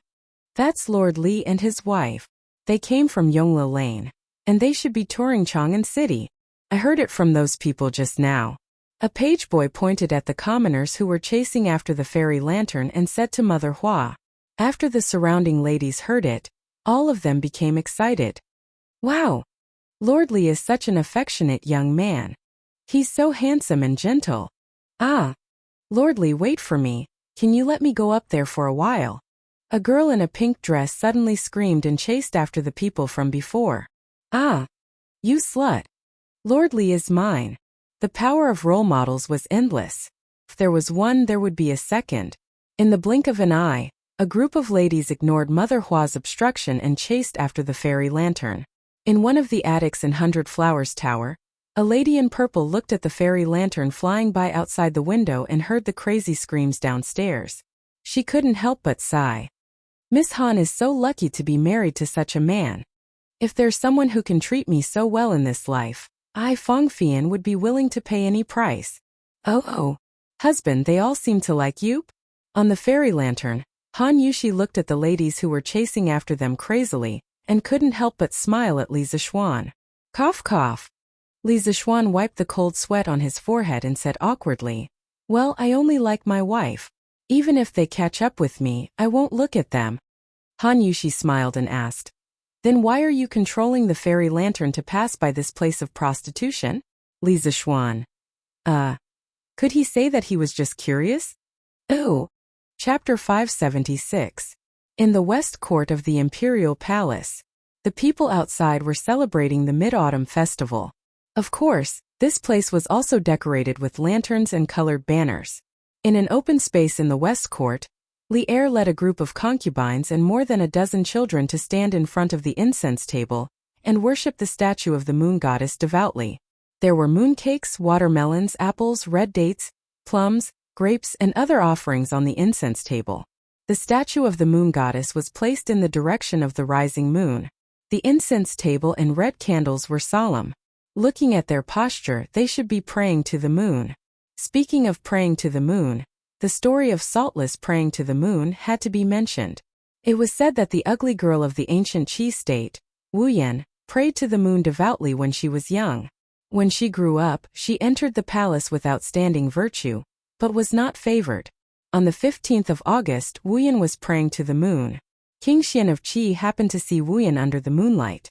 That's Lord Li and his wife. They came from Yongle Lane. And they should be touring Chang'an City. I heard it from those people just now. A page boy pointed at the commoners who were chasing after the fairy lantern and said to Mother Hua. After the surrounding ladies heard it, all of them became excited. Wow! Lord Li is such an affectionate young man. He's so handsome and gentle. Ah! Lord Li, wait for me. Can you let me go up there for a while? A girl in a pink dress suddenly screamed and chased after the people from before. Ah! You slut! Lord Li is mine. The power of role models was endless. If there was one, there would be a second. In the blink of an eye, a group of ladies ignored Mother Hua's obstruction and chased after the fairy lantern. In one of the attics in Hundred Flowers Tower, a lady in purple looked at the fairy lantern flying by outside the window and heard the crazy screams downstairs. She couldn't help but sigh. Miss Han is so lucky to be married to such a man. If there's someone who can treat me so well in this life, I, Fong Fian, would be willing to pay any price. Oh, husband, they all seem to like you? On the fairy lantern, Han Yushi looked at the ladies who were chasing after them crazily, and couldn't help but smile at Li Zixuan. Cough cough. Li Zixuan wiped the cold sweat on his forehead and said awkwardly, Well, I only like my wife. Even if they catch up with me, I won't look at them. Han Yushi smiled and asked, Then why are you controlling the fairy lantern to pass by this place of prostitution? Li Zixuan. Could he say that he was just curious? Oh. Chapter 576. In the West Court of the Imperial Palace, the people outside were celebrating the Mid-Autumn Festival. Of course, this place was also decorated with lanterns and colored banners. In an open space in the West Court, Li'er led a group of concubines and more than a dozen children to stand in front of the incense table and worship the statue of the moon goddess devoutly. There were mooncakes, watermelons, apples, red dates, plums, grapes, and other offerings on the incense table. The statue of the moon goddess was placed in the direction of the rising moon. The incense table and red candles were solemn. Looking at their posture, they should be praying to the moon. Speaking of praying to the moon, the story of Saltless praying to the moon had to be mentioned. It was said that the ugly girl of the ancient Qi state, Wu Yan, prayed to the moon devoutly when she was young. When she grew up, she entered the palace with outstanding virtue, but was not favored. On the 15th of August, Wu Yan was praying to the moon. King Xian of Qi happened to see Wu Yan under the moonlight.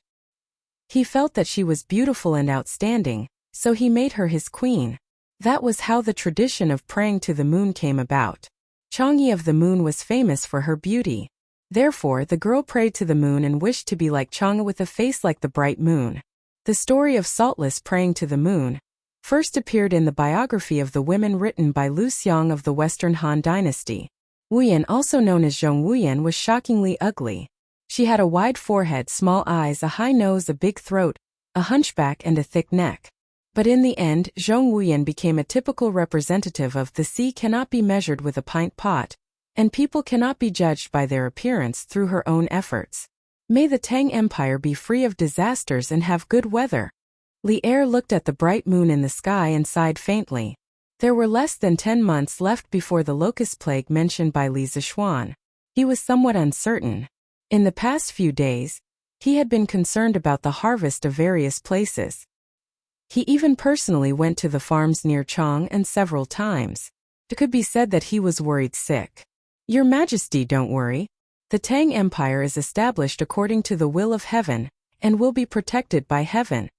He felt that she was beautiful and outstanding, so he made her his queen. That was how the tradition of praying to the moon came about. Chang'e of the moon was famous for her beauty. Therefore, the girl prayed to the moon and wished to be like Chang'e with a face like the bright moon. The story of Saltless praying to the moon first appeared in the biography of the women written by Lu Xiang of the Western Han Dynasty. Wu Yan, also known as Zhong Wu Yan, was shockingly ugly. She had a wide forehead, small eyes, a high nose, a big throat, a hunchback, and a thick neck. But in the end, Zhong Wu Yan became a typical representative of the sea cannot be measured with a pint pot, and people cannot be judged by their appearance through her own efforts. May the Tang Empire be free of disasters and have good weather. Li'er looked at the bright moon in the sky and sighed faintly. There were less than 10 months left before the locust plague mentioned by Li Zishuan. He was somewhat uncertain. In the past few days, he had been concerned about the harvest of various places. He even personally went to the farms near Chang several times. It could be said that he was worried sick. Your Majesty, don't worry. The Tang Empire is established according to the will of heaven, and will be protected by heaven.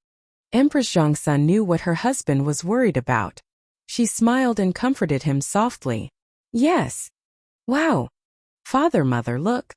Empress Zhongsun knew what her husband was worried about. She smiled and comforted him softly. Yes. Wow. Father, mother, look.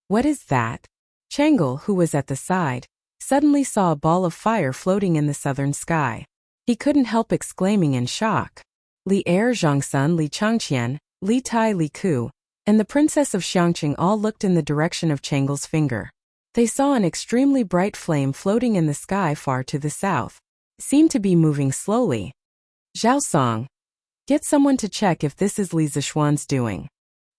What is that? Chang'e, who was at the side, suddenly saw a ball of fire floating in the southern sky. He couldn't help exclaiming in shock. Li'er, Zhongsun, Li Changqian, Li Tai, Li Ku, and the Princess of Xiangqing all looked in the direction of Chang'e's finger. They saw an extremely bright flame floating in the sky far to the south. It seemed to be moving slowly. Zhao Song, get someone to check if this is Li Zishuan's doing.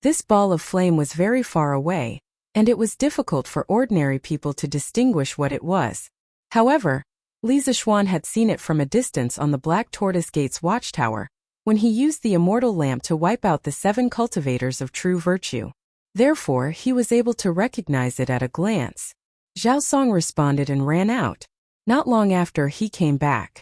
This ball of flame was very far away, and it was difficult for ordinary people to distinguish what it was. However, Li Zishuan had seen it from a distance on the Black Tortoise Gate's watchtower, when he used the immortal lamp to wipe out the 7 cultivators of true virtue. Therefore, he was able to recognize it at a glance. Zhao Song responded and ran out. Not long after, he came back.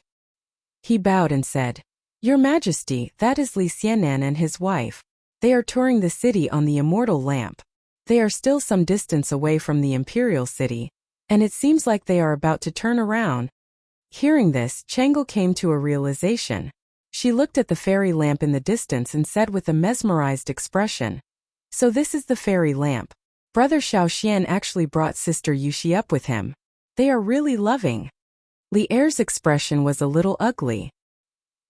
He bowed and said, Your Majesty, that is Li Xiannan and his wife. They are touring the city on the immortal lamp. They are still some distance away from the imperial city, and it seems like they are about to turn around. Hearing this, Chang'e came to a realization. She looked at the fairy lamp in the distance and said with a mesmerized expression, So this is the fairy lamp. Brother Xiao Xian actually brought Sister Yuxi up with him. They are really loving. Li'er's expression was a little ugly.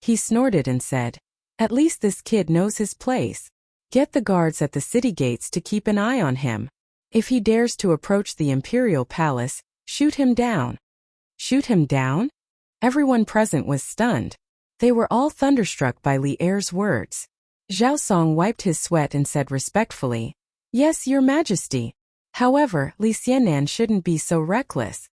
He snorted and said, At least this kid knows his place. Get the guards at the city gates to keep an eye on him. If he dares to approach the imperial palace, shoot him down. Shoot him down? Everyone present was stunned. They were all thunderstruck by Li'er's words. Zhao Song wiped his sweat and said respectfully, Yes, Your Majesty. However, Li Xiannan shouldn't be so reckless.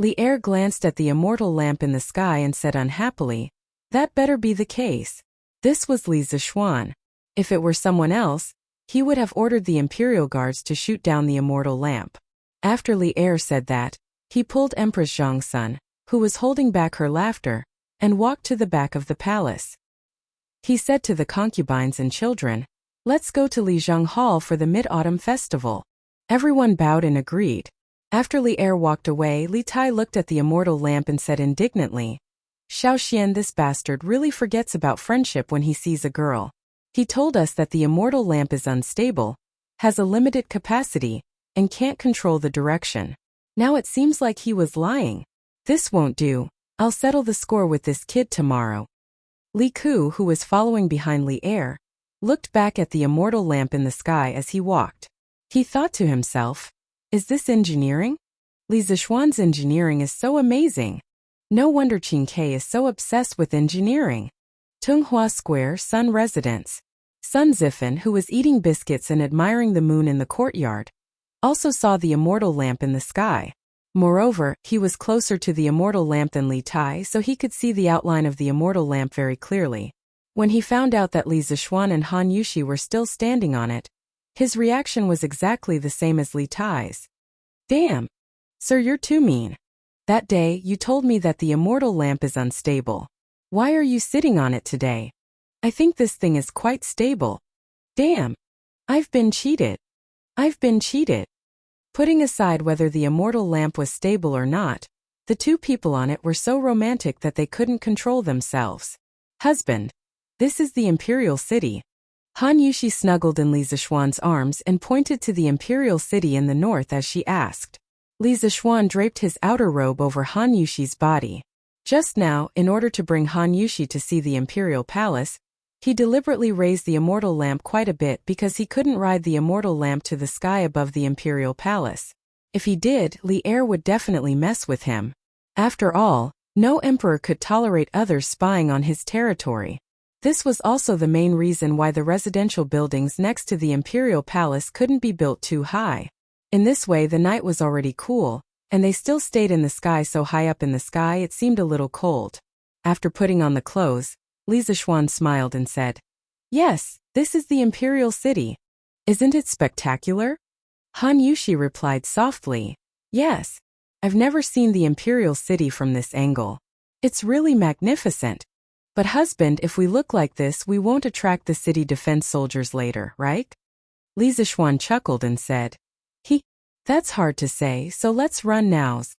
Li'er glanced at the immortal lamp in the sky and said unhappily, That better be the case. This was Li Zishuan. If it were someone else, he would have ordered the imperial guards to shoot down the immortal lamp. After Li'er said that, he pulled Empress Zhongsun, who was holding back her laughter, and walked to the back of the palace. He said to the concubines and children, Let's go to Lijiang Hall for the Mid-Autumn Festival. Everyone bowed and agreed. After Li'er walked away, Li Tai looked at the immortal lamp and said indignantly, Xiaoxian, this bastard really forgets about friendship when he sees a girl. He told us that the immortal lamp is unstable, has a limited capacity, and can't control the direction. Now it seems like he was lying. This won't do. I'll settle the score with this kid tomorrow. Li Ku, who was following behind Li Er, looked back at the immortal lamp in the sky as he walked. He thought to himself, is this engineering? Li Zishuan's engineering is so amazing. No wonder Qin Ke is so obsessed with engineering. Tunghua Square, Sun Residence. Sun Zifan, who was eating biscuits and admiring the moon in the courtyard, also saw the immortal lamp in the sky. Moreover, he was closer to the immortal lamp than Li Tai, so he could see the outline of the immortal lamp very clearly. When he found out that Li Zishuan and Han Yushi were still standing on it, his reaction was exactly the same as Li Tai's. Damn! Sir, you're too mean. That day, you told me that the immortal lamp is unstable. Why are you sitting on it today? I think this thing is quite stable. Damn! I've been cheated. I've been cheated. Putting aside whether the immortal lamp was stable or not, the two people on it were so romantic that they couldn't control themselves. Husband, this is the Imperial City. Han Yushi snuggled in Li Zishuan's arms and pointed to the Imperial City in the north as she asked. Li Zishuan draped his outer robe over Han Yushi's body. Just now, in order to bring Han Yushi to see the Imperial Palace, he deliberately raised the immortal lamp quite a bit because he couldn't ride the immortal lamp to the sky above the Imperial Palace. If he did, Li Er would definitely mess with him. After all, no emperor could tolerate others spying on his territory. This was also the main reason why the residential buildings next to the Imperial Palace couldn't be built too high. In this way, the night was already cool, and they still stayed in the sky so high up in the sky it seemed a little cold. After putting on the clothes, Li Zishuan smiled and said, "Yes, this is the Imperial City. Isn't it spectacular?" Han Yushi replied softly, "Yes. I've never seen the Imperial City from this angle. It's really magnificent. But husband, if we look like this, we won't attract the city defense soldiers later, right?" Li Zishuan chuckled and said, That's hard to say, so let's run nows."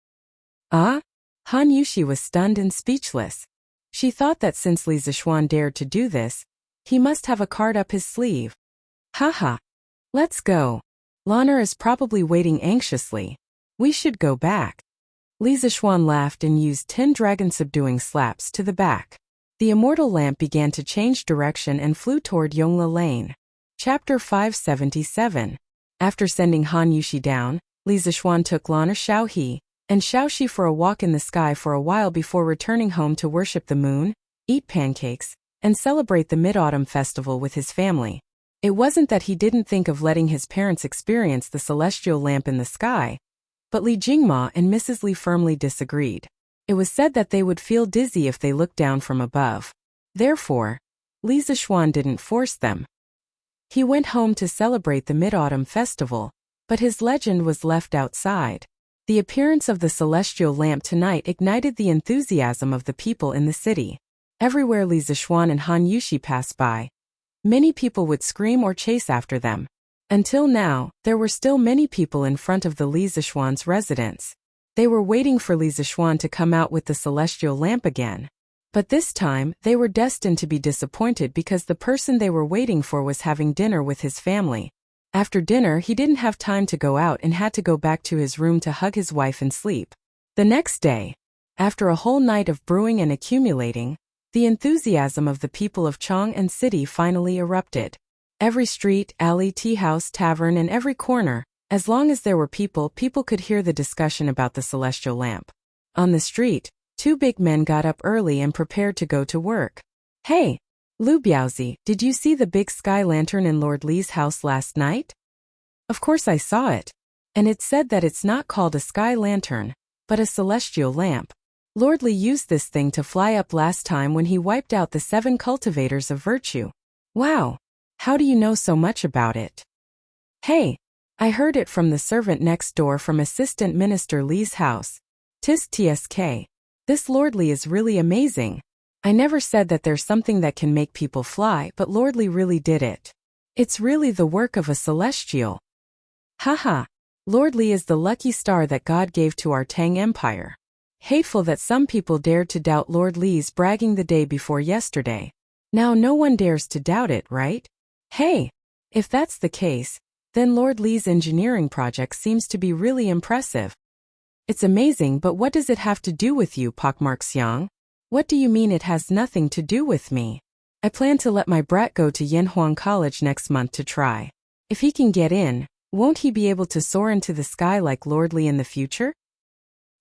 Ah? Han Yushi was stunned and speechless. She thought that since Li Zishuan dared to do this, he must have a card up his sleeve. Haha. Let's go. Lanner is probably waiting anxiously. We should go back. Li Zishuan laughed and used 10 dragon subduing slaps to the back. The immortal lamp began to change direction and flew toward Yongla Lane. Chapter 577. After sending Han Yushi down, Li Zishuan took Lana Xiaohe and Xiaoxi for a walk in the sky for a while before returning home to worship the moon, eat pancakes, and celebrate the Mid-Autumn Festival with his family. It wasn't that he didn't think of letting his parents experience the celestial lamp in the sky, but Li Jingma and Mrs. Li firmly disagreed. It was said that they would feel dizzy if they looked down from above. Therefore, Li Zishuan didn't force them. He went home to celebrate the Mid-Autumn Festival, but his legend was left outside. The appearance of the celestial lamp tonight ignited the enthusiasm of the people in the city. Everywhere Li Zishuan and Han Yushi passed by, many people would scream or chase after them. Until now, there were still many people in front of the Li Zishuan's residence. They were waiting for Li Zishuan to come out with the celestial lamp again. But this time, they were destined to be disappointed because the person they were waiting for was having dinner with his family. After dinner, he didn't have time to go out and had to go back to his room to hug his wife and sleep. The next day, after a whole night of brewing and accumulating, the enthusiasm of the people of Chong and City finally erupted. Every street, alley, tea house, tavern, and every corner, as long as there were people could hear the discussion about the celestial lamp. On the street, 2 big men got up early and prepared to go to work. "Hey, Lu Biaozi, did you see the big sky lantern in Lord Li's house last night?" "Of course I saw it. And it said that it's not called a sky lantern, but a celestial lamp. Lord Li used this thing to fly up last time when he wiped out the 7 cultivators of virtue." "Wow. How do you know so much about it?" "Hey, I heard it from the servant next door from Assistant Minister Li's house. Tisk tsk. This Lord Li is really amazing. I never said that there's something that can make people fly, but Lord Li really did it. It's really the work of a celestial. Haha. Lord Li is the lucky star that God gave to our Tang Empire. Hateful that some people dared to doubt Lord Lee's bragging the day before yesterday. Now no one dares to doubt it, right? Hey, if that's the case, then Lord Lee's engineering project seems to be really impressive. It's amazing, but what does it have to do with you, Pockmark Xiang? What do you mean it has nothing to do with me? I plan to let my brat go to Yanhuang College next month to try. If he can get in, won't he be able to soar into the sky like Lord Lee in the future?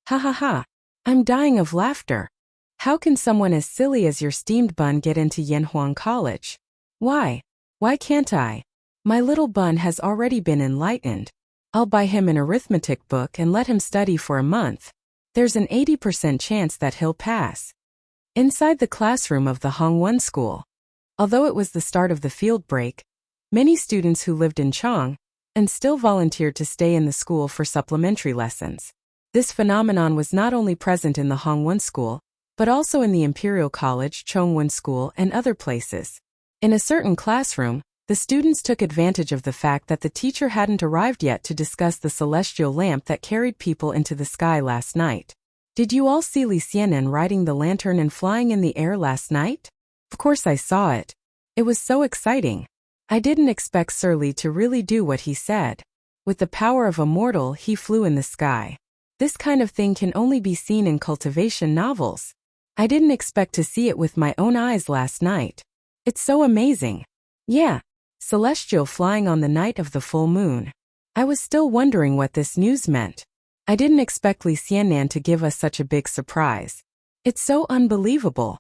Ha ha ha. I'm dying of laughter. How can someone as silly as your steamed bun get into Yanhuang College? Why? Why can't I? My little bun has already been enlightened. I'll buy him an arithmetic book and let him study for a month. There's an 80% chance that he'll pass. Inside the classroom of the Hongwon School. Although it was the start of the field break, many students who lived in Chang and still volunteered to stay in the school for supplementary lessons. This phenomenon was not only present in the Hongwon School, but also in the Imperial College, Chongwon School, and other places. In a certain classroom, the students took advantage of the fact that the teacher hadn't arrived yet to discuss the celestial lamp that carried people into the sky last night. Did you all see Li Xianen riding the lantern and flying in the air last night? Of course I saw it. It was so exciting. I didn't expect Sir Li to really do what he said. With the power of a mortal, he flew in the sky. This kind of thing can only be seen in cultivation novels. I didn't expect to see it with my own eyes last night. It's so amazing. Yeah, celestial flying on the night of the full moon. I was still wondering what this news meant. I didn't expect Li Xianan to give us such a big surprise. It's so unbelievable.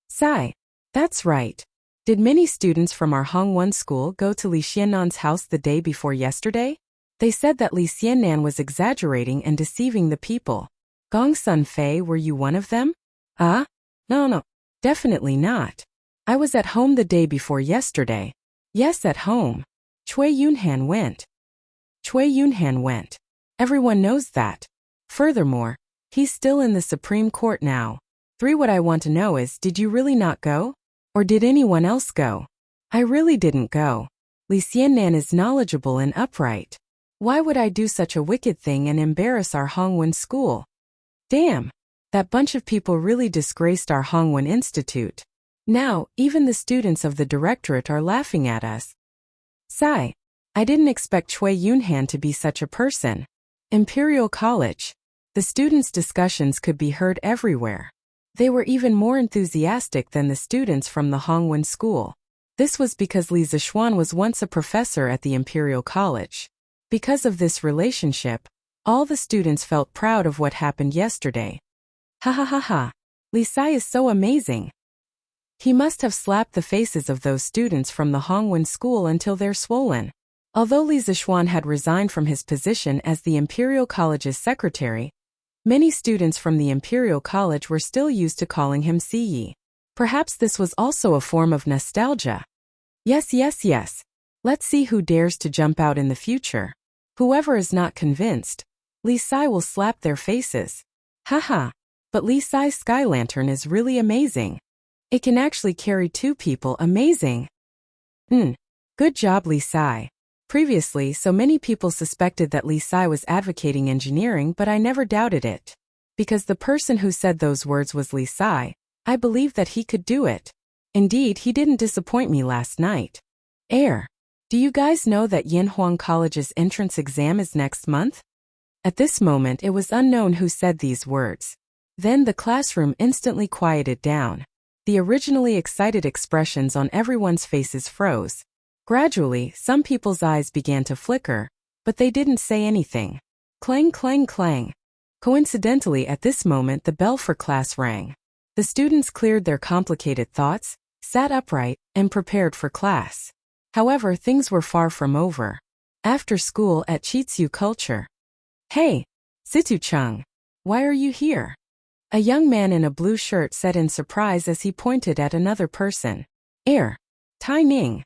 Sigh. That's right. Did many students from our Hongwon school go to Li Xianan's house the day before yesterday? They said that Li Xianan was exaggerating and deceiving the people. Gong Sun Fei, were you one of them? No, definitely not. I was at home the day before yesterday. Yes, at home. Cui Yunhan went. Cui Yunhan went. Everyone knows that. Furthermore, he's still in the Supreme Court now. 3. What I want to know is, did you really not go? Or did anyone else go? I really didn't go. Li Xianan is knowledgeable and upright. Why would I do such a wicked thing and embarrass our Hongwon school? Damn, that bunch of people really disgraced our Hongwon Institute. Now, even the students of the directorate are laughing at us. Sigh. I didn't expect Cui Yunhan to be such a person. Imperial College. The students' discussions could be heard everywhere. They were even more enthusiastic than the students from the Hongwon school. This was because Li Zixuan was once a professor at the Imperial College. Because of this relationship, all the students felt proud of what happened yesterday. Ha ha ha ha. Li Sai is so amazing. He must have slapped the faces of those students from the Hongwon school until they're swollen. Although Li Zixuan had resigned from his position as the Imperial College's secretary, many students from the Imperial College were still used to calling him Siyi. Perhaps this was also a form of nostalgia. Yes. Let's see who dares to jump out in the future. Whoever is not convinced, Li Sai will slap their faces. Haha, but Li Sai's sky lantern is really amazing. It can actually carry 2 people. Amazing. Good job, Li Sai. Previously, so many people suspected that Li Sai was advocating engineering, but I never doubted it. Because the person who said those words was Li Sai, I believed that he could do it. Indeed, he didn't disappoint me last night. Do you guys know that Yanhuang College's entrance exam is next month? At this moment, it was unknown who said these words. Then the classroom instantly quieted down. The originally excited expressions on everyone's faces froze. Gradually, some people's eyes began to flicker, but they didn't say anything. Clang, clang, clang. Coincidentally, at this moment, the bell for class rang. The students cleared their complicated thoughts, sat upright, and prepared for class. However, things were far from over. After school at Chitsu Culture. Hey, Situ-chung, why are you here? A young man in a blue shirt said in surprise as he pointed at another person. Tai Ning.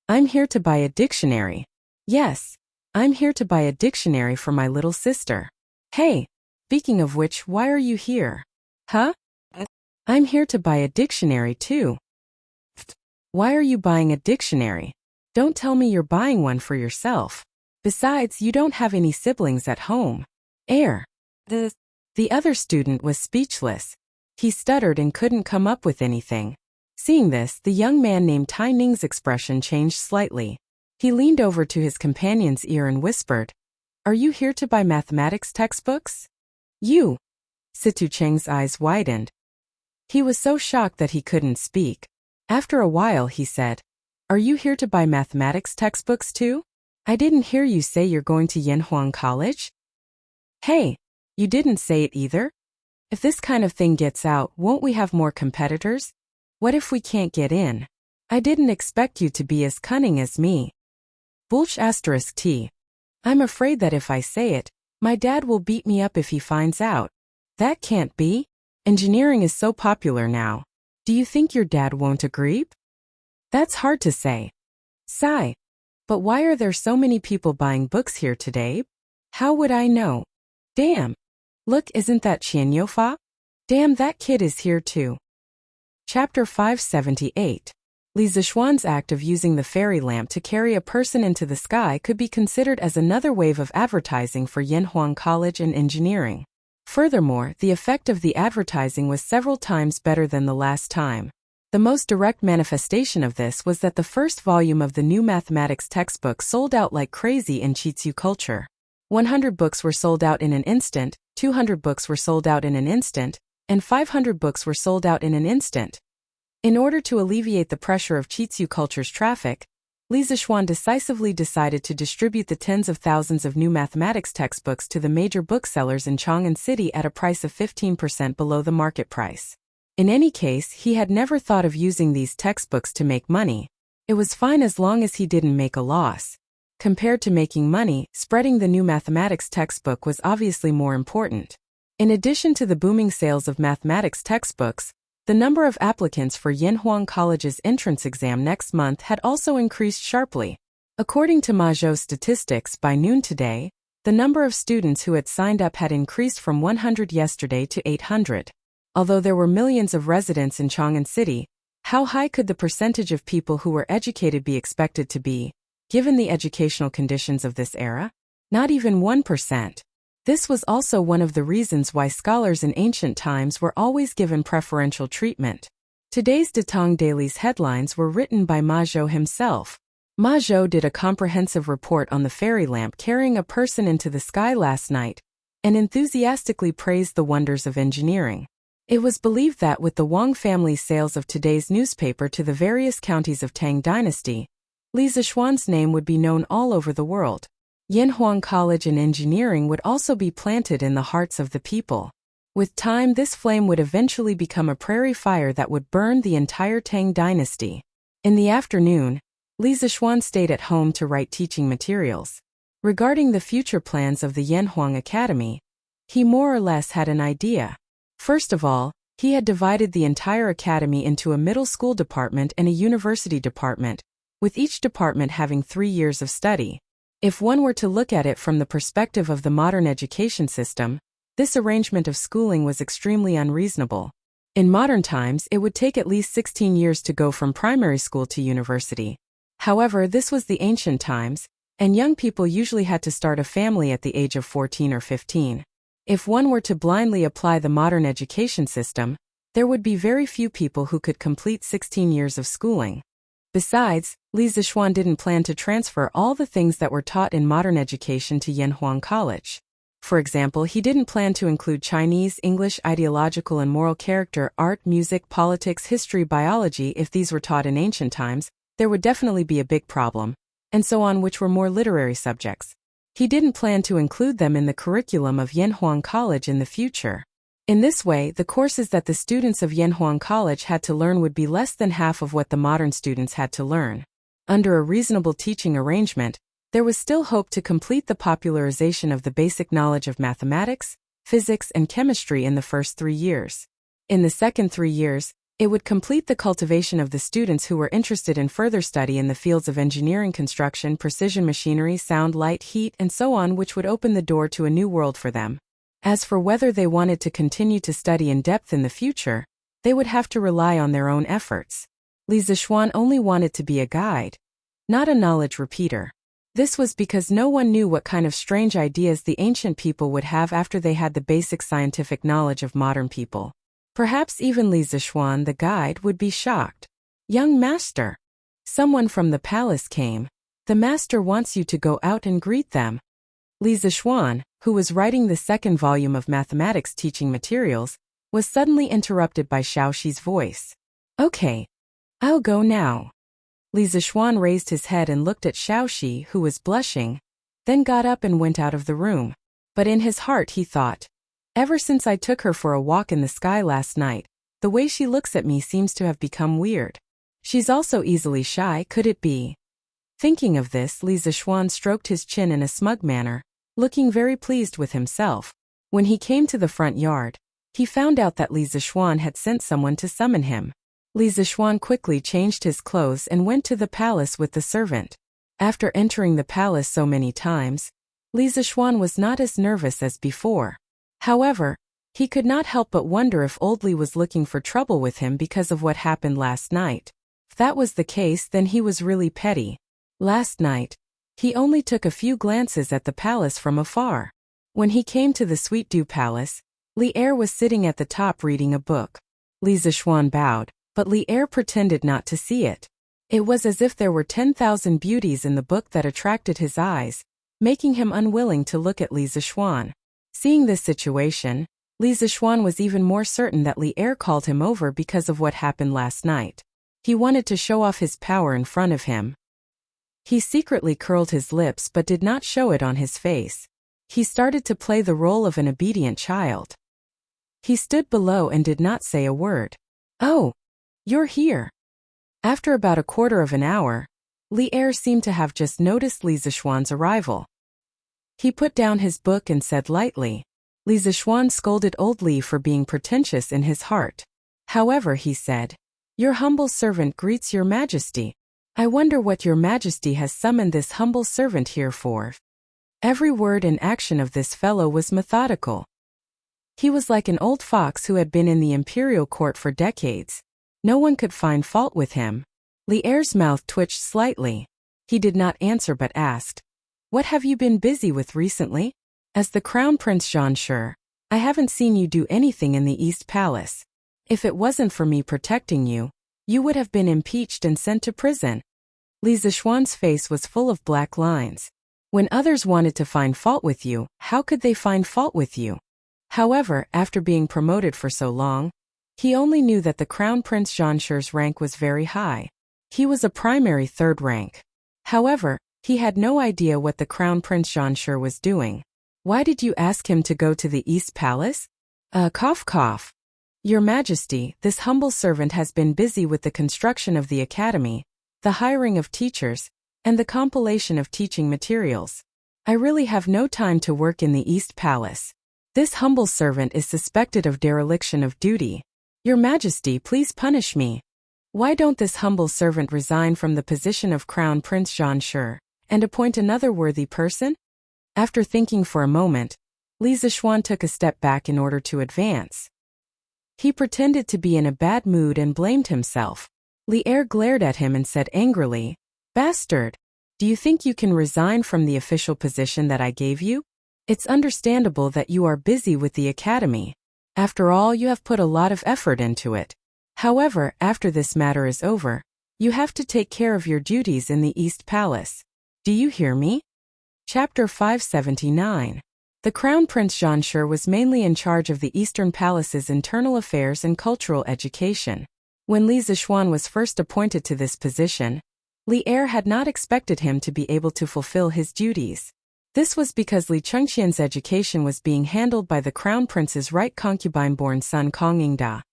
I'm here to buy a dictionary. Yes, I'm here to buy a dictionary for my little sister. Hey, speaking of which, why are you here? Huh? I'm here to buy a dictionary too. Why are you buying a dictionary? Don't tell me you're buying one for yourself. Besides, you don't have any siblings at home. The other student was speechless. He stuttered and couldn't come up with anything. Seeing this, the young man named Tai Ning's expression changed slightly. He leaned over to his companion's ear and whispered, "Are you here to buy mathematics textbooks?" "You?" Situ Cheng's eyes widened. He was so shocked that he couldn't speak. After a while he said, "Are you here to buy mathematics textbooks too? I didn't hear you say you're going to Yanhuang College." "Hey, you didn't say it either? If this kind of thing gets out, won't we have more competitors? What if we can't get in? I didn't expect you to be as cunning as me." Bulch *T. "I'm afraid that if I say it, my dad will beat me up if he finds out. That can't be. Engineering is so popular now. Do you think your dad won't agree?" "That's hard to say. Sigh. But why are there so many people buying books here today? How would I know? Damn. Look, isn't that Qian Youfa? Damn, that kid is here too." Chapter 578. Li Zixuan's act of using the fairy lamp to carry a person into the sky could be considered as another wave of advertising for Yanhuang College and engineering. Furthermore, the effect of the advertising was several times better than the last time. The most direct manifestation of this was that the first volume of the new mathematics textbook sold out like crazy in Chitsu culture. 100 books were sold out in an instant, 200 books were sold out in an instant, and 500 books were sold out in an instant. In order to alleviate the pressure of Chitsu culture's traffic, Li Zixuan decisively decided to distribute the tens of thousands of new mathematics textbooks to the major booksellers in Chang'an City at a price of 15% below the market price. In any case, he had never thought of using these textbooks to make money. It was fine as long as he didn't make a loss. Compared to making money, spreading the new mathematics textbook was obviously more important. In addition to the booming sales of mathematics textbooks, the number of applicants for Yanhuang College's entrance exam next month had also increased sharply. According to Mazhou's statistics, by noon today, the number of students who had signed up had increased from 100 yesterday to 800. Although there were millions of residents in Chang'an City, how high could the percentage of people who were educated be expected to be, given the educational conditions of this era? Not even 1%. This was also one of the reasons why scholars in ancient times were always given preferential treatment. Today's Datong Daily's headlines were written by Ma Zhou himself. Ma Zhou did a comprehensive report on the fairy lamp carrying a person into the sky last night, and enthusiastically praised the wonders of engineering. It was believed that with the Wang family's sales of today's newspaper to the various counties of Tang Dynasty, Li Zixuan's name would be known all over the world. Yanhuang College and engineering would also be planted in the hearts of the people. With time, this flame would eventually become a prairie fire that would burn the entire Tang Dynasty. In the afternoon, Li Zixuan stayed at home to write teaching materials. Regarding the future plans of the Yanhuang Academy, he more or less had an idea. First of all, he had divided the entire academy into a middle school department and a university department, with each department having 3 years of study. If one were to look at it from the perspective of the modern education system, this arrangement of schooling was extremely unreasonable. In modern times, it would take at least 16 years to go from primary school to university. However, this was the ancient times, and young people usually had to start a family at the age of 14 or 15. If one were to blindly apply the modern education system, there would be very few people who could complete 16 years of schooling. Besides, Li Zixuan didn't plan to transfer all the things that were taught in modern education to Yanhuang College. For example, he didn't plan to include Chinese, English, ideological and moral character, art, music, politics, history, biology. If these were taught in ancient times, there would definitely be a big problem, and so on, which were more literary subjects. He didn't plan to include them in the curriculum of Yanhuang College in the future. In this way, the courses that the students of Yanhuang College had to learn would be less than half of what the modern students had to learn. Under a reasonable teaching arrangement, there was still hope to complete the popularization of the basic knowledge of mathematics, physics, and chemistry in the first 3 years. In the second 3 years, it would complete the cultivation of the students who were interested in further study in the fields of engineering, construction, precision machinery, sound, light, heat, and so on, which would open the door to a new world for them. As for whether they wanted to continue to study in depth in the future, they would have to rely on their own efforts. Li Zixuan only wanted to be a guide, not a knowledge repeater. This was because no one knew what kind of strange ideas the ancient people would have after they had the basic scientific knowledge of modern people. Perhaps even Li Zixuan, the guide, would be shocked. "Young master. Someone from the palace came. The master wants you to go out and greet them." Li Zixuan, who was writing the second volume of mathematics teaching materials, was suddenly interrupted by Xiaoxi's voice. "Okay. I'll go now." Li Zixuan raised his head and looked at Xiaoxi, who was blushing, then got up and went out of the room. But in his heart he thought, "Ever since I took her for a walk in the sky last night, the way she looks at me seems to have become weird. She's also easily shy, could it be?" Thinking of this, Li Zixuan stroked his chin in a smug manner, looking very pleased with himself. When he came to the front yard, he found out that Li Zixuan had sent someone to summon him. Li Zixuan quickly changed his clothes and went to the palace with the servant. After entering the palace so many times, Li Zixuan was not as nervous as before. However, he could not help but wonder if old Li was looking for trouble with him because of what happened last night. If that was the case, then he was really petty. Last night, he only took a few glances at the palace from afar. When he came to the Sweet Dew Palace, Li Er was sitting at the top reading a book. Li Zixuan bowed, but Li Er pretended not to see it. It was as if there were 10,000 beauties in the book that attracted his eyes, making him unwilling to look at Li Zixuan. Seeing this situation, Li Zixuan was even more certain that Li Er called him over because of what happened last night. He wanted to show off his power in front of him. He secretly curled his lips but did not show it on his face. He started to play the role of an obedient child. He stood below and did not say a word. "Oh, you're here." After about a quarter of an hour, Li Er seemed to have just noticed Li Zixuan's arrival. He put down his book and said lightly. Li Zixuan scolded old Li for being pretentious in his heart. However, he said, "Your humble servant greets your majesty. I wonder what your majesty has summoned this humble servant here for." Every word and action of this fellow was methodical. He was like an old fox who had been in the imperial court for decades. No one could find fault with him. Li Er's mouth twitched slightly. He did not answer but asked, "What have you been busy with recently?" "As the Crown Prince Jean, I haven't seen you do anything in the East Palace. If it wasn't for me protecting you, you would have been impeached and sent to prison." Li Zixuan's face was full of black lines. When others wanted to find fault with you, how could they find fault with you? However, after being promoted for so long, he only knew that the Crown Prince Jean's rank was very high. He was a primary third rank. However, he had no idea what the Crown Prince Jean was doing. "Why did you ask him to go to the East Palace?" Cough cough. "Your Majesty, this humble servant has been busy with the construction of the academy, the hiring of teachers, and the compilation of teaching materials. I really have no time to work in the East Palace. This humble servant is suspected of dereliction of duty. Your Majesty, please punish me. Why don't this humble servant resign from the position of Crown Prince Jean and appoint another worthy person?" After thinking for a moment, Li Zixuan took a step back in order to advance. He pretended to be in a bad mood and blamed himself. Li Er glared at him and said angrily, "Bastard! Do you think you can resign from the official position that I gave you? It's understandable that you are busy with the academy. After all, you have put a lot of effort into it. However, after this matter is over, you have to take care of your duties in the East Palace. Do you hear me?" Chapter 579. The Crown Prince Jean was mainly in charge of the Eastern Palace's internal affairs and cultural education. When Li Zixuan was first appointed to this position, Li Er had not expected him to be able to fulfill his duties. This was because Li Chengqian's education was being handled by the Crown Prince's right concubine-born son Kong Yingda,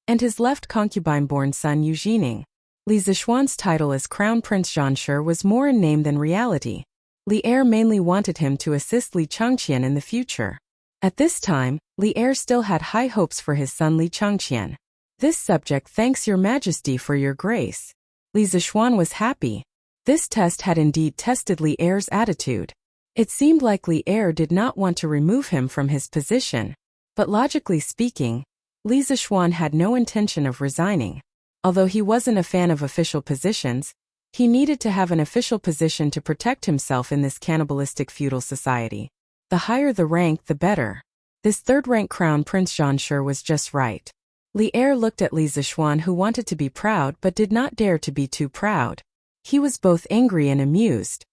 and his left concubine-born son Yu Jining. Li Zixuan's title as Crown Prince Jean was more in name than reality. Li Er mainly wanted him to assist Li Chengqian in the future. At this time, Li Er still had high hopes for his son Li Chengqian. "This subject thanks your majesty for your grace." Li Zixuan was happy. This test had indeed tested Li Er's attitude. It seemed like Li Er did not want to remove him from his position. But logically speaking, Li Zixuan had no intention of resigning. Although he wasn't a fan of official positions, He needed to have an official position to protect himself in this cannibalistic feudal society. The higher the rank, the better. This third-rank crown Prince Jean was just right. Li Er looked at Li Zixuan, who wanted to be proud but did not dare to be too proud. He was both angry and amused.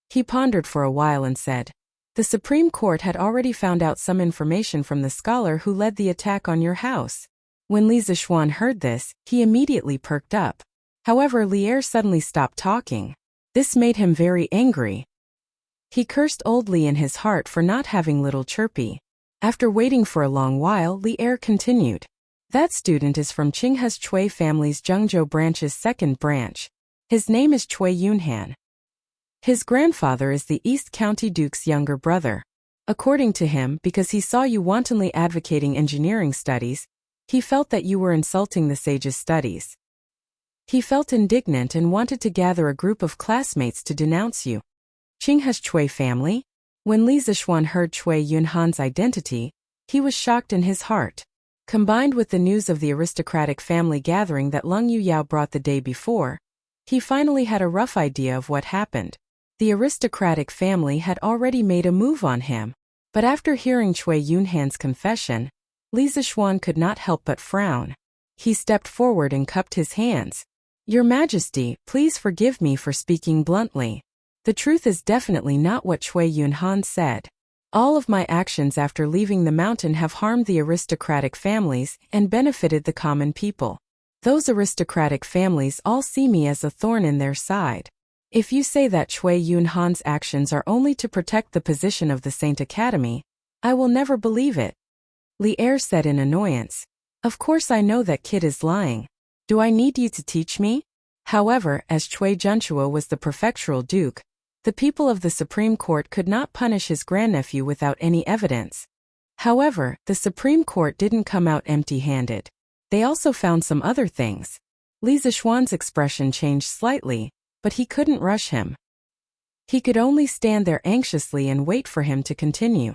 He pondered for a while and said, "The Supreme Court had already found out some information from the scholar who led the attack on your house." When Li Zixuan heard this, he immediately perked up. However, Li Er suddenly stopped talking. This made him very angry. He cursed old Li in his heart for not having little Chirpy. After waiting for a long while, Li Er continued. "That student is from Qinghe's Chui family's Zhengzhou branch's second branch. His name is Chui Yunhan. His grandfather is the East County Duke's younger brother. According to him, because he saw you wantonly advocating engineering studies, he felt that you were insulting the sage's studies. He felt indignant and wanted to gather a group of classmates to denounce you." Qinghe's Chui family? When Li Zixuan heard Chui Yunhan's identity, he was shocked in his heart. Combined with the news of the aristocratic family gathering that Leng Yuyao brought the day before, he finally had a rough idea of what happened. The aristocratic family had already made a move on him. But after hearing Chui Yunhan's confession, Li Zixuan could not help but frown. He stepped forward and cupped his hands. "Your Majesty, please forgive me for speaking bluntly. The truth is definitely not what Chui Yunhan said. All of my actions after leaving the mountain have harmed the aristocratic families and benefited the common people. Those aristocratic families all see me as a thorn in their side. If you say that Chui Yunhan's actions are only to protect the position of the Saint Academy, I will never believe it." Li Er said in annoyance. "Of course I know that kid is lying. Do I need you to teach me?" However, as Chui Junchua was the prefectural duke, the people of the Supreme Court could not punish his grandnephew without any evidence. However, the Supreme Court didn't come out empty-handed. They also found some other things. Li Zixuan's expression changed slightly, but he couldn't rush him. He could only stand there anxiously and wait for him to continue.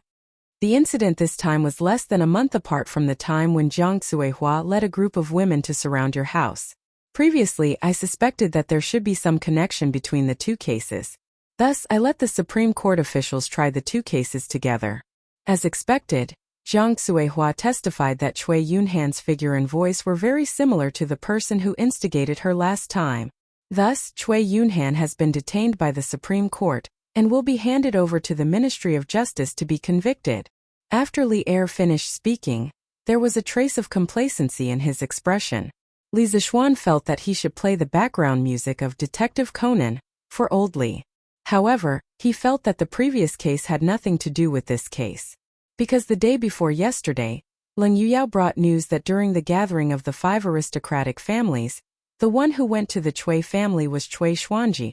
The incident this time was less than a month apart from the time when Jiang Xuehua led a group of women to surround your house. Previously, I suspected that there should be some connection between the two cases. Thus, I let the Supreme Court officials try the two cases together. As expected, Jiang Xuehua testified that Chui Yunhan's figure and voice were very similar to the person who instigated her last time. Thus, Chui Yunhan has been detained by the Supreme Court and will be handed over to the Ministry of Justice to be convicted. After Li Er finished speaking, there was a trace of complacency in his expression. Li Zixuan felt that he should play the background music of Detective Conan for old Li. However, he felt that the previous case had nothing to do with this case. Because the day before yesterday, Leng Yuyao brought news that during the gathering of the 5 aristocratic families, the one who went to the Chui family was Chui Xuanji.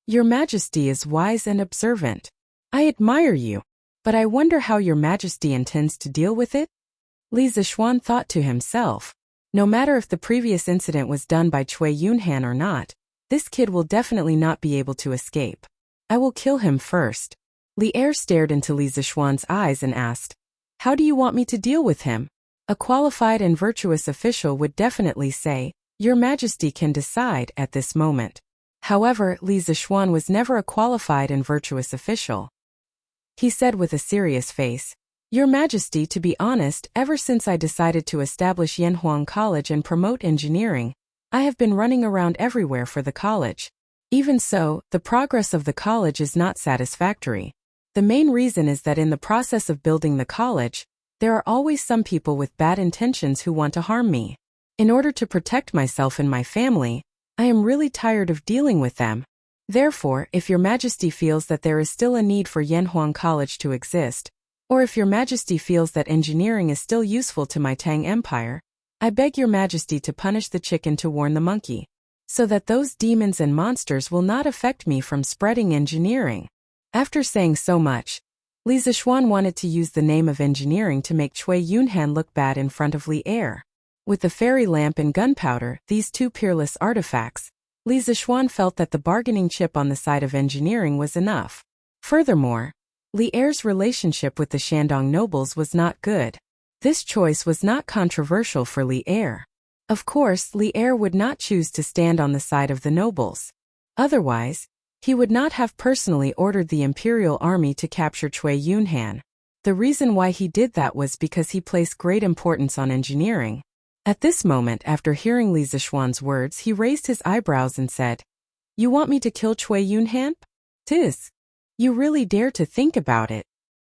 "Your Majesty is wise and observant. I admire you, but I wonder how your Majesty intends to deal with it?" Li Zixuan thought to himself. No matter if the previous incident was done by Chui Yunhan or not, this kid will definitely not be able to escape. I will kill him first. Li Er stared into Li Zixuan's eyes and asked, "How do you want me to deal with him?" A qualified and virtuous official would definitely say, "Your Majesty can decide at this moment." However, Li Zixuan was never a qualified and virtuous official. He said with a serious face, "Your Majesty, to be honest, ever since I decided to establish Yanhuang College and promote engineering, I have been running around everywhere for the college. Even so, the progress of the college is not satisfactory. The main reason is that in the process of building the college, there are always some people with bad intentions who want to harm me. In order to protect myself and my family, I am really tired of dealing with them. Therefore, if your Majesty feels that there is still a need for Yanhuang College to exist, or if your Majesty feels that engineering is still useful to my Tang Empire, I beg your Majesty to punish the chicken to warn the monkey, so that those demons and monsters will not affect me from spreading engineering." After saying so much, Li Zixuan wanted to use the name of engineering to make Chui Yunhan look bad in front of Li Er. With the fairy lamp and gunpowder, these two peerless artifacts, Li Zixuan felt that the bargaining chip on the side of engineering was enough. Furthermore, Li Er's relationship with the Shandong nobles was not good. This choice was not controversial for Li Er. Of course, Li Er would not choose to stand on the side of the nobles. Otherwise, he would not have personally ordered the imperial army to capture Cui Yunhan. The reason why he did that was because he placed great importance on engineering. At this moment, after hearing Li Zishuan's words, he raised his eyebrows and said, "You want me to kill Cui Yunhan? Tis. You really dare to think about it.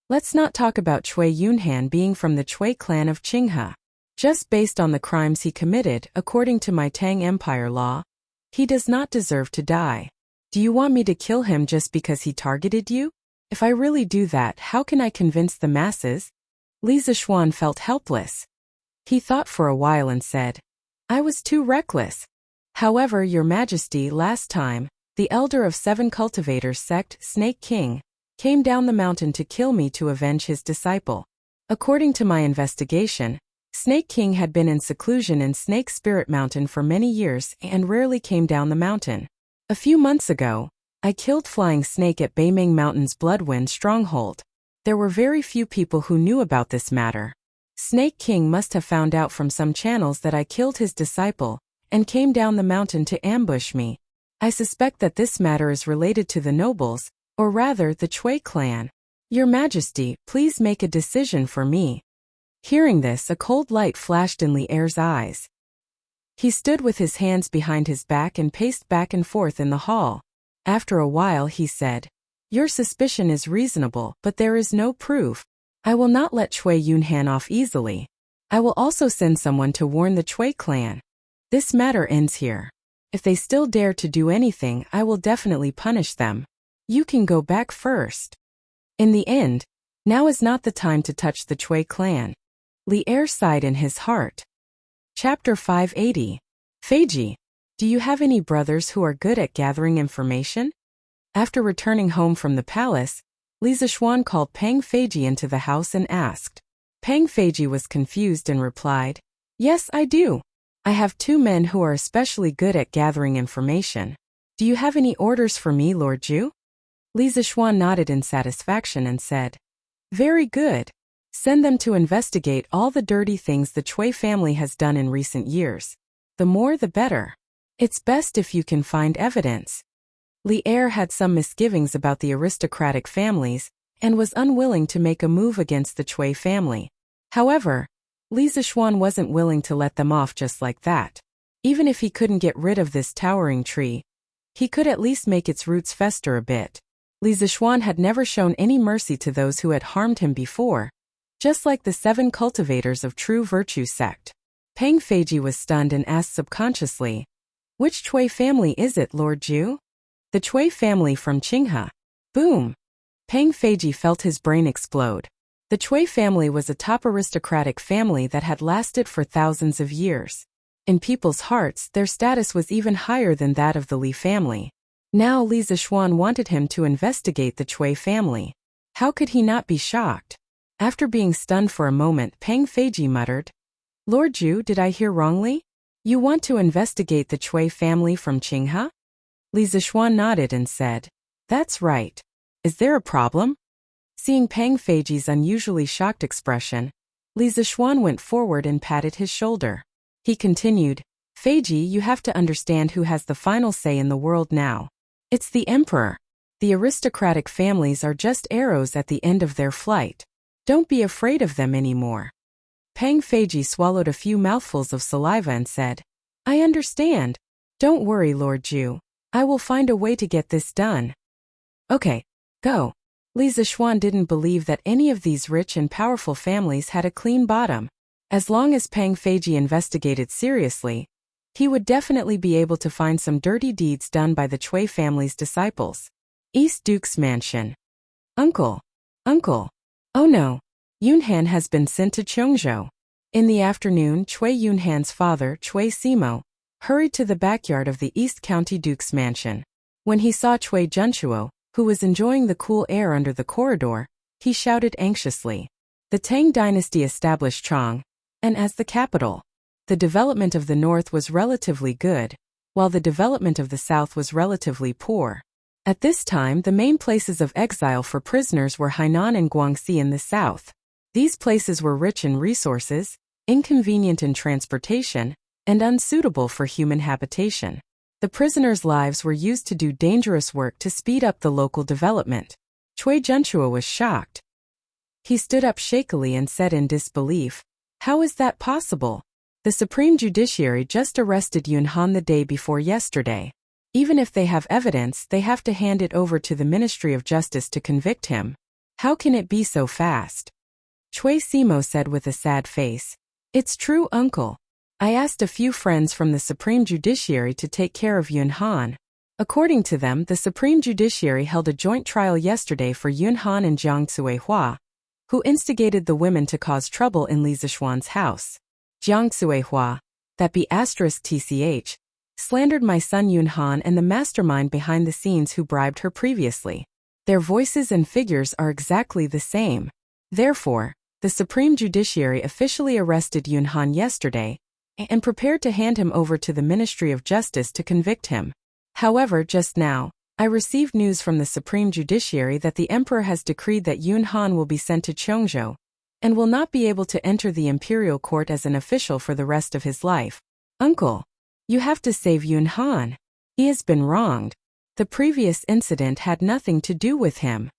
Let's not talk about Cui Yunhan being from the Cui clan of Qinghe. Just based on the crimes he committed, according to my Tang Empire law, he does not deserve to die. Do you want me to kill him just because he targeted you? If I really do that, how can I convince the masses?" Li Zishuan felt helpless. He thought for a while and said, "I was too reckless. However, Your Majesty, last time, the elder of 7 cultivators sect, Snake King, came down the mountain to kill me to avenge his disciple. According to my investigation, Snake King had been in seclusion in Snake Spirit Mountain for many years and rarely came down the mountain. A few months ago, I killed Flying Snake at Beiming Mountain's Bloodwind stronghold. There were very few people who knew about this matter. Snake King must have found out from some channels that I killed his disciple and came down the mountain to ambush me. I suspect that this matter is related to the nobles, or rather the Cui clan. Your Majesty, please make a decision for me." Hearing this, a cold light flashed in Li Er's eyes. He stood with his hands behind his back and paced back and forth in the hall. After a while he said, "Your suspicion is reasonable, but there is no proof. I will not let Cui Yunhan off easily. I will also send someone to warn the Cui clan. This matter ends here. If they still dare to do anything, I will definitely punish them. You can go back first. In the end, now is not the time to touch the Cui clan." Li Er sighed in his heart. Chapter 580. Feiji, do you have any brothers who are good at gathering information? After returning home from the palace, Li Zishuan called Pang Feiji into the house and asked. Pang Feiji was confused and replied, "Yes, I do. I have 2 men who are especially good at gathering information. Do you have any orders for me, Lord Zhu?" Li Zishuan nodded in satisfaction and said, "Very good. Send them to investigate all the dirty things the Cui family has done in recent years. The more the better. It's best if you can find evidence." Li Er had some misgivings about the aristocratic families and was unwilling to make a move against the Cui family. However, Li Zishuan wasn't willing to let them off just like that. Even if he couldn't get rid of this towering tree, he could at least make its roots fester a bit. Li Zishuan had never shown any mercy to those who had harmed him before, just like the 7 cultivators of true virtue sect. Pang Feiji was stunned and asked subconsciously, "Which Cui family is it, Lord Zhu?" "The Cui family from Qinghe." Boom! Pang Feiji felt his brain explode. The Cui family was a top aristocratic family that had lasted for thousands of years. In people's hearts, their status was even higher than that of the Li family. Now Li Zishuan wanted him to investigate the Cui family. How could he not be shocked? After being stunned for a moment, Pang Feiji muttered, "Lord Zhu, did I hear wrongly? You want to investigate the Cui family from Qinghe?" Li Zishuan nodded and said, "That's right. Is there a problem?" Seeing Pang Feiji's unusually shocked expression, Li Zishuan went forward and patted his shoulder. He continued, "Feiji, you have to understand who has the final say in the world now. It's the emperor. The aristocratic families are just arrows at the end of their flight. Don't be afraid of them anymore." Pang Feiji swallowed a few mouthfuls of saliva and said, "I understand. Don't worry, Lord Zhu. I will find a way to get this done." "Okay, go." Li Zishuan didn't believe that any of these rich and powerful families had a clean bottom. As long as Pang Feiji investigated seriously, he would definitely be able to find some dirty deeds done by the Cui family's disciples. East Duke's mansion. Uncle. Oh no. Yunhan has been sent to Chongzhou. In the afternoon, Cui Yunhan's father, Cui Simo, hurried to the backyard of the East County Duke's mansion. When he saw Cui Junchuo, who was enjoying the cool air under the corridor, he shouted anxiously. The Tang dynasty established Chong, and as the capital, the development of the north was relatively good, while the development of the south was relatively poor. At this time, the main places of exile for prisoners were Hainan and Guangxi in the south. These places were rich in resources, inconvenient in transportation, and unsuitable for human habitation. The prisoners' lives were used to do dangerous work to speed up the local development. Chui Junchuo was shocked. He stood up shakily and said in disbelief, "How is that possible? The Supreme Judiciary just arrested Yun Han the day before yesterday. Even if they have evidence, they have to hand it over to the Ministry of Justice to convict him. How can it be so fast?" Chui Simo said with a sad face, "It's true, uncle. I asked a few friends from the Supreme Judiciary to take care of Yun Han. According to them, the Supreme Judiciary held a joint trial yesterday for Yun Han and Jiang Cuihua, who instigated the women to cause trouble in Li Zixuan's house. Jiang Cuihua, that be *tch, slandered my son Yun Han and the mastermind behind the scenes who bribed her previously. Their voices and figures are exactly the same. Therefore, the Supreme Judiciary officially arrested Yun Han yesterday and prepared to hand him over to the Ministry of Justice to convict him. However, just now, I received news from the Supreme Judiciary that the Emperor has decreed that Yun Han will be sent to Cheongzhou and will not be able to enter the imperial court as an official for the rest of his life. Uncle, you have to save Yun Han. He has been wronged. The previous incident had nothing to do with him."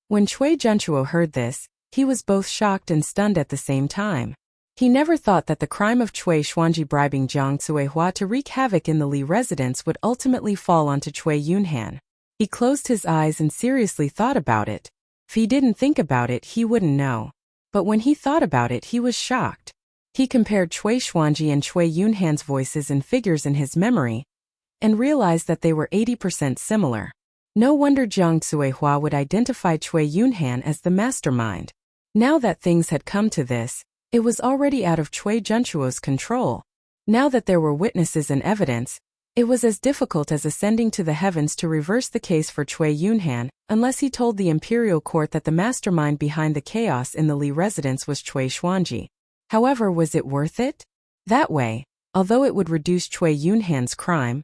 When Chui Junchuo heard this, he was both shocked and stunned at the same time. He never thought that the crime of Chui Xuanji bribing Jiang Cuihua to wreak havoc in the Li residence would ultimately fall onto Chui Yunhan. He closed his eyes and seriously thought about it. If he didn't think about it, he wouldn't know. But when he thought about it, he was shocked. He compared Chui Xuanji and Chui Yunhan's voices and figures in his memory, and realized that they were 80% similar. No wonder Jiang Cuihua would identify Chui Yunhan as the mastermind. Now that things had come to this, it was already out of Chui Junchuo's control. Now that there were witnesses and evidence, it was as difficult as ascending to the heavens to reverse the case for Chui Yunhan, unless he told the imperial court that the mastermind behind the chaos in the Li residence was Chui Xuanji. However, was it worth it? That way, although it would reduce Chui Yunhan's crime,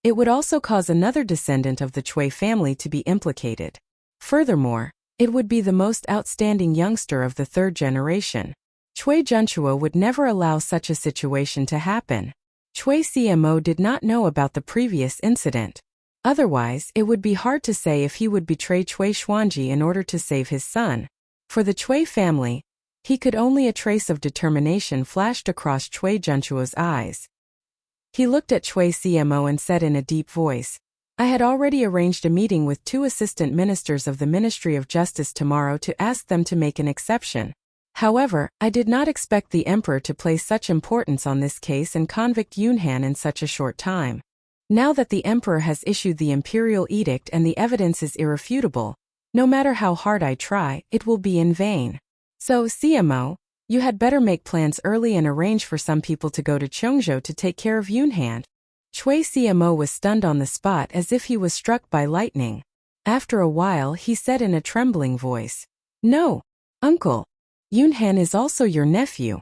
it would also cause another descendant of the Chui family to be implicated. Furthermore, it would be the most outstanding youngster of the third generation. Chui Junchuo would never allow such a situation to happen. Chui CMO did not know about the previous incident. Otherwise, it would be hard to say if he would betray Chui Xuanji in order to save his son. For the Chui family, he could only a trace of determination flashed across Chui Junchuo's eyes. He looked at Chui CMO and said in a deep voice, "I had already arranged a meeting with 2 assistant ministers of the Ministry of Justice tomorrow to ask them to make an exception. However, I did not expect the Emperor to place such importance on this case and convict Yunhan in such a short time. Now that the Emperor has issued the imperial edict and the evidence is irrefutable, no matter how hard I try, it will be in vain. So, CMO, you had better make plans early and arrange for some people to go to Cheongzhou to take care of Yunhan." Chui CMO was stunned on the spot as if he was struck by lightning. After a while, he said in a trembling voice, "No, uncle. Yunhan is also your nephew.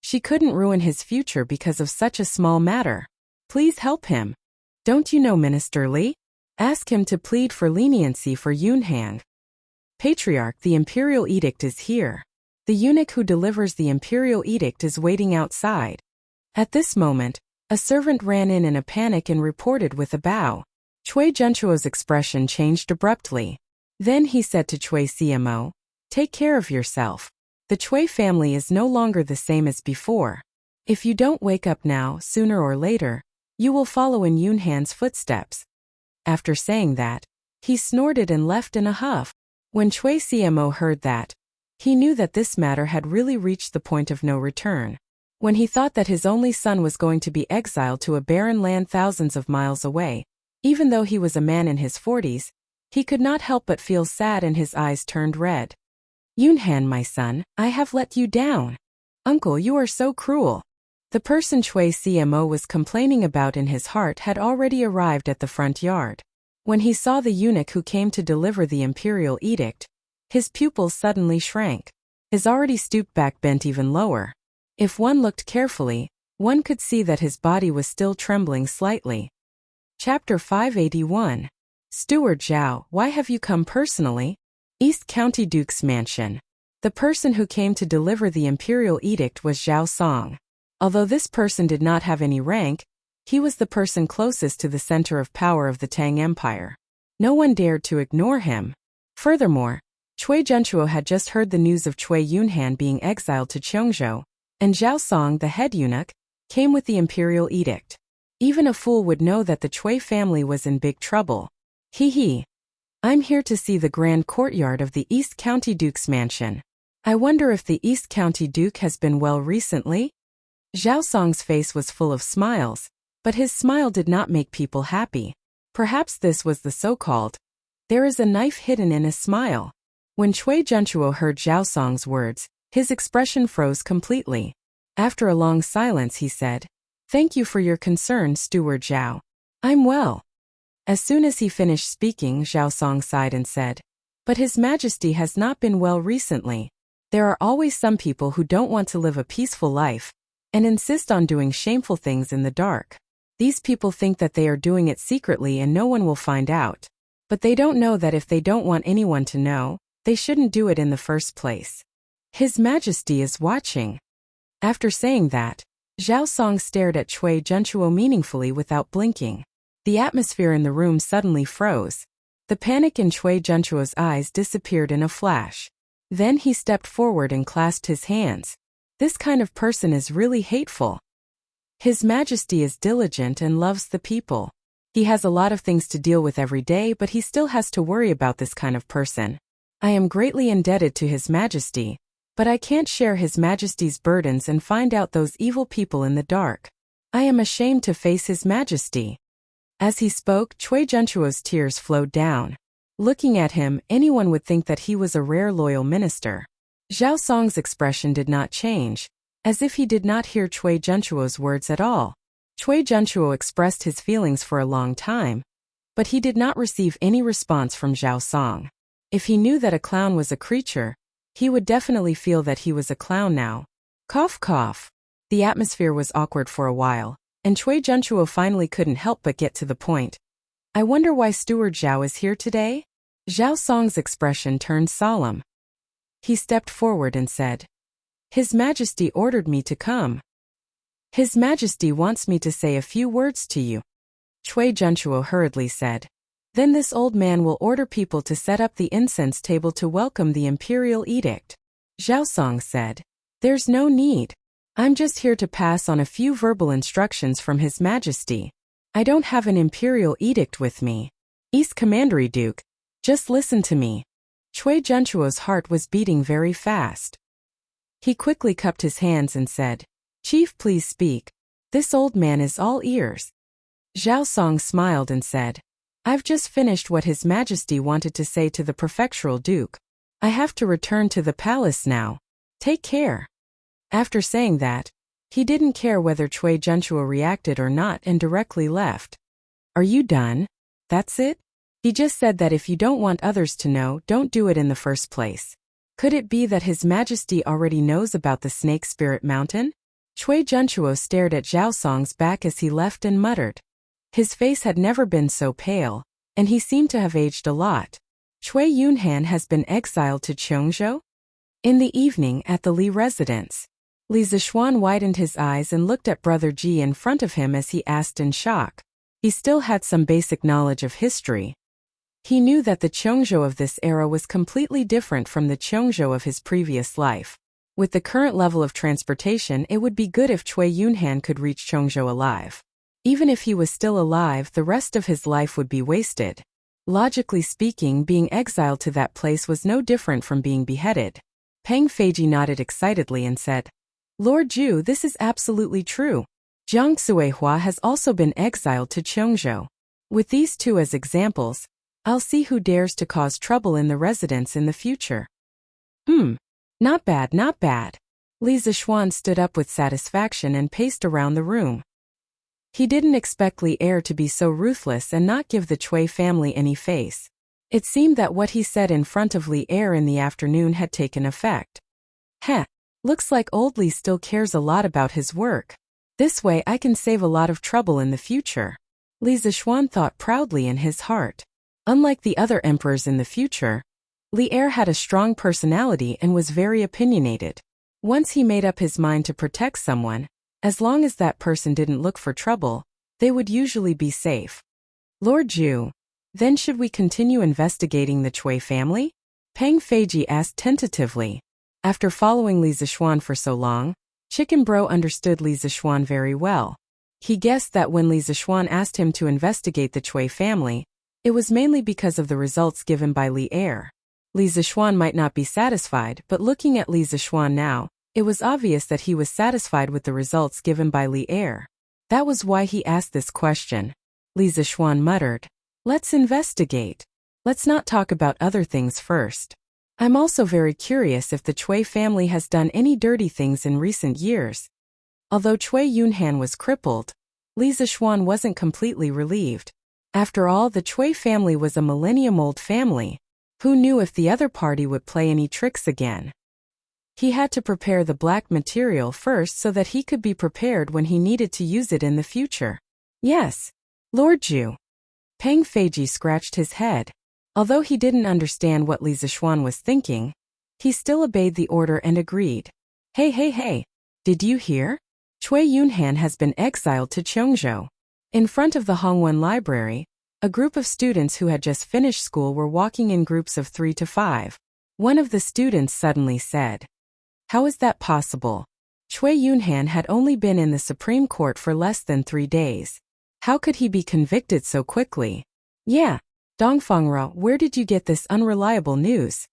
She couldn't ruin his future because of such a small matter. Please help him. Don't you know Minister Li? Ask him to plead for leniency for Yunhan." "Patriarch, the imperial edict is here. The eunuch who delivers the imperial edict is waiting outside." At this moment, a servant ran in a panic and reported with a bow. Chui Junchuo's expression changed abruptly. Then he said to Chui CMO, "Take care of yourself. The Chui family is no longer the same as before. If you don't wake up now, sooner or later, you will follow in Yunhan's footsteps." After saying that, he snorted and left in a huff. When Chui CMO heard that, he knew that this matter had really reached the point of no return. When he thought that his only son was going to be exiled to a barren land thousands of miles away, even though he was a man in his 40s, he could not help but feel sad and his eyes turned red. "Yunhan, my son, I have let you down. Uncle, you are so cruel." The person Chui CMO was complaining about in his heart had already arrived at the front yard. When he saw the eunuch who came to deliver the imperial edict, his pupils suddenly shrank. His already stooped back bent even lower. If one looked carefully, one could see that his body was still trembling slightly. Chapter 581. Steward Zhao, why have you come personally? East County Duke's Mansion. The person who came to deliver the imperial edict was Zhao Song. Although this person did not have any rank, He was the person closest to the center of power of the Tang Empire. No one dared to ignore him. Furthermore, Cui Junchuo had just heard the news of Cui Yunhan being exiled to Cheongzhou, and Zhao Song, the head eunuch, came with the imperial edict. Even a fool would know that the Cui family was in big trouble. Hee. I'm here to see the grand courtyard of the East County Duke's mansion. I wonder if the East County Duke has been well recently? Zhao Song's face was full of smiles, but his smile did not make people happy. Perhaps this was the so-called, there is a knife hidden in a smile. When Cui Junchuo heard Zhao Song's words, his expression froze completely. After a long silence he said, "Thank you for your concern, Steward Zhao. I'm well." As soon as he finished speaking, Zhao Song sighed and said, "But His Majesty has not been well recently. There are always some people who don't want to live a peaceful life and insist on doing shameful things in the dark. These people think that they are doing it secretly and no one will find out. But they don't know that if they don't want anyone to know, they shouldn't do it in the first place. His Majesty is watching." After saying that, Zhao Song stared at Cui Junchuo meaningfully without blinking. The atmosphere in the room suddenly froze. The panic in Cui Junchuo's eyes disappeared in a flash. Then he stepped forward and clasped his hands. This kind of person is really hateful. His Majesty is diligent and loves the people. He has a lot of things to deal with every day, but he still has to worry about this kind of person. I am greatly indebted to His Majesty, but I can't share His Majesty's burdens and find out those evil people in the dark. I am ashamed to face His Majesty. As he spoke, Cui Junchuo's tears flowed down. Looking at him, anyone would think that he was a rare loyal minister. Zhao Song's expression did not change, as if he did not hear Cui Junchuo's words at all. Cui Junchuo expressed his feelings for a long time, but he did not receive any response from Zhao Song. If he knew that a clown was a creature, he would definitely feel that he was a clown now. Cough cough. The atmosphere was awkward for a while, and Cui Junchuo finally couldn't help but get to the point. I wonder why Steward Zhao is here today? Zhao Song's expression turned solemn. He stepped forward and said, His Majesty ordered me to come. His Majesty wants me to say a few words to you. Cui Junchuo hurriedly said. Then this old man will order people to set up the incense table to welcome the imperial edict. Zhao Song said, There's no need. I'm just here to pass on a few verbal instructions from His Majesty. I don't have an imperial edict with me. East Commandery Duke, just listen to me. Cui Junchuo's heart was beating very fast. He quickly cupped his hands and said, Chief, please speak. This old man is all ears. Zhao Song smiled and said, I've just finished what His Majesty wanted to say to the prefectural duke. I have to return to the palace now. Take care. After saying that, he didn't care whether Cui Junchuo reacted or not and directly left. Are you done? That's it? He just said that if you don't want others to know, don't do it in the first place. Could it be that His Majesty already knows about the Snake Spirit Mountain? Cui Junchuo stared at Zhao Song's back as he left and muttered. His face had never been so pale, and he seemed to have aged a lot. Cui Yunhan has been exiled to Cheongzhou? In the evening at the Li residence, Li Zishuan widened his eyes and looked at Brother Ji in front of him as he asked in shock. He still had some basic knowledge of history. He knew that the Cheongzhou of this era was completely different from the Cheongzhou of his previous life. With the current level of transportation, it would be good if Cui Yunhan could reach Cheongzhou alive. Even if he was still alive, the rest of his life would be wasted. Logically speaking, being exiled to that place was no different from being beheaded. Peng Feiji nodded excitedly and said, Lord Zhu, this is absolutely true. Jiang Xuehua has also been exiled to Cheongzhou. With these two as examples, I'll see who dares to cause trouble in the residence in the future. Not bad, not bad. Li Zishuan stood up with satisfaction and paced around the room. He didn't expect Li Er to be so ruthless and not give the Cui family any face. It seemed that what he said in front of Li Er in the afternoon had taken effect. Looks like old Li still cares a lot about his work. This way I can save a lot of trouble in the future. Li Zishuan thought proudly in his heart. Unlike the other emperors in the future, Li Er had a strong personality and was very opinionated. Once he made up his mind to protect someone, as long as that person didn't look for trouble, They would usually be safe. Lord Zhu. Then should we continue investigating the Cui family? Peng Feiji asked tentatively. After following Li Zixuan for so long, Chicken Bro understood Li Zixuan very well. He guessed that when Li Zixuan asked him to investigate the Cui family, it was mainly because of the results given by Li Er. Li Zixuan might not be satisfied, but looking at Li Zixuan now, it was obvious that he was satisfied with the results given by Li Er. That was why he asked this question. Li Zixuan muttered, "Let's investigate. Let's not talk about other things first. I'm also very curious if the Cui family has done any dirty things in recent years." Although Cui Yunhan was crippled, Li Zixuan wasn't completely relieved. After all, the Cui family was a millennium-old family. Who knew if the other party would play any tricks again? He had to prepare the black material first so that he could be prepared when he needed to use it in the future. Yes, Lord Zhu. Peng Feiji scratched his head. Although he didn't understand what Li Zixuan was thinking, he still obeyed the order and agreed. Hey, did you hear? Cui Yunhan has been exiled to Chongzhou. In front of the Hongwen Library, a group of students who had just finished school were walking in groups of 3 to 5. One of the students suddenly said, "How is that possible? Cui Yunhan had only been in the Supreme Court for less than 3 days. How could he be convicted so quickly?" "Yeah, Dongfangra, where did you get this unreliable news?"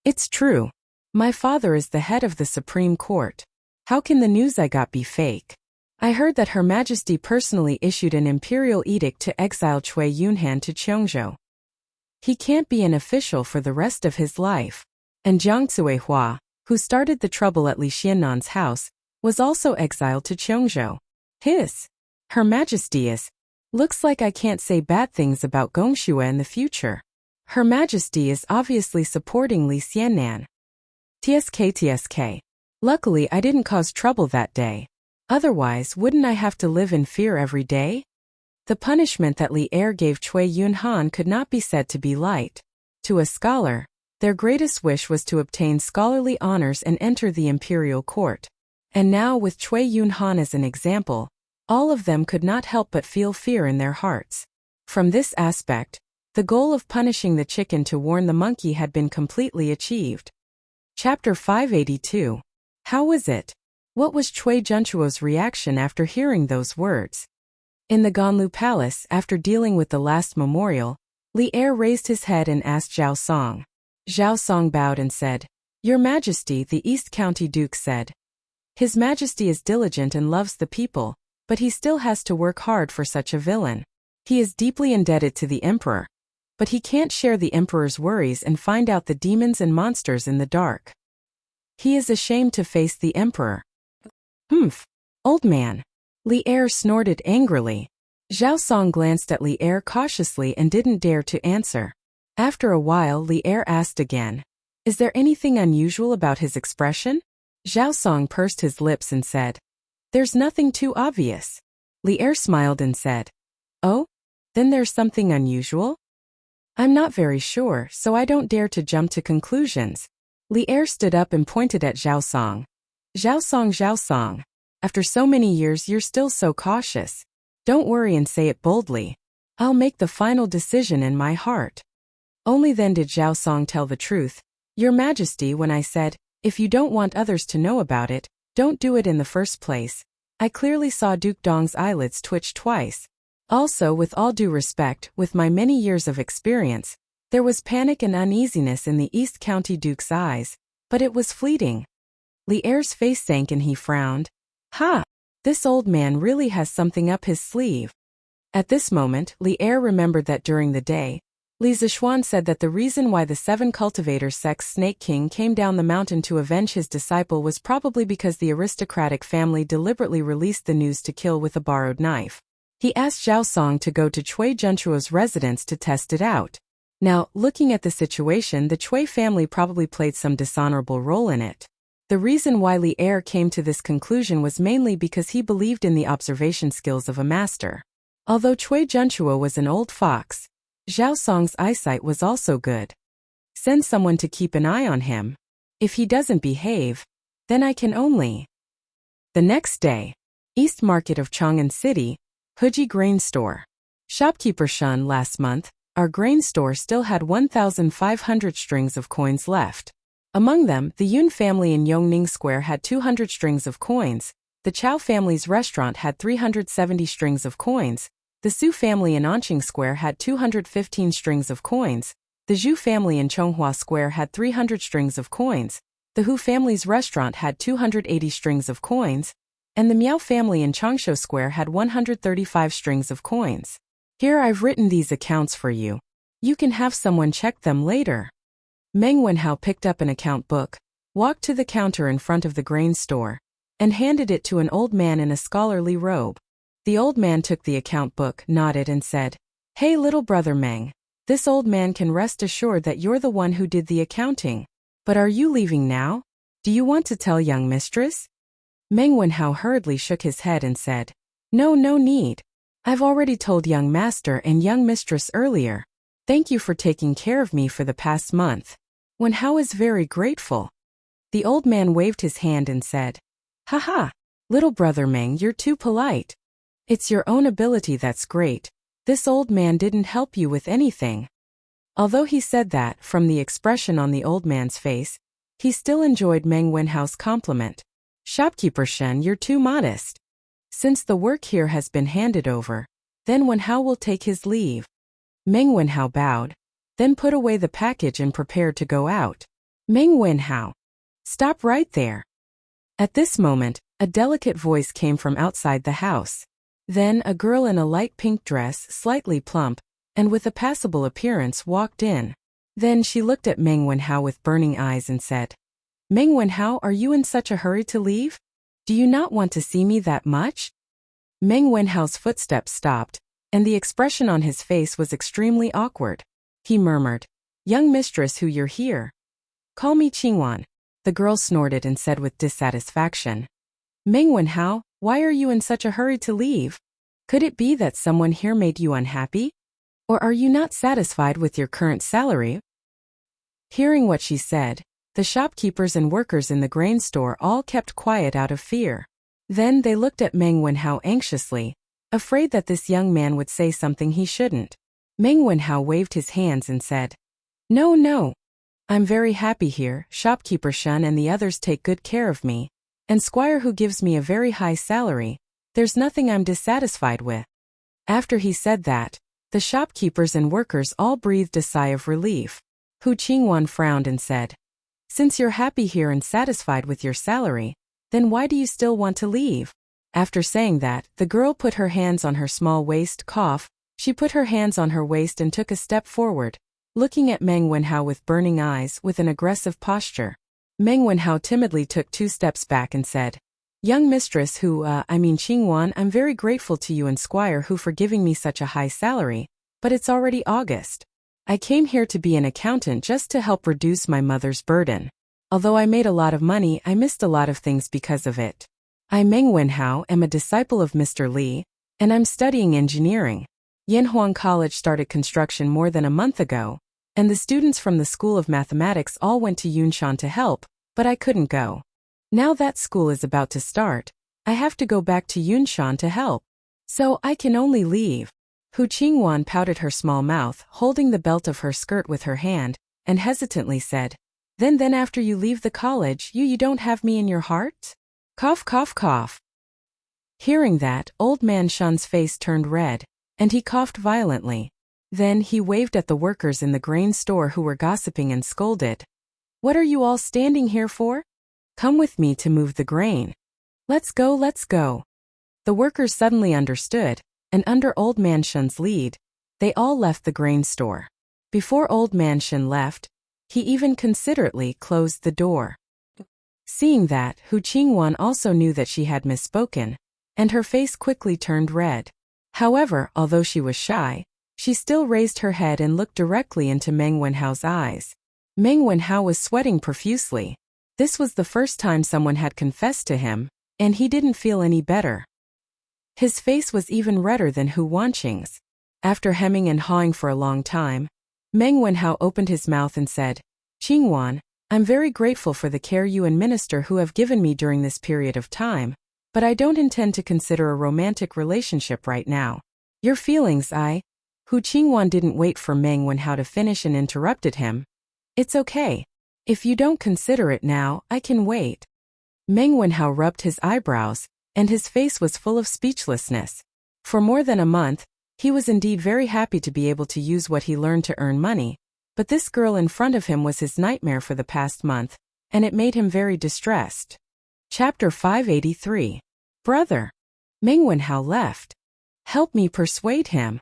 "It's true. My father is the head of the Supreme Court. How can the news I got be fake? I heard that Her Majesty personally issued an imperial edict to exile Cui Yunhan to Chongzhou. He can't be an official for the rest of his life." And Jiang Zuihua, who started the trouble at Li Xiannan's house, was also exiled to Chongzhou. Her Majesty is. Looks like I can't say bad things about Gongxue in the future. Her Majesty is obviously supporting Li Xiannan. TSK. Luckily I didn't cause trouble that day. Otherwise, wouldn't I have to live in fear every day? The punishment that Li Er gave Cui Yunhan could not be said to be light. To a scholar, their greatest wish was to obtain scholarly honors and enter the imperial court. And now, with Cui Yunhan as an example, all of them could not help but feel fear in their hearts. From this aspect, the goal of punishing the chicken to warn the monkey had been completely achieved. Chapter 582. How was it? What was Cui Junchuo's reaction after hearing those words? In the Ganlu Palace, after dealing with the last memorial, Li Er raised his head and asked Zhao Song. Zhao Song bowed and said, "Your Majesty," the East County Duke said. "His Majesty is diligent and loves the people, but he still has to work hard for such a villain. He is deeply indebted to the Emperor, but he can't share the Emperor's worries and find out the demons and monsters in the dark. He is ashamed to face the Emperor." Old man. Li Er snorted angrily. Zhao Song glanced at Li Er cautiously and didn't dare to answer. After a while, Li Er asked again, "Is there anything unusual about his expression?" Zhao Song pursed his lips and said, "There's nothing too obvious." Li Er smiled and said, "Oh? Then there's something unusual? I'm not very sure, so I don't dare to jump to conclusions." Li Er stood up and pointed at Zhao Song. Zhao Song, after so many years you're still so cautious. Don't worry and say it boldly. I'll make the final decision in my heart. Only then did Zhao Song tell the truth. "Your Majesty, when I said, if you don't want others to know about it, don't do it in the first place, I clearly saw Duke Dong's eyelids twitch twice. Also, with all due respect, with my many years of experience, there was panic and uneasiness in the East County Duke's eyes, but it was fleeting." Li Er's face sank and he frowned. This old man really has something up his sleeve. At this moment, Li Er remembered that during the day, Li Zixuan said that the reason why the 7 cultivators sect's Snake King came down the mountain to avenge his disciple was probably because the aristocratic family deliberately released the news to kill with a borrowed knife. He asked Zhao Song to go to Cui Junchuo's residence to test it out. Now, looking at the situation, the Cui family probably played some dishonorable role in it. The reason why Li Er came to this conclusion was mainly because he believed in the observation skills of a master. Although Cui Junchuo was an old fox, Zhao Song's eyesight was also good. Send someone to keep an eye on him. If he doesn't behave, then I can only. The next day, East Market of Chang'an City, Huji Grain Store. Shopkeeper Shun, last month, our grain store still had 1,500 strings of coins left. Among them, the Yun family in Yongning Square had 200 strings of coins, the Chow family's restaurant had 370 strings of coins, the Su family in Anqing Square had 215 strings of coins, the Zhu family in Chonghua Square had 300 strings of coins, the Hu family's restaurant had 280 strings of coins, and the Miao family in Changsha Square had 135 strings of coins. Here I've written these accounts for you. You can have someone check them later. Meng Wenhao picked up an account book, walked to the counter in front of the grain store, and handed it to an old man in a scholarly robe. The old man took the account book, nodded and said, "Hey little brother Meng, this old man can rest assured that you're the one who did the accounting. But are you leaving now? Do you want to tell young mistress?" Meng Wenhao hurriedly shook his head and said, "No need. I've already told young master and young mistress earlier. Thank you for taking care of me for the past month." Wenhao is very grateful. The old man waved his hand and said, "Haha, little brother Meng, you're too polite. It's your own ability that's great. This old man didn't help you with anything." Although he said that, from the expression on the old man's face, he still enjoyed Meng Wenhao's compliment. "Shopkeeper Shen, you're too modest. Since the work here has been handed over, then Wenhao will take his leave." Meng Wenhao bowed, then put away the package and prepared to go out. "Meng Wenhao, stop right there." At this moment, a delicate voice came from outside the house. Then a girl in a light pink dress, slightly plump, and with a passable appearance walked in. Then she looked at Meng Wenhao with burning eyes and said, "Meng Wenhao, are you in such a hurry to leave? Do you not want to see me that much?" Meng Wenhao's footsteps stopped, and the expression on his face was extremely awkward. He murmured, "Young mistress, who you're here?" "Call me Qingwan," the girl snorted and said with dissatisfaction. "Meng Wenhao, why are you in such a hurry to leave? Could it be that someone here made you unhappy? Or are you not satisfied with your current salary?" Hearing what she said, the shopkeepers and workers in the grain store all kept quiet out of fear. Then they looked at Meng Wenhao anxiously, afraid that this young man would say something he shouldn't. Meng Wenhao waved his hands and said, No. I'm very happy here. Shopkeeper Shun and the others take good care of me, and Squire who gives me a very high salary. There's nothing I'm dissatisfied with." After he said that, the shopkeepers and workers all breathed a sigh of relief. Hu Qingwan frowned and said, "Since you're happy here and satisfied with your salary, then why do you still want to leave?" After saying that, the girl put her hands on her small waist, She put her hands on her waist and took a step forward, looking at Meng Wenhao with burning eyes with an aggressive posture. Meng Wenhao timidly took 2 steps back and said, "Young mistress Qingwan, I'm very grateful to you and Squire who for giving me such a high salary, but it's already August. I came here to be an accountant just to help reduce my mother's burden. Although I made a lot of money, I missed a lot of things because of it. I, Meng Wenhao, am a disciple of Mr. Li, and I'm studying engineering. Yanhuang College started construction more than a month ago, and the students from the School of Mathematics all went to Yunshan to help, but I couldn't go. Now that school is about to start, I have to go back to Yunshan to help. So I can only leave." Hu Qingwan pouted her small mouth, holding the belt of her skirt with her hand, and hesitantly said, Then after you leave the college, you don't have me in your heart?" Cough. Hearing that, old man Shun's face turned red, and he coughed violently. Then he waved at the workers in the grain store who were gossiping and scolded. "What are you all standing here for? Come with me to move the grain. Let's go. The workers suddenly understood, and under Old Man Shun's lead, they all left the grain store. Before Old Man Shun left, he even considerately closed the door. Seeing that, Hu Qingwan also knew that she had misspoken, and her face quickly turned red. However, although she was shy, she still raised her head and looked directly into Meng Wenhao's eyes. Meng Wenhao was sweating profusely. This was the first time someone had confessed to him, and he didn't feel any better. His face was even redder than Hu Wanqing's. After hemming and hawing for a long time, Meng Wenhao opened his mouth and said, "Qingwan, I'm very grateful for the care you and minister who have given me during this period of time, but I don't intend to consider a romantic relationship right now. Your feelings, Hu Qingwan didn't wait for Meng Wanhao to finish and interrupted him. It's okay. If you don't consider it now, I can wait. Meng Wanhao rubbed his eyebrows, and his face was full of speechlessness. For more than a month, he was indeed very happy to be able to use what he learned to earn money, but this girl in front of him was his nightmare for the past month, and it made him very distressed. Chapter 583. Brother. Meng Wanhao left. Help me persuade him.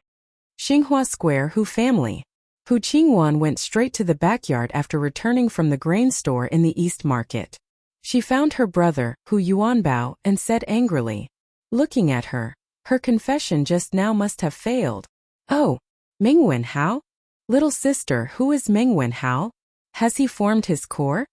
Xinghua Square, Hu family. Hu Qingwan went straight to the backyard after returning from the grain store in the East Market. She found her brother, Hu Yuanbao, and said angrily. Looking at her, her confession just now must have failed. Oh, Meng Wanhao? Little sister, who is Meng Wanhao? Has he formed his core?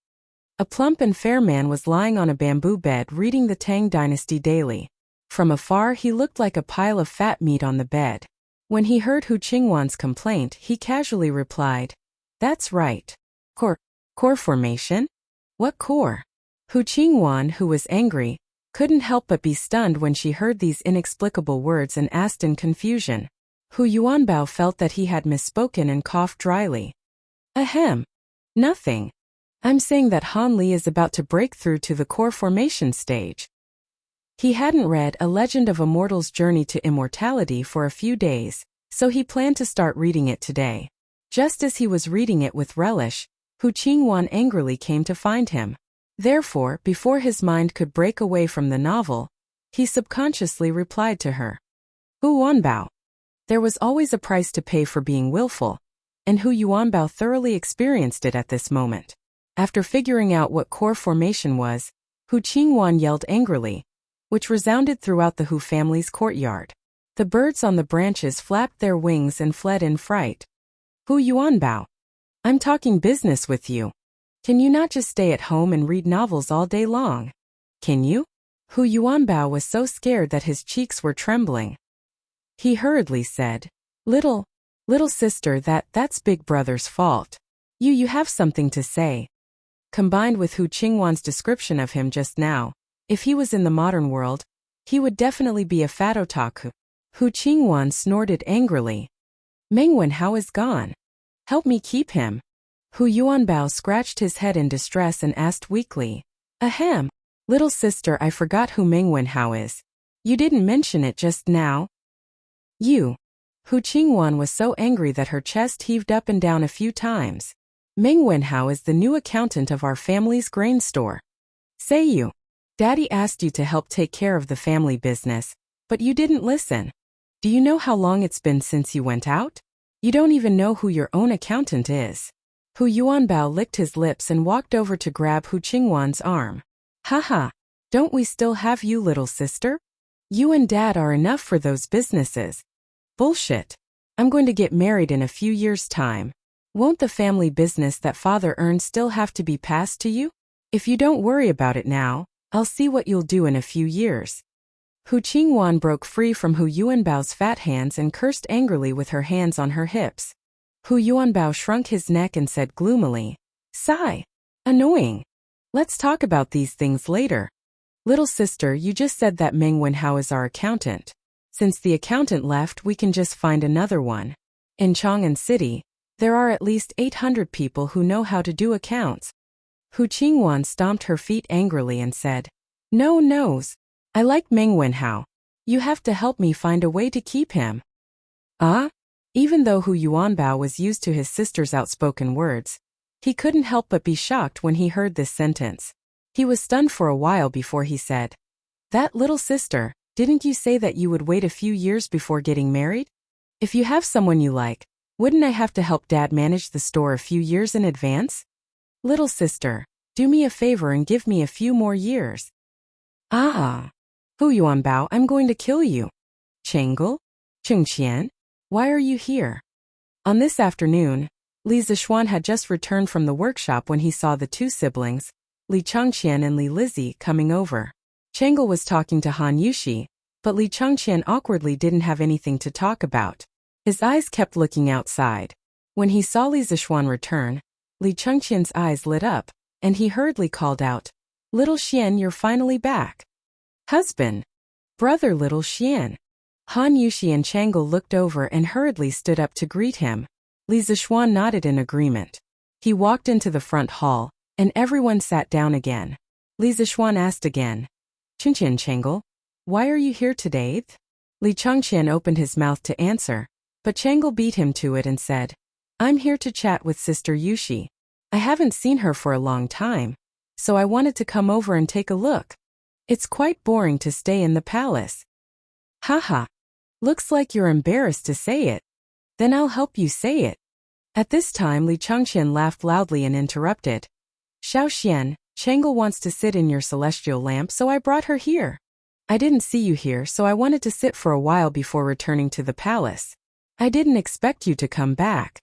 A plump and fair man was lying on a bamboo bed reading the Tang Dynasty daily. From afar he looked like a pile of fat meat on the bed. When he heard Hu Qingwan's complaint, he casually replied, That's right. Core formation? What core? Hu Qingwan, who was angry, couldn't help but be stunned when she heard these inexplicable words and asked in confusion. Hu Yuanbao felt that he had misspoken and coughed dryly. Ahem. Nothing. I'm saying that Han Li is about to break through to the core formation stage. He hadn't read A Legend of a Mortal's Journey to Immortality for a few days, so he planned to start reading it today. Just as he was reading it with relish, Hu Qingwan angrily came to find him. Therefore, before his mind could break away from the novel, he subconsciously replied to her. Hu Yuanbao. There was always a price to pay for being willful, and Hu Yuanbao thoroughly experienced it at this moment. After figuring out what core formation was, Hu Qingwan yelled angrily, which resounded throughout the Hu family's courtyard. The birds on the branches flapped their wings and fled in fright. Hu Yuanbao. I'm talking business with you. Can you not just stay at home and read novels all day long? Can you? Hu Yuanbao was so scared that his cheeks were trembling. He hurriedly said, Little sister, that's Big Brother's fault. You have something to say. Combined with Hu Qingwan's description of him just now, if he was in the modern world, he would definitely be a fat otaku. Hu Qingwan snorted angrily. Meng Wanhao is gone. Help me keep him. Hu Yuanbao scratched his head in distress and asked weakly. Ahem. Little sister, I forgot who Meng Wanhao is. You didn't mention it just now. You. Hu Qingwan was so angry that her chest heaved up and down a few times. Meng Wanhao is the new accountant of our family's grain store. Say you. Daddy asked you to help take care of the family business, but you didn't listen. Do you know how long it's been since you went out? You don't even know who your own accountant is. Hu Yuanbao licked his lips and walked over to grab Hu Qingwan's arm. Haha, don't we still have you, little sister? You and Dad are enough for those businesses. Bullshit. I'm going to get married in a few years' time. Won't the family business that father earned still have to be passed to you? If you don't worry about it now, I'll see what you'll do in a few years. Hu Qingwan broke free from Hu Yuanbao's fat hands and cursed angrily with her hands on her hips. Hu Yuanbao shrunk his neck and said gloomily, Sigh. Annoying. Let's talk about these things later. Little sister, you just said that Meng Wanhao is our accountant. Since the accountant left, we can just find another one. In Chang'an City, there are at least 800 people who know how to do accounts. Hu Qingwan stomped her feet angrily and said, No no's. I like Meng Wanhao. You have to help me find a way to keep him. Even though Hu Yuanbao was used to his sister's outspoken words, he couldn't help but be shocked when he heard this sentence. He was stunned for a while before he said, That little sister, didn't you say that you would wait a few years before getting married? If you have someone you like, wouldn't I have to help Dad manage the store a few years in advance? Little sister, do me a favor and give me a few more years. Hu Yuanbao, I'm going to kill you. Chengel? Chengqian? Why are you here? On this afternoon, Li Zixuan had just returned from the workshop when he saw the two siblings, Li Changqian and Li Lizzie, coming over. Chengel was talking to Han Yushi, but Li Changqian awkwardly didn't have anything to talk about. His eyes kept looking outside. When he saw Li Zixuan return, Li Changqian's eyes lit up, and he hurriedly called out, Little Xian, you're finally back. Husband. Brother little Xian. Han Yushi and Chang'e looked over and hurriedly stood up to greet him. Li Zishuan nodded in agreement. He walked into the front hall, and everyone sat down again. Li Zishuan asked again. Chengqian Chang'e, why are you here today? Li Chengqian opened his mouth to answer, but Chang'e beat him to it and said, I'm here to chat with Sister Yushi. I haven't seen her for a long time, so I wanted to come over and take a look. It's quite boring to stay in the palace. Haha. Looks like you're embarrassed to say it. Then I'll help you say it. At this time Li Chengqian laughed loudly and interrupted. Xiao Xian, Chang'e wants to sit in your celestial lamp, so I brought her here. I didn't see you here, so I wanted to sit for a while before returning to the palace. I didn't expect you to come back.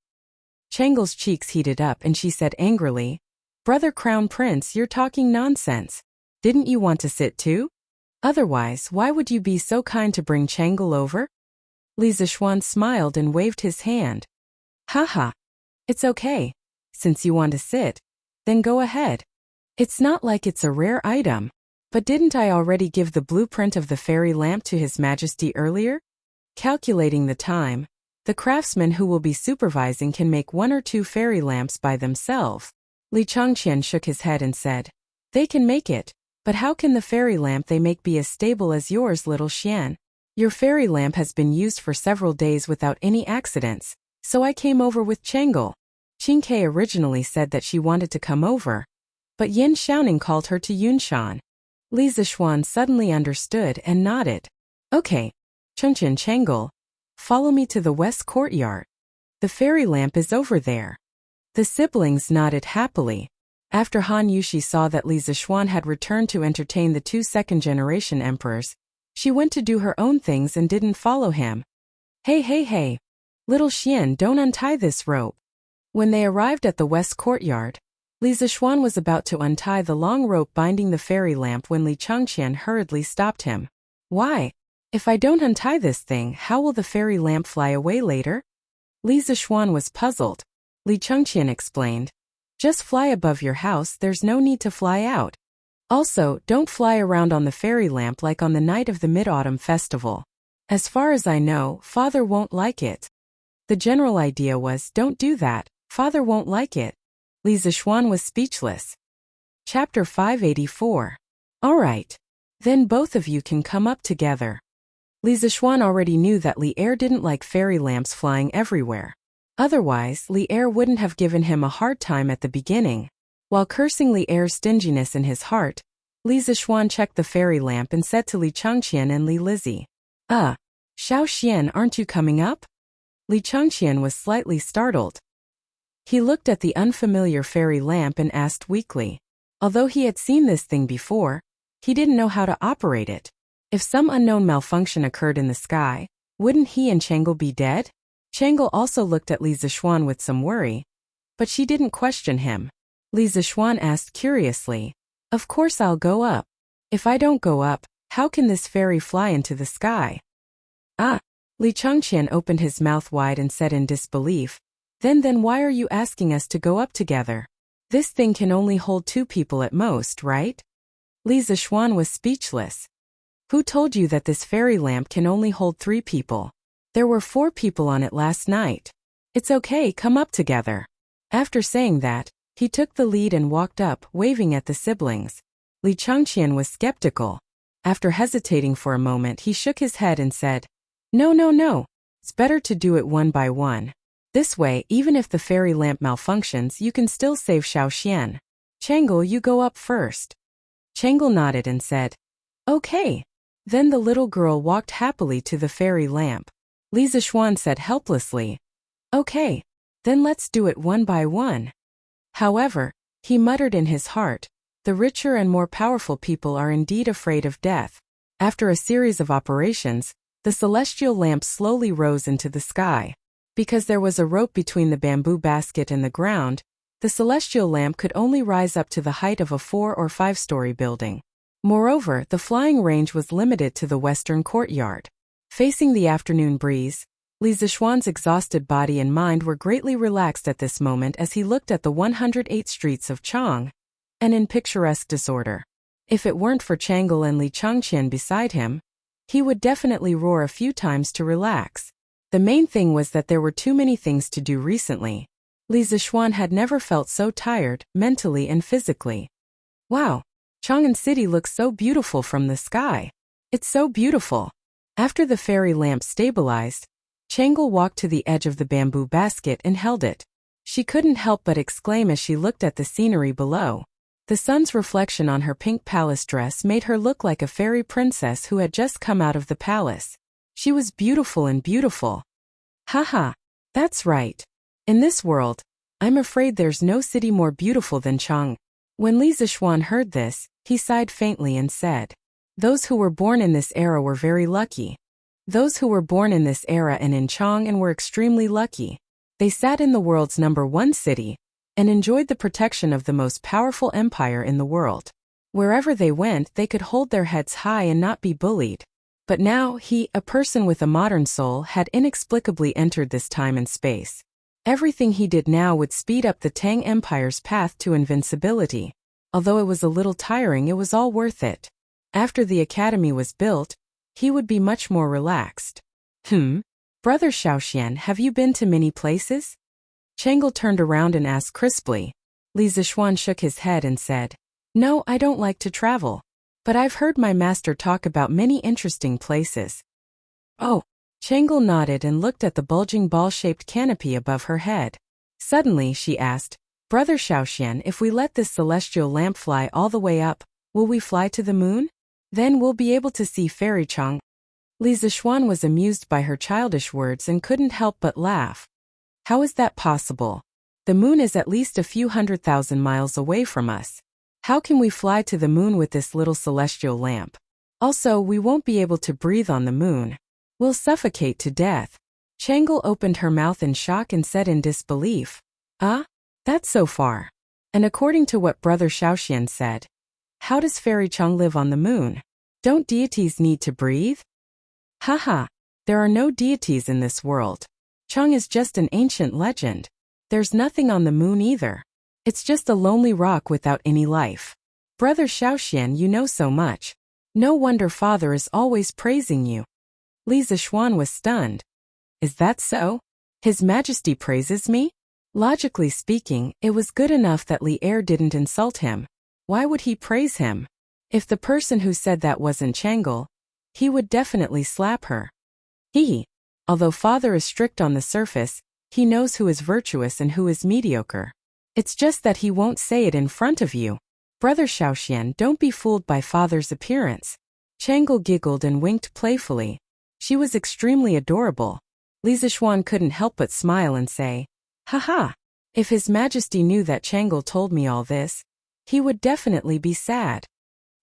Chang'e's cheeks heated up and she said angrily, Brother Crown Prince, you're talking nonsense. Didn't you want to sit too? Otherwise, why would you be so kind to bring Chang'e over? Li Zishuan smiled and waved his hand. Haha. It's okay. Since you want to sit, then go ahead. It's not like it's a rare item. But didn't I already give the blueprint of the fairy lamp to His Majesty earlier? Calculating the time, the craftsmen who will be supervising can make 1 or 2 fairy lamps by themselves. Li Chengqian shook his head and said, They can make it, but how can the fairy lamp they make be as stable as yours, little Xian? Your fairy lamp has been used for several days without any accidents, so I came over with Chang'e. Qingke originally said that she wanted to come over, but Yin Xiaoning called her to Yunshan. Li Zishuan suddenly understood and nodded. Okay, Chengqian Chang'e, follow me to the west courtyard. The fairy lamp is over there. The siblings nodded happily. After Han Yushi saw that Li Zishuan had returned to entertain the 2 second-generation emperors, she went to do her own things and didn't follow him. Hey, little Xian, don't untie this rope. When they arrived at the west courtyard, Li Zishuan was about to untie the long rope binding the fairy lamp when Li Chengqian hurriedly stopped him. Why? If I don't untie this thing, how will the fairy lamp fly away later? Li Zishuan was puzzled. Li Chengqian explained. Just fly above your house, there's no need to fly out. Also, don't fly around on the fairy lamp like on the night of the Mid-Autumn Festival. As far as I know, Father won't like it. The general idea was, don't do that, Father won't like it. Li Zishuan was speechless. Chapter 584. Alright. Then both of you can come up together. Li Zishuan already knew that Li Er didn't like fairy lamps flying everywhere. Otherwise, Li Er wouldn't have given him a hard time at the beginning. While cursing Li Er's stinginess in his heart, Li Zishuan checked the fairy lamp and said to Li Chengqian and Li Lizzie, Xiao Xian, aren't you coming up? Li Chengqian was slightly startled. He looked at the unfamiliar fairy lamp and asked weakly. Although he had seen this thing before, he didn't know how to operate it. If some unknown malfunction occurred in the sky, wouldn't he and Chang'e be dead? Chang'e also looked at Li Zishuan with some worry, but she didn't question him. Li Zishuan asked curiously, Of course I'll go up. If I don't go up, how can this fairy fly into the sky? Li Chengqian opened his mouth wide and said in disbelief, Then why are you asking us to go up together? This thing can only hold 2 people at most, right? Li Zishuan was speechless. Who told you that this fairy lamp can only hold 3 people? There were 4 people on it last night. It's okay, come up together. After saying that, he took the lead and walked up, waving at the siblings. Li Chengqian was skeptical. After hesitating for a moment, he shook his head and said, No. It's better to do it one by one. This way, even if the fairy lamp malfunctions, you can still save Xiao Xian. Chang'e, you go up first. Chang'e nodded and said, Okay. Then the little girl walked happily to the fairy lamp. Li Zishuan said helplessly, Okay. Then let's do it one by one. However, he muttered in his heart, the richer and more powerful people are indeed afraid of death. After a series of operations, the celestial lamp slowly rose into the sky. Because there was a rope between the bamboo basket and the ground, the celestial lamp could only rise up to the height of a 4- or 5-story building. Moreover, the flying range was limited to the western courtyard. Facing the afternoon breeze, Li Zishuan's exhausted body and mind were greatly relaxed at this moment as he looked at the 108 streets of Chang, and in picturesque disorder. If it weren't for Changle and Li Changqian beside him, he would definitely roar a few times to relax. The main thing was that there were too many things to do recently. Li Zishuan had never felt so tired, mentally and physically. Wow! Chang'an City looks so beautiful from the sky. It's so beautiful. After the fairy lamp stabilized, Changle walked to the edge of the bamboo basket and held it. She couldn't help but exclaim as she looked at the scenery below. The sun's reflection on her pink palace dress made her look like a fairy princess who had just come out of the palace. She was beautiful and beautiful. Haha, that's right. In this world, I'm afraid there's no city more beautiful than Chang. When Li Zishuan heard this, he sighed faintly and said, "Those who were born in this era were very lucky. Those who were born in this era and in Chang'an were extremely lucky. They sat in the world's #1 city and enjoyed the protection of the most powerful empire in the world. Wherever they went, they could hold their heads high and not be bullied. But now he, a person with a modern soul, had inexplicably entered this time and space. Everything he did now would speed up the Tang Empire's path to invincibility. Although it was a little tiring, it was all worth it. After the academy was built, he would be much more relaxed." Brother Xiaoxian, have you been to many places?" Changle turned around and asked crisply. Li Zishuan shook his head and said, "No, I don't like to travel. But I've heard my master talk about many interesting places." "Oh." Changle nodded and looked at the bulging ball-shaped canopy above her head. Suddenly, she asked, "Brother Xiaoxian, if we let this celestial lamp fly all the way up, will we fly to the moon? Then we'll be able to see Fairy Chang." Li Zishuan was amused by her childish words and couldn't help but laugh. "How is that possible? The moon is at least a few 100,000 miles away from us. How can we fly to the moon with this little celestial lamp? Also, we won't be able to breathe on the moon. We'll suffocate to death." Changle opened her mouth in shock and said in disbelief, That's so far. And according to what Brother Xiaoxian said, how does Fairy Chang live on the moon? Don't deities need to breathe?" "Haha, there are no deities in this world. Chang is just an ancient legend. There's nothing on the moon either. It's just a lonely rock without any life. Brother Xiaoxian, you know so much. No wonder Father is always praising you." Li Zishuan was stunned. "Is that so? His Majesty praises me?" Logically speaking, it was good enough that Li Er didn't insult him. Why would he praise him? If the person who said that wasn't Changle, he would definitely slap her. Although Father is strict on the surface, he knows who is virtuous and who is mediocre. It's just that he won't say it in front of you. Brother Xiaoxian, don't be fooled by Father's appearance." Changle giggled and winked playfully. She was extremely adorable. Li Zishuan couldn't help but smile and say, "Haha, if His Majesty knew that Changle told me all this, he would definitely be sad."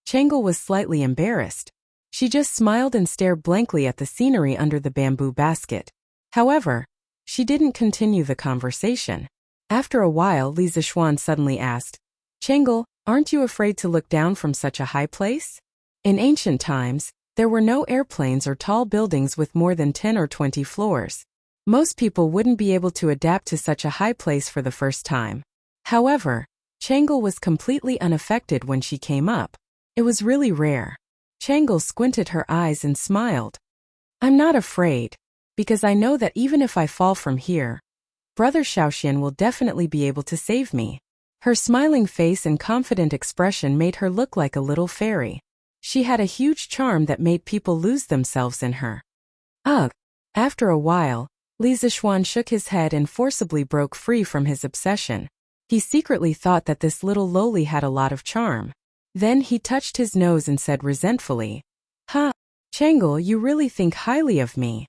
Changle was slightly embarrassed. She just smiled and stared blankly at the scenery under the bamboo basket. However, she didn't continue the conversation. After a while, Li Zishuan suddenly asked, "Changle, aren't you afraid to look down from such a high place? In ancient times, there were no airplanes or tall buildings with more than 10 or 20 floors. Most people wouldn't be able to adapt to such a high place for the first time." However, Changle was completely unaffected when she came up. It was really rare. Changle squinted her eyes and smiled. "I'm not afraid, because I know that even if I fall from here, Brother Xiaoxian will definitely be able to save me." Her smiling face and confident expression made her look like a little fairy. She had a huge charm that made people lose themselves in her. Ugh! After a while, Li Zishuan shook his head and forcibly broke free from his obsession. He secretly thought that this little loli had a lot of charm. Then he touched his nose and said resentfully, Changle, you really think highly of me."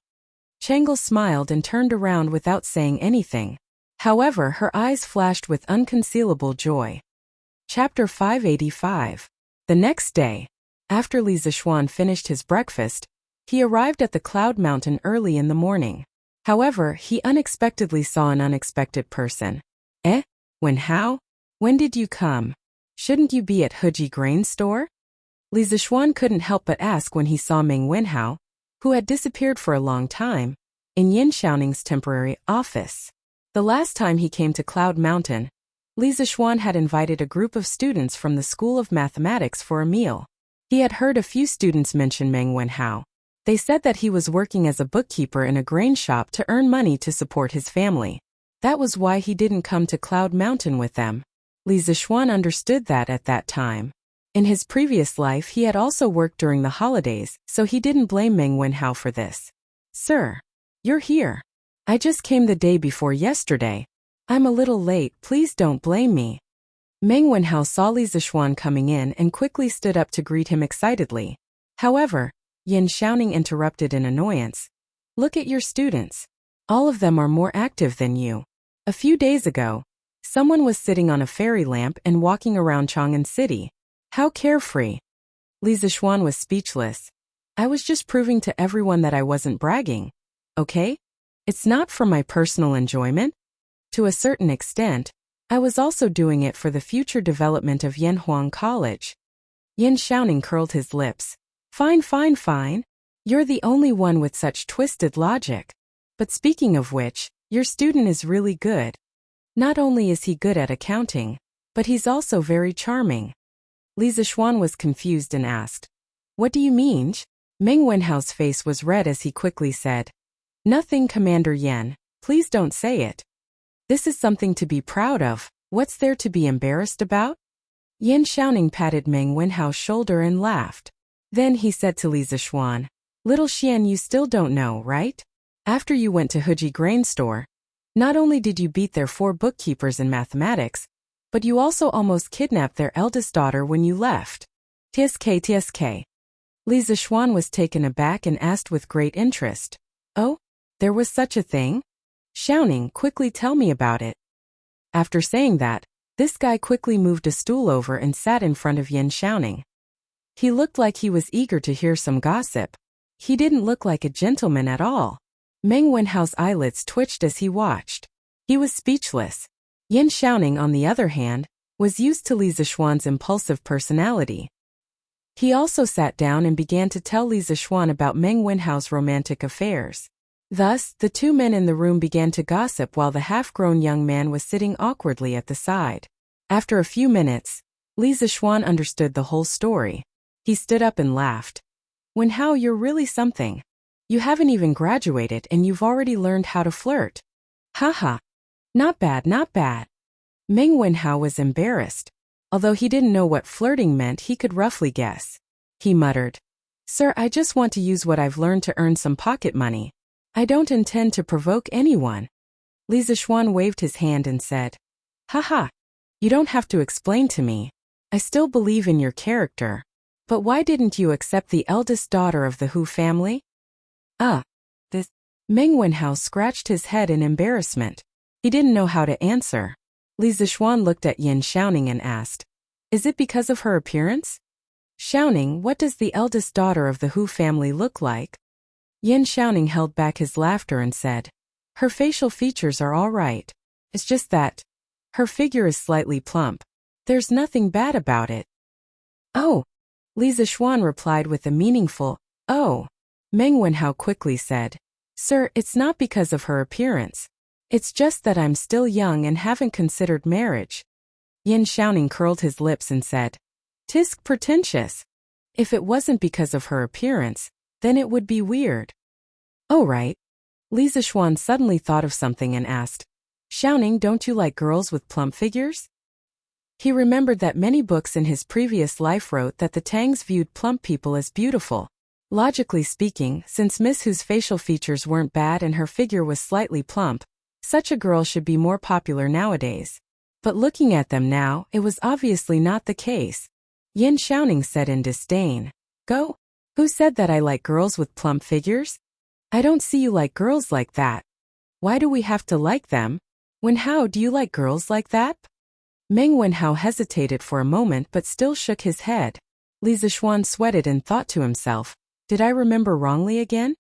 Changle smiled and turned around without saying anything. However, her eyes flashed with unconcealable joy. Chapter 585. The next day, after Li Zishuan finished his breakfast, he arrived at the Cloud Mountain early in the morning. However, he unexpectedly saw an unexpected person. How? When did you come? Shouldn't you be at Heji Grain Store?" Li Zishuan couldn't help but ask when he saw Meng Wenhao, who had disappeared for a long time, in Yin Xiaoning's temporary office. The last time he came to Cloud Mountain, Li Zixuan had invited a group of students from the School of Mathematics for a meal. He had heard a few students mention Meng Wenhao. They said that he was working as a bookkeeper in a grain shop to earn money to support his family. That was why he didn't come to Cloud Mountain with them. Li Zixuan understood that at that time. In his previous life he had also worked during the holidays, so he didn't blame Meng Wenhao for this. "Sir, you're here. I just came the day before yesterday. I'm a little late, please don't blame me." Meng Wenhao saw Li Zixuan coming in and quickly stood up to greet him excitedly. However, Yin Xiaoning interrupted in annoyance. "Look at your students. All of them are more active than you. A few days ago, someone was sitting on a fairy lamp and walking around Chang'an City. How carefree." Li Zixuan was speechless. "I was just proving to everyone that I wasn't bragging. Okay? It's not for my personal enjoyment. To a certain extent, I was also doing it for the future development of Yanhuang College." Yin Xiaoning curled his lips. Fine, fine, fine. You're the only one with such twisted logic. But speaking of which, your student is really good. Not only is he good at accounting, but he's also very charming." Li Zixuan was confused and asked, "What do you mean?" Meng Wenhao's face was red as he quickly said, "Nothing, Commander Yan. Please don't say it. This is something to be proud of. What's there to be embarrassed about?" Yin Xiaoning patted Meng Wenhao's shoulder and laughed. Then he said to Li Zixuan, "Little Xian, you still don't know, right? After you went to Huji Grain Store, not only did you beat their 4 bookkeepers in mathematics, but you also almost kidnapped their eldest daughter when you left." "TSK, TSK." Li Zixuan was taken aback and asked with great interest, "Oh, there was such a thing? Xiaoning, quickly tell me about it." After saying that, this guy quickly moved a stool over and sat in front of Yin Xiaoning. He looked like he was eager to hear some gossip. He didn't look like a gentleman at all. Meng Wenhao's eyelids twitched as he watched. He was speechless. Yin Xiaoning, on the other hand, was used to Li Zixuan's impulsive personality. He also sat down and began to tell Li Zixuan about Meng Wenhao's romantic affairs. Thus, the 2 men in the room began to gossip while the half-grown young man was sitting awkwardly at the side. After a few minutes, Li Zixuan understood the whole story. He stood up and laughed. "Wenhao, you're really something. You haven't even graduated and you've already learned how to flirt. Haha. Not bad, not bad." Meng Wenhao was embarrassed. Although he didn't know what flirting meant, he could roughly guess. He muttered, "Sir, I just want to use what I've learned to earn some pocket money. I don't intend to provoke anyone." Li Zixuan waved his hand and said, "Haha. You don't have to explain to me. I still believe in your character. But why didn't you accept the eldest daughter of the Hu family?" This. Meng Wenhao scratched his head in embarrassment. He didn't know how to answer. Li Zixuan looked at Yin Xiaoning and asked, "Is it because of her appearance?" "Xiaoning, what does the eldest daughter of the Hu family look like?" Yin Xiaoning held back his laughter and said, "Her facial features are all right. It's just that her figure is slightly plump. There's nothing bad about it." "Oh." Li Zixuan replied with a meaningful, "Oh." Meng Wenhao quickly said, "Sir, it's not because of her appearance. It's just that I'm still young and haven't considered marriage." Yin Xiaoning curled his lips and said, "Tisk, pretentious. If it wasn't because of her appearance, then it would be weird." "Oh right." Li Zixuan suddenly thought of something and asked, "Xiaoning, don't you like girls with plump figures?" He remembered that many books in his previous life wrote that the Tangs viewed plump people as beautiful. Logically speaking, since Miss Hu's facial features weren't bad and her figure was slightly plump, such a girl should be more popular nowadays. But looking at them now, it was obviously not the case. Yin Xiaoning said in disdain, "Go? Who said that I like girls with plump figures? I don't see you like girls like that. Why do we have to like them? Wenhao, do you like girls like that?" Meng Wenhao hesitated for a moment but still shook his head. Li Zixuan sweated and thought to himself, "Did I remember wrongly again?"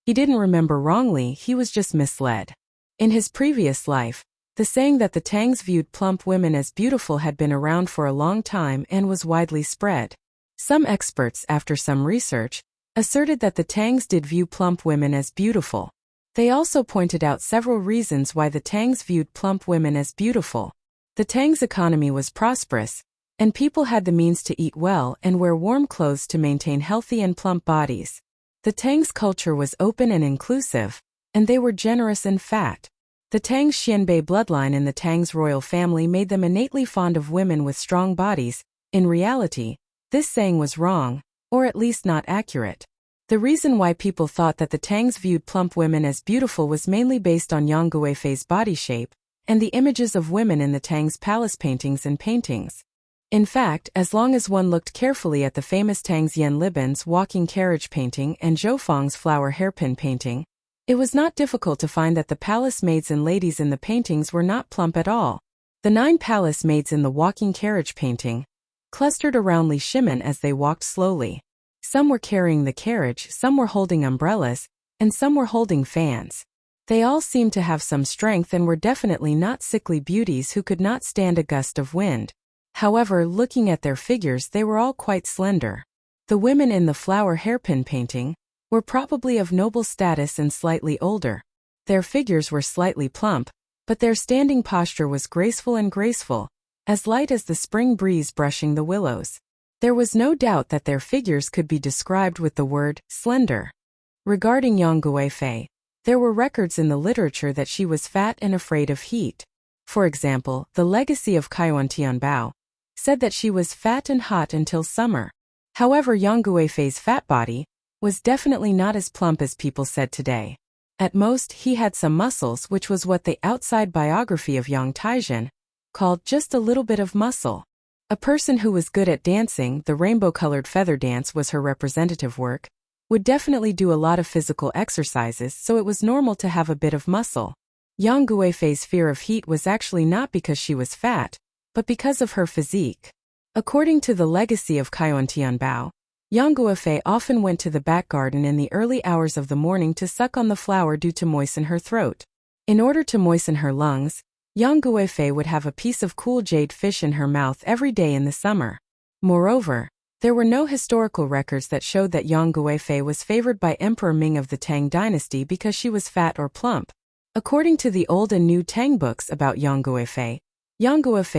He didn't remember wrongly, he was just misled. In his previous life, the saying that the Tangs viewed plump women as beautiful had been around for a long time and was widely spread. Some experts, after some research, asserted that the Tangs did view plump women as beautiful. They also pointed out several reasons why the Tangs viewed plump women as beautiful. The Tang's economy was prosperous, and people had the means to eat well and wear warm clothes to maintain healthy and plump bodies. The Tang's culture was open and inclusive, and they were generous and fat. The Tang's Xianbei bloodline in the Tang's royal family made them innately fond of women with strong bodies. In reality, this saying was wrong, or at least not accurate. The reason why people thought that the Tangs viewed plump women as beautiful was mainly based on Yang Guifei's body shape, and the images of women in the Tang's palace paintings and paintings. In fact, as long as one looked carefully at the famous Tang's Yan Liban's walking carriage painting and Zhou Feng's flower hairpin painting, it was not difficult to find that the palace maids and ladies in the paintings were not plump at all. The 9 palace maids in the walking carriage painting clustered around Li Shimin as they walked slowly. Some were carrying the carriage, some were holding umbrellas, and some were holding fans. They all seemed to have some strength and were definitely not sickly beauties who could not stand a gust of wind. However, looking at their figures, they were all quite slender. The women in the flower hairpin painting were probably of noble status and slightly older. Their figures were slightly plump, but their standing posture was graceful, as light as the spring breeze brushing the willows. There was no doubt that their figures could be described with the word slender. Regarding Yang Guifei, there were records in the literature that she was fat and afraid of heat. For example, the legacy of Kaiyuan Tianbao said that she was fat and hot until summer. However, Yang Guifei's fat body was definitely not as plump as people said today. At most, he had some muscles, which was what the outside biography of Yang Taizhen called just a little bit of muscle. A person who was good at dancing, the rainbow-colored feather dance was her representative work, would definitely do a lot of physical exercises, so it was normal to have a bit of muscle. Yang Guifei's fear of heat was actually not because she was fat, but because of her physique. According to the legacy of Kaiyuan Tianbao, Yang Guifei often went to the back garden in the early hours of the morning to suck on the flower to moisten her throat. In order to moisten her lungs, Yang Guifei would have a piece of cool jade fish in her mouth every day in the summer. Moreover, there were no historical records that showed that Yang Guifei was favored by Emperor Ming of the Tang dynasty because she was fat or plump. According to the old and new Tang books about Yang Guifei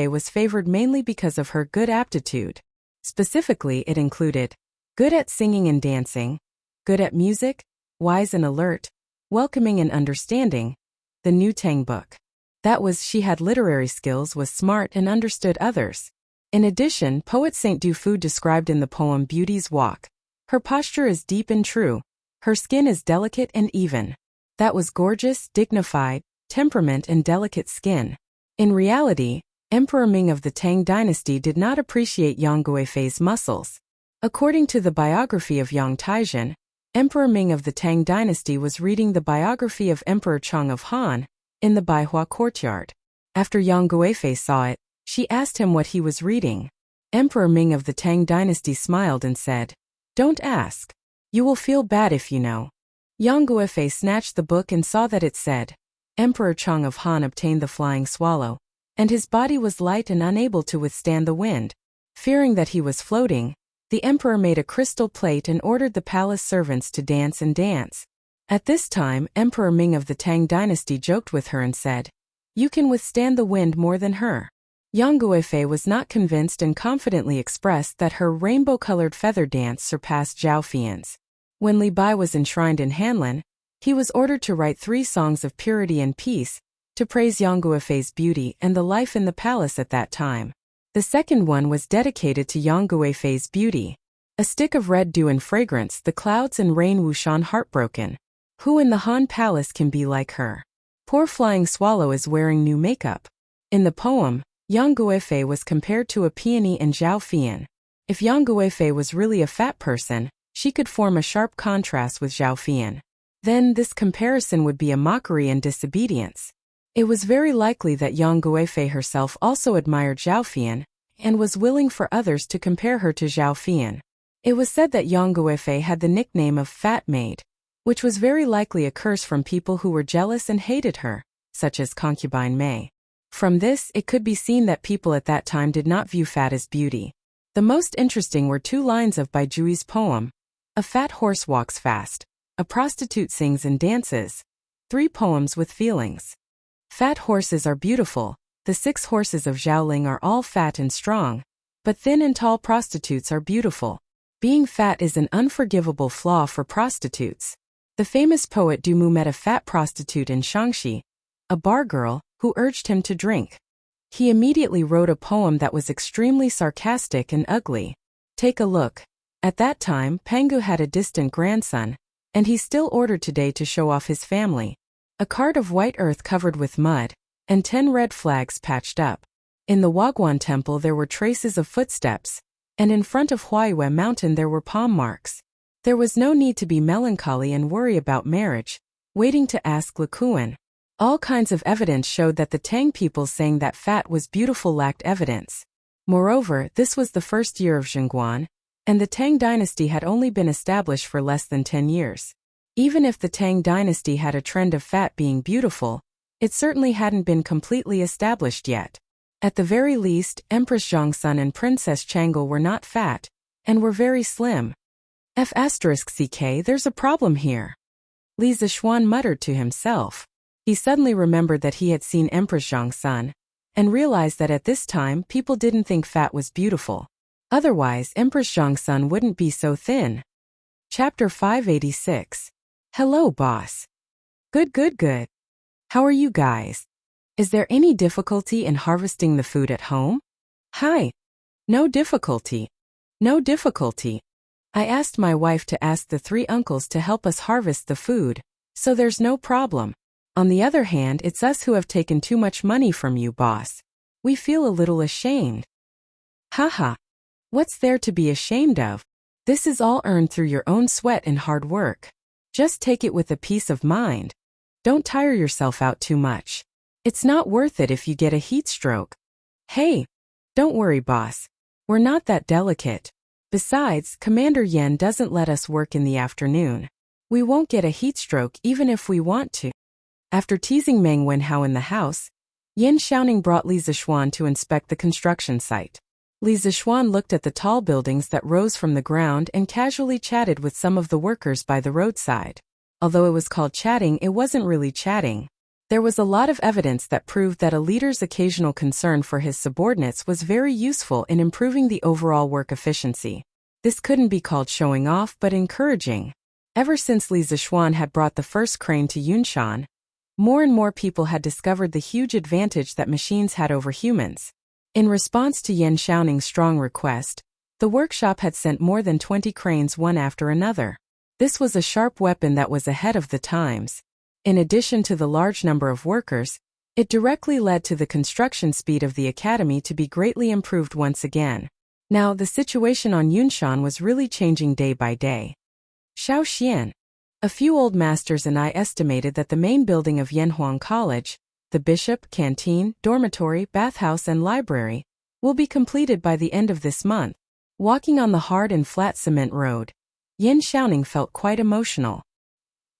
was favored mainly because of her good aptitude. Specifically, it included good at singing and dancing, good at music, wise and alert, welcoming and understanding. The new Tang book. That was, she had literary skills, was smart and understood others. In addition, poet Saint Du Fu described in the poem Beauty's Walk, her posture is deep and true, her skin is delicate and even. That was gorgeous, dignified, temperament and delicate skin. In reality, Emperor Ming of the Tang dynasty did not appreciate Yang Guifei's muscles. According to the biography of Yang Taizhen, Emperor Ming of the Tang dynasty was reading the biography of Emperor Chang of Han in the Baihua courtyard. After Yang Guifei saw it, she asked him what he was reading. Emperor Ming of the Tang dynasty smiled and said, "Don't ask. You will feel bad if you know." Yang Guifei snatched the book and saw that it said, Emperor Chang of Han obtained the flying swallow, and his body was light and unable to withstand the wind. Fearing that he was floating, the emperor made a crystal plate and ordered the palace servants to dance and dance. At this time, Emperor Ming of the Tang dynasty joked with her and said, "You can withstand the wind more than her." Yang Guifei was not convinced and confidently expressed that her rainbow-colored feather dance surpassed Zhao Fian's. When Li Bai was enshrined in Hanlin, he was ordered to write 3 songs of purity and peace to praise Yang Guifei's beauty and the life in the palace at that time. The second one was dedicated to Yang Guifei's beauty. A stick of red dew and fragrance, the clouds and rain Wushan heartbroken. Who in the Han Palace can be like her? Poor flying swallow is wearing new makeup. In the poem, Yang Guifei was compared to a peony and Zhao Fian. If Yang Guifei was really a fat person, she could form a sharp contrast with Zhao Fian. Then this comparison would be a mockery and disobedience. It was very likely that Yang Guifei herself also admired Zhao Fian and was willing for others to compare her to Zhao Fian. It was said that Yang Guifei had the nickname of Fat Maid, which was very likely a curse from people who were jealous and hated her, such as concubine Mei. From this, it could be seen that people at that time did not view fat as beauty. The most interesting were 2 lines of Bai Jui's poem. A fat horse walks fast. A prostitute sings and dances. 3 poems with feelings. Fat horses are beautiful, The 6 horses of Xiaoling are all fat and strong, but thin and tall prostitutes are beautiful. Being fat is an unforgivable flaw for prostitutes. The famous poet Du Mu met a fat prostitute in Shaanxi, a bar girl, who urged him to drink. He immediately wrote a poem that was extremely sarcastic and ugly. Take a look. At that time, Pangu had a distant grandson, and he still ordered today to show off his family. A cart of white earth covered with mud, and 10 red flags patched up. In the Wagwan temple there were traces of footsteps, and in front of Huaiyue mountain there were palm marks. There was no need to be melancholy and worry about marriage, waiting to ask Likuan. All kinds of evidence showed that the Tang people saying that fat was beautiful lacked evidence. Moreover, this was the first year of Zhengguan, and the Tang dynasty had only been established for less than 10 years. Even if the Tang dynasty had a trend of fat being beautiful, it certainly hadn't been completely established yet. At the very least, Empress Zhongsun and Princess Chang'e were not fat, and were very slim. There's a problem here. Li Zishuan muttered to himself. He suddenly remembered that he had seen Empress Zhongsun, and realized that at this time people didn't think fat was beautiful. Otherwise, Empress Zhongsun wouldn't be so thin. Chapter 586. Hello, boss. Good. How are you guys? Is there any difficulty in harvesting the food at home? Hi. No difficulty. I asked my wife to ask the 3 uncles to help us harvest the food, so there's no problem. On the other hand, it's us who have taken too much money from you, boss. We feel a little ashamed. Haha. What's there to be ashamed of? This is all earned through your own sweat and hard work. Just take it with a peace of mind. Don't tire yourself out too much. It's not worth it if you get a heat stroke. Hey, don't worry, boss. We're not that delicate. Besides, Commander Yen doesn't let us work in the afternoon. We won't get a heat stroke even if we want to. After teasing Meng Wenhao in the house, Yin Xiaoning brought Li Zishuan to inspect the construction site. Li Zishuan looked at the tall buildings that rose from the ground and casually chatted with some of the workers by the roadside. Although it was called chatting, it wasn't really chatting. There was a lot of evidence that proved that a leader's occasional concern for his subordinates was very useful in improving the overall work efficiency. This couldn't be called showing off but encouraging. Ever since Li Zishuan had brought the first crane to Yunshan, more and more people had discovered the huge advantage that machines had over humans. In response to Yen Xiaoning's strong request, the workshop had sent more than 20 cranes one after another. This was a sharp weapon that was ahead of the times. In addition to the large number of workers, it directly led to the construction speed of the academy to be greatly improved once again. Now, the situation on Yunshan was really changing day by day. Xiao Xian. A few old masters and I estimated that the main building of Yanhuang College, the bishop, canteen, dormitory, bathhouse and library, will be completed by the end of this month. Walking on the hard and flat cement road, Yin Xiaoning felt quite emotional.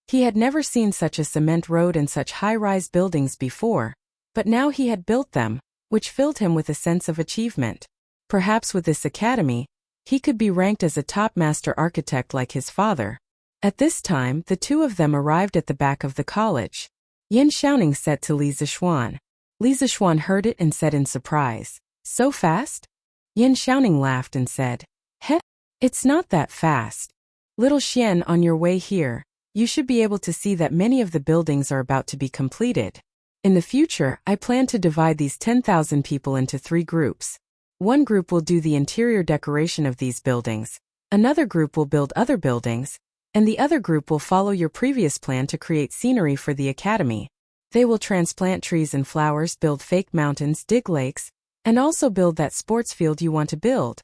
He had never seen such a cement road and such high-rise buildings before, but now he had built them, which filled him with a sense of achievement. Perhaps with this academy, he could be ranked as a top master architect like his father. At this time, the 2 of them arrived at the back of the college. Yin Xiaoning said to Li Zishuan. Li Zishuan heard it and said in surprise, "So fast?" Yin Xiaoning laughed and said, "Heh, it's not that fast. Little Xian, on your way here, you should be able to see that many of the buildings are about to be completed. In the future, I plan to divide these 10,000 people into 3 groups. One group will do the interior decoration of these buildings, another group will build other buildings, and the other group will follow your previous plan to create scenery for the academy. They will transplant trees and flowers, build fake mountains, dig lakes, and also build that sports field you want to build."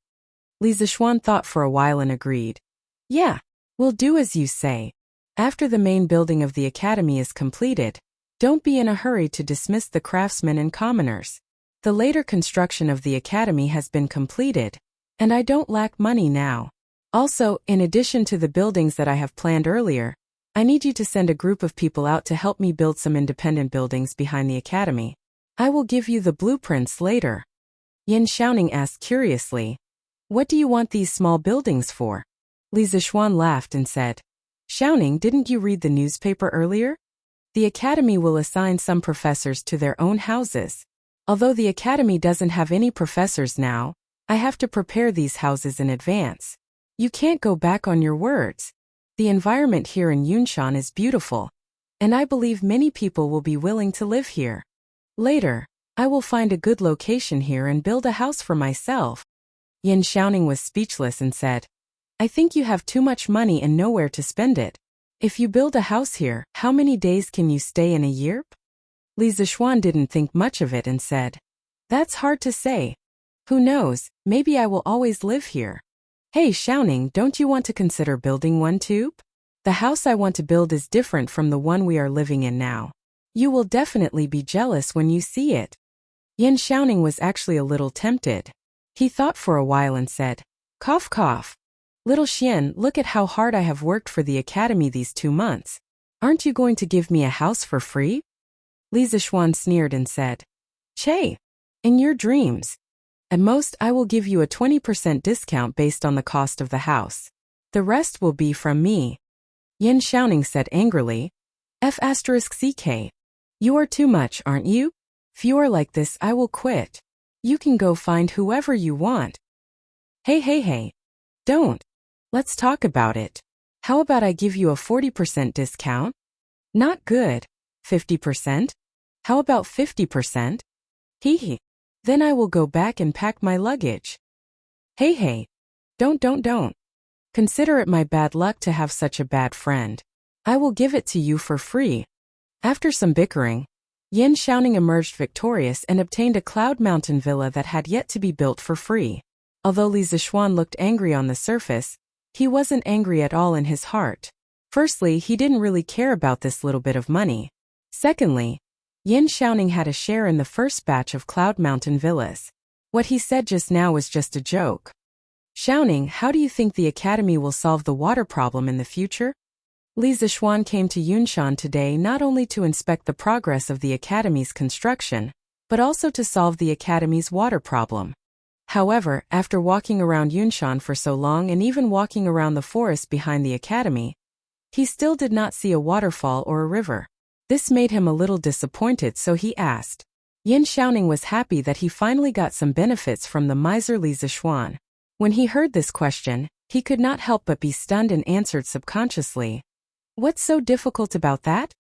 Li Zishuan thought for a while and agreed. "Yeah, we'll do as you say. After the main building of the academy is completed, don't be in a hurry to dismiss the craftsmen and commoners. The later construction of the academy has been completed, and I don't lack money now. Also, in addition to the buildings that I have planned earlier, I need you to send a group of people out to help me build some independent buildings behind the academy. I will give you the blueprints later." Yin Xiaoning asked curiously, "What do you want these small buildings for?" Li Zishuan laughed and said, "Xiaoning, didn't you read the newspaper earlier? The academy will assign some professors to their own houses. Although the academy doesn't have any professors now, I have to prepare these houses in advance. You can't go back on your words. The environment here in Yunshan is beautiful, and I believe many people will be willing to live here. Later, I will find a good location here and build a house for myself. Yin Xiaoning was speechless and said, I think you have too much money and nowhere to spend it. If you build a house here, how many days can you stay in a year? Li Zishuan didn't think much of it and said, That's hard to say. Who knows, maybe I will always live here. Hey Xiaoning, don't you want to consider building one too? The house I want to build is different from the one we are living in now. You will definitely be jealous when you see it. Yin Xiaoning was actually a little tempted. He thought for a while and said, Cough cough. Little Xian, look at how hard I have worked for the academy these 2 months. Aren't you going to give me a house for free? Li Zishuan sneered and said, Che, in your dreams. At most I will give you a 20% discount based on the cost of the house. The rest will be from me. Yin Xiaoning said angrily, F***CK. You are too much, aren't you? If you are like this, I will quit. You can go find whoever you want. Hey. Don't. Let's talk about it. How about I give you a 40% discount? Not good. 50%? How about 50%? Hee. Then I will go back and pack my luggage. Hey. Don't. Consider it my bad luck to have such a bad friend. I will give it to you for free. After some bickering, Yin Xiaoning emerged victorious and obtained a Cloud Mountain villa that had yet to be built for free. Although Li Zishuan looked angry on the surface, he wasn't angry at all in his heart. Firstly, he didn't really care about this little bit of money. Secondly, Yin Xiaoning had a share in the first batch of Cloud Mountain villas. What he said just now was just a joke. Xiaoning, how do you think the academy will solve the water problem in the future? Li Zishuan came to Yunshan today not only to inspect the progress of the academy's construction, but also to solve the academy's water problem. However, after walking around Yunshan for so long and even walking around the forest behind the academy, he still did not see a waterfall or a river. This made him a little disappointed, so he asked. Yin Xiaoning was happy that he finally got some benefits from the miser Li Zishuan. When he heard this question, he could not help but be stunned and answered subconsciously. What's so difficult about that?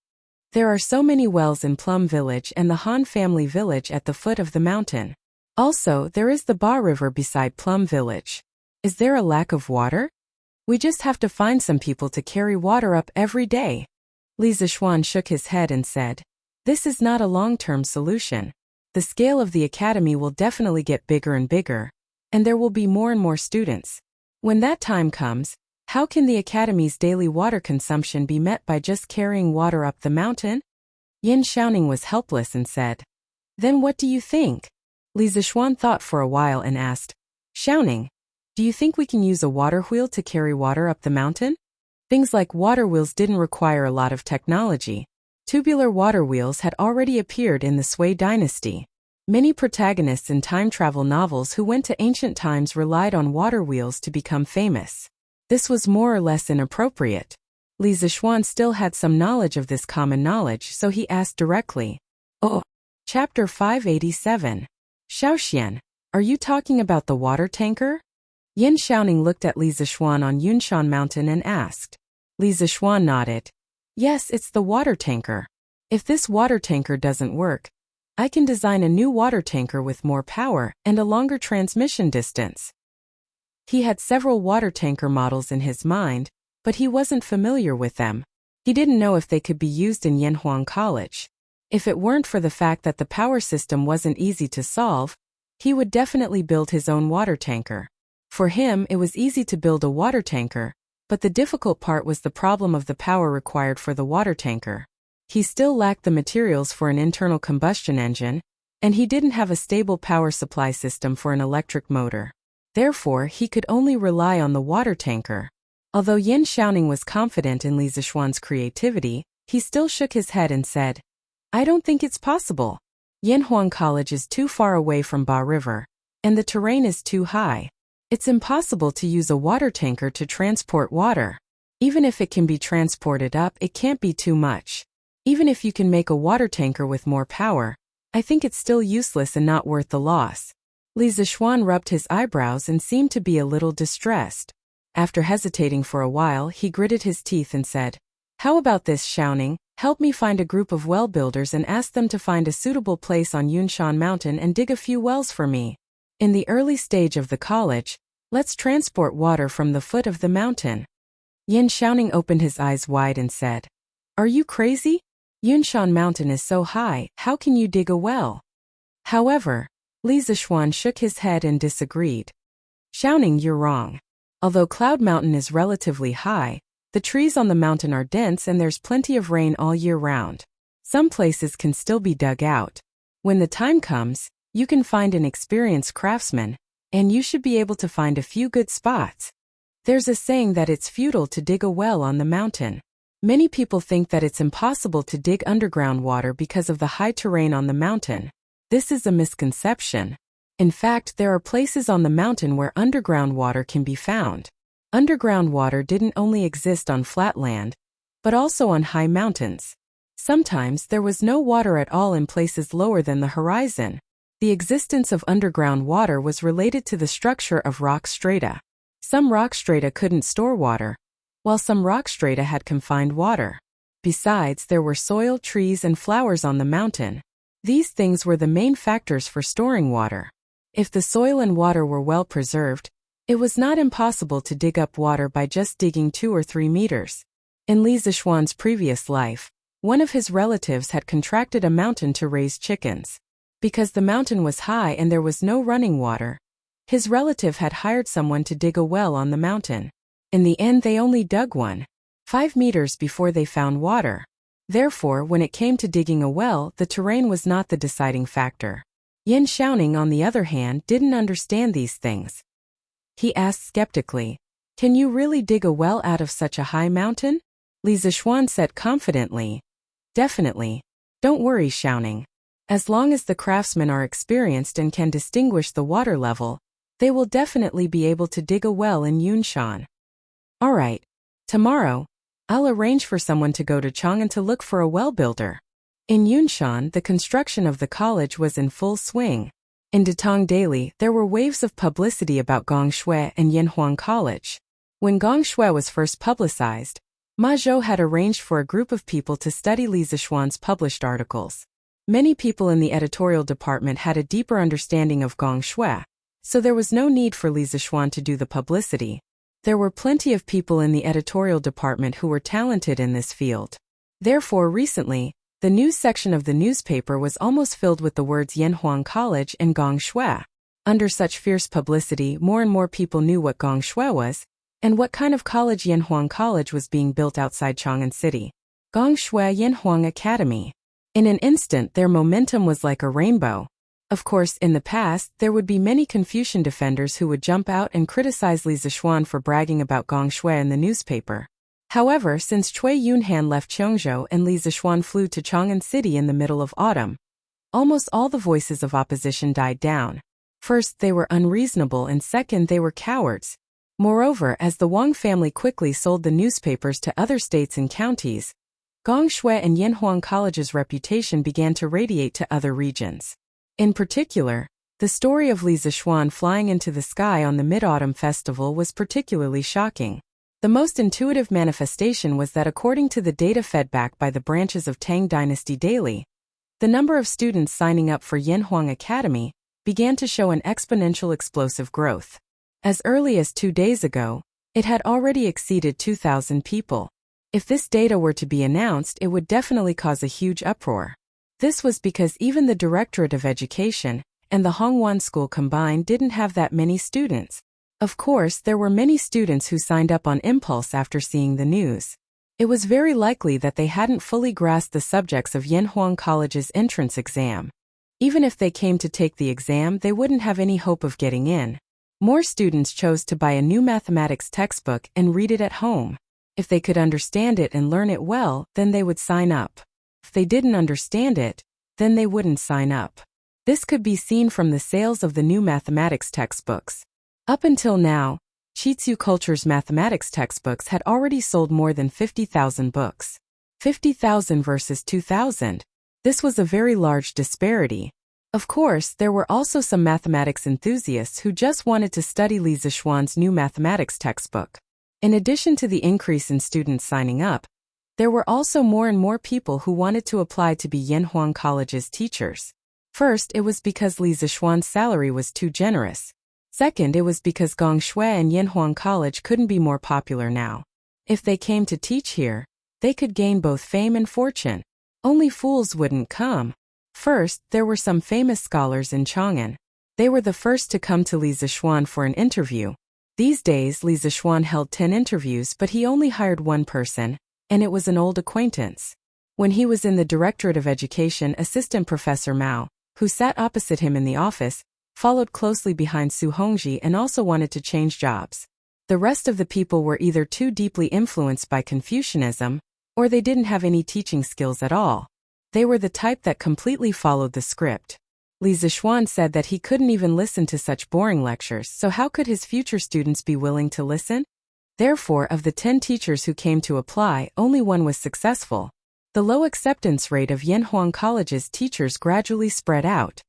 There are so many wells in Plum Village and the Han family village at the foot of the mountain. Also, there is the Ba River beside Plum Village. Is there a lack of water? We just have to find some people to carry water up every day. Li Zishuan shook his head and said, This is not a long-term solution. The scale of the academy will definitely get bigger and bigger, and there will be more and more students. When that time comes, how can the academy's daily water consumption be met by just carrying water up the mountain? Yin Xiaoning was helpless and said, Then what do you think? Li Zishuan thought for a while and asked, Xiaoning, do you think we can use a water wheel to carry water up the mountain? Things like water wheels didn't require a lot of technology. Tubular water wheels had already appeared in the Sui dynasty. Many protagonists in time travel novels who went to ancient times relied on water wheels to become famous. This was more or less inappropriate. Li Zishuan still had some knowledge of this common knowledge, so he asked directly. Oh. Chapter 587. Xiaoxian, are you talking about the water tanker? Yin Xiaoning looked at Li Zishuan on Yunshan Mountain and asked. Li Zishuan nodded. Yes, it's the water tanker. If this water tanker doesn't work, I can design a new water tanker with more power and a longer transmission distance. He had several water tanker models in his mind, but he wasn't familiar with them. He didn't know if they could be used in Yanhuang College. If it weren't for the fact that the power system wasn't easy to solve, he would definitely build his own water tanker. For him, it was easy to build a water tanker, but the difficult part was the problem of the power required for the water tanker. He still lacked the materials for an internal combustion engine, and he didn't have a stable power supply system for an electric motor. Therefore, he could only rely on the water tanker. Although Yin Xiaoning was confident in Li Zishuan's creativity, he still shook his head and said, I don't think it's possible. Yanhuang College is too far away from Ba River, and the terrain is too high. It's impossible to use a water tanker to transport water. Even if it can be transported up, it can't be too much. Even if you can make a water tanker with more power, I think it's still useless and not worth the loss. Li Zixuan rubbed his eyebrows and seemed to be a little distressed. After hesitating for a while, he gritted his teeth and said, "How about this, Xiaoning? Help me find a group of well builders and ask them to find a suitable place on Yunshan Mountain and dig a few wells for me. In the early stage of the college, let's transport water from the foot of the mountain." Yin Xiaoning opened his eyes wide and said, "Are you crazy? Yunshan Mountain is so high, how can you dig a well?" However, Li Zixuan shook his head and disagreed. "Xiaoning, you're wrong. Although Cloud Mountain is relatively high, the trees on the mountain are dense and there's plenty of rain all year round. Some places can still be dug out. When the time comes, you can find an experienced craftsman, and you should be able to find a few good spots. There's a saying that it's futile to dig a well on the mountain. Many people think that it's impossible to dig underground water because of the high terrain on the mountain. This is a misconception. In fact, there are places on the mountain where underground water can be found. Underground water didn't only exist on flat land, but also on high mountains. Sometimes there was no water at all in places lower than the horizon. The existence of underground water was related to the structure of rock strata. Some rock strata couldn't store water, while some rock strata had confined water. Besides, there were soil, trees, and flowers on the mountain. These things were the main factors for storing water. If the soil and water were well preserved, it was not impossible to dig up water by just digging 2 or 3 meters. In Li Zixuan's previous life, one of his relatives had contracted a mountain to raise chickens. Because the mountain was high and there was no running water, his relative had hired someone to dig a well on the mountain. In the end, they only dug 5 meters before they found water. Therefore, when it came to digging a well, the terrain was not the deciding factor. Yin Xiaoning, on the other hand, didn't understand these things. He asked skeptically, "Can you really dig a well out of such a high mountain?" Li Zixuan said confidently, "Definitely. Don't worry, Xiaoning. As long as the craftsmen are experienced and can distinguish the water level, they will definitely be able to dig a well in Yunshan." "All right. Tomorrow, I'll arrange for someone to go to Chang'an to look for a well builder." In Yunshan, the construction of the college was in full swing. In Datong Daily, there were waves of publicity about Gongshui and Yanhuang College. When Gongshui was first publicized, Ma Zhou had arranged for a group of people to study Li Zixuan's published articles. Many people in the editorial department had a deeper understanding of Gongshui, so there was no need for Li Zixuan to do the publicity. There were plenty of people in the editorial department who were talented in this field. Therefore, recently, the news section of the newspaper was almost filled with the words Yanhuang College and Gongshui. Under such fierce publicity, more and more people knew what Gongshui was, and what kind of college Yanhuang College was being built outside Chang'an City. Gongshui Yanhuang Academy. In an instant, their momentum was like a rainbow. Of course, in the past, there would be many Confucian defenders who would jump out and criticize Li Zixuan for bragging about Gongshui in the newspaper. However, since Cui Yunhan left Chongzhou and Li Zixuan flew to Chang'an City in the middle of autumn, almost all the voices of opposition died down. First, they were unreasonable, and second, they were cowards. Moreover, as the Wang family quickly sold the newspapers to other states and counties, Gongshui and Yanhuang College's reputation began to radiate to other regions. In particular, the story of Li Zixuan flying into the sky on the Mid-Autumn Festival was particularly shocking. The most intuitive manifestation was that according to the data fed back by the branches of Tang Dynasty Daily, the number of students signing up for Yanhuang Academy began to show an exponential explosive growth. As early as 2 days ago, it had already exceeded 2,000 people. If this data were to be announced, it would definitely cause a huge uproar. This was because even the Directorate of Education and the Hongwan School combined didn't have that many students. Of course, there were many students who signed up on impulse after seeing the news. It was very likely that they hadn't fully grasped the subjects of Yanhuang College's entrance exam. Even if they came to take the exam, they wouldn't have any hope of getting in. More students chose to buy a new mathematics textbook and read it at home. If they could understand it and learn it well, then they would sign up. If they didn't understand it, then they wouldn't sign up. This could be seen from the sales of the new mathematics textbooks. Up until now, Chitsu Culture's mathematics textbooks had already sold more than 50,000 books. 50,000 versus 2,000. This was a very large disparity. Of course, there were also some mathematics enthusiasts who just wanted to study Li Zixuan's new mathematics textbook. In addition to the increase in students signing up, there were also more and more people who wanted to apply to be Yanhuang College's teachers. First, it was because Li Zixuan's salary was too generous. Second, it was because Gongshui and Yanhuang College couldn't be more popular now. If they came to teach here, they could gain both fame and fortune. Only fools wouldn't come. First, there were some famous scholars in Chang'an. They were the first to come to Li Zixuan for an interview. These days, Li Zixuan held 10 interviews, but he only hired one person, and it was an old acquaintance. When he was in the Directorate of Education, Assistant Professor Mao, who sat opposite him in the office, followed closely behind Su Hongji and also wanted to change jobs. The rest of the people were either too deeply influenced by Confucianism, or they didn't have any teaching skills at all. They were the type that completely followed the script. Li Zixuan said that he couldn't even listen to such boring lectures, so how could his future students be willing to listen? Therefore, of the 10 teachers who came to apply, only one was successful. The low acceptance rate of Yanhuang College's teachers gradually spread out.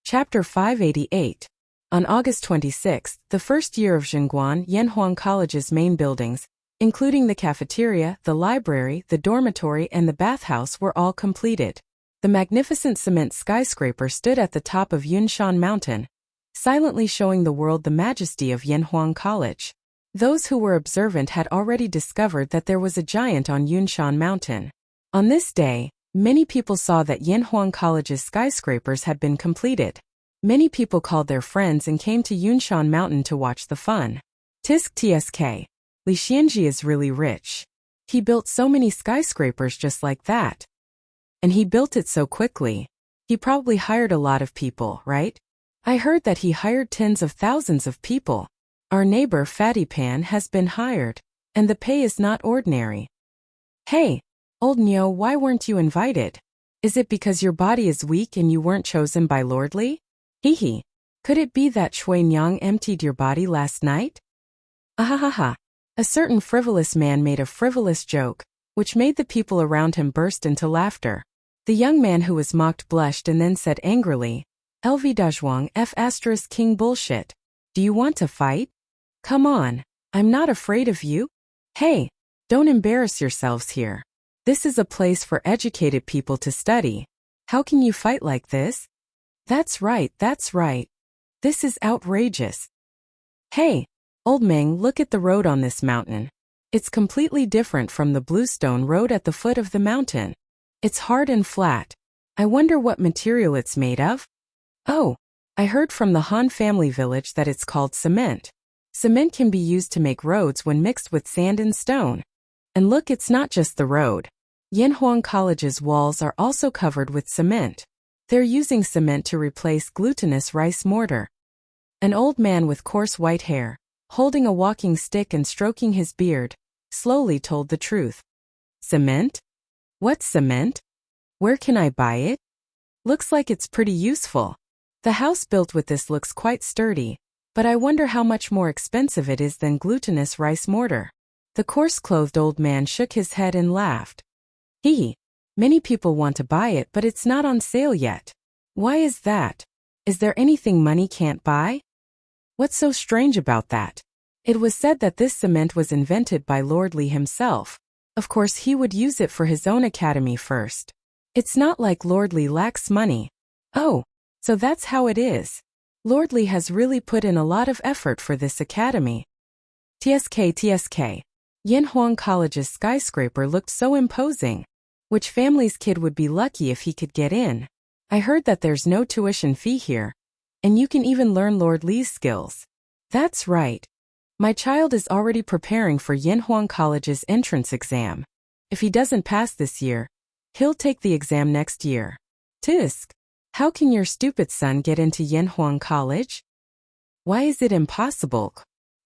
Chapter 588. On August 26, the first year of Zhengguan, Yanhuang College's main buildings, including the cafeteria, the library, the dormitory, and the bathhouse, were all completed. The magnificent cement skyscraper stood at the top of Yunshan Mountain, silently showing the world the majesty of Yanhuang College. Those who were observant had already discovered that there was a giant on Yunshan Mountain. On this day, many people saw that Yanhuang College's skyscrapers had been completed. Many people called their friends and came to Yunshan Mountain to watch the fun. Tsk. Li Xianji is really rich. He built so many skyscrapers just like that. And he built it so quickly. He probably hired a lot of people, right? I heard that he hired tens of thousands of people. Our neighbor Fatty Pan has been hired, and the pay is not ordinary. Hey, old Nyo, why weren't you invited? Is it because your body is weak and you weren't chosen by Lord Li? Hehe. Could it be that Shui Nyang emptied your body last night? Ahahaha. A certain frivolous man made a frivolous joke, which made the people around him burst into laughter. The young man who was mocked blushed and then said angrily, "LV Dazhuang F** King bullshit. Do you want to fight? Come on, I'm not afraid of you. Hey, don't embarrass yourselves here. This is a place for educated people to study. How can you fight like this? That's right, that's right. This is outrageous. Hey, old Meng, look at the road on this mountain. It's completely different from the bluestone road at the foot of the mountain. It's hard and flat. I wonder what material it's made of? Oh, I heard from the Han family village that it's called cement. Cement can be used to make roads when mixed with sand and stone. And look, it's not just the road. Yanhuang College's walls are also covered with cement. They're using cement to replace glutinous rice mortar. An old man with coarse white hair, holding a walking stick and stroking his beard, slowly told the truth. Cement? What's cement? Where can I buy it? Looks like it's pretty useful. The house built with this looks quite sturdy, but I wonder how much more expensive it is than glutinous rice mortar. The coarse-clothed old man shook his head and laughed. Hee. Many people want to buy it, but it's not on sale yet. Why is that? Is there anything money can't buy? What's so strange about that? It was said that this cement was invented by Lord Li himself. Of course, he would use it for his own academy first. It's not like Lord Li lacks money. Oh, so that's how it is. Lord Li has really put in a lot of effort for this academy. Tsk. Yanhuang College's skyscraper looked so imposing. Which family's kid would be lucky if he could get in? I heard that there's no tuition fee here. And you can even learn Lord Li's skills. That's right. My child is already preparing for Yanhuang College's entrance exam. If he doesn't pass this year, he'll take the exam next year. Tsk. How can your stupid son get into Yanhuang College? Why is it impossible?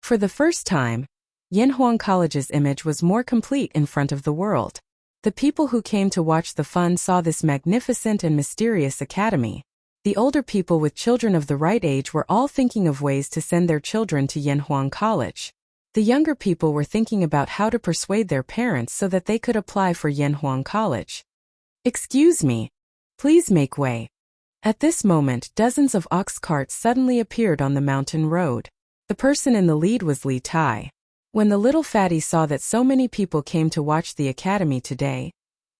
For the first time, Yanhuang College's image was more complete in front of the world. The people who came to watch the fun saw this magnificent and mysterious academy. The older people with children of the right age were all thinking of ways to send their children to Yanhuang College. The younger people were thinking about how to persuade their parents so that they could apply for Yanhuang College. Excuse me. Please make way. At this moment, dozens of ox carts suddenly appeared on the mountain road. The person in the lead was Li Tai. When the little fatty saw that so many people came to watch the academy today,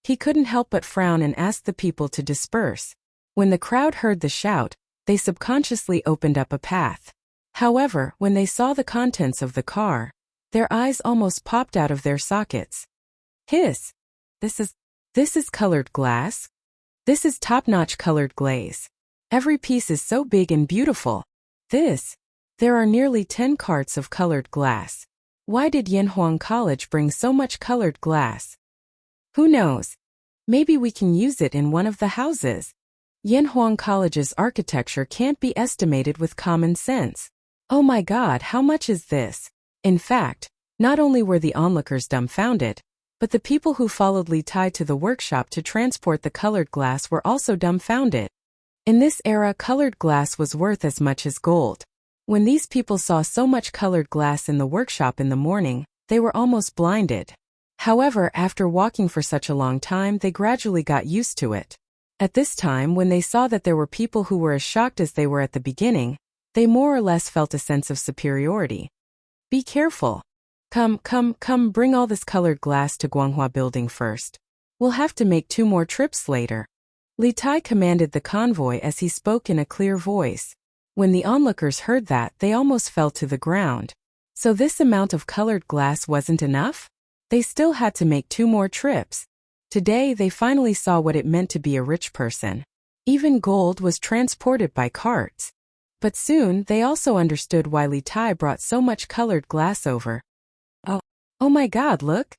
he couldn't help but frown and ask the people to disperse. When the crowd heard the shout, they subconsciously opened up a path. However, when they saw the contents of the car, their eyes almost popped out of their sockets. Hiss! This is colored glass? This is top-notch colored glaze. Every piece is so big and beautiful. There are nearly 10 carts of colored glass. Why did Yanhuang College bring so much colored glass? Who knows? Maybe we can use it in one of the houses. Yanhuang College's architecture can't be estimated with common sense. Oh my God, how much is this? In fact, not only were the onlookers dumbfounded, but the people who followed Li Tai to the workshop to transport the colored glass were also dumbfounded. In this era, colored glass was worth as much as gold. When these people saw so much colored glass in the workshop in the morning, they were almost blinded. However, after walking for such a long time, they gradually got used to it. At this time, when they saw that there were people who were as shocked as they were at the beginning, they more or less felt a sense of superiority. Be careful. Come, bring all this colored glass to Guanghua Building first. We'll have to make 2 more trips later. Li Tai commanded the convoy as he spoke in a clear voice. When the onlookers heard that, they almost fell to the ground. So this amount of colored glass wasn't enough? They still had to make 2 more trips. Today they finally saw what it meant to be a rich person. Even gold was transported by carts. But soon they also understood why Li Tai brought so much colored glass over. Oh my God, look!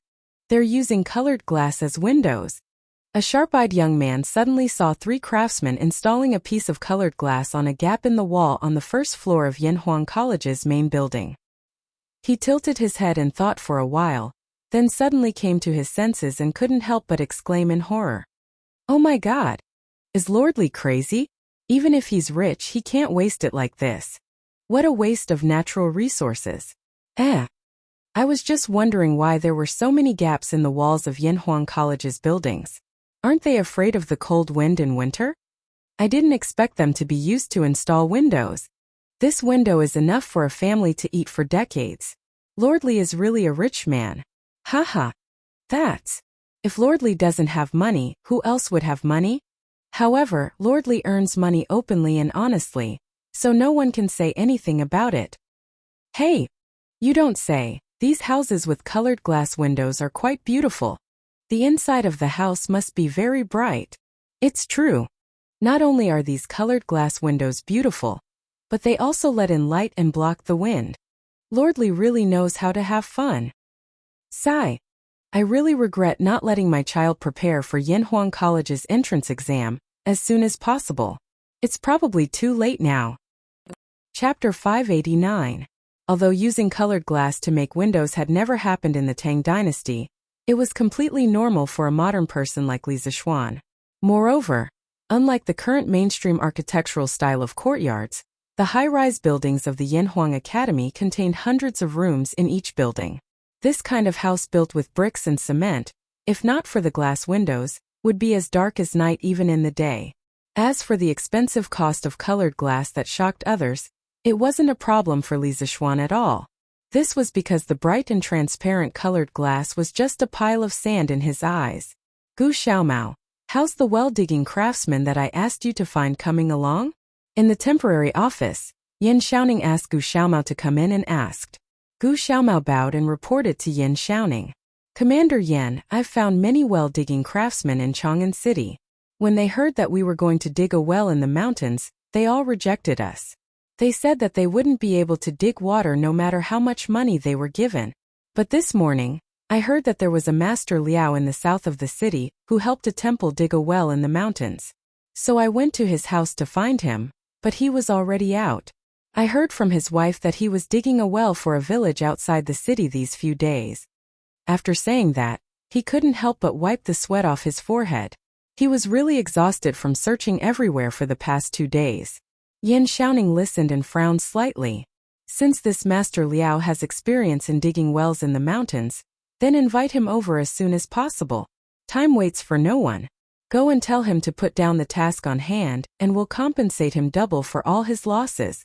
They're using colored glass as windows. A sharp-eyed young man suddenly saw 3 craftsmen installing a piece of colored glass on a gap in the wall on the first floor of Yanhuang College's main building. He tilted his head and thought for a while, then suddenly came to his senses and couldn't help but exclaim in horror. Oh my God! Is Lord Li crazy? Even if he's rich, he can't waste it like this. What a waste of natural resources. I was just wondering why there were so many gaps in the walls of Yanhuang College's buildings. Aren't they afraid of the cold wind in winter? I didn't expect them to be used to install windows. This window is enough for a family to eat for decades. Lord Li is really a rich man. Haha. If Lord Li doesn't have money, who else would have money? However, Lord Li earns money openly and honestly, so no one can say anything about it. Hey! You don't say. These houses with colored glass windows are quite beautiful. The inside of the house must be very bright. It's true. Not only are these colored glass windows beautiful, but they also let in light and block the wind. Lord Li really knows how to have fun. Sigh. I really regret not letting my child prepare for Yanhuang College's entrance exam as soon as possible. It's probably too late now. Chapter 589. Although using colored glass to make windows had never happened in the Tang dynasty, it was completely normal for a modern person like Li Zishuan. Moreover, unlike the current mainstream architectural style of courtyards, the high-rise buildings of the Yanhuang Academy contained hundreds of rooms in each building. This kind of house built with bricks and cement, if not for the glass windows, would be as dark as night even in the day. As for the expensive cost of colored glass that shocked others, it wasn't a problem for Li Zishuan at all. This was because the bright and transparent colored glass was just a pile of sand in his eyes. Gu Xiaomao, how's the well-digging craftsman that I asked you to find coming along? In the temporary office, Yin Xiaoning asked Gu Xiaomao to come in and asked. Gu Xiaomao bowed and reported to Yin Xiaoning. Commander Yin, I've found many well-digging craftsmen in Chang'an City. When they heard that we were going to dig a well in the mountains, they all rejected us. They said that they wouldn't be able to dig water no matter how much money they were given. But this morning, I heard that there was a Master Liao in the south of the city who helped a temple dig a well in the mountains. So I went to his house to find him, but he was already out. I heard from his wife that he was digging a well for a village outside the city these few days. After saying that, he couldn't help but wipe the sweat off his forehead. He was really exhausted from searching everywhere for the past 2 days. Yin Xiaoning listened and frowned slightly. Since this Master Liao has experience in digging wells in the mountains, then invite him over as soon as possible. Time waits for no one. Go and tell him to put down the task on hand, and we'll compensate him double for all his losses.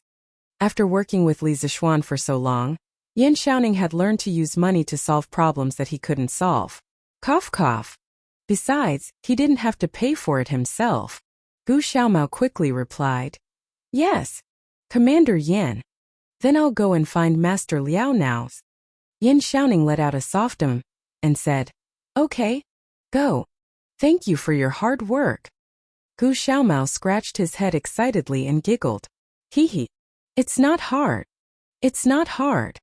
After working with Li Zixuan for so long, Yan Xiaoning had learned to use money to solve problems that he couldn't solve. Cough cough. Besides, he didn't have to pay for it himself. Gu Xiaomao quickly replied, "Yes, Commander Yan. Then I'll go and find Master Liao now." Yan Xiaoning let out a soft and said, "Okay, go. Thank you for your hard work." Gu Xiaomao scratched his head excitedly and giggled. Hee. It's not hard. It's not hard.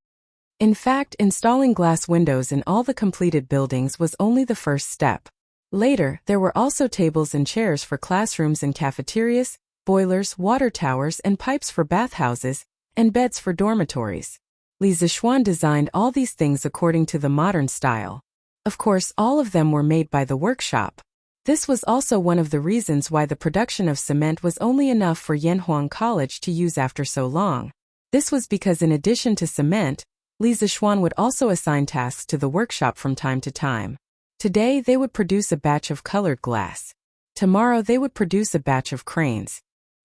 In fact, installing glass windows in all the completed buildings was only the first step. Later, there were also tables and chairs for classrooms and cafeterias, boilers, water towers, and pipes for bathhouses, and beds for dormitories. Li Zixuan designed all these things according to the modern style. Of course, all of them were made by the workshop. This was also one of the reasons why the production of cement was only enough for Yanhuang College to use after so long. This was because in addition to cement, Li Zixuan would also assign tasks to the workshop from time to time. Today they would produce a batch of colored glass. Tomorrow they would produce a batch of cranes.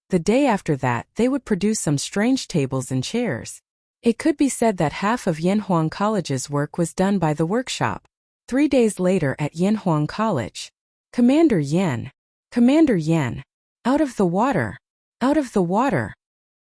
The day after that they would produce some strange tables and chairs. It could be said that half of Yanhuang College's work was done by the workshop. 3 days later at Yanhuang College. Commander Yan. Commander Yan. Out of the water. Out of the water.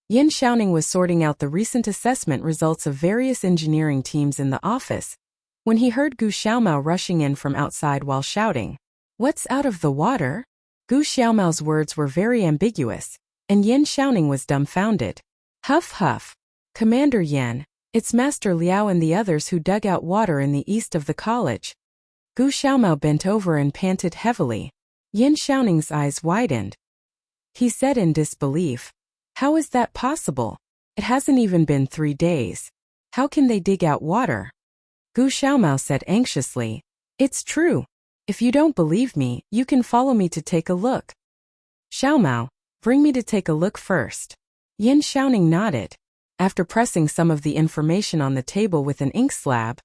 Yan Xiaoning was sorting out the recent assessment results of various engineering teams in the office, when he heard Gu Xiaomao rushing in from outside while shouting, "What's out of the water?" Gu Xiaomao's words were very ambiguous, and Yan Xiaoning was dumbfounded. Huff huff. Commander Yan, it's Master Liao and the others who dug out water in the east of the college. Gu Xiaomao bent over and panted heavily. Yan Xiaoning's eyes widened. He said in disbelief, "How is that possible? It hasn't even been 3 days. How can they dig out water?" Gu Xiaomao said anxiously, "It's true. If you don't believe me, you can follow me to take a look." "Xiaomao, bring me to take a look first." Yan Xiaoning nodded. After pressing some of the information on the table with an ink slab,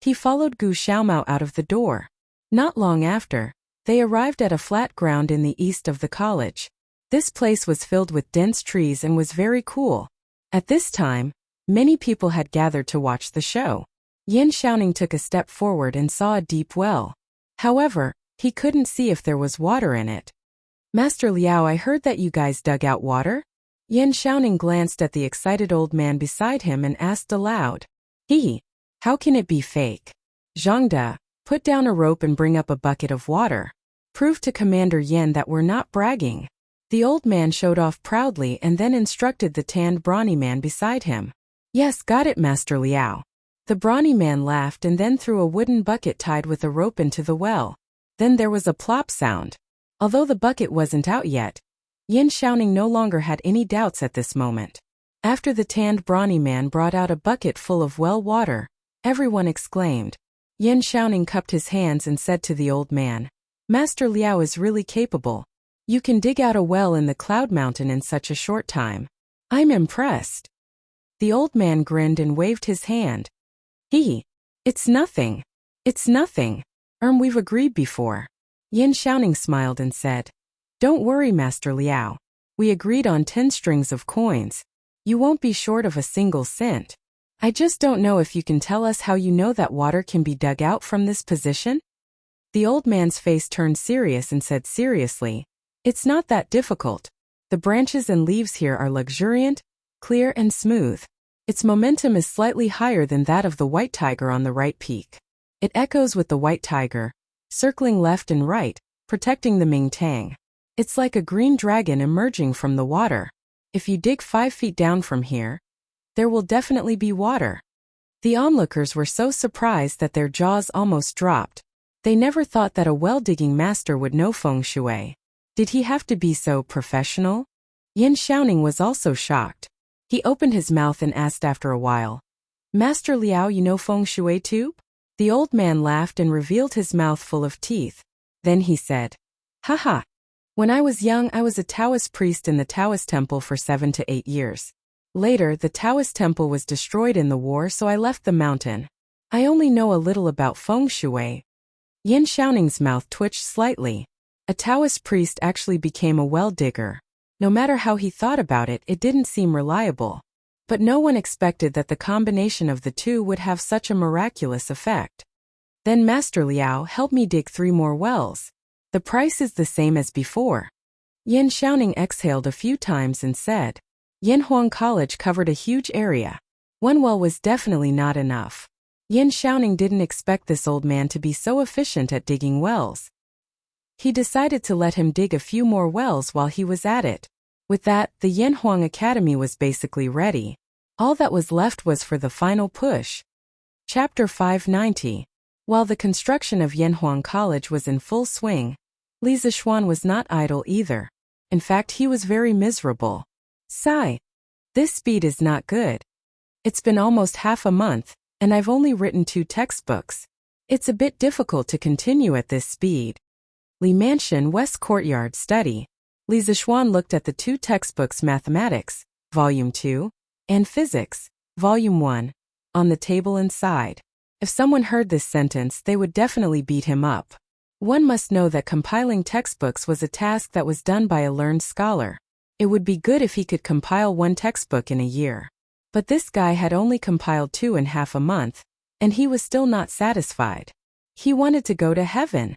he followed Gu Xiaomao out of the door. Not long after, they arrived at a flat ground in the east of the college. This place was filled with dense trees and was very cool. At this time, many people had gathered to watch the show. Yan Xiaoning took a step forward and saw a deep well. However, he couldn't see if there was water in it. "Master Liao, I heard that you guys dug out water?" Yan Xiaoning glanced at the excited old man beside him and asked aloud. How can it be fake? Zhangde, put down a rope and bring up a bucket of water. Prove to Commander Yan that we're not bragging." The old man showed off proudly and then instructed the tanned brawny man beside him. "Yes, got it, Master Liao." The brawny man laughed and then threw a wooden bucket tied with a rope into the well. Then there was a plop sound. Although the bucket wasn't out yet, Yan Xiaoning no longer had any doubts at this moment. After the tanned brawny man brought out a bucket full of well water, everyone exclaimed. Yan Xiaoning cupped his hands and said to the old man, "Master Liao is really capable. You can dig out a well in the Cloud Mountain in such a short time. I'm impressed." The old man grinned and waved his hand. It's nothing. It's nothing. We've agreed before." Yan Xiaoning smiled and said, "Don't worry, Master Liao. We agreed on 10 strings of coins. You won't be short of a single cent. I just don't know if you can tell us how you know that water can be dug out from this position?" The old man's face turned serious and said seriously, "It's not that difficult. The branches and leaves here are luxuriant, clear and smooth. Its momentum is slightly higher than that of the white tiger on the right peak. It echoes with the white tiger, circling left and right, protecting the Ming Tang. It's like a green dragon emerging from the water. If you dig 5 feet down from here, there will definitely be water." The onlookers were so surprised that their jaws almost dropped. They never thought that a well-digging master would know feng shui. Did he have to be so professional? Yan Xiaoning was also shocked. He opened his mouth and asked after a while, "Master Liao, you know feng shui too?" The old man laughed and revealed his mouth full of teeth. Then he said, "Haha. When I was young, I was a Taoist priest in the Taoist temple for 7 to 8 years. Later, the Taoist temple was destroyed in the war, so I left the mountain. I only know a little about feng shui." Yan Xiaoning's mouth twitched slightly. A Taoist priest actually became a well digger. No matter how he thought about it, it didn't seem reliable. But no one expected that the combination of the two would have such a miraculous effect. Then Master Liao helped me dig 3 more wells. The price is the same as before. Yin Xiaoning exhaled a few times and said, Yanhuang College covered a huge area. 1 well was definitely not enough. Yin Xiaoning didn't expect this old man to be so efficient at digging wells. He decided to let him dig a few more wells while he was at it. With that, the Yanhuang Academy was basically ready. All that was left was for the final push. Chapter 590. While the construction of Yanhuang College was in full swing, Li Zixuan was not idle either. In fact, he was very miserable. Sigh. This speed is not good. It's been almost half a month, and I've only written 2 textbooks. It's a bit difficult to continue at this speed. Li Mansion West Courtyard Study. Li Zixuan looked at the 2 textbooks, Mathematics, Volume 2, and Physics, Volume 1, on the table inside. If someone heard this sentence, they would definitely beat him up. One must know that compiling textbooks was a task that was done by a learned scholar. It would be good if he could compile 1 textbook in a year. But this guy had only compiled 2 in half a month, and he was still not satisfied. He wanted to go to heaven.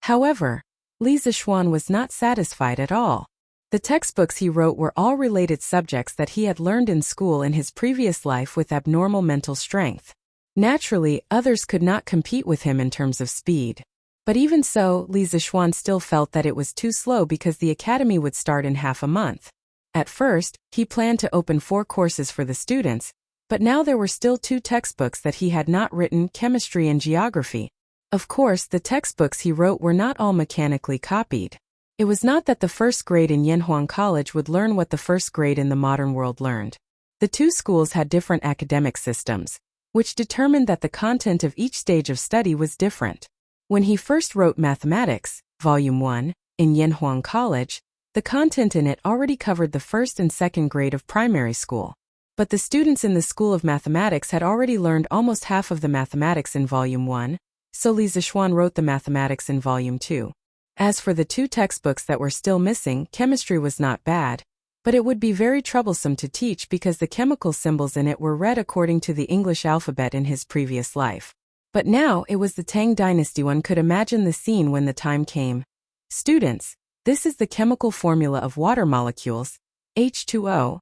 However, Li Zixuan was not satisfied at all. The textbooks he wrote were all related subjects that he had learned in school in his previous life with abnormal mental strength. Naturally, others could not compete with him in terms of speed. But even so, Li Zixuan still felt that it was too slow because the academy would start in half a month. At first, he planned to open 4 courses for the students, but now there were still 2 textbooks that he had not written, chemistry and geography. Of course, the textbooks he wrote were not all mechanically copied. It was not that the first grade in Yanhuang College would learn what the first grade in the modern world learned. The 2 schools had different academic systems, which determined that the content of each stage of study was different. When he first wrote Mathematics, Volume 1, in Yanhuang College, the content in it already covered the first and second grade of primary school. But the students in the School of Mathematics had already learned almost half of the mathematics in Volume 1, so Li Zixuan wrote the mathematics in Volume 2. As for the 2 textbooks that were still missing, chemistry was not bad, but it would be very troublesome to teach because the chemical symbols in it were read according to the English alphabet in his previous life. But now it was the Tang Dynasty. One could imagine the scene when the time came. Students, this is the chemical formula of water molecules, H2O.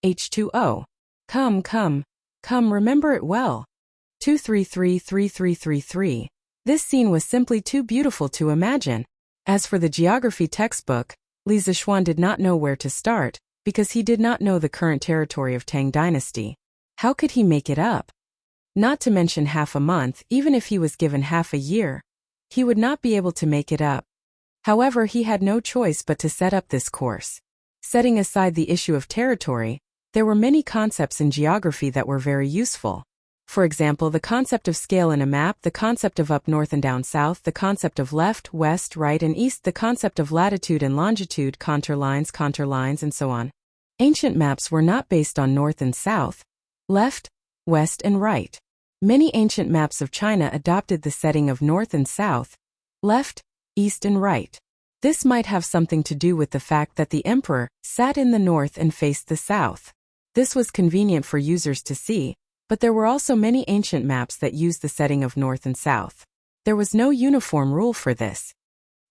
H2O. Come, remember it well. 2333333. This scene was simply too beautiful to imagine. As for the geography textbook, Li Zixuan did not know where to start, because he did not know the current territory of Tang Dynasty. How could he make it up? Not to mention half a month, even if he was given half a year, he would not be able to make it up. However, he had no choice but to set up this course. Setting aside the issue of territory, there were many concepts in geography that were very useful. For example, the concept of scale in a map, the concept of up north and down south, the concept of left, west, right and east, the concept of latitude and longitude, contour lines, and so on. Ancient maps were not based on north and south, left, west and right. Many ancient maps of China adopted the setting of north and south, left, east and right. This might have something to do with the fact that the emperor sat in the north and faced the south. This was convenient for users to see, but there were also many ancient maps that used the setting of north and south. There was no uniform rule for this.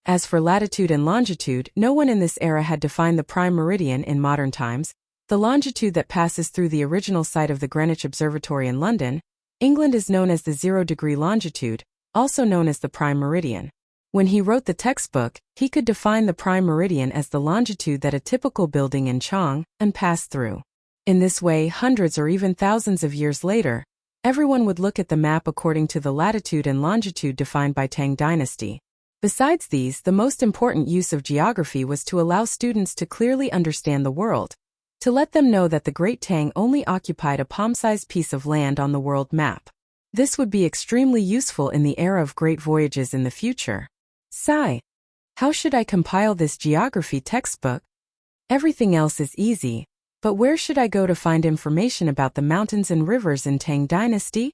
As for latitude and longitude, no one in this era had defined the prime meridian in modern times, the longitude that passes through the original site of the Greenwich Observatory in London. England is known as the 0-degree longitude, also known as the prime meridian. When he wrote the textbook, he could define the prime meridian as the longitude that a typical building in Chang'an passed through. In this way, hundreds or even thousands of years later, everyone would look at the map according to the latitude and longitude defined by Tang Dynasty. Besides these, the most important use of geography was to allow students to clearly understand the world, to let them know that the Great Tang only occupied a palm-sized piece of land on the world map. This would be extremely useful in the era of great voyages in the future. Sigh. How should I compile this geography textbook? Everything else is easy. But where should I go to find information about the mountains and rivers in Tang Dynasty?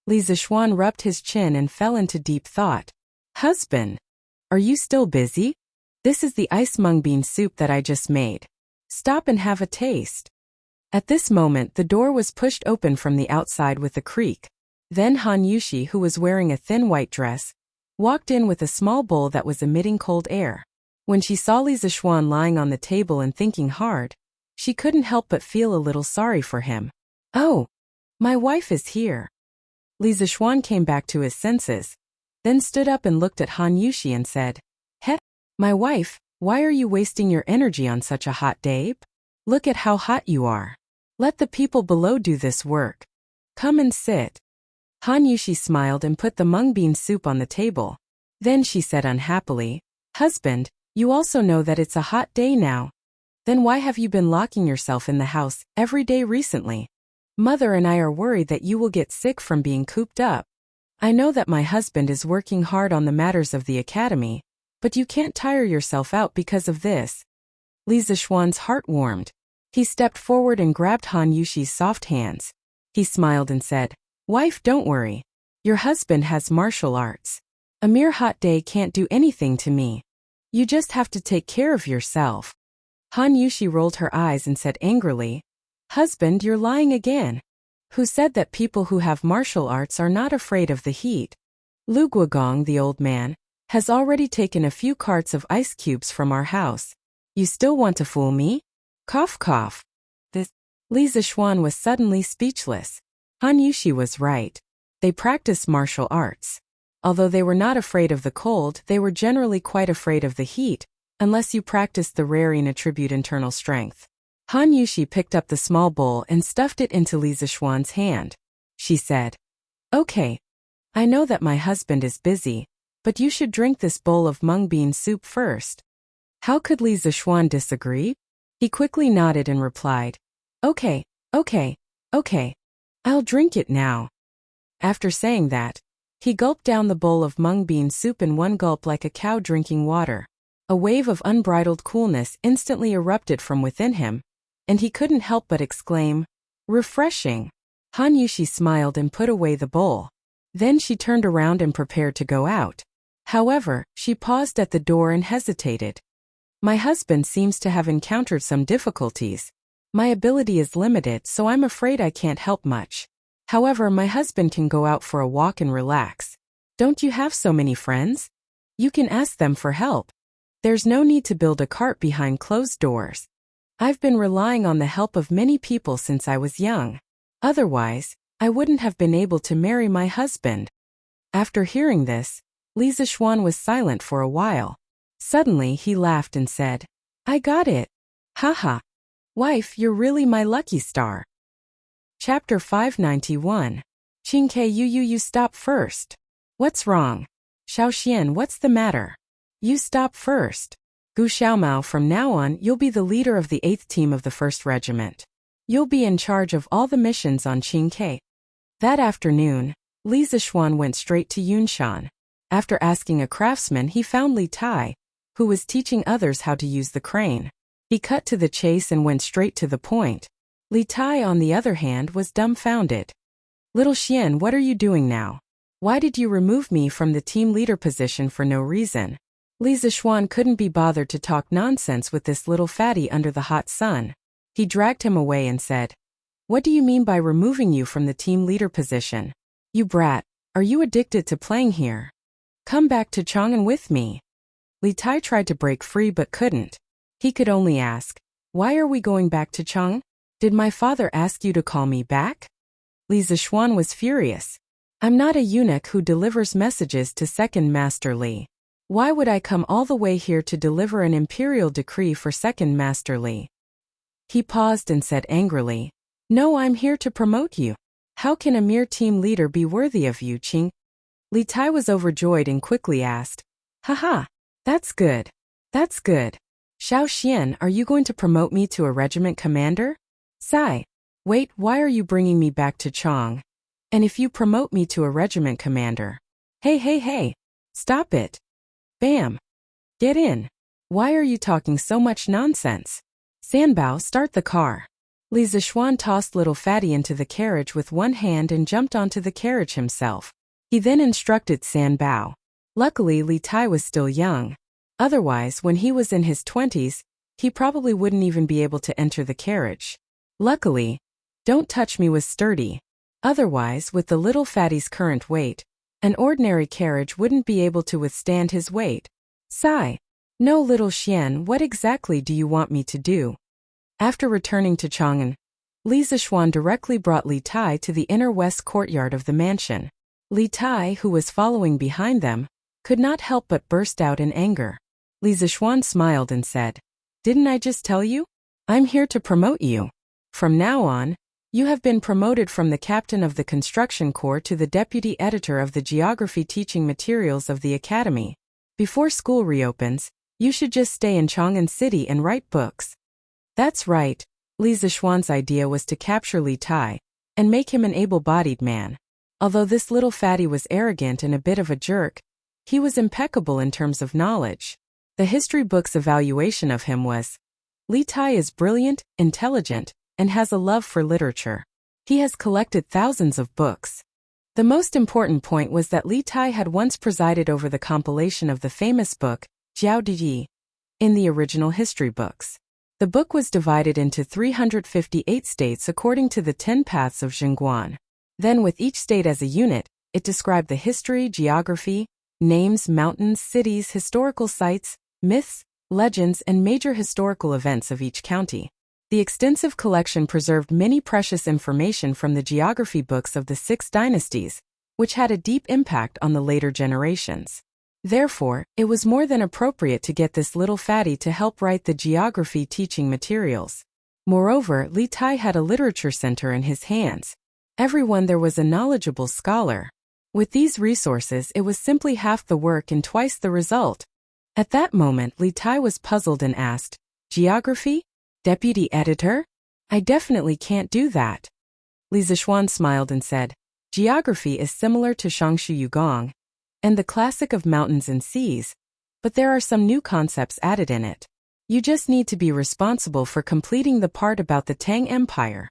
Li Zixuan rubbed his chin and fell into deep thought. Husband, are you still busy? This is the ice mung bean soup that I just made. Stop and have a taste. At this moment the door was pushed open from the outside with a creak. Then Han Yushi, who was wearing a thin white dress, walked in with a small bowl that was emitting cold air. When she saw Li Zixuan lying on the table and thinking hard, she couldn't help but feel a little sorry for him. Oh, my wife is here. Li Zixuan came back to his senses, then stood up and looked at Han Yushi and said, "Heh, my wife, why are you wasting your energy on such a hot day? Look at how hot you are. Let the people below do this work. Come and sit." Han Yushi smiled and put the mung bean soup on the table. Then she said unhappily, "Husband, you also know that it's a hot day now. Then why have you been locking yourself in the house every day recently? Mother and I are worried that you will get sick from being cooped up. I know that my husband is working hard on the matters of the academy, but you can't tire yourself out because of this." Li Zixuan's heart warmed. He stepped forward and grabbed Han Yushi's soft hands. He smiled and said, "Wife, don't worry. Your husband has martial arts. A mere hot day can't do anything to me. You just have to take care of yourself." Han Yushi rolled her eyes and said angrily, "Husband, you're lying again. Who said that people who have martial arts are not afraid of the heat? Lu Guogong, the old man, has already taken a few carts of ice cubes from our house. You still want to fool me? Cough cough." Li Zixuan was suddenly speechless. Han Yushi was right. They practiced martial arts. Although they were not afraid of the cold, they were generally quite afraid of the heat, unless you practiced the raring attribute internal strength. Han Yushi picked up the small bowl and stuffed it into Li Zixuan's hand. She said, "Okay. I know that my husband is busy, but you should drink this bowl of mung bean soup first." How could Li Zixuan disagree? He quickly nodded and replied, "Okay, okay, okay. I'll drink it now." After saying that, he gulped down the bowl of mung bean soup in one gulp like a cow drinking water. A wave of unbridled coolness instantly erupted from within him, and he couldn't help but exclaim, "Refreshing." Han Yushi smiled and put away the bowl. Then she turned around and prepared to go out. However, she paused at the door and hesitated. "My husband seems to have encountered some difficulties. My ability is limited, so I'm afraid I can't help much. However, my husband can go out for a walk and relax. Don't you have so many friends? You can ask them for help. There's no need to build a cart behind closed doors. I've been relying on the help of many people since I was young. Otherwise, I wouldn't have been able to marry my husband." After hearing this, Li Zixuan was silent for a while. Suddenly he laughed and said, "I got it. Haha. Wife, you're really my lucky star." Chapter 591. "Qingke you stop first. What's wrong? Xiaoxian, what's the matter? You stop first. Gu Xiaomao, from now on you'll be the leader of the 8th team of the 1st Regiment. You'll be in charge of all the missions on Qingke." That afternoon, Li Zixuan went straight to Yunshan. After asking a craftsman, he found Li Tai, who was teaching others how to use the crane. He cut to the chase and went straight to the point. Li Tai, on the other hand, was dumbfounded. "Little Xian, what are you doing now? Why did you remove me from the team leader position for no reason?" Li Zixuan couldn't be bothered to talk nonsense with this little fatty under the hot sun. He dragged him away and said, "What do you mean by removing you from the team leader position? You brat, are you addicted to playing here? Come back to Chang'an with me." Li Tai tried to break free but couldn't. He could only ask, "Why are we going back to Chang'an? Did my father ask you to call me back?" Li Zixuan was furious. "I'm not a eunuch who delivers messages to Second Master Li. Why would I come all the way here to deliver an imperial decree for Second Master Li?" He paused and said angrily, "No, I'm here to promote you. How can a mere team leader be worthy of you, Qing?" Li Tai was overjoyed and quickly asked, "Haha, that's good. That's good. Xiao Xian, are you going to promote me to a regiment commander?" "Sai. Wait, why are you bringing me back to Chang? And if you promote me to a regiment commander? Hey, stop it. Bam. Get in. Why are you talking so much nonsense? Sanbao, start the car." Li Zixuan tossed little fatty into the carriage with one hand and jumped onto the carriage himself. He then instructed Sanbao. Luckily, Li Tai was still young. Otherwise, when he was in his 20s, he probably wouldn't even be able to enter the carriage. Luckily, Don't Touch Me was sturdy. Otherwise, with the little fatty's current weight, an ordinary carriage wouldn't be able to withstand his weight. Sigh. No, little Xian, what exactly do you want me to do? After returning to Chang'an, Li Zixuan directly brought Li Tai to the inner west courtyard of the mansion. Li Tai, who was following behind them, could not help but burst out in anger. Li Zixuan smiled and said, "Didn't I just tell you? I'm here to promote you. From now on, you have been promoted from the captain of the construction corps to the deputy editor of the geography teaching materials of the academy. Before school reopens, you should just stay in Chang'an City and write books." That's right. Li Zixuan's idea was to capture Li Tai and make him an able-bodied man. Although this little fatty was arrogant and a bit of a jerk, he was impeccable in terms of knowledge. The history book's evaluation of him was, Li Tai is brilliant, intelligent, and has a love for literature. He has collected thousands of books. The most important point was that Li Tai had once presided over the compilation of the famous book, Jiao Di, in the original history books. The book was divided into 358 states according to the 10 paths of Zhengguan. Then with each state as a unit, it described the history, geography, names, mountains, cities, historical sites, myths, legends, and major historical events of each county. The extensive collection preserved many precious information from the geography books of the 6 dynasties, which had a deep impact on the later generations. Therefore, it was more than appropriate to get this little fatty to help write the geography teaching materials. Moreover, Li Tai had a literature center in his hands. Everyone there was a knowledgeable scholar. With these resources, it was simply half the work and twice the result. At that moment, Li Tai was puzzled and asked, "Geography? Deputy editor? I definitely can't do that." Li Zixuan smiled and said, "Geography is similar to Shangshu Yugong and the classic of mountains and seas, but there are some new concepts added in it. You just need to be responsible for completing the part about the Tang Empire."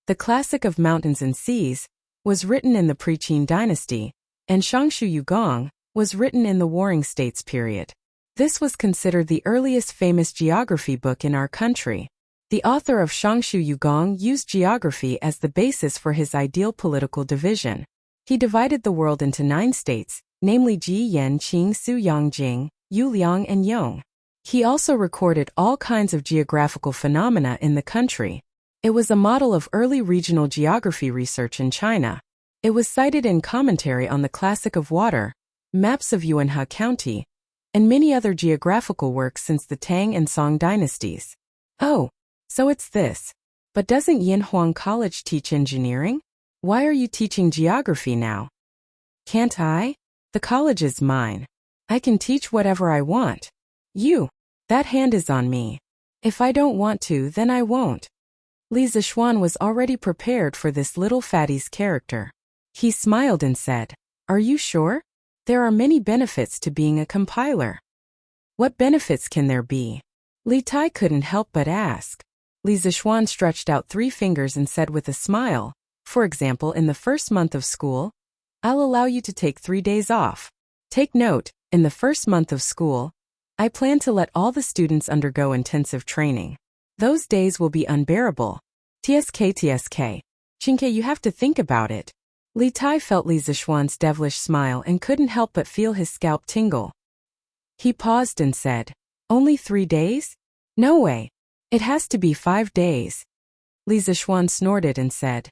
The classic of mountains and seas was written in the pre-Qin dynasty, and Shangshu Yugong was written in the Warring States period. This was considered the earliest famous geography book in our country. The author of Shangshu Yugong used geography as the basis for his ideal political division. He divided the world into 9 states, namely Ji, Yan, Qing, Su, Yang, Jing, Yu, Liang, and Yong. He also recorded all kinds of geographical phenomena in the country. It was a model of early regional geography research in China. It was cited in commentary on the Classic of Water, maps of Yuanhe County, and many other geographical works since the Tang and Song dynasties. Oh, so it's this. But doesn't Yinhuang College teach engineering? Why are you teaching geography now? Can't I? The college is mine. I can teach whatever I want. That hand is on me. If I don't want to, then I won't. Li Zixuan was already prepared for this little fatty's character. He smiled and said, "Are you sure? There are many benefits to being a compiler." "What benefits can there be?" Li Tai couldn't help but ask. Li Zixuan stretched out 3 fingers and said with a smile, "For example, in the first month of school, I'll allow you to take 3 days off. Take note, in the first month of school, I plan to let all the students undergo intensive training. Those days will be unbearable. TSK. Chinke, you have to think about it." Li Tai felt Li Zixuan's devilish smile and couldn't help but feel his scalp tingle. He paused and said, "Only 3 days? No way. It has to be 5 days." Li Zixuan snorted and said,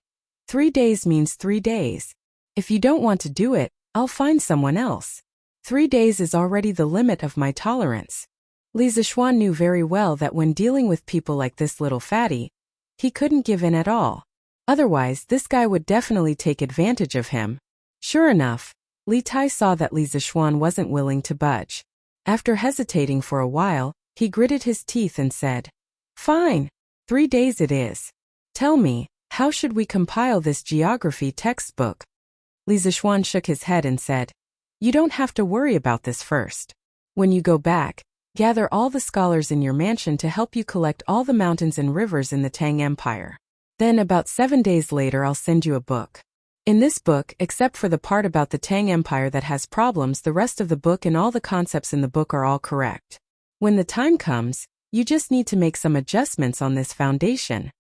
3 days means 3 days. If you don't want to do it, I'll find someone else. 3 days is already the limit of my tolerance." Li Zixuan knew very well that when dealing with people like this little fatty, he couldn't give in at all. Otherwise, this guy would definitely take advantage of him. Sure enough, Li Tai saw that Li Zixuan wasn't willing to budge. After hesitating for a while, he gritted his teeth and said, "Fine, 3 days it is. Tell me, how should we compile this geography textbook?" Li Zixuan shook his head and said, "You don't have to worry about this first. When you go back, gather all the scholars in your mansion to help you collect all the mountains and rivers in the Tang Empire. Then about 7 days later I'll send you a book. In this book, except for the part about the Tang Empire that has problems, the rest of the book and all the concepts in the book are all correct. When the time comes, you just need to make some adjustments on this foundation.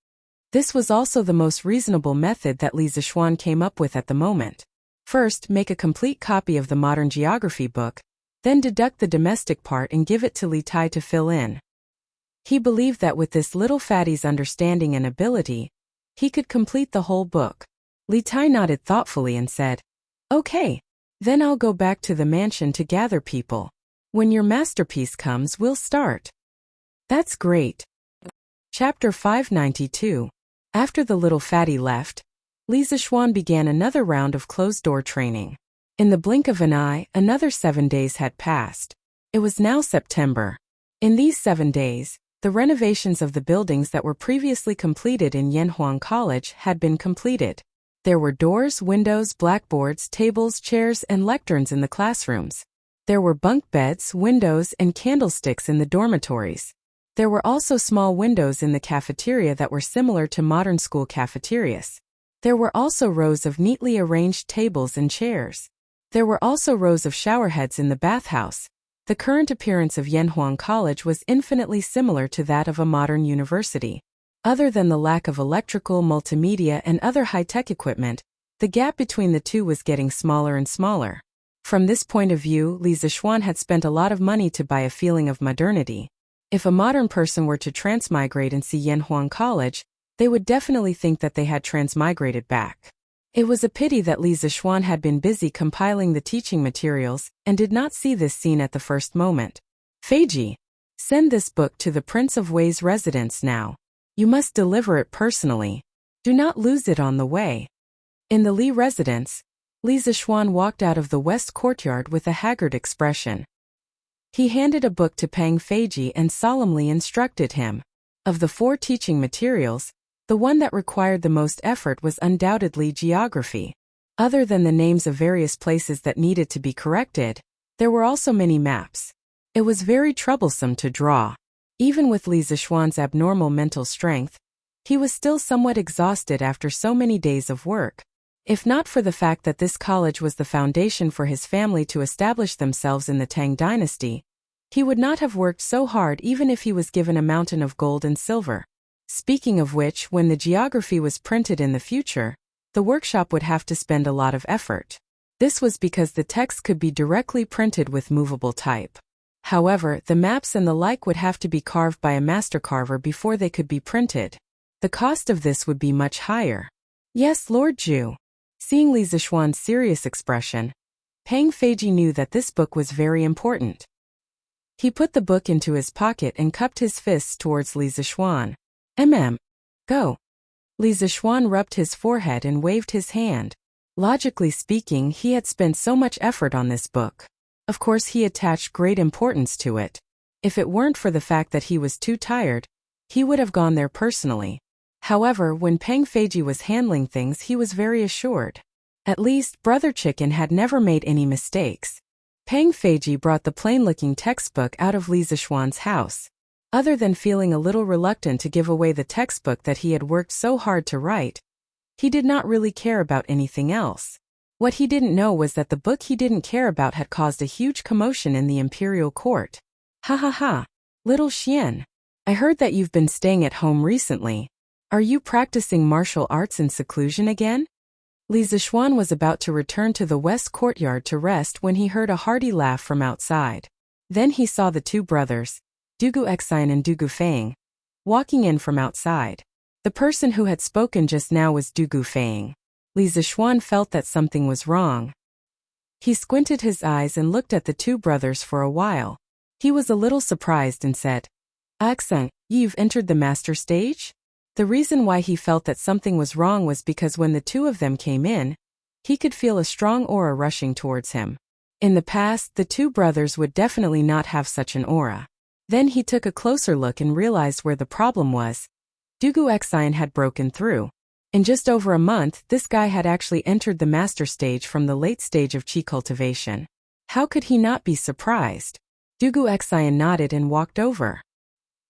This was also the most reasonable method that Li Zixuan came up with at the moment. First, make a complete copy of the modern geography book, then deduct the domestic part and give it to Li Tai to fill in. He believed that with this little fatty's understanding and ability, he could complete the whole book. Li Tai nodded thoughtfully and said, "Okay, then I'll go back to the mansion to gather people. When your masterpiece comes, we'll start." "That's great." Chapter 592. After the little fatty left, Li Zixuan began another round of closed-door training. In the blink of an eye, another 7 days had passed. It was now September. In these 7 days, the renovations of the buildings that were previously completed in Yanhuang College had been completed. There were doors, windows, blackboards, tables, chairs, and lecterns in the classrooms. There were bunk beds, windows, and candlesticks in the dormitories. There were also small windows in the cafeteria that were similar to modern school cafeterias. There were also rows of neatly arranged tables and chairs. There were also rows of showerheads in the bathhouse. The current appearance of Yanhuang College was infinitely similar to that of a modern university. Other than the lack of electrical, multimedia, and other high-tech equipment, the gap between the two was getting smaller and smaller. From this point of view, Li Zixuan had spent a lot of money to buy a feeling of modernity. If a modern person were to transmigrate and see Yanhuang College, they would definitely think that they had transmigrated back. It was a pity that Li Zixuan had been busy compiling the teaching materials and did not see this scene at the first moment. "Feiji, send this book to the Prince of Wei's residence now. You must deliver it personally. Do not lose it on the way." In the Li residence, Li Zixuan walked out of the west courtyard with a haggard expression. He handed a book to Pang Feiji and solemnly instructed him. Of the 4 teaching materials, the one that required the most effort was undoubtedly geography. Other than the names of various places that needed to be corrected, there were also many maps. It was very troublesome to draw. Even with Li Zixuan's abnormal mental strength, he was still somewhat exhausted after so many days of work. If not for the fact that this college was the foundation for his family to establish themselves in the Tang dynasty, he would not have worked so hard even if he was given a mountain of gold and silver. Speaking of which, when the geography was printed in the future, the workshop would have to spend a lot of effort. This was because the text could be directly printed with movable type. However, the maps and the like would have to be carved by a master carver before they could be printed. The cost of this would be much higher. "Yes, Lord Zhu." Seeing Li Zixuan's serious expression, Pang Feiji knew that this book was very important. He put the book into his pocket and cupped his fists towards Li Zixuan. Go." Li Zixuan rubbed his forehead and waved his hand. Logically speaking, he had spent so much effort on this book. Of course, he attached great importance to it. If it weren't for the fact that he was too tired, he would have gone there personally. However, when Pang Feiji was handling things, he was very assured. At least, Brother Chicken had never made any mistakes. Pang Feiji brought the plain-looking textbook out of Li Zixuan's house. Other than feeling a little reluctant to give away the textbook that he had worked so hard to write, he did not really care about anything else. What he didn't know was that the book he didn't care about had caused a huge commotion in the imperial court. "Ha ha ha, little Xian. I heard that you've been staying at home recently. Are you practicing martial arts in seclusion again?" Li Zixuan was about to return to the west courtyard to rest when he heard a hearty laugh from outside. Then he saw the 2 brothers, Dugu Exine and Dugu Fang, walking in from outside. The person who had spoken just now was Dugu Fang. Li Zixuan felt that something was wrong. He squinted his eyes and looked at the 2 brothers for a while. He was a little surprised and said, "Exine, you've entered the master stage?" The reason why he felt that something was wrong was because when the 2 of them came in, he could feel a strong aura rushing towards him. In the past, the 2 brothers would definitely not have such an aura. Then he took a closer look and realized where the problem was. Dugu Exine had broken through. In just over a month, this guy had actually entered the master stage from the late stage of qi cultivation. How could he not be surprised? Dugu Exine nodded and walked over.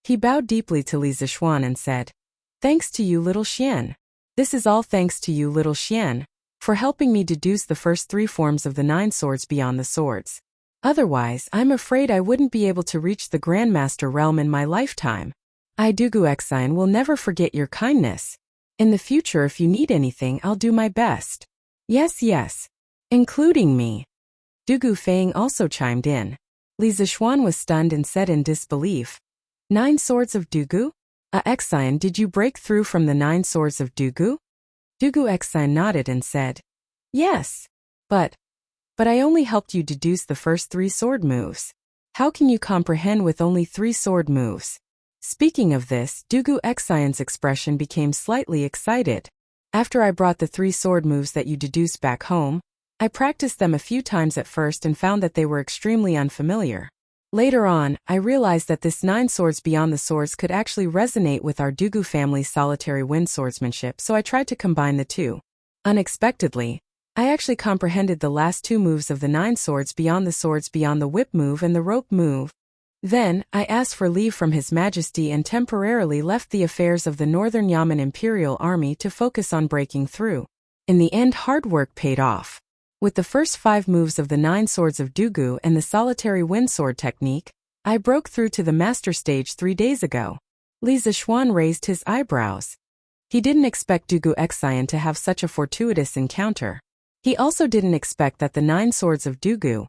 He bowed deeply to Li Zixuan and said, "Thanks to you, little Xian. This is all thanks to you, little Xian." for helping me deduce the first 3 forms of the 9 swords beyond the swords. Otherwise, I'm afraid I wouldn't be able to reach the Grandmaster realm in my lifetime. I Dugu Exine will never forget your kindness. In the future if you need anything I'll do my best. Yes. Including me. Dugu Fang also chimed in. Li Zishuan was stunned and said in disbelief. 9 swords of Dugu? Exine, did you break through from the 9 swords of Dugu? Dugu Exine nodded and said. Yes. But I only helped you deduce the first 3 sword moves. How can you comprehend with only 3 sword moves? Speaking of this, Dugu Exine's expression became slightly excited. After I brought the 3 sword moves that you deduced back home, I practiced them a few times at first and found that they were extremely unfamiliar. Later on, I realized that this 9 swords beyond the swords could actually resonate with our Dugu family's solitary wind swordsmanship, so I tried to combine the two. Unexpectedly, I actually comprehended the last 2 moves of the 9 swords beyond the whip move and the rope move. Then, I asked for leave from His Majesty and temporarily left the affairs of the Northern Yamen Imperial Army to focus on breaking through. In the end, hard work paid off. With the first 5 moves of the 9 swords of Dugu and the solitary wind sword technique, I broke through to the master stage 3 days ago. Li Zishuan raised his eyebrows. He didn't expect Dugu Exine to have such a fortuitous encounter. He also didn't expect that the 9 swords of Dugu,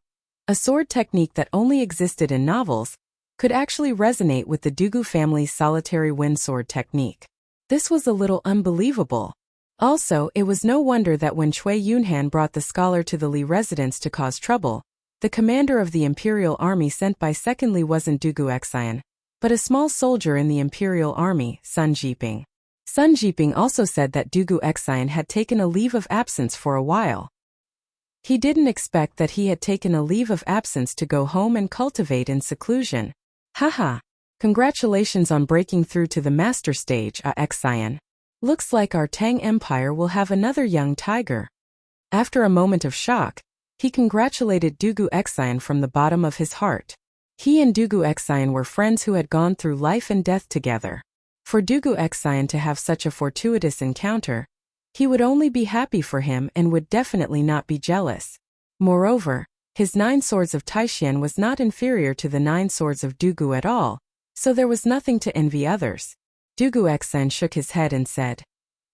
a sword technique that only existed in novels, could actually resonate with the Dugu family's solitary wind sword technique. This was a little unbelievable. Also, it was no wonder that when Cui Yunhan brought the scholar to the Li residence to cause trouble, the commander of the Imperial Army sent by Second Li wasn't Dugu Exine, but a small soldier in the Imperial Army, Sun Jiping. Sun Jiping also said that Dugu Exine had taken a leave of absence for a while. He didn't expect that he had taken a leave of absence to go home and cultivate in seclusion. Haha. Congratulations on breaking through to the master stage, Exine. Looks like our Tang Empire will have another young tiger. After a moment of shock, he congratulated Dugu Exine from the bottom of his heart. He and Dugu Exine were friends who had gone through life and death together. For Dugu Exine to have such a fortuitous encounter, he would only be happy for him and would definitely not be jealous. Moreover, his 9 swords of Taishan was not inferior to the 9 swords of Dugu at all, so there was nothing to envy others. Dugu Exine shook his head and said,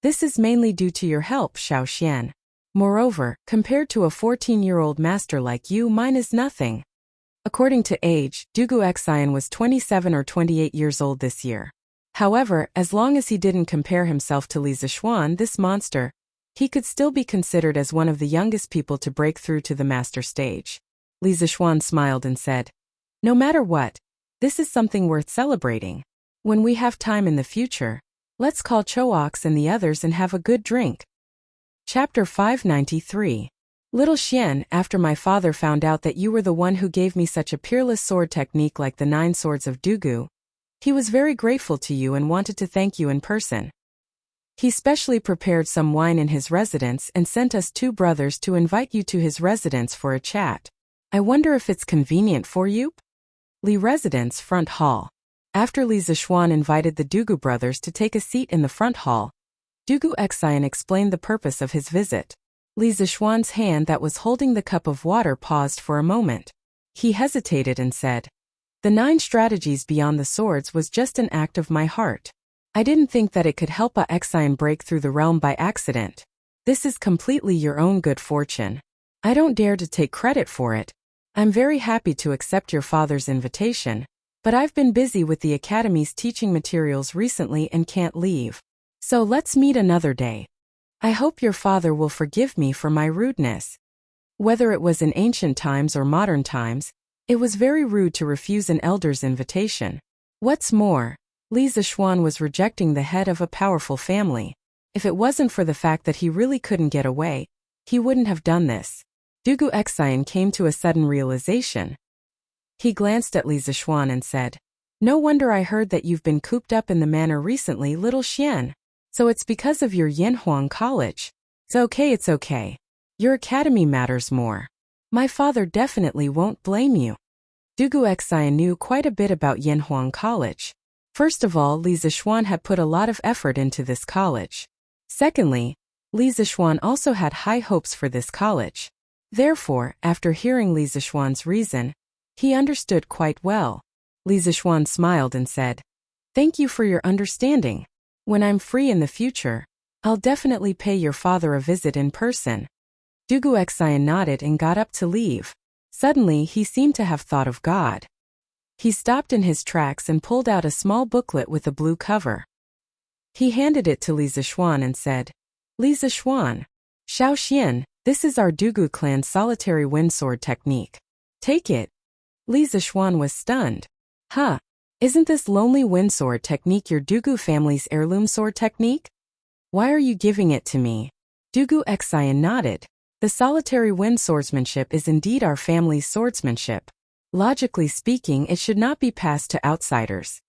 This is mainly due to your help, Xiao Xian. Moreover, compared to a 14-year-old master like you, mine is nothing. According to age, Dugu Exine was 27 or 28 years old this year. However, as long as he didn't compare himself to Li Zishuan, this monster, he could still be considered as one of the youngest people to break through to the master stage. Li Zishuan smiled and said, No matter what, this is something worth celebrating. When we have time in the future, let's call Choox and the others and have a good drink. Chapter 593. Little Xian, after my father found out that you were the one who gave me such a peerless sword technique like the 9 swords of Dugu, he was very grateful to you and wanted to thank you in person. He specially prepared some wine in his residence and sent us 2 brothers to invite you to his residence for a chat. I wonder if it's convenient for you? Li Residence Front Hall. After Li Zishuan invited the Dugu brothers to take a seat in the front hall, Dugu Exine explained the purpose of his visit. Li Zishuan's hand that was holding the cup of water paused for a moment. He hesitated and said, The 9 strategies beyond the swords was just an act of my heart. I didn't think that it could help Exine break through the realm by accident. This is completely your own good fortune. I don't dare to take credit for it. I'm very happy to accept your father's invitation, but I've been busy with the Academy's teaching materials recently and can't leave. So let's meet another day. I hope your father will forgive me for my rudeness. Whether it was in ancient times or modern times, it was very rude to refuse an elder's invitation. What's more, Li Zishuan was rejecting the head of a powerful family. If it wasn't for the fact that he really couldn't get away, he wouldn't have done this. Dugu Exine came to a sudden realization. He glanced at Li Zishuan and said, No wonder I heard that you've been cooped up in the manor recently, little Xian. So it's because of your Yanhuang College. It's okay. Your academy matters more. My father definitely won't blame you. Dugu Exine knew quite a bit about Yanhuang College. First of all, Li Zishuan had put a lot of effort into this college. Secondly, Li Zixuan also had high hopes for this college. Therefore, after hearing Li Zixuan's reason, he understood quite well. Li Zixuan smiled and said, "Thank you for your understanding. When I'm free in the future, I'll definitely pay your father a visit in person." Dugu Xian nodded and got up to leave. Suddenly, he seemed to have thought of God. He stopped in his tracks and pulled out a small booklet with a blue cover. He handed it to Li Zixuan and said, "Li Zixuan, Xiao Xian, this is our Dugu clan's solitary wind sword technique. Take it." Li Zixuan was stunned. "Huh? Isn't this lonely wind sword technique your Dugu family's heirloom sword technique? Why are you giving it to me?" Dugu Xian nodded. "The solitary wind swordsmanship is indeed our family's swordsmanship. Logically speaking, it should not be passed to outsiders.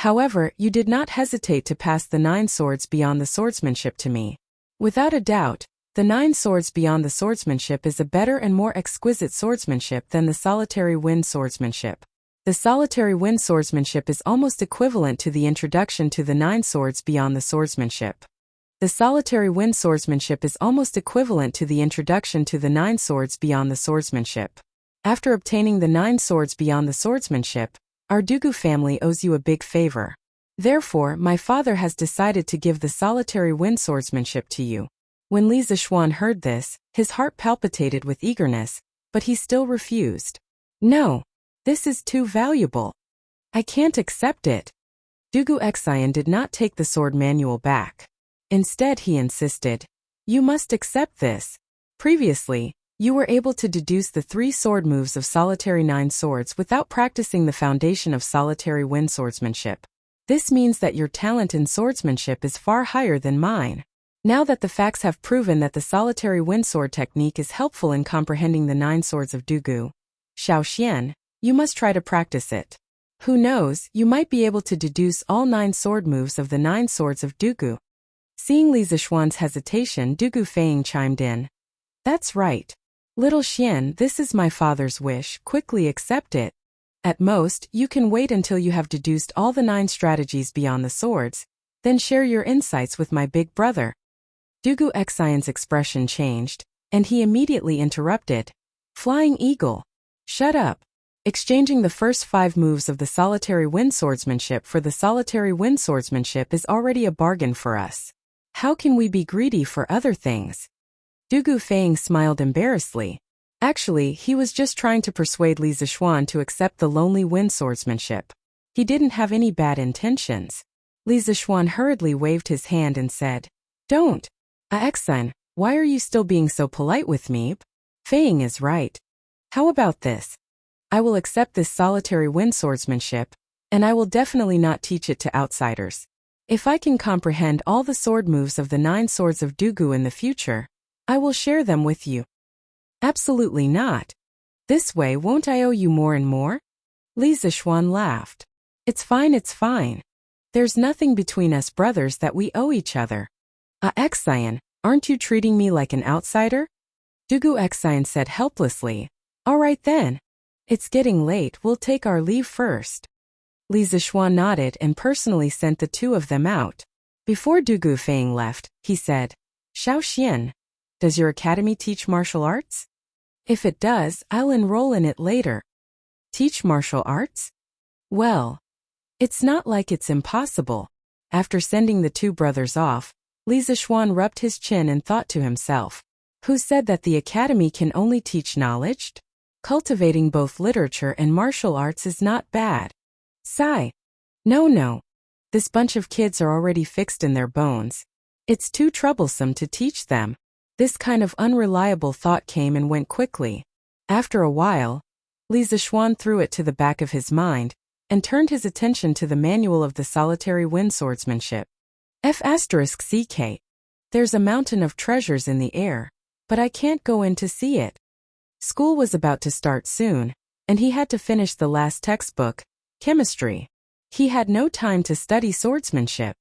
However, you did not hesitate to pass the 9 swords beyond the swordsmanship to me. Without a doubt, the 9 swords beyond the swordsmanship is a better and more exquisite swordsmanship than the solitary wind swordsmanship. The solitary wind swordsmanship is almost equivalent to the introduction to the 9 swords beyond the swordsmanship. The solitary wind swordsmanship is almost equivalent to the introduction to the 9 swords beyond the swordsmanship. After obtaining the 9 swords beyond the swordsmanship, our Dugu family owes you a big favor. Therefore, my father has decided to give the solitary wind swordsmanship to you." When Li Zixuan heard this, his heart palpitated with eagerness, but he still refused. "No. This is too valuable. I can't accept it." Dugu Xian did not take the sword manual back. Instead, he insisted, "You must accept this. Previously, you were able to deduce the 3 sword moves of solitary 9 swords without practicing the foundation of solitary wind swordsmanship. This means that your talent in swordsmanship is far higher than mine. Now that the facts have proven that the solitary wind sword technique is helpful in comprehending the 9 swords of Dugu, Xiao Xian, you must try to practice it. Who knows, you might be able to deduce all 9 sword moves of the 9 swords of Dugu." Seeing Li Zixuan's hesitation, Dugu Feiying chimed in. "That's right. Little Xian, this is my father's wish, quickly accept it. At most, you can wait until you have deduced all the 9 strategies beyond the swords, then share your insights with my big brother." Dugu Xian's expression changed, and he immediately interrupted. "Flying Eagle. Shut up. Exchanging the first 5 moves of the solitary wind swordsmanship for the solitary wind swordsmanship is already a bargain for us. How can we be greedy for other things?" Dugu Feiying smiled embarrassedly. Actually, he was just trying to persuade Li Zixuan to accept the lonely wind swordsmanship. He didn't have any bad intentions. Li Zixuan hurriedly waved his hand and said, "Don't. Xian, why are you still being so polite with me? Feiying is right. How about this? I will accept this solitary wind swordsmanship, and I will definitely not teach it to outsiders. If I can comprehend all the sword moves of the 9 swords of Dugu in the future, I will share them with you." "Absolutely not. This way won't I owe you more and more?" Li Zixuan laughed. It's fine. There's nothing between us brothers that we owe each other." Xian, aren't you treating me like an outsider?" Dugu Xian said helplessly. "All right then. It's getting late, we'll take our leave first." Li Zixuan nodded and personally sent the 2 of them out. Before Dugu Feiying left, he said, "Xiao Xian, does your academy teach martial arts? If it does, I'll enroll in it later." "Teach martial arts? Well, it's not like it's impossible." After sending the 2 brothers off, Li Zixuan rubbed his chin and thought to himself, "Who said that the academy can only teach knowledge? Cultivating both literature and martial arts is not bad. Sigh. No. This bunch of kids are already fixed in their bones. It's too troublesome to teach them." This kind of unreliable thought came and went quickly. After a while, Li Zixuan threw it to the back of his mind and turned his attention to the manual of the solitary wind swordsmanship. F***CK. There's a mountain of treasures in the air, but I can't go in to see it. School was about to start soon, and he had to finish the last textbook, chemistry. He had no time to study swordsmanship.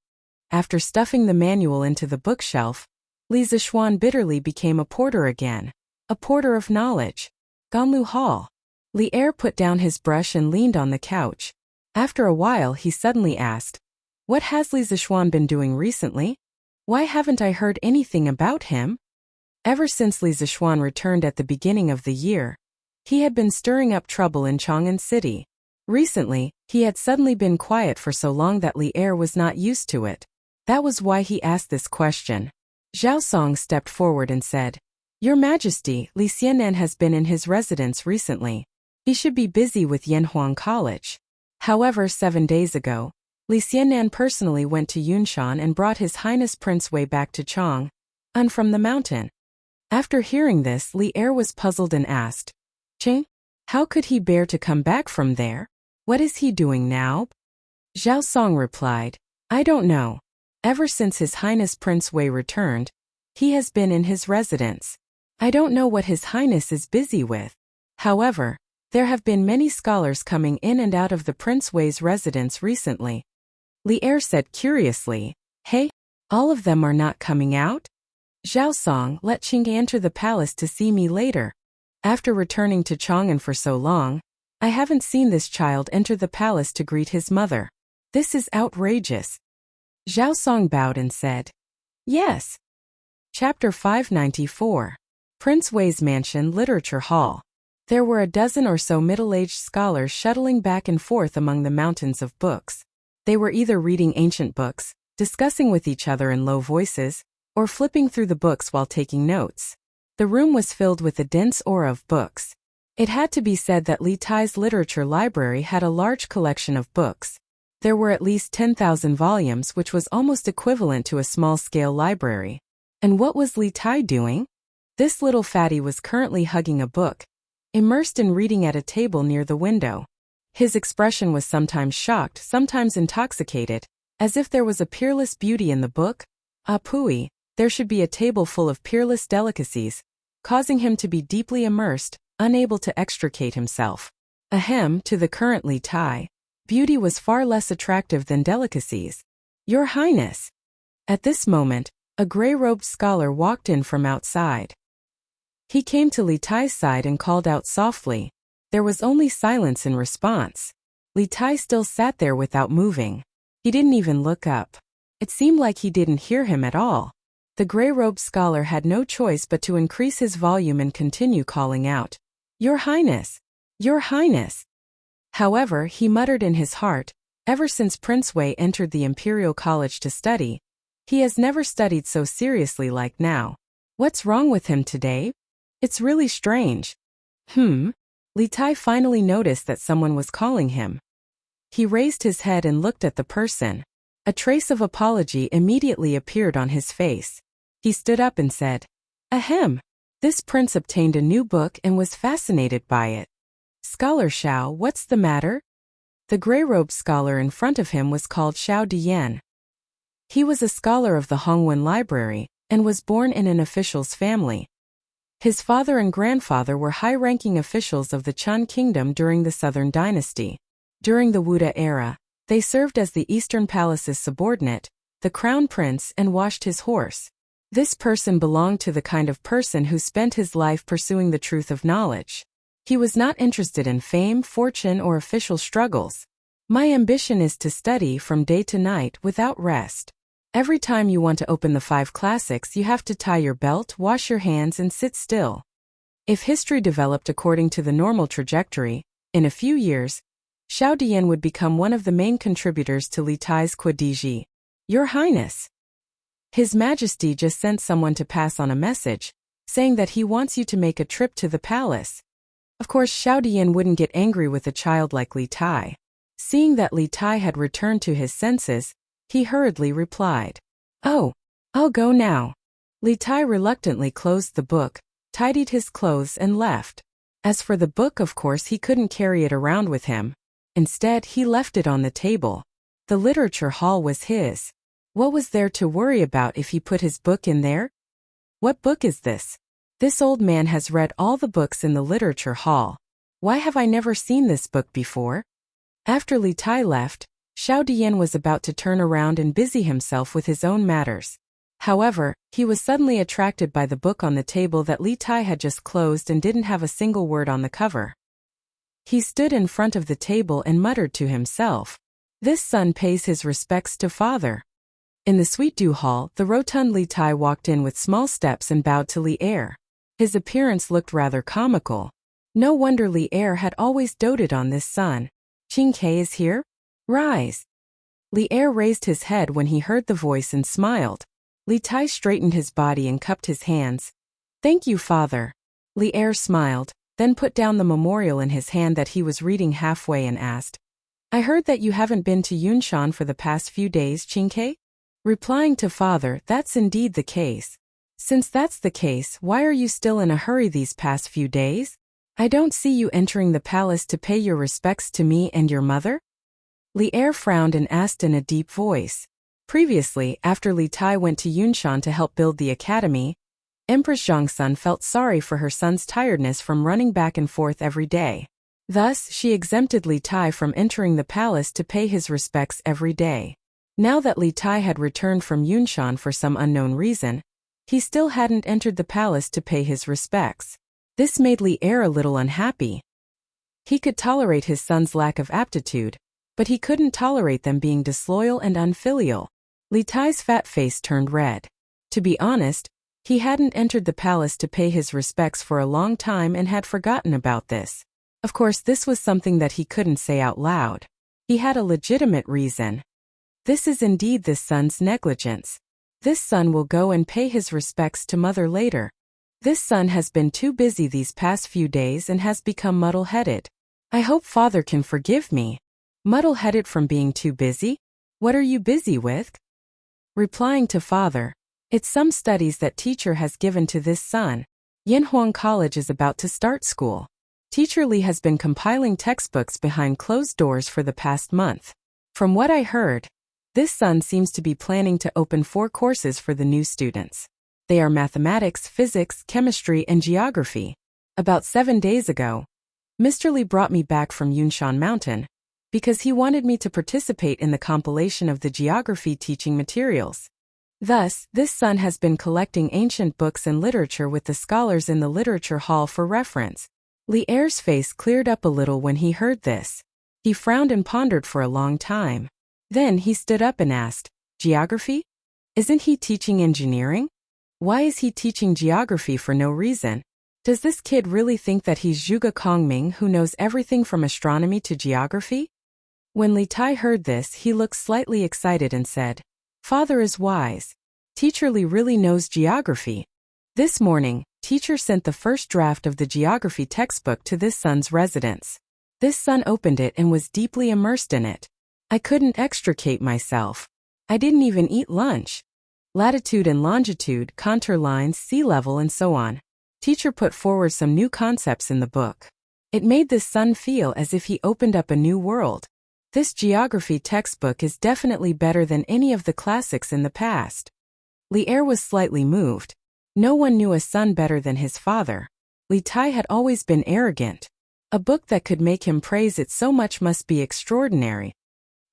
After stuffing the manual into the bookshelf, Li Zixuan bitterly became a porter again. A porter of knowledge. Ganlu Hall. Li Er put down his brush and leaned on the couch. After a while he suddenly asked, "What has Li Zixuan been doing recently? Why haven't I heard anything about him? Ever since Li Zixuan returned at the beginning of the year, he had been stirring up trouble in Chang'an City. Recently, he had suddenly been quiet for so long that Li Er was not used to it. That was why he asked this question. Zhao Song stepped forward and said, Your Majesty, Li Xiannan has been in his residence recently. He should be busy with Yanhuang College. However, 7 days ago, Li Xiannan personally went to Yunshan and brought His Highness Prince Wei back to Chang'an from the mountain. After hearing this, Li Er was puzzled and asked, Ching, how could he bear to come back from there? What is he doing now? Zhao Song replied, I don't know. Ever since His Highness Prince Wei returned, he has been in his residence. I don't know what His Highness is busy with. However, there have been many scholars coming in and out of the Prince Wei's residence recently. Li Er said curiously, Hey, all of them are not coming out? Zhao Song, let Qing enter the palace to see me later. After returning to Chang'an for so long, I haven't seen this child enter the palace to greet his mother. This is outrageous. Zhao Song bowed and said, Yes. Chapter 594. Prince Wei's Mansion Literature Hall. There were a dozen or so middle-aged scholars shuttling back and forth among the mountains of books. They were either reading ancient books, discussing with each other in low voices, or flipping through the books while taking notes. The room was filled with a dense aura of books. It had to be said that Li Tai's literature library had a large collection of books. There were at least 10,000 volumes, which was almost equivalent to a small-scale library. And what was Li Tai doing? This little fatty was currently hugging a book, immersed in reading at a table near the window. His expression was sometimes shocked, sometimes intoxicated, as if there was a peerless beauty in the book. Ah pooey, there should be a table full of peerless delicacies, causing him to be deeply immersed, unable to extricate himself. Ahem, to the current Li Tai, beauty was far less attractive than delicacies. Your Highness. At this moment, a gray-robed scholar walked in from outside. He came to Li Tai's side and called out softly. There was only silence in response. Li Tai still sat there without moving. He didn't even look up. It seemed like he didn't hear him at all. The gray-robed scholar had no choice but to increase his volume and continue calling out, Your Highness! Your Highness! However, he muttered in his heart, ever since Prince Wei entered the Imperial College to study, he has never studied so seriously like now. What's wrong with him today? It's really strange. Li Tai finally noticed that someone was calling him. He raised his head and looked at the person. A trace of apology immediately appeared on his face. He stood up and said, Ahem. This prince obtained a new book and was fascinated by it. Scholar Xiao, what's the matter? The gray-robed scholar in front of him was called Xiao Diyan. He was a scholar of the Hongwen Library, and was born in an official's family. His father and grandfather were high-ranking officials of the Chun Kingdom during the Southern Dynasty. During the Wuda era, they served as the Eastern Palace's subordinate, the crown prince, and washed his horse. This person belonged to the kind of person who spent his life pursuing the truth of knowledge. He was not interested in fame, fortune, or official struggles. My ambition is to study from day to night without rest. Every time you want to open the 5 classics, you have to tie your belt, wash your hands, and sit still. If history developed according to the normal trajectory, in a few years, Xiao Diyan would become one of the main contributors to Li Tai's Kuodiji. Your Highness. His Majesty just sent someone to pass on a message, saying that he wants you to make a trip to the palace. Of course, Xiao Diyan wouldn't get angry with a child like Li Tai. Seeing that Li Tai had returned to his senses, he hurriedly replied, Oh, I'll go now. Li Tai reluctantly closed the book, tidied his clothes, and left. As for the book, of course he couldn't carry it around with him. Instead, he left it on the table. The literature hall was his. What was there to worry about if he put his book in there? What book is this? This old man has read all the books in the literature hall. Why have I never seen this book before? After Li Tai left, Xiao Diyan was about to turn around and busy himself with his own matters. However, he was suddenly attracted by the book on the table that Li Tai had just closed and didn't have a single word on the cover. He stood in front of the table and muttered to himself, This son pays his respects to father. In the Sweet Dew Hall, the rotund Li Tai walked in with small steps and bowed to Li Er. His appearance looked rather comical. No wonder Li Er had always doted on this son. Qing Ke is here? Rise. Li Er raised his head when he heard the voice and smiled. Li Tai straightened his body and cupped his hands. Thank you, father. Li Er smiled, then put down the memorial in his hand that he was reading halfway and asked, I heard that you haven't been to Yunshan for the past few days, Qing Ke? Replying to father, that's indeed the case. Since that's the case, why are you still in a hurry these past few days? I don't see you entering the palace to pay your respects to me and your mother? Li Er frowned and asked in a deep voice. Previously, after Li Tai went to Yunshan to help build the academy, Empress Zhongsun felt sorry for her son's tiredness from running back and forth every day. Thus, she exempted Li Tai from entering the palace to pay his respects every day. Now that Li Tai had returned from Yunshan for some unknown reason, he still hadn't entered the palace to pay his respects. This made Li Er a little unhappy. He could tolerate his son's lack of aptitude, but he couldn't tolerate them being disloyal and unfilial. Li Tai's fat face turned red. To be honest, he hadn't entered the palace to pay his respects for a long time and had forgotten about this. Of course, this was something that he couldn't say out loud. He had a legitimate reason. This is indeed this son's negligence. This son will go and pay his respects to mother later. This son has been too busy these past few days and has become muddle-headed. I hope father can forgive me. Muddle-headed from being too busy? What are you busy with? Replying to father, it's some studies that teacher has given to this son. Yanhuang College is about to start school. Teacher Li has been compiling textbooks behind closed doors for the past month. From what I heard, this son seems to be planning to open 4 courses for the new students. They are mathematics, physics, chemistry, and geography. About 7 days ago, Mr. Li brought me back from Yunshan Mountain because he wanted me to participate in the compilation of the geography teaching materials. Thus, this son has been collecting ancient books and literature with the scholars in the literature hall for reference. Li Er's face cleared up a little when he heard this. He frowned and pondered for a long time. Then he stood up and asked, Geography? Isn't he teaching engineering? Why is he teaching geography for no reason? Does this kid really think that he's Zhuge Kongming who knows everything from astronomy to geography? When Li Tai heard this, he looked slightly excited and said, Father is wise. Teacher Li really knows geography. This morning, teacher sent the first draft of the geography textbook to this son's residence. This son opened it and was deeply immersed in it. I couldn't extricate myself. I didn't even eat lunch. Latitude and longitude, contour lines, sea level, and so on. Teacher put forward some new concepts in the book. It made this son feel as if he opened up a new world. This geography textbook is definitely better than any of the classics in the past. Li Er was slightly moved. No one knew a son better than his father. Li Tai had always been arrogant. A book that could make him praise it so much must be extraordinary.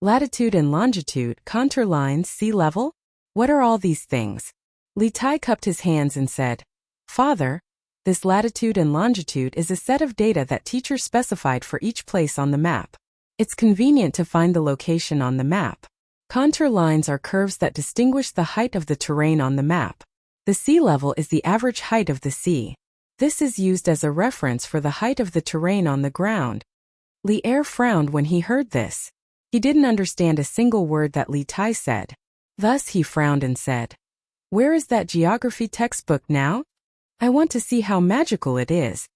Latitude and longitude, contour lines, sea level? What are all these things? Li Tai cupped his hands and said, Father, this latitude and longitude is a set of data that teacher specified for each place on the map. It's convenient to find the location on the map. Contour lines are curves that distinguish the height of the terrain on the map. The sea level is the average height of the sea. This is used as a reference for the height of the terrain on the ground. Li Er frowned when he heard this. He didn't understand a single word that Li Tai said. Thus he frowned and said, Where is that geography textbook now? I want to see how magical it is.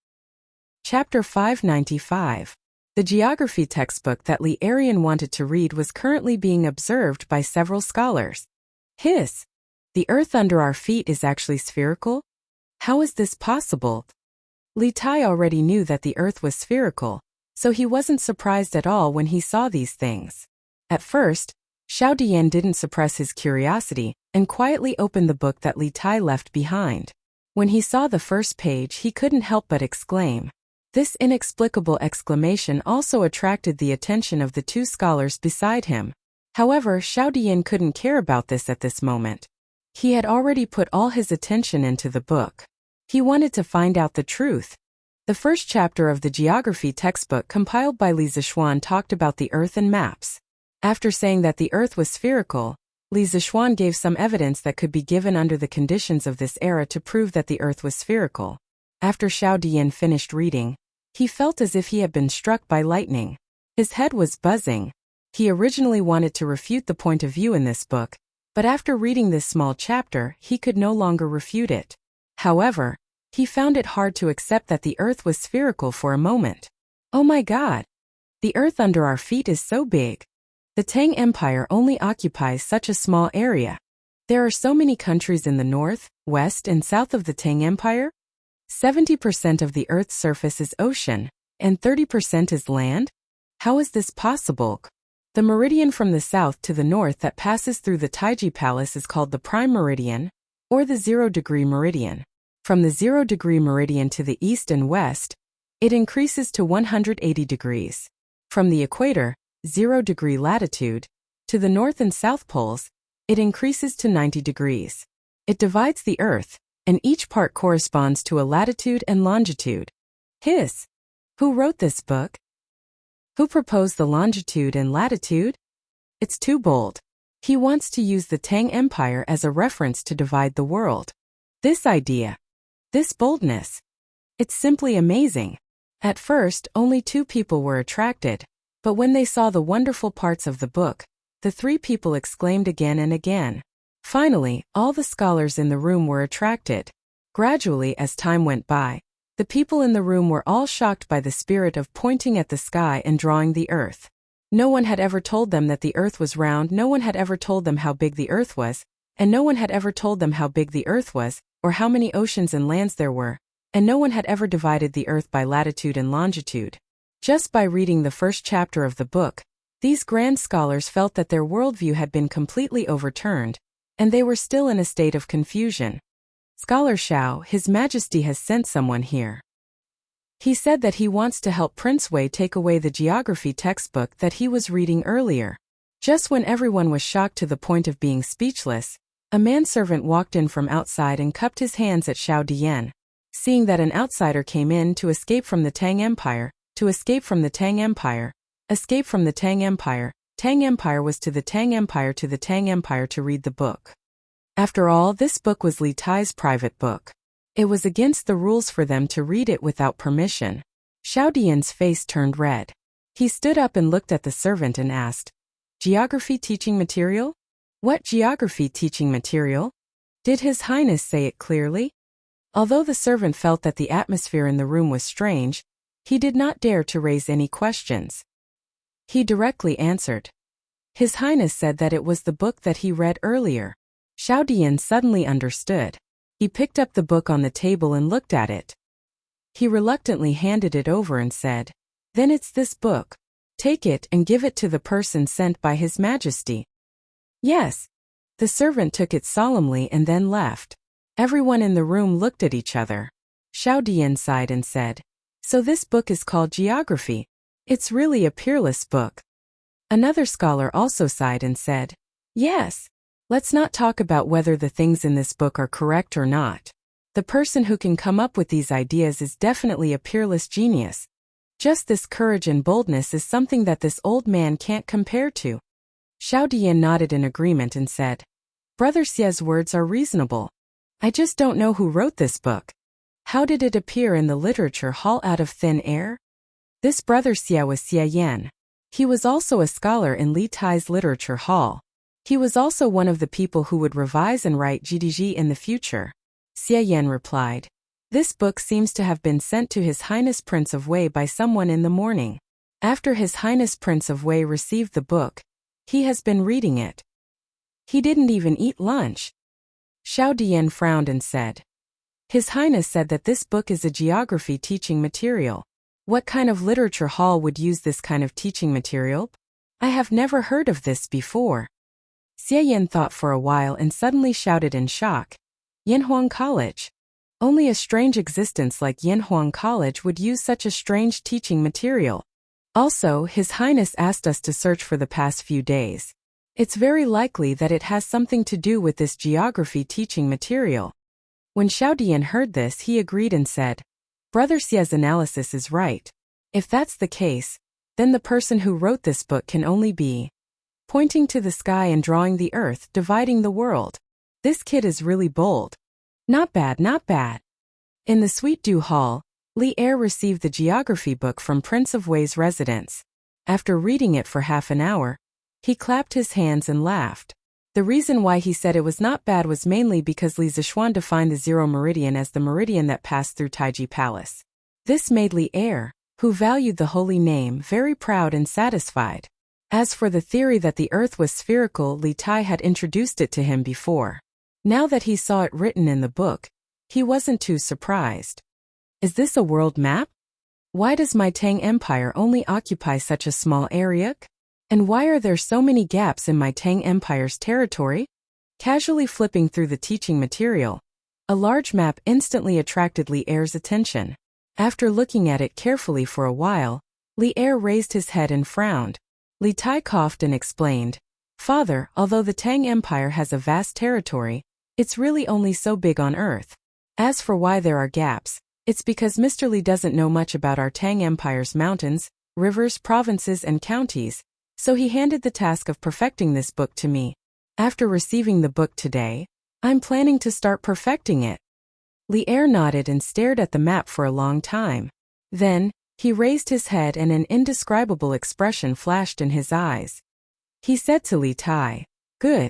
Chapter 595. The geography textbook that Li Arian wanted to read was currently being observed by several scholars. Hiss! The earth under our feet is actually spherical? How is this possible? Li Tai already knew that the earth was spherical, so he wasn't surprised at all when he saw these things. At first, Xiao Dian didn't suppress his curiosity and quietly opened the book that Li Tai left behind. When he saw the first page, he couldn't help but exclaim. This inexplicable exclamation also attracted the attention of the 2 scholars beside him. However, Xiao Dian couldn't care about this at this moment. He had already put all his attention into the book. He wanted to find out the truth. The first chapter of the geography textbook compiled by Li Zixuan talked about the earth and maps. After saying that the earth was spherical, Li Zishuan gave some evidence that could be given under the conditions of this era to prove that the earth was spherical. After Xiao Dian finished reading, he felt as if he had been struck by lightning. His head was buzzing. He originally wanted to refute the point of view in this book, but after reading this small chapter, he could no longer refute it. However, he found it hard to accept that the earth was spherical for a moment. Oh my God! The earth under our feet is so big. The Tang Empire only occupies such a small area. There are so many countries in the north, west, and south of the Tang Empire. 70% of the earth's surface is ocean, and 30% is land? How is this possible? The meridian from the south to the north that passes through the Taiji Palace is called the prime meridian, or the 0-degree meridian. From the 0-degree meridian to the east and west, it increases to 180 degrees. From the equator, 0-degree latitude, to the north and south poles, it increases to 90 degrees. It divides the earth, and each part corresponds to a latitude and longitude. Who wrote this book? Who proposed the longitude and latitude? It's too bold. He wants to use the Tang Empire as a reference to divide the world. This idea, this boldness, it's simply amazing. At first, only 2 people were attracted, but when they saw the wonderful parts of the book, the 3 people exclaimed again and again. Finally, all the scholars in the room were attracted. Gradually, as time went by, the people in the room were all shocked by the spirit of pointing at the sky and drawing the earth. No one had ever told them that the earth was round, no one had ever told them how big the earth was, and no one had ever told them how big the earth was, or how many oceans and lands there were, and no one had ever divided the earth by latitude and longitude. Just by reading the first chapter of the book, these grand scholars felt that their worldview had been completely overturned, and they were still in a state of confusion. Scholar Xiao, His Majesty has sent someone here. He said that he wants to help Prince Wei take away the geography textbook that he was reading earlier. Just when everyone was shocked to the point of being speechless, a manservant walked in from outside and cupped his hands at Xiao Dian. Seeing that an outsider came in to escape from the Tang Empire, escape from the Tang Empire was to the Tang Empire to the Tang Empire to read the book. After all, this book was Li Tai's private book. It was against the rules for them to read it without permission. Xiao Dian's face turned red. He stood up and looked at the servant and asked, "Geography teaching material? What geography teaching material? Did His Highness say it clearly?" Although the servant felt that the atmosphere in the room was strange, he did not dare to raise any questions. He directly answered. His Highness said that it was the book that he read earlier. Xiao Dian suddenly understood. He picked up the book on the table and looked at it. He reluctantly handed it over and said, "Then it's this book. Take it and give it to the person sent by His Majesty." Yes. The servant took it solemnly and then left. Everyone in the room looked at each other. Xiao Dian sighed and said, "So this book is called geography. It's really a peerless book." Another scholar also sighed and said, "Yes. Let's not talk about whether the things in this book are correct or not. The person who can come up with these ideas is definitely a peerless genius. Just this courage and boldness is something that this old man can't compare to." Xiao Dian nodded in agreement and said, "Brother Xie's words are reasonable. I just don't know who wrote this book. How did it appear in the literature hall out of thin air?" This brother Xie was Xie Yan. He was also a scholar in Li Tai's literature hall. He was also one of the people who would revise and write GDG in the future. Xie Yan replied, "This book seems to have been sent to His Highness Prince of Wei by someone in the morning. After His Highness Prince of Wei received the book, he has been reading it. He didn't even eat lunch." Xiao Dian frowned and said, "His Highness said that this book is a geography teaching material. What kind of literature hall would use this kind of teaching material? I have never heard of this before." Xie Yan thought for a while and suddenly shouted in shock, "Yanhuang College! Only a strange existence like Yanhuang College would use such a strange teaching material. Also, His Highness asked us to search for the past few days. It's very likely that it has something to do with this geography teaching material." When Xiao Dian heard this, he agreed and said, "Brother Xie's analysis is right. If that's the case, then the person who wrote this book can only be pointing to the sky and drawing the earth, dividing the world. This kid is really bold. Not bad, not bad. In the Sweet Dew Hall, Li Er received the geography book from Prince of Wei's residence. After reading it for half an hour, he clapped his hands and laughed. The reason why he said it was not bad was mainly because Li Zixuan defined the zero meridian as the meridian that passed through Taiji Palace. This made Li Er, who valued the holy name, very proud and satisfied. As for the theory that the earth was spherical, Li Tai had introduced it to him before. Now that he saw it written in the book, he wasn't too surprised. Is this a world map? Why does my Tang Empire only occupy such a small area? And why are there so many gaps in my Tang Empire's territory? Casually flipping through the teaching material, a large map instantly attracted Li Er's attention. After looking at it carefully for a while, Li Er raised his head and frowned. Li Tai coughed and explained, "Father, although the Tang Empire has a vast territory, it's really only so big on Earth. As for why there are gaps, it's because Mr. Li doesn't know much about our Tang Empire's mountains, rivers, provinces, and counties, so he handed the task of perfecting this book to me. After receiving the book today, I'm planning to start perfecting it." Li Er nodded and stared at the map for a long time. Then, he raised his head and an indescribable expression flashed in his eyes. He said to Li Tai, "Good.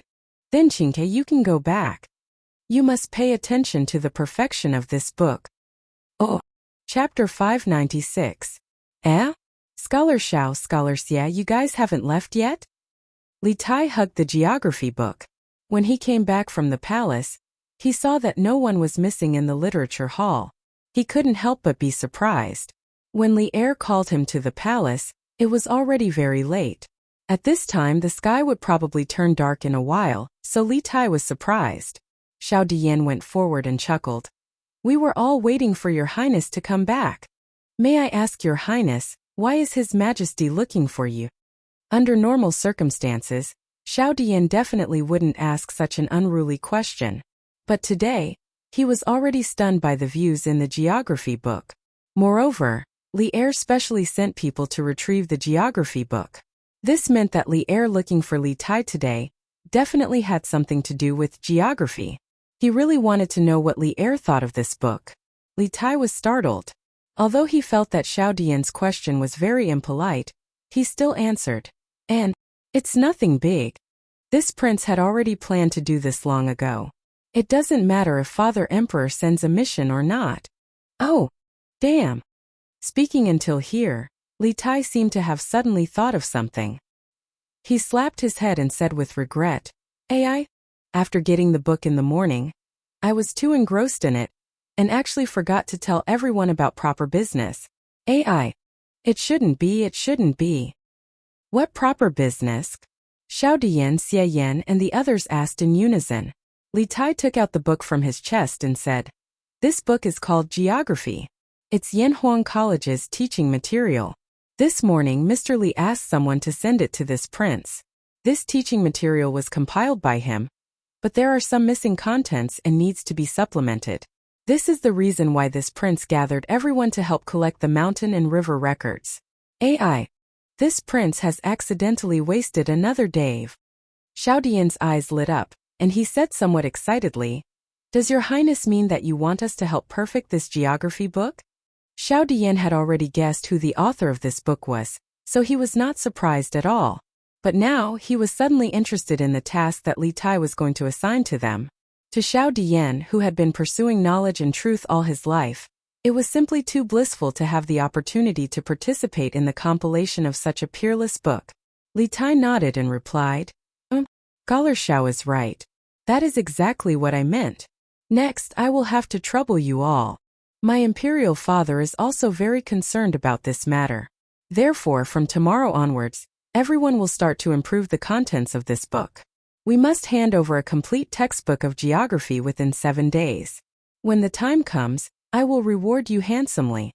Then Qingke, you can go back. You must pay attention to the perfection of this book." Oh. Chapter 596. Eh? Scholar Xiao, Scholar Xia, you guys haven't left yet? Li Tai hugged the geography book. When he came back from the palace, he saw that no one was missing in the literature hall. He couldn't help but be surprised. When Li Er called him to the palace, it was already very late. At this time the sky would probably turn dark in a while, so Li Tai was surprised. Xiao Diyan went forward and chuckled. "We were all waiting for your highness to come back. May I ask your highness, why is his majesty looking for you?" Under normal circumstances, Xiao Diyan definitely wouldn't ask such an unruly question. But today, he was already stunned by the views in the geography book. Moreover, Li Er specially sent people to retrieve the geography book. This meant that Li Er looking for Li Tai today definitely had something to do with geography. He really wanted to know what Li Er thought of this book. Li Tai was startled. Although he felt that Xiao Dian's question was very impolite, he still answered, "And it's nothing big. This prince had already planned to do this long ago. It doesn't matter if Father Emperor sends a mission or not." Oh, damn. Speaking until here, Li Tai seemed to have suddenly thought of something. He slapped his head and said with regret, "AI? After getting the book in the morning, I was too engrossed in it, and actually forgot to tell everyone about proper business. AI. It shouldn't be. What proper business?" Xiao Diyan, Xie Yan, and the others asked in unison. Li Tai took out the book from his chest and said, "This book is called Geography. It's Yanhuang College's teaching material. This morning Mr. Li asked someone to send it to this prince. This teaching material was compiled by him, but there are some missing contents and needs to be supplemented. This is the reason why this prince gathered everyone to help collect the mountain and river records. AI. This prince has accidentally wasted another day." Xiao Dian's eyes lit up, and he said somewhat excitedly, "Does your highness mean that you want us to help perfect this geography book?" Xiao Dian had already guessed who the author of this book was, so he was not surprised at all. But now he was suddenly interested in the task that Li Tai was going to assign to them. To Xiao Dian, who had been pursuing knowledge and truth all his life, it was simply too blissful to have the opportunity to participate in the compilation of such a peerless book. Li Tai nodded and replied, Scholar Xiao is right. That is exactly what I meant. Next, I will have to trouble you all. My imperial father is also very concerned about this matter. Therefore, from tomorrow onwards, everyone will start to improve the contents of this book. We must hand over a complete textbook of geography within 7 days. When the time comes, I will reward you handsomely."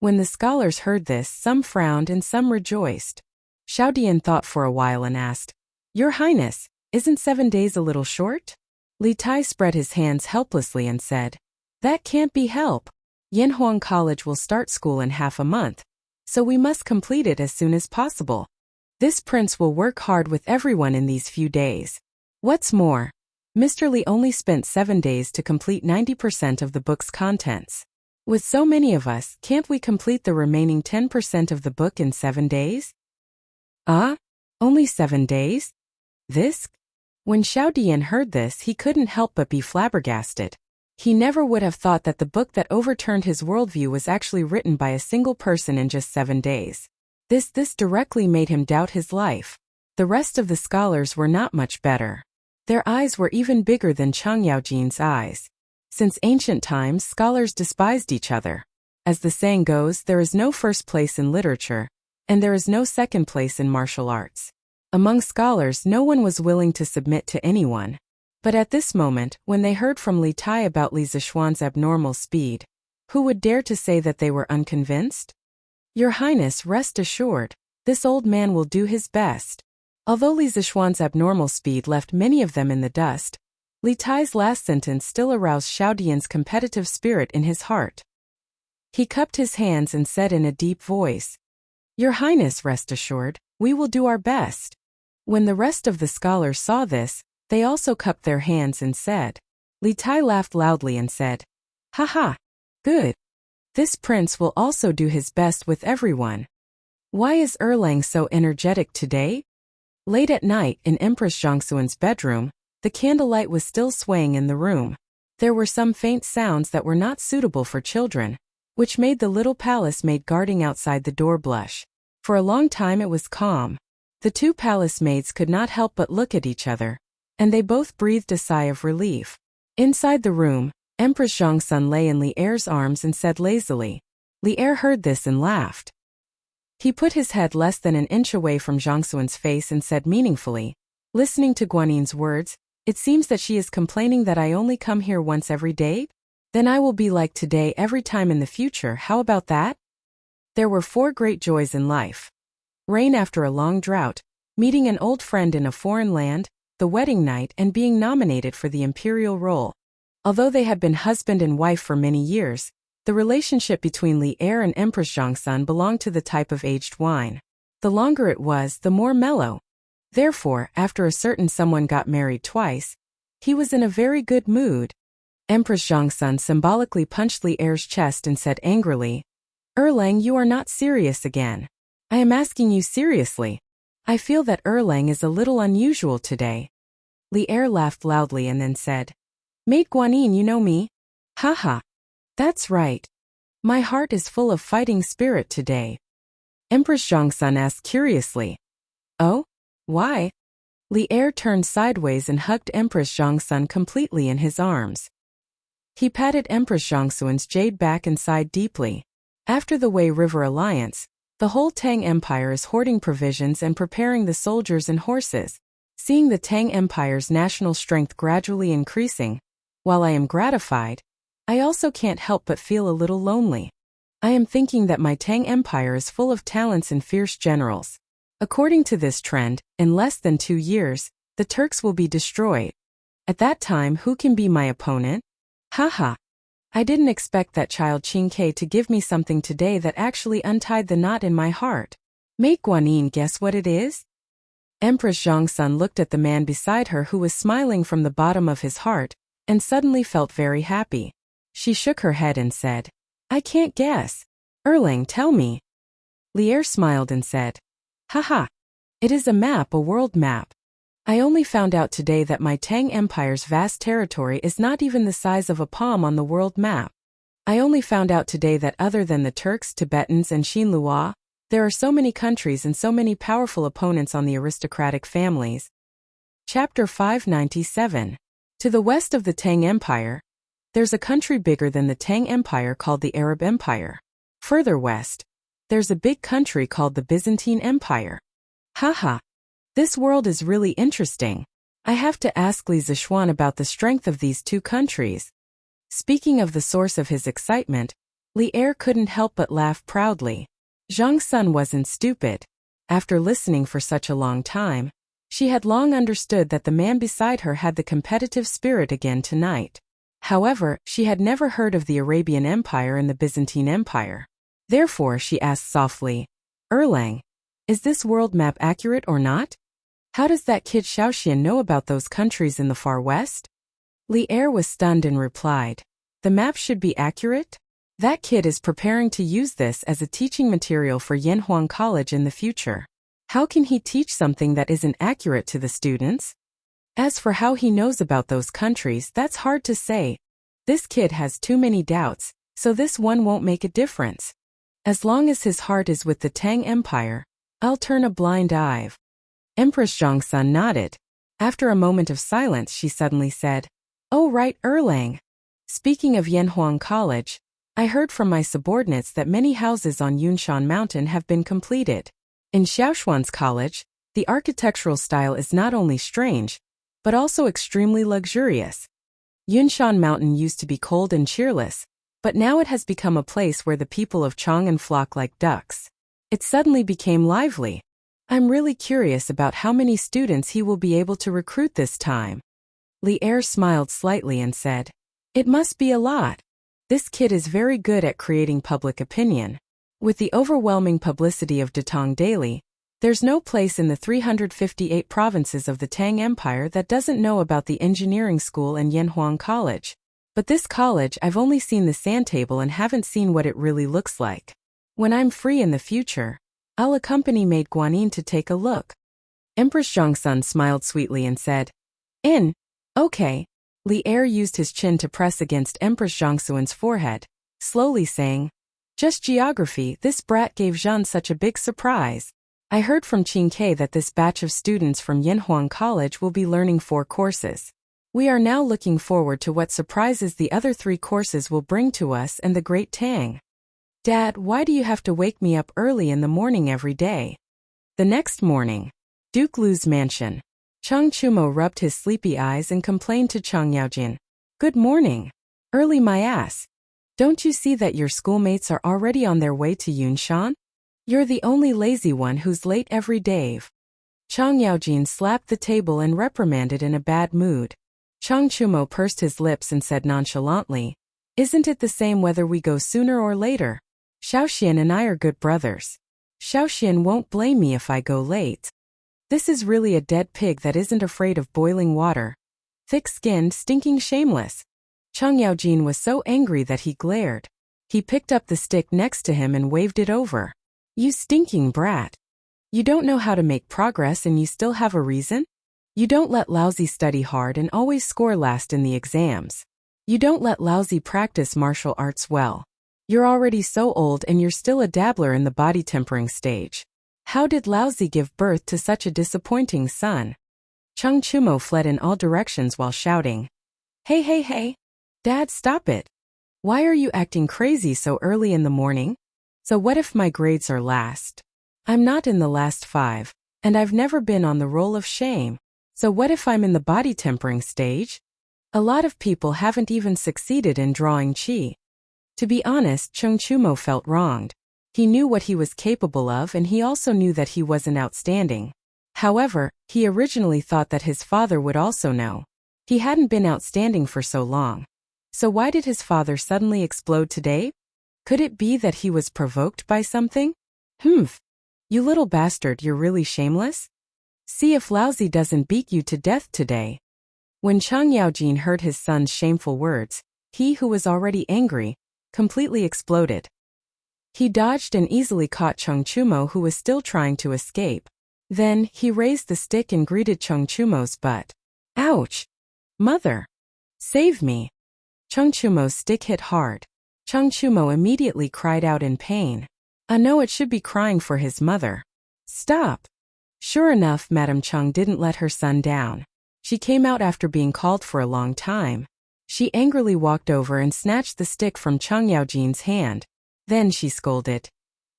When the scholars heard this, some frowned and some rejoiced. Xiao Dian thought for a while and asked, "Your Highness, isn't 7 days a little short?" Li Tai spread his hands helplessly and said, "That can't be helped. Yanhuang College will start school in half a month, so we must complete it as soon as possible." This prince will work hard with everyone in these few days. What's more, Mr. Li only spent 7 days to complete 90% of the book's contents. With so many of us, can't we complete the remaining 10% of the book in 7 days? Only 7 days? This? When Xiao Dian heard this, he couldn't help but be flabbergasted. He never would have thought that the book that overturned his worldview was actually written by a single person in just 7 days. This directly made him doubt his life. The rest of the scholars were not much better. Their eyes were even bigger than Chang Yaojin's eyes. Since ancient times, scholars despised each other. As the saying goes, there is no first place in literature, and there is no second place in martial arts. Among scholars, no one was willing to submit to anyone. But at this moment, when they heard from Li Tai about Li Zishuan's abnormal speed, who would dare to say that they were unconvinced? Your Highness, rest assured, this old man will do his best. Although Li Zishuan's abnormal speed left many of them in the dust, Li Tai's last sentence still aroused Xiao Dian's competitive spirit in his heart. He cupped his hands and said in a deep voice, Your Highness, rest assured, we will do our best. When the rest of the scholars saw this, they also cupped their hands and said. Li Tai laughed loudly and said, Ha, good. This prince will also do his best with everyone. Why is Erlang so energetic today? Late at night, in Empress Zhongxuan's bedroom, the candlelight was still swaying in the room. There were some faint sounds that were not suitable for children, which made the little palace maid guarding outside the door blush. For a long time it was calm. The 2 palace maids could not help but look at each other, and they both breathed a sigh of relief. Inside the room, Empress Zhongxun lay in Li Er's arms and said lazily. Li Er heard this and laughed. He put his head less than an inch away from Zhongxuan's face and said meaningfully, listening to Guanin's words, It seems that she is complaining that I only come here once every day? Then I will be like today every time in the future, how about that? There were 4 great joys in life. Rain after a long drought, meeting an old friend in a foreign land, the wedding night, and being nominated for the imperial role. Although they had been husband and wife for many years, the relationship between Li Er and Empress Zhongxun belonged to the type of aged wine. The longer it was, the more mellow. Therefore, after a certain someone got married twice, he was in a very good mood. Empress Zhongxun symbolically punched Li Er's chest and said angrily, Erlang, you are not serious again. I am asking you seriously. I feel that Erlang is a little unusual today. Li Er laughed loudly and then said, Maid Guanin, you know me? Ha. That's right. My heart is full of fighting spirit today. Empress Zhongxun asked curiously, Oh? Why? Li Er turned sideways and hugged Empress Zhongxun completely in his arms. He patted Empress Zhongxuan's jade back and sighed deeply. After the Wei River Alliance, the whole Tang Empire is hoarding provisions and preparing the soldiers and horses. Seeing the Tang Empire's national strength gradually increasing, while I am gratified, I also can't help but feel a little lonely. I am thinking that my Tang Empire is full of talents and fierce generals. According to this trend, in less than 2 years, the Turks will be destroyed. At that time, who can be my opponent? Ha. I didn't expect that child Qing Ke to give me something today that actually untied the knot in my heart. Make Guanin guess what it is? Empress Zhongxun looked at the man beside her who was smiling from the bottom of his heart, and suddenly felt very happy. She shook her head and said, I can't guess. Erlang, tell me. Li Er smiled and said, Ha. It is a map, a world map. I only found out today that my Tang Empire's vast territory is not even the size of a palm on the world map. I only found out today that other than the Turks, Tibetans, and Xinlua, there are so many countries and so many powerful opponents on the aristocratic families. Chapter 597. To the west of the Tang Empire, there's a country bigger than the Tang Empire called the Arab Empire. Further west, there's a big country called the Byzantine Empire. Ha. This world is really interesting. I have to ask Li Zishuan about the strength of these 2 countries. Speaking of the source of his excitement, Li Er couldn't help but laugh proudly. Zhongxun wasn't stupid. After listening for such a long time, she had long understood that the man beside her had the competitive spirit again tonight. However, she had never heard of the Arabian Empire and the Byzantine Empire. Therefore, she asked softly, Erlang, Is this world map accurate or not? How does that kid Xiaoxian know about those countries in the far west? Li Er was stunned and replied, the map should be accurate? That kid is preparing to use this as a teaching material for Yanhuang College in the future. How can he teach something that isn't accurate to the students? As for how he knows about those countries, that's hard to say. This kid has too many doubts, so this one won't make a difference. As long as his heart is with the Tang Empire, I'll turn a blind eye. Empress Zhongsun nodded. After a moment of silence, she suddenly said, "Oh right, Erlang. Speaking of Yanhuang College, I heard from my subordinates that many houses on Yunshan Mountain have been completed. In Xiaoshuan's college, the architectural style is not only strange, but also extremely luxurious. Yunshan Mountain used to be cold and cheerless, but now it has become a place where the people of Chang'an flock like ducks. It suddenly became lively. I'm really curious about how many students he will be able to recruit this time." Li Er smiled slightly and said, "It must be a lot. This kid is very good at creating public opinion. With the overwhelming publicity of Datong Daily, there's no place in the 358 provinces of the Tang Empire that doesn't know about the engineering school and Yanhuang College. But this college, I've only seen the sand table and haven't seen what it really looks like. When I'm free in the future, I'll accompany Maid Guanyin to take a look." Empress Zhongsun smiled sweetly and said, Okay. Li Er used his chin to press against Empress Zhongsun's forehead, slowly saying, "Just geography, this brat gave Zhan such a big surprise. I heard from Qin Ke that this batch of students from Yanhuang College will be learning 4 courses. We are now looking forward to what surprises the other 3 courses will bring to us and the Great Tang. Dad, why do you have to wake me up early in the morning every day?" The next morning, Duke Lu's mansion. Chang Chumo rubbed his sleepy eyes and complained to Chang Yaojin, "Good morning. Early my ass. Don't you see that your schoolmates are already on their way to Yunshan? You're the only lazy one who's late every day." Chang Yaojin slapped the table and reprimanded in a bad mood. Chang Chumo pursed his lips and said nonchalantly, "Isn't it the same whether we go sooner or later? Xiaoxian and I are good brothers. Xiaoxian won't blame me if I go late. This is really a dead pig that isn't afraid of boiling water. Thick-skinned, stinking shameless." Chang Yaojin was so angry that he glared. He picked up the stick next to him and waved it over. "You stinking brat. You don't know how to make progress and you still have a reason? You don't let Lousy study hard and always score last in the exams. You don't let Lousy practice martial arts well. You're already so old and you're still a dabbler in the body tempering stage. How did Lousy give birth to such a disappointing son?" Chang Chumo fled in all directions while shouting, Hey, Dad, stop it. Why are you acting crazy so early in the morning? So what if my grades are last? I'm not in the last 5, and I've never been on the roll of shame. So what if I'm in the body tempering stage? A lot of people haven't even succeeded in drawing qi." To be honest, Chang Chumo felt wronged. He knew what he was capable of and he also knew that he wasn't outstanding. However, he originally thought that his father would also know. He hadn't been outstanding for so long. So why did his father suddenly explode today? Could it be that he was provoked by something? You little bastard, you're really shameless? See if Lousy doesn't beat you to death today." When Chang Yaojin heard his son's shameful words, he who was already angry, completely exploded. He dodged and easily caught Chang Chumo, who was still trying to escape. Then, he raised the stick and greeted Chang Chumo's butt. "Ouch! Mother! Save me!" Chang Chumo's stick hit hard. Chang Chumo immediately cried out in pain. No, it should be crying for his mother. "Stop!" Sure enough, Madame Chang didn't let her son down. She came out after being called for a long time. She angrily walked over and snatched the stick from Chang Yaojin's hand. Then she scolded,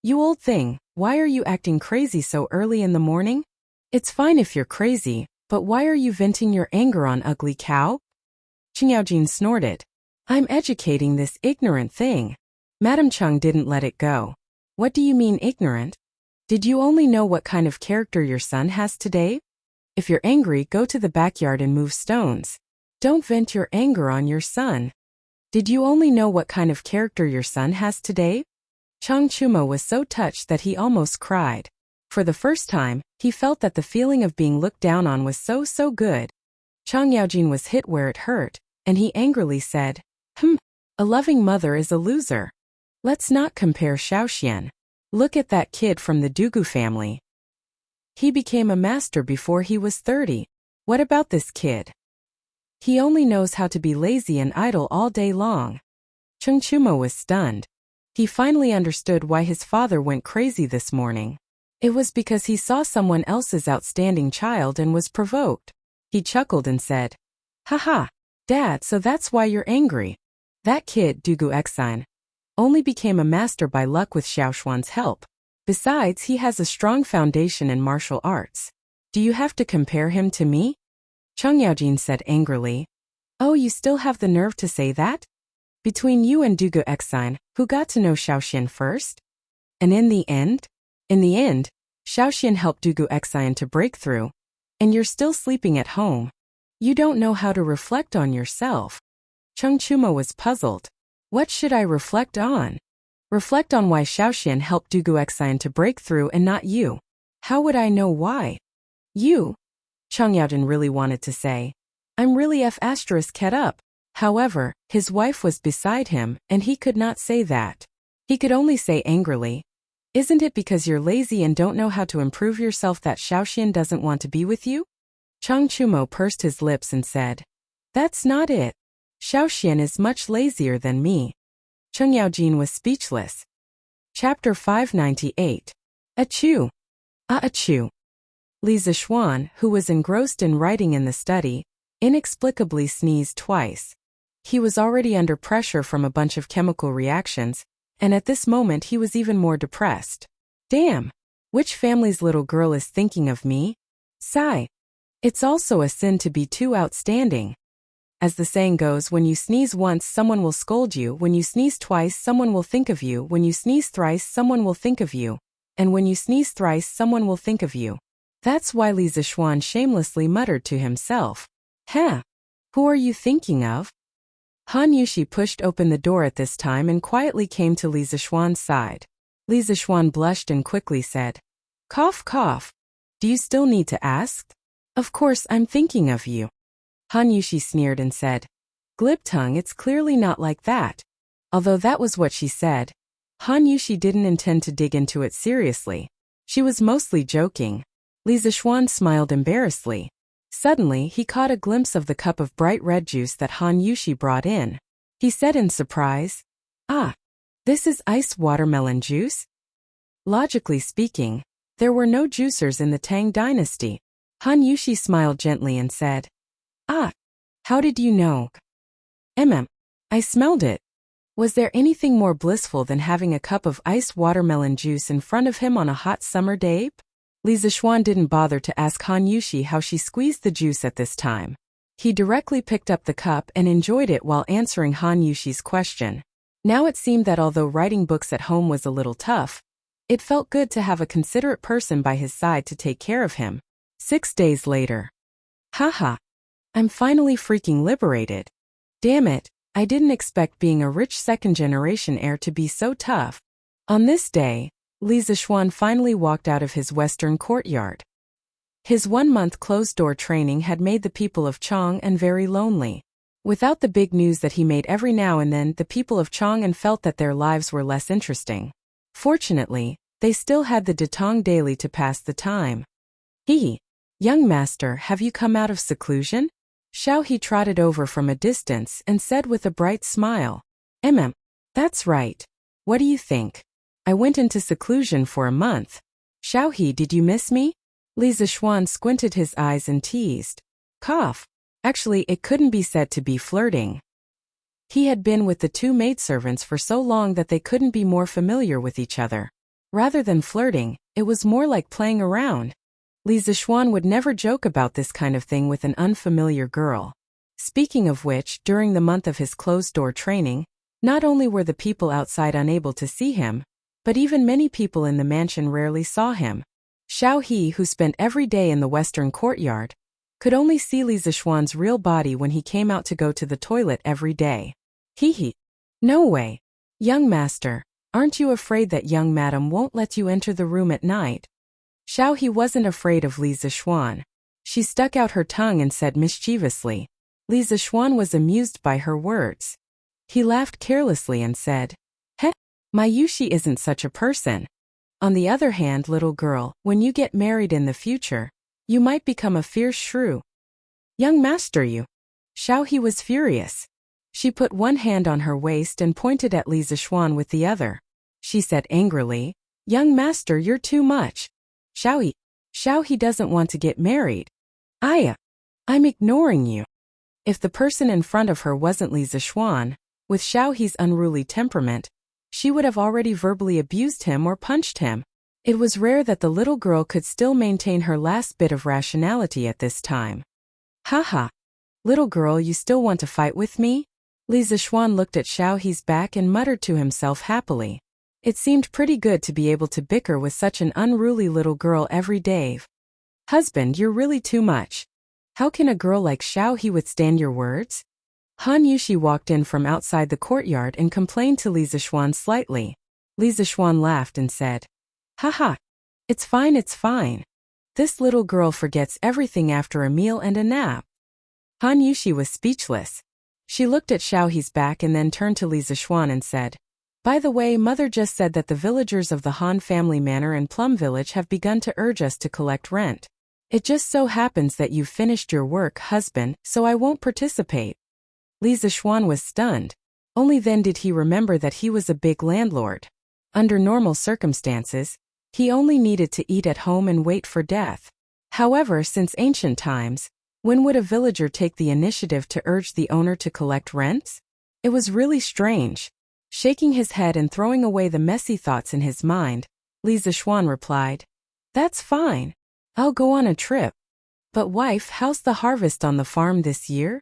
"You old thing, why are you acting crazy so early in the morning? It's fine if you're crazy, but why are you venting your anger on ugly cow?" Chang Yaojin snorted, "I'm educating this ignorant thing." Madame Chang didn't let it go. "What do you mean ignorant? Did you only know what kind of character your son has today? If you're angry, go to the backyard and move stones. Don't vent your anger on your son. Did you only know what kind of character your son has today?" Chang Chumo was so touched that he almost cried. For the first time, he felt that the feeling of being looked down on was so good. Chang Yaojin was hit where it hurt, and he angrily said, a loving mother is a loser. Let's not compare Xiaoxian. Look at that kid from the Dugu family. He became a master before he was 30. What about this kid? He only knows how to be lazy and idle all day long. Cheng Chumo was stunned. He finally understood why his father went crazy this morning. It was because he saw someone else's outstanding child and was provoked. He chuckled and said, Haha, Dad, so that's why you're angry. That kid, Dugu Exine, only became a master by luck with Xiaoshuan's help. Besides, he has a strong foundation in martial arts. Do you have to compare him to me? Cheng Yaojin said angrily. Oh, you still have the nerve to say that? Between you and Dugu Exine, who got to know Xiaoxian first? And in the end, Xiaoxian helped Dugu Exine to break through. And you're still sleeping at home. You don't know how to reflect on yourself. Cheng Chumo was puzzled. What should I reflect on? Reflect on why Xiaoxian helped Dugu Exine to break through and not you. How would I know why? You? Cheng Yaojin really wanted to say, I'm really *ket up. However, his wife was beside him, and he could not say that. He could only say angrily, Isn't it because you're lazy and don't know how to improve yourself that Xiaoxian doesn't want to be with you? Cheng Chumo pursed his lips and said, That's not it. Xiaoxian is much lazier than me. Cheng Yaojin was speechless. Chapter 598. Achoo! Achoo! Li Zishuan, who was engrossed in writing in the study, inexplicably sneezed twice. He was already under pressure from a bunch of chemical reactions, and at this moment he was even more depressed. Damn! Which family's little girl is thinking of me? Sigh. It's also a sin to be too outstanding. As the saying goes, when you sneeze once, someone will scold you. When you sneeze twice, someone will think of you. When you sneeze thrice, someone will think of you. And when you sneeze thrice, someone will think of you. That's why Li Zishuan shamelessly muttered to himself. Who are you thinking of? Han Yushi pushed open the door at this time and quietly came to Li Zishuan's side. Li Zishuan blushed and quickly said, Cough, cough. Do you still need to ask? Of course I'm thinking of you. Han Yushi sneered and said, Glib-tongue, it's clearly not like that. Although that was what she said, Han Yushi didn't intend to dig into it seriously. She was mostly joking. Li Zishuan smiled embarrassedly. Suddenly, he caught a glimpse of the cup of bright red juice that Han Yushi brought in. He said in surprise, this is iced watermelon juice? Logically speaking, there were no juicers in the Tang dynasty. Han Yushi smiled gently and said, how did you know? I smelled it. Was there anything more blissful than having a cup of iced watermelon juice in front of him on a hot summer day? Li Zishuan didn't bother to ask Han Yushi how she squeezed the juice at this time. He directly picked up the cup and enjoyed it while answering Han Yushi's question. Now it seemed that although writing books at home was a little tough, it felt good to have a considerate person by his side to take care of him. 6 days later. Haha. I'm finally freaking liberated. Damn it, I didn't expect being a rich second-generation heir to be so tough. On this day, Li Zishuan finally walked out of his western courtyard. His 1-month closed-door training had made the people of Chang'an very lonely. Without the big news that he made every now and then, the people of Chang'an felt that their lives were less interesting. Fortunately, they still had the Datong daily to pass the time. Young master, have you come out of seclusion? Xiao He trotted over from a distance and said with a bright smile. That's right. What do you think? I went into seclusion for a month. Xiao He, did you miss me? Li Zishuan squinted his eyes and teased. Cough. Actually, it couldn't be said to be flirting. He had been with the 2 maidservants for so long that they couldn't be more familiar with each other. Rather than flirting, it was more like playing around. Li Zishuan would never joke about this kind of thing with an unfamiliar girl. Speaking of which, during the month of his closed-door training, not only were the people outside unable to see him, but even many people in the mansion rarely saw him. Xiao He, who spent every day in the western courtyard, could only see Li Zishuan's real body when he came out to go to the toilet every day. No way. Young master, aren't you afraid that young madam won't let you enter the room at night? Xiaohe wasn't afraid of Li Zixuan. She stuck out her tongue and said mischievously. Li Zixuan was amused by her words. He laughed carelessly and said, "Heh, my Yushi isn't such a person. On the other hand, little girl, when you get married in the future, you might become a fierce shrew." "Young master, you." Xiaohe was furious. She put one hand on her waist and pointed at Li Zixuan with the other. She said angrily, "Young master, you're too much. Xiaohe doesn't want to get married. I'm ignoring you." If the person in front of her wasn't Li Zixuan, with Xiaohe's unruly temperament, she would have already verbally abused him or punched him. It was rare that the little girl could still maintain her last bit of rationality at this time. "Haha. Little girl, you still want to fight with me?" Li Zixuan looked at Xiaohe's back and muttered to himself happily. It seemed pretty good to be able to bicker with such an unruly little girl every day. "Husband, you're really too much. How can a girl like Xiaohe withstand your words?" Han Yushi walked in from outside the courtyard and complained to Li Zixuan slightly. Li Zixuan laughed and said, "Haha. It's fine. This little girl forgets everything after a meal and a nap." Han Yushi was speechless. She looked at Xiaohe's back and then turned to Li Zixuan and said, "By the way, Mother just said that the villagers of the Han family manor in Plum Village have begun to urge us to collect rent. It just so happens that you've finished your work, husband, so I won't participate." Li Zixuan was stunned. Only then did he remember that he was a big landlord. Under normal circumstances, he only needed to eat at home and wait for death. However, since ancient times, when would a villager take the initiative to urge the owner to collect rents? It was really strange. Shaking his head and throwing away the messy thoughts in his mind, Li Zixuan replied, "That's fine. I'll go on a trip. But wife, how's the harvest on the farm this year?"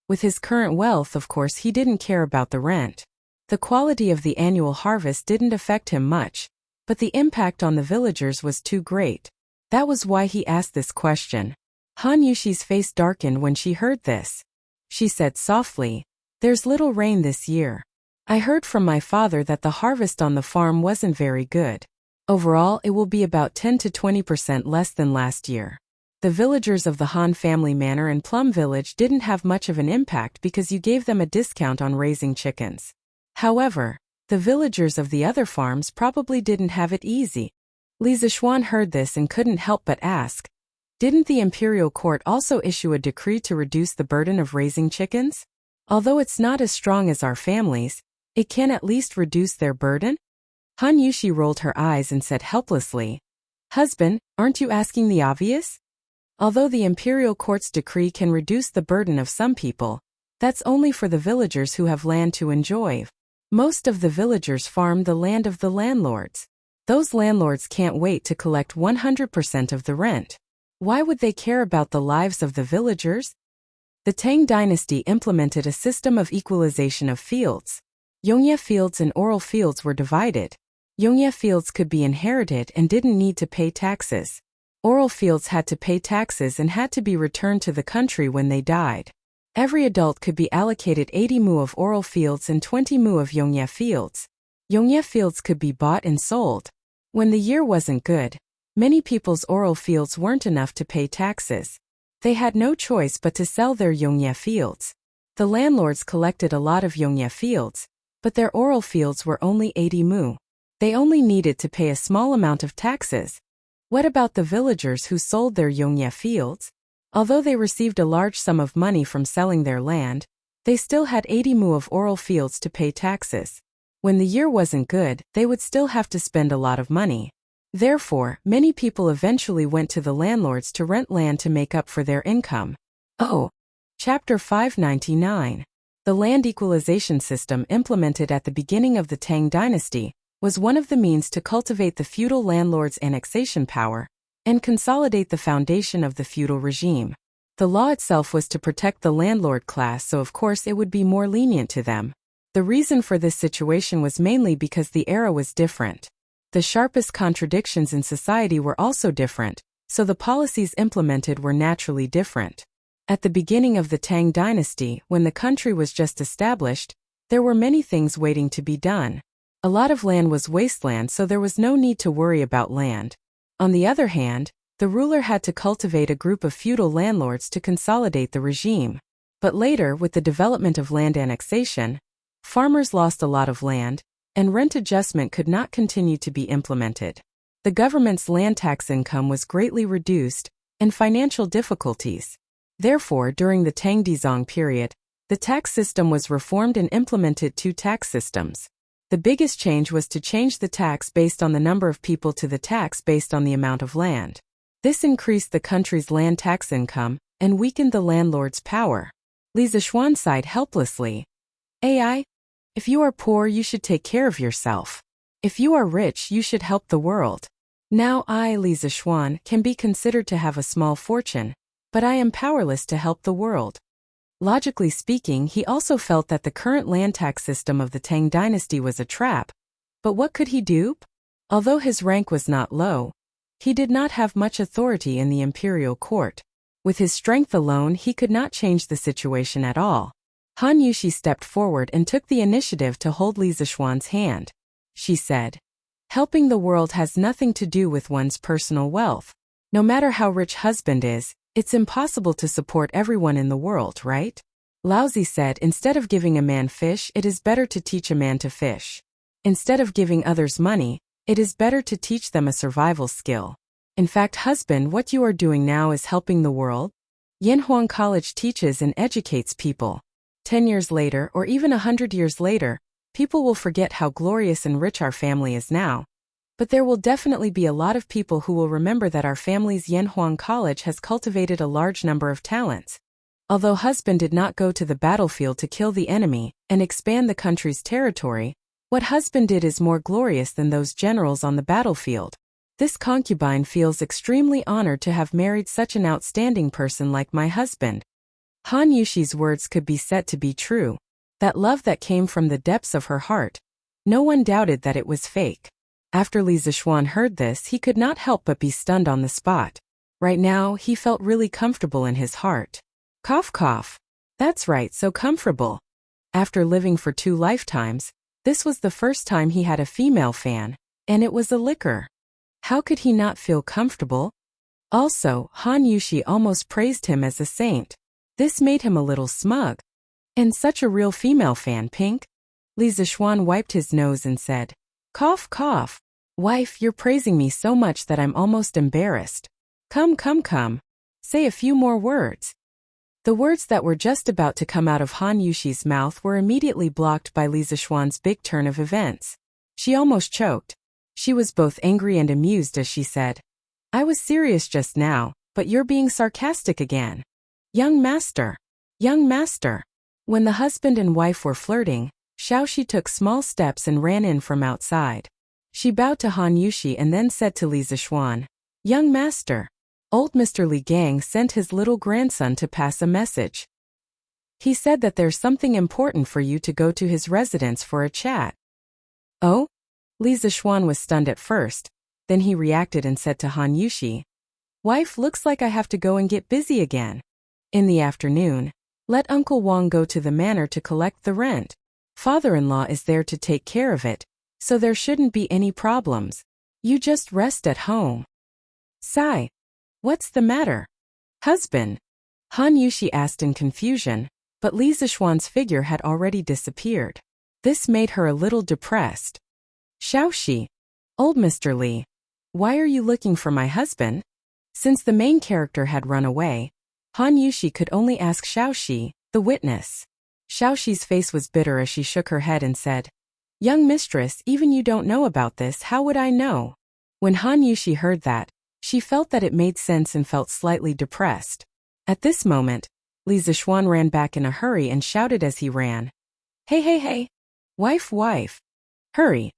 With his current wealth, of course, he didn't care about the rent. The quality of the annual harvest didn't affect him much, but the impact on the villagers was too great. That was why he asked this question. Han Yushi's face darkened when she heard this. She said softly, "There's little rain this year. I heard from my father that the harvest on the farm wasn't very good. Overall, it will be about 10 to 20% less than last year." The villagers of the Han family manor in Plum Village didn't have much of an impact because you gave them a discount on raising chickens. However, the villagers of the other farms probably didn't have it easy. Li Zixuan heard this and couldn't help but ask, "Didn't the imperial court also issue a decree to reduce the burden of raising chickens? Although it's not as strong as our families, it can at least reduce their burden?" Han Yushi rolled her eyes and said helplessly, "Husband, aren't you asking the obvious? Although the imperial court's decree can reduce the burden of some people, that's only for the villagers who have land to enjoy. Most of the villagers farm the land of the landlords. Those landlords can't wait to collect 100% of the rent. Why would they care about the lives of the villagers?" The Tang dynasty implemented a system of equalization of fields. Yongye fields and oral fields were divided. Yongye fields could be inherited and didn't need to pay taxes. Oral fields had to pay taxes and had to be returned to the country when they died. Every adult could be allocated 80 mu of oral fields and 20 mu of Yongye fields. Yongye fields could be bought and sold. When the year wasn't good, many people's oral fields weren't enough to pay taxes. They had no choice but to sell their Yongye fields. The landlords collected a lot of Yongye fields, but their oral fields were only 80 mu. They only needed to pay a small amount of taxes. What about the villagers who sold their Yongye fields? Although they received a large sum of money from selling their land, they still had 80 mu of oral fields to pay taxes. When the year wasn't good, they would still have to spend a lot of money. Therefore, many people eventually went to the landlords to rent land to make up for their income. Chapter 599. The land equalization system implemented at the beginning of the Tang dynasty was one of the means to cultivate the feudal landlord's annexation power and consolidate the foundation of the feudal regime. The law itself was to protect the landlord class, so of course it would be more lenient to them. The reason for this situation was mainly because the era was different. The sharpest contradictions in society were also different, so the policies implemented were naturally different. At the beginning of the Tang dynasty, when the country was just established, there were many things waiting to be done. A lot of land was wasteland, so there was no need to worry about land. On the other hand, the ruler had to cultivate a group of feudal landlords to consolidate the regime. But later, with the development of land annexation, farmers lost a lot of land, and rent adjustment could not continue to be implemented. The government's land tax income was greatly reduced, and financial difficulties. Therefore, during the Tang Dizong period, the tax system was reformed and implemented two tax systems. The biggest change was to change the tax based on the number of people to the tax based on the amount of land. This increased the country's land tax income and weakened the landlord's power. Li Zishuan sighed helplessly. "Ai, if you are poor, you should take care of yourself. If you are rich, you should help the world. Now I, Li Zishuan, can be considered to have a small fortune, but I am powerless to help the world." Logically speaking, he also felt that the current land tax system of the Tang dynasty was a trap. But what could he do? Although his rank was not low, he did not have much authority in the imperial court. With his strength alone, he could not change the situation at all. Han Yushi stepped forward and took the initiative to hold Li Zishuan's hand. She said, "Helping the world has nothing to do with one's personal wealth. No matter how rich husband is, it's impossible to support everyone in the world, right?" Laozi said, "Instead of giving a man fish, it is better to teach a man to fish. Instead of giving others money, it is better to teach them a survival skill. In fact, husband, what you are doing now is helping the world." Yanhuang College teaches and educates people. 10 years later, or even 100 years later, people will forget how glorious and rich our family is now. But there will definitely be a lot of people who will remember that our family's Yanhuang College has cultivated a large number of talents. Although husband did not go to the battlefield to kill the enemy and expand the country's territory, what husband did is more glorious than those generals on the battlefield. This concubine feels extremely honored to have married such an outstanding person like my husband. Han Yushi's words could be said to be true. That love that came from the depths of her heart. No one doubted that it was fake. After Li Zishuan heard this, he could not help but be stunned on the spot. Right now, he felt really comfortable in his heart. Cough cough. That's right, so comfortable. After living for 2 lifetimes, this was the first time he had a female fan, and it was a liquor. How could he not feel comfortable? Also, Han Yushi almost praised him as a saint. This made him a little smug. And such a real female fan, Pink? Li Zishuan wiped his nose and said, "Cough cough. Wife, you're praising me so much that I'm almost embarrassed. Come. Say a few more words." The words that were just about to come out of Han Yushi's mouth were immediately blocked by Li Zishuan's big turn of events. She almost choked. She was both angry and amused as she said, "I was serious just now, but you're being sarcastic again. Young master. When the husband and wife were flirting, Xiaoxi took small steps and ran in from outside. She bowed to Han Yushi and then said to Li Zishuan, "Young master, old Mr. Li Gang sent his little grandson to pass a message. He said that there's something important for you to go to his residence for a chat." "Oh?" Li Zishuan was stunned at first, then he reacted and said to Han Yushi, "Wife, looks like I have to go and get busy again. In the afternoon, let Uncle Wang go to the manor to collect the rent. Father-in-law is there to take care of it, so there shouldn't be any problems. You just rest at home." "Sigh. What's the matter? Husband?" Han Yushi asked in confusion, but Li Zishuan's figure had already disappeared. This made her a little depressed. "Xiaoxi, old Mr. Li, why are you looking for my husband?" Since the main character had run away, Han Yushi could only ask Xiaoxi, the witness. Xiaoxi's face was bitter as she shook her head and said, "Young mistress, even you don't know about this, how would I know?" When Han Yushi heard that, she felt that it made sense and felt slightly depressed. At this moment, Li Zishuan ran back in a hurry and shouted as he ran, Hey! Wife! Hurry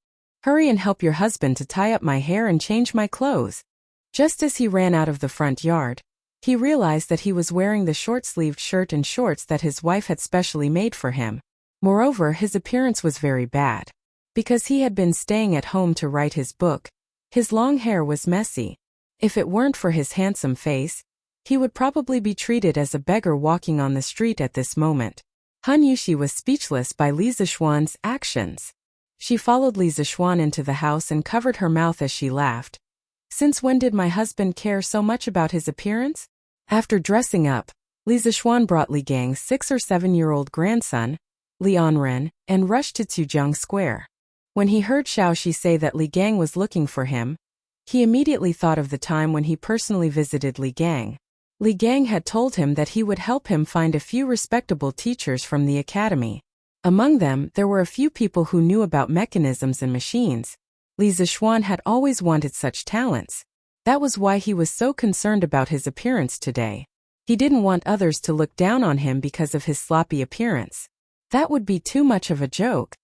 and help your husband to tie up my hair and change my clothes." Just as he ran out of the front yard, he realized that he was wearing the short-sleeved shirt and shorts that his wife had specially made for him. Moreover, his appearance was very bad. Because he had been staying at home to write his book, his long hair was messy. If it weren't for his handsome face, he would probably be treated as a beggar walking on the street at this moment. Han Yushi was speechless by Li Zishuan's actions. She followed Li Zishuan into the house and covered her mouth as she laughed. Since when did my husband care so much about his appearance? After dressing up, Li Zixuan brought Li Gang's 6 or 7-year-old grandson, Li Anren, and rushed to Tujiang Square. When he heard Xiaoxi say that Li Gang was looking for him, he immediately thought of the time when he personally visited Li Gang. Li Gang had told him that he would help him find a few respectable teachers from the academy. Among them, there were a few people who knew about mechanisms and machines. Li Zixuan had always wanted such talents. That was why he was so concerned about his appearance today. He didn't want others to look down on him because of his sloppy appearance. That would be too much of a joke.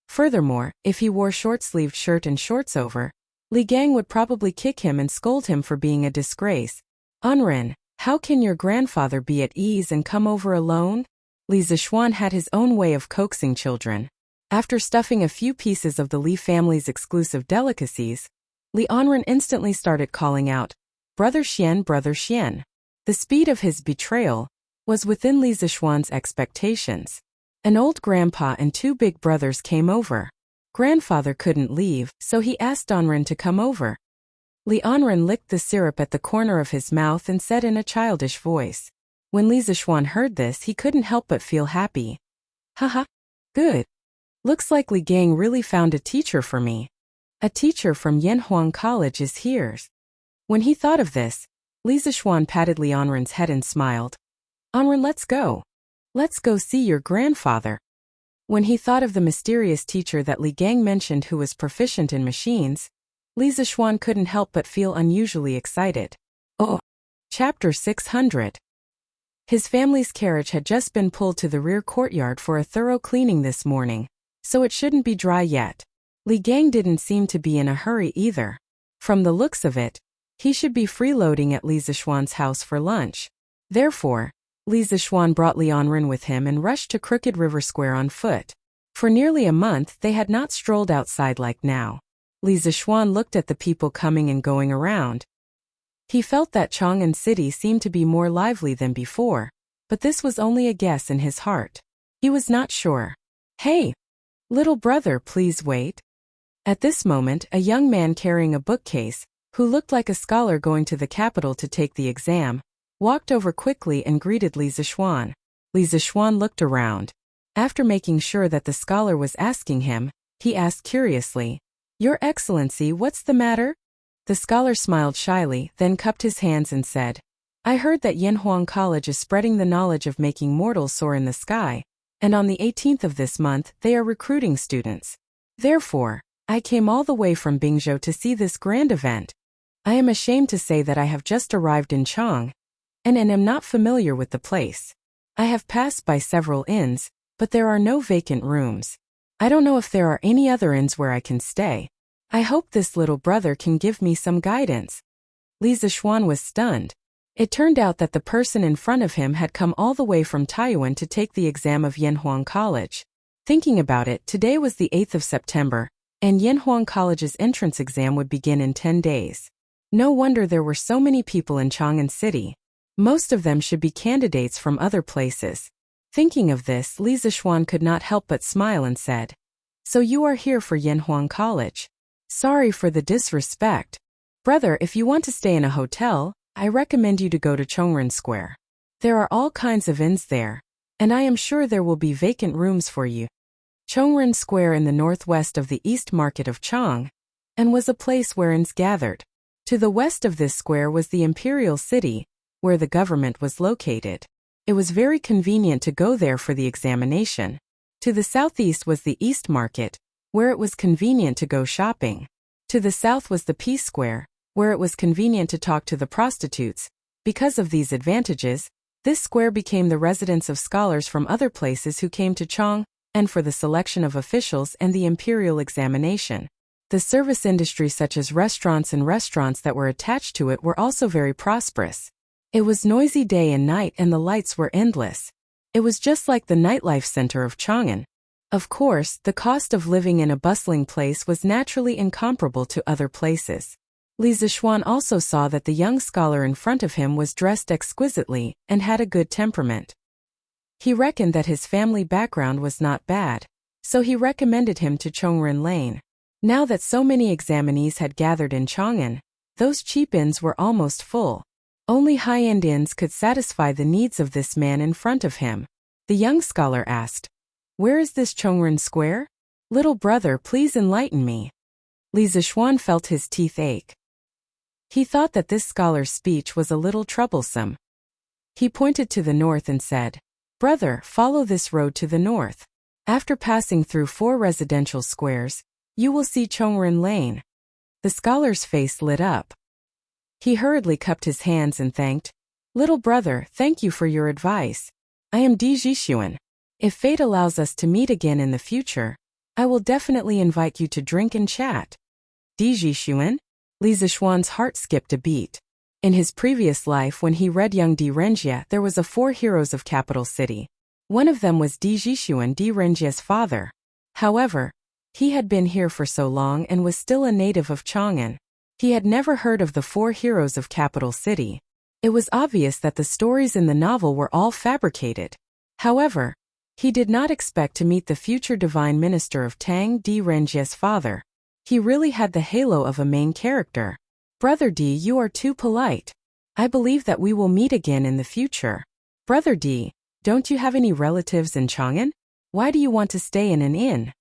Furthermore, if he wore short-sleeved shirt and shorts over, Li Gang would probably kick him and scold him for being a disgrace. Anren, how can your grandfather be at ease and come over alone? Li Zixuan had his own way of coaxing children. After stuffing a few pieces of the Li family's exclusive delicacies, Li Anren instantly started calling out, "Brother Xian, Brother Xian." The speed of his betrayal was within Li Zixuan's expectations. An old grandpa and 2 big brothers came over. Grandfather couldn't leave, so he asked Anren to come over. Li Anren licked the syrup at the corner of his mouth and said in a childish voice. When Li Zixuan heard this, he couldn't help but feel happy. Haha, good. Looks like Li Gang really found a teacher for me. A teacher from Yanhuang College is here. When he thought of this, Li Zixuan patted Li Anren's head and smiled. Anren, let's go. Let's go see your grandfather. When he thought of the mysterious teacher that Li Gang mentioned who was proficient in machines, Li Zixuan couldn't help but feel unusually excited. Oh! Chapter 600. His family's carriage had just been pulled to the rear courtyard for a thorough cleaning this morning, so it shouldn't be dry yet. Li Gang didn't seem to be in a hurry either. From the looks of it, he should be freeloading at Li Zixuan's house for lunch. Therefore, Li Zixuan brought Li Anren with him and rushed to Crooked River Square on foot. For nearly a month they had not strolled outside like now. Li Zixuan looked at the people coming and going around. He felt that Chang'an City seemed to be more lively than before, but this was only a guess in his heart. He was not sure. Hey! Little brother, please wait. At this moment, a young man carrying a bookcase, who looked like a scholar going to the capital to take the exam, walked over quickly and greeted Li Zixuan. Li Zixuan looked around. After making sure that the scholar was asking him, he asked curiously, "Your Excellency, what's the matter?" The scholar smiled shyly, then cupped his hands and said, "I heard that Yanhuang College is spreading the knowledge of making mortals soar in the sky, and on the 18th of this month they are recruiting students. Therefore, I came all the way from Bingzhou to see this grand event. I am ashamed to say that I have just arrived in Chang, and am not familiar with the place. I have passed by several inns, but there are no vacant rooms. I don't know if there are any other inns where I can stay. I hope this little brother can give me some guidance." Li Zixuan was stunned. It turned out that the person in front of him had come all the way from Taiyuan to take the exam of Yanhuang College. Thinking about it, today was the 8th of September, and Yanhuang College's entrance exam would begin in 10 days. No wonder there were so many people in Chang'an City. Most of them should be candidates from other places. Thinking of this, Li Zixuan could not help but smile and said, "So you are here for Yanhuang College. Sorry for the disrespect. Brother, if you want to stay in a hotel, I recommend you to go to Chongren Square. There are all kinds of inns there, and I am sure there will be vacant rooms for you." Chongren Square in the northwest of the East Market of Chang, and was a place where inns gathered. To the west of this square was the Imperial City, where the government was located. It was very convenient to go there for the examination. To the southeast was the East Market, where it was convenient to go shopping. To the south was the Peace Square, where it was convenient to talk to the prostitutes. Because of these advantages, this square became the residence of scholars from other places who came to Chang, and for the selection of officials and the imperial examination. The service industry such as restaurants and restaurants that were attached to it were also very prosperous. It was noisy day and night and the lights were endless. It was just like the nightlife center of Chang'an. Of course, the cost of living in a bustling place was naturally incomparable to other places. Li Zixuan also saw that the young scholar in front of him was dressed exquisitely and had a good temperament. He reckoned that his family background was not bad, so he recommended him to Chongren Lane. Now that so many examinees had gathered in Chang'an, Those cheap inns were almost full. Only high-end inns could satisfy the needs of this man in front of him. The young scholar asked, "Where is this Chongren Square? Little brother, please enlighten me." Li Zixuan felt his teeth ache. He thought that this scholar's speech was a little troublesome. He pointed to the north and said, "Brother, follow this road to the north. After passing through 4 residential squares, you will see Chongren Lane." The scholar's face lit up. He hurriedly cupped his hands and thanked, "Little brother, thank you for your advice. I am Di Jixuan. If fate allows us to meet again in the future, I will definitely invite you to drink and chat." Di Jixuan? Li Zixuan's heart skipped a beat. In his previous life when he read Young Di Renjie, there was 4 heroes of capital city. One of them was Di Jixuan, Di Renjie's father. However, he had been here for so long and was still a native of Chang'an. He had never heard of the 4 heroes of capital city. It was obvious that the stories in the novel were all fabricated. However, he did not expect to meet the future divine minister of Tang, Di Renjie's father. He really had the halo of a main character. "Brother Di, you are too polite. I believe that we will meet again in the future." "Brother Di, don't you have any relatives in Chang'an? Why do you want to stay in an inn?"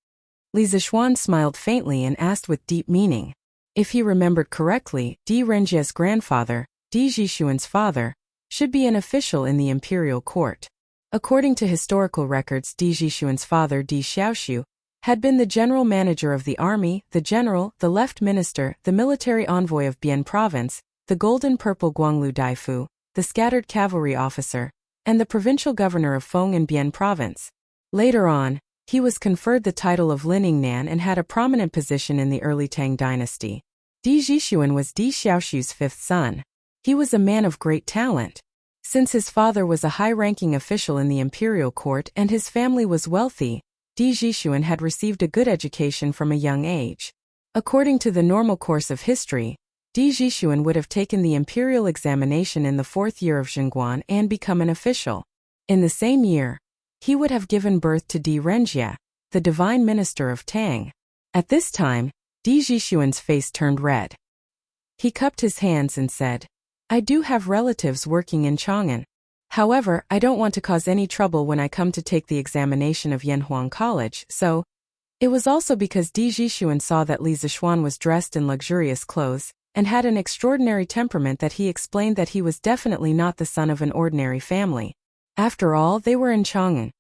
Li Zixuan smiled faintly and asked with deep meaning. If he remembered correctly, Di Renjie's grandfather, Di Jixuan's father, should be an official in the imperial court. According to historical records, Di Jixuan's father, Di Xiaoxiu, had been the general manager of the army, the general, the left minister, the military envoy of Bian province, the golden-purple Guanglu Daifu, the scattered cavalry officer, and the provincial governor of Feng and Bian province. Later on, he was conferred the title of Liningnan and had a prominent position in the early Tang dynasty. Di Jixuan was Di Xiaoxiu's 5th son. He was a man of great talent. Since his father was a high-ranking official in the imperial court and his family was wealthy, Di Jixuan had received a good education from a young age. According to the normal course of history, Di Jixuan would have taken the imperial examination in the 4th year of Zhengguan and become an official. In the same year, he would have given birth to Di Renjie, the divine minister of Tang. At this time, Di Jixuan's face turned red. He cupped his hands and said, "I do have relatives working in Chang'an. However, I don't want to cause any trouble when I come to take the examination of Yanhuang College, so..." It was also because Di Jixuan saw that Li Zixuan was dressed in luxurious clothes and had an extraordinary temperament that he explained that he was definitely not the son of an ordinary family. After all, they were in Chang'an,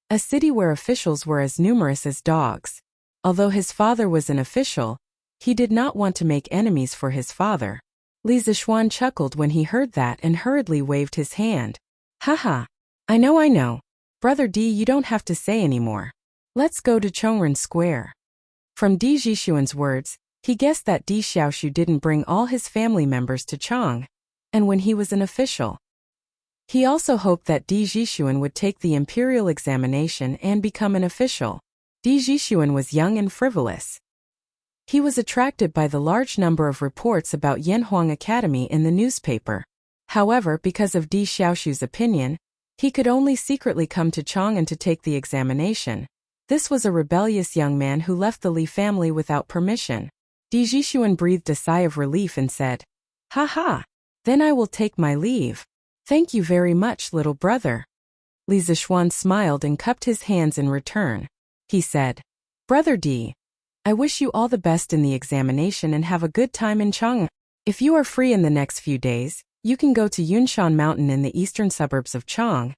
a city where officials were as numerous as dogs. Although his father was an official, he did not want to make enemies for his father. Li Zixuan chuckled when he heard that and hurriedly waved his hand. "Haha. I know. Brother Di, you don't have to say anymore. Let's go to Chongren Square." From Di Jixuan's words, he guessed that Di Xiaoxiu didn't bring all his family members to Chang, and when he was an official. He also hoped that Di Jixuan would take the imperial examination and become an official. Di Jixuan was young and frivolous. He was attracted by the large number of reports about Yanhuang Academy in the newspaper. However, because of Di Xiaoxiu's opinion, he could only secretly come to Chang'an to take the examination. This was a rebellious young man who left the Li family without permission. Di Jixuan breathed a sigh of relief and said, "Haha, then I will take my leave. Thank you very much, little brother." Li Zixuan smiled and cupped his hands in return. He said, "Brother Di, I wish you all the best in the examination and have a good time in Chang'an. If you are free in the next few days, you can go to Yunshan Mountain in the eastern suburbs of Chang,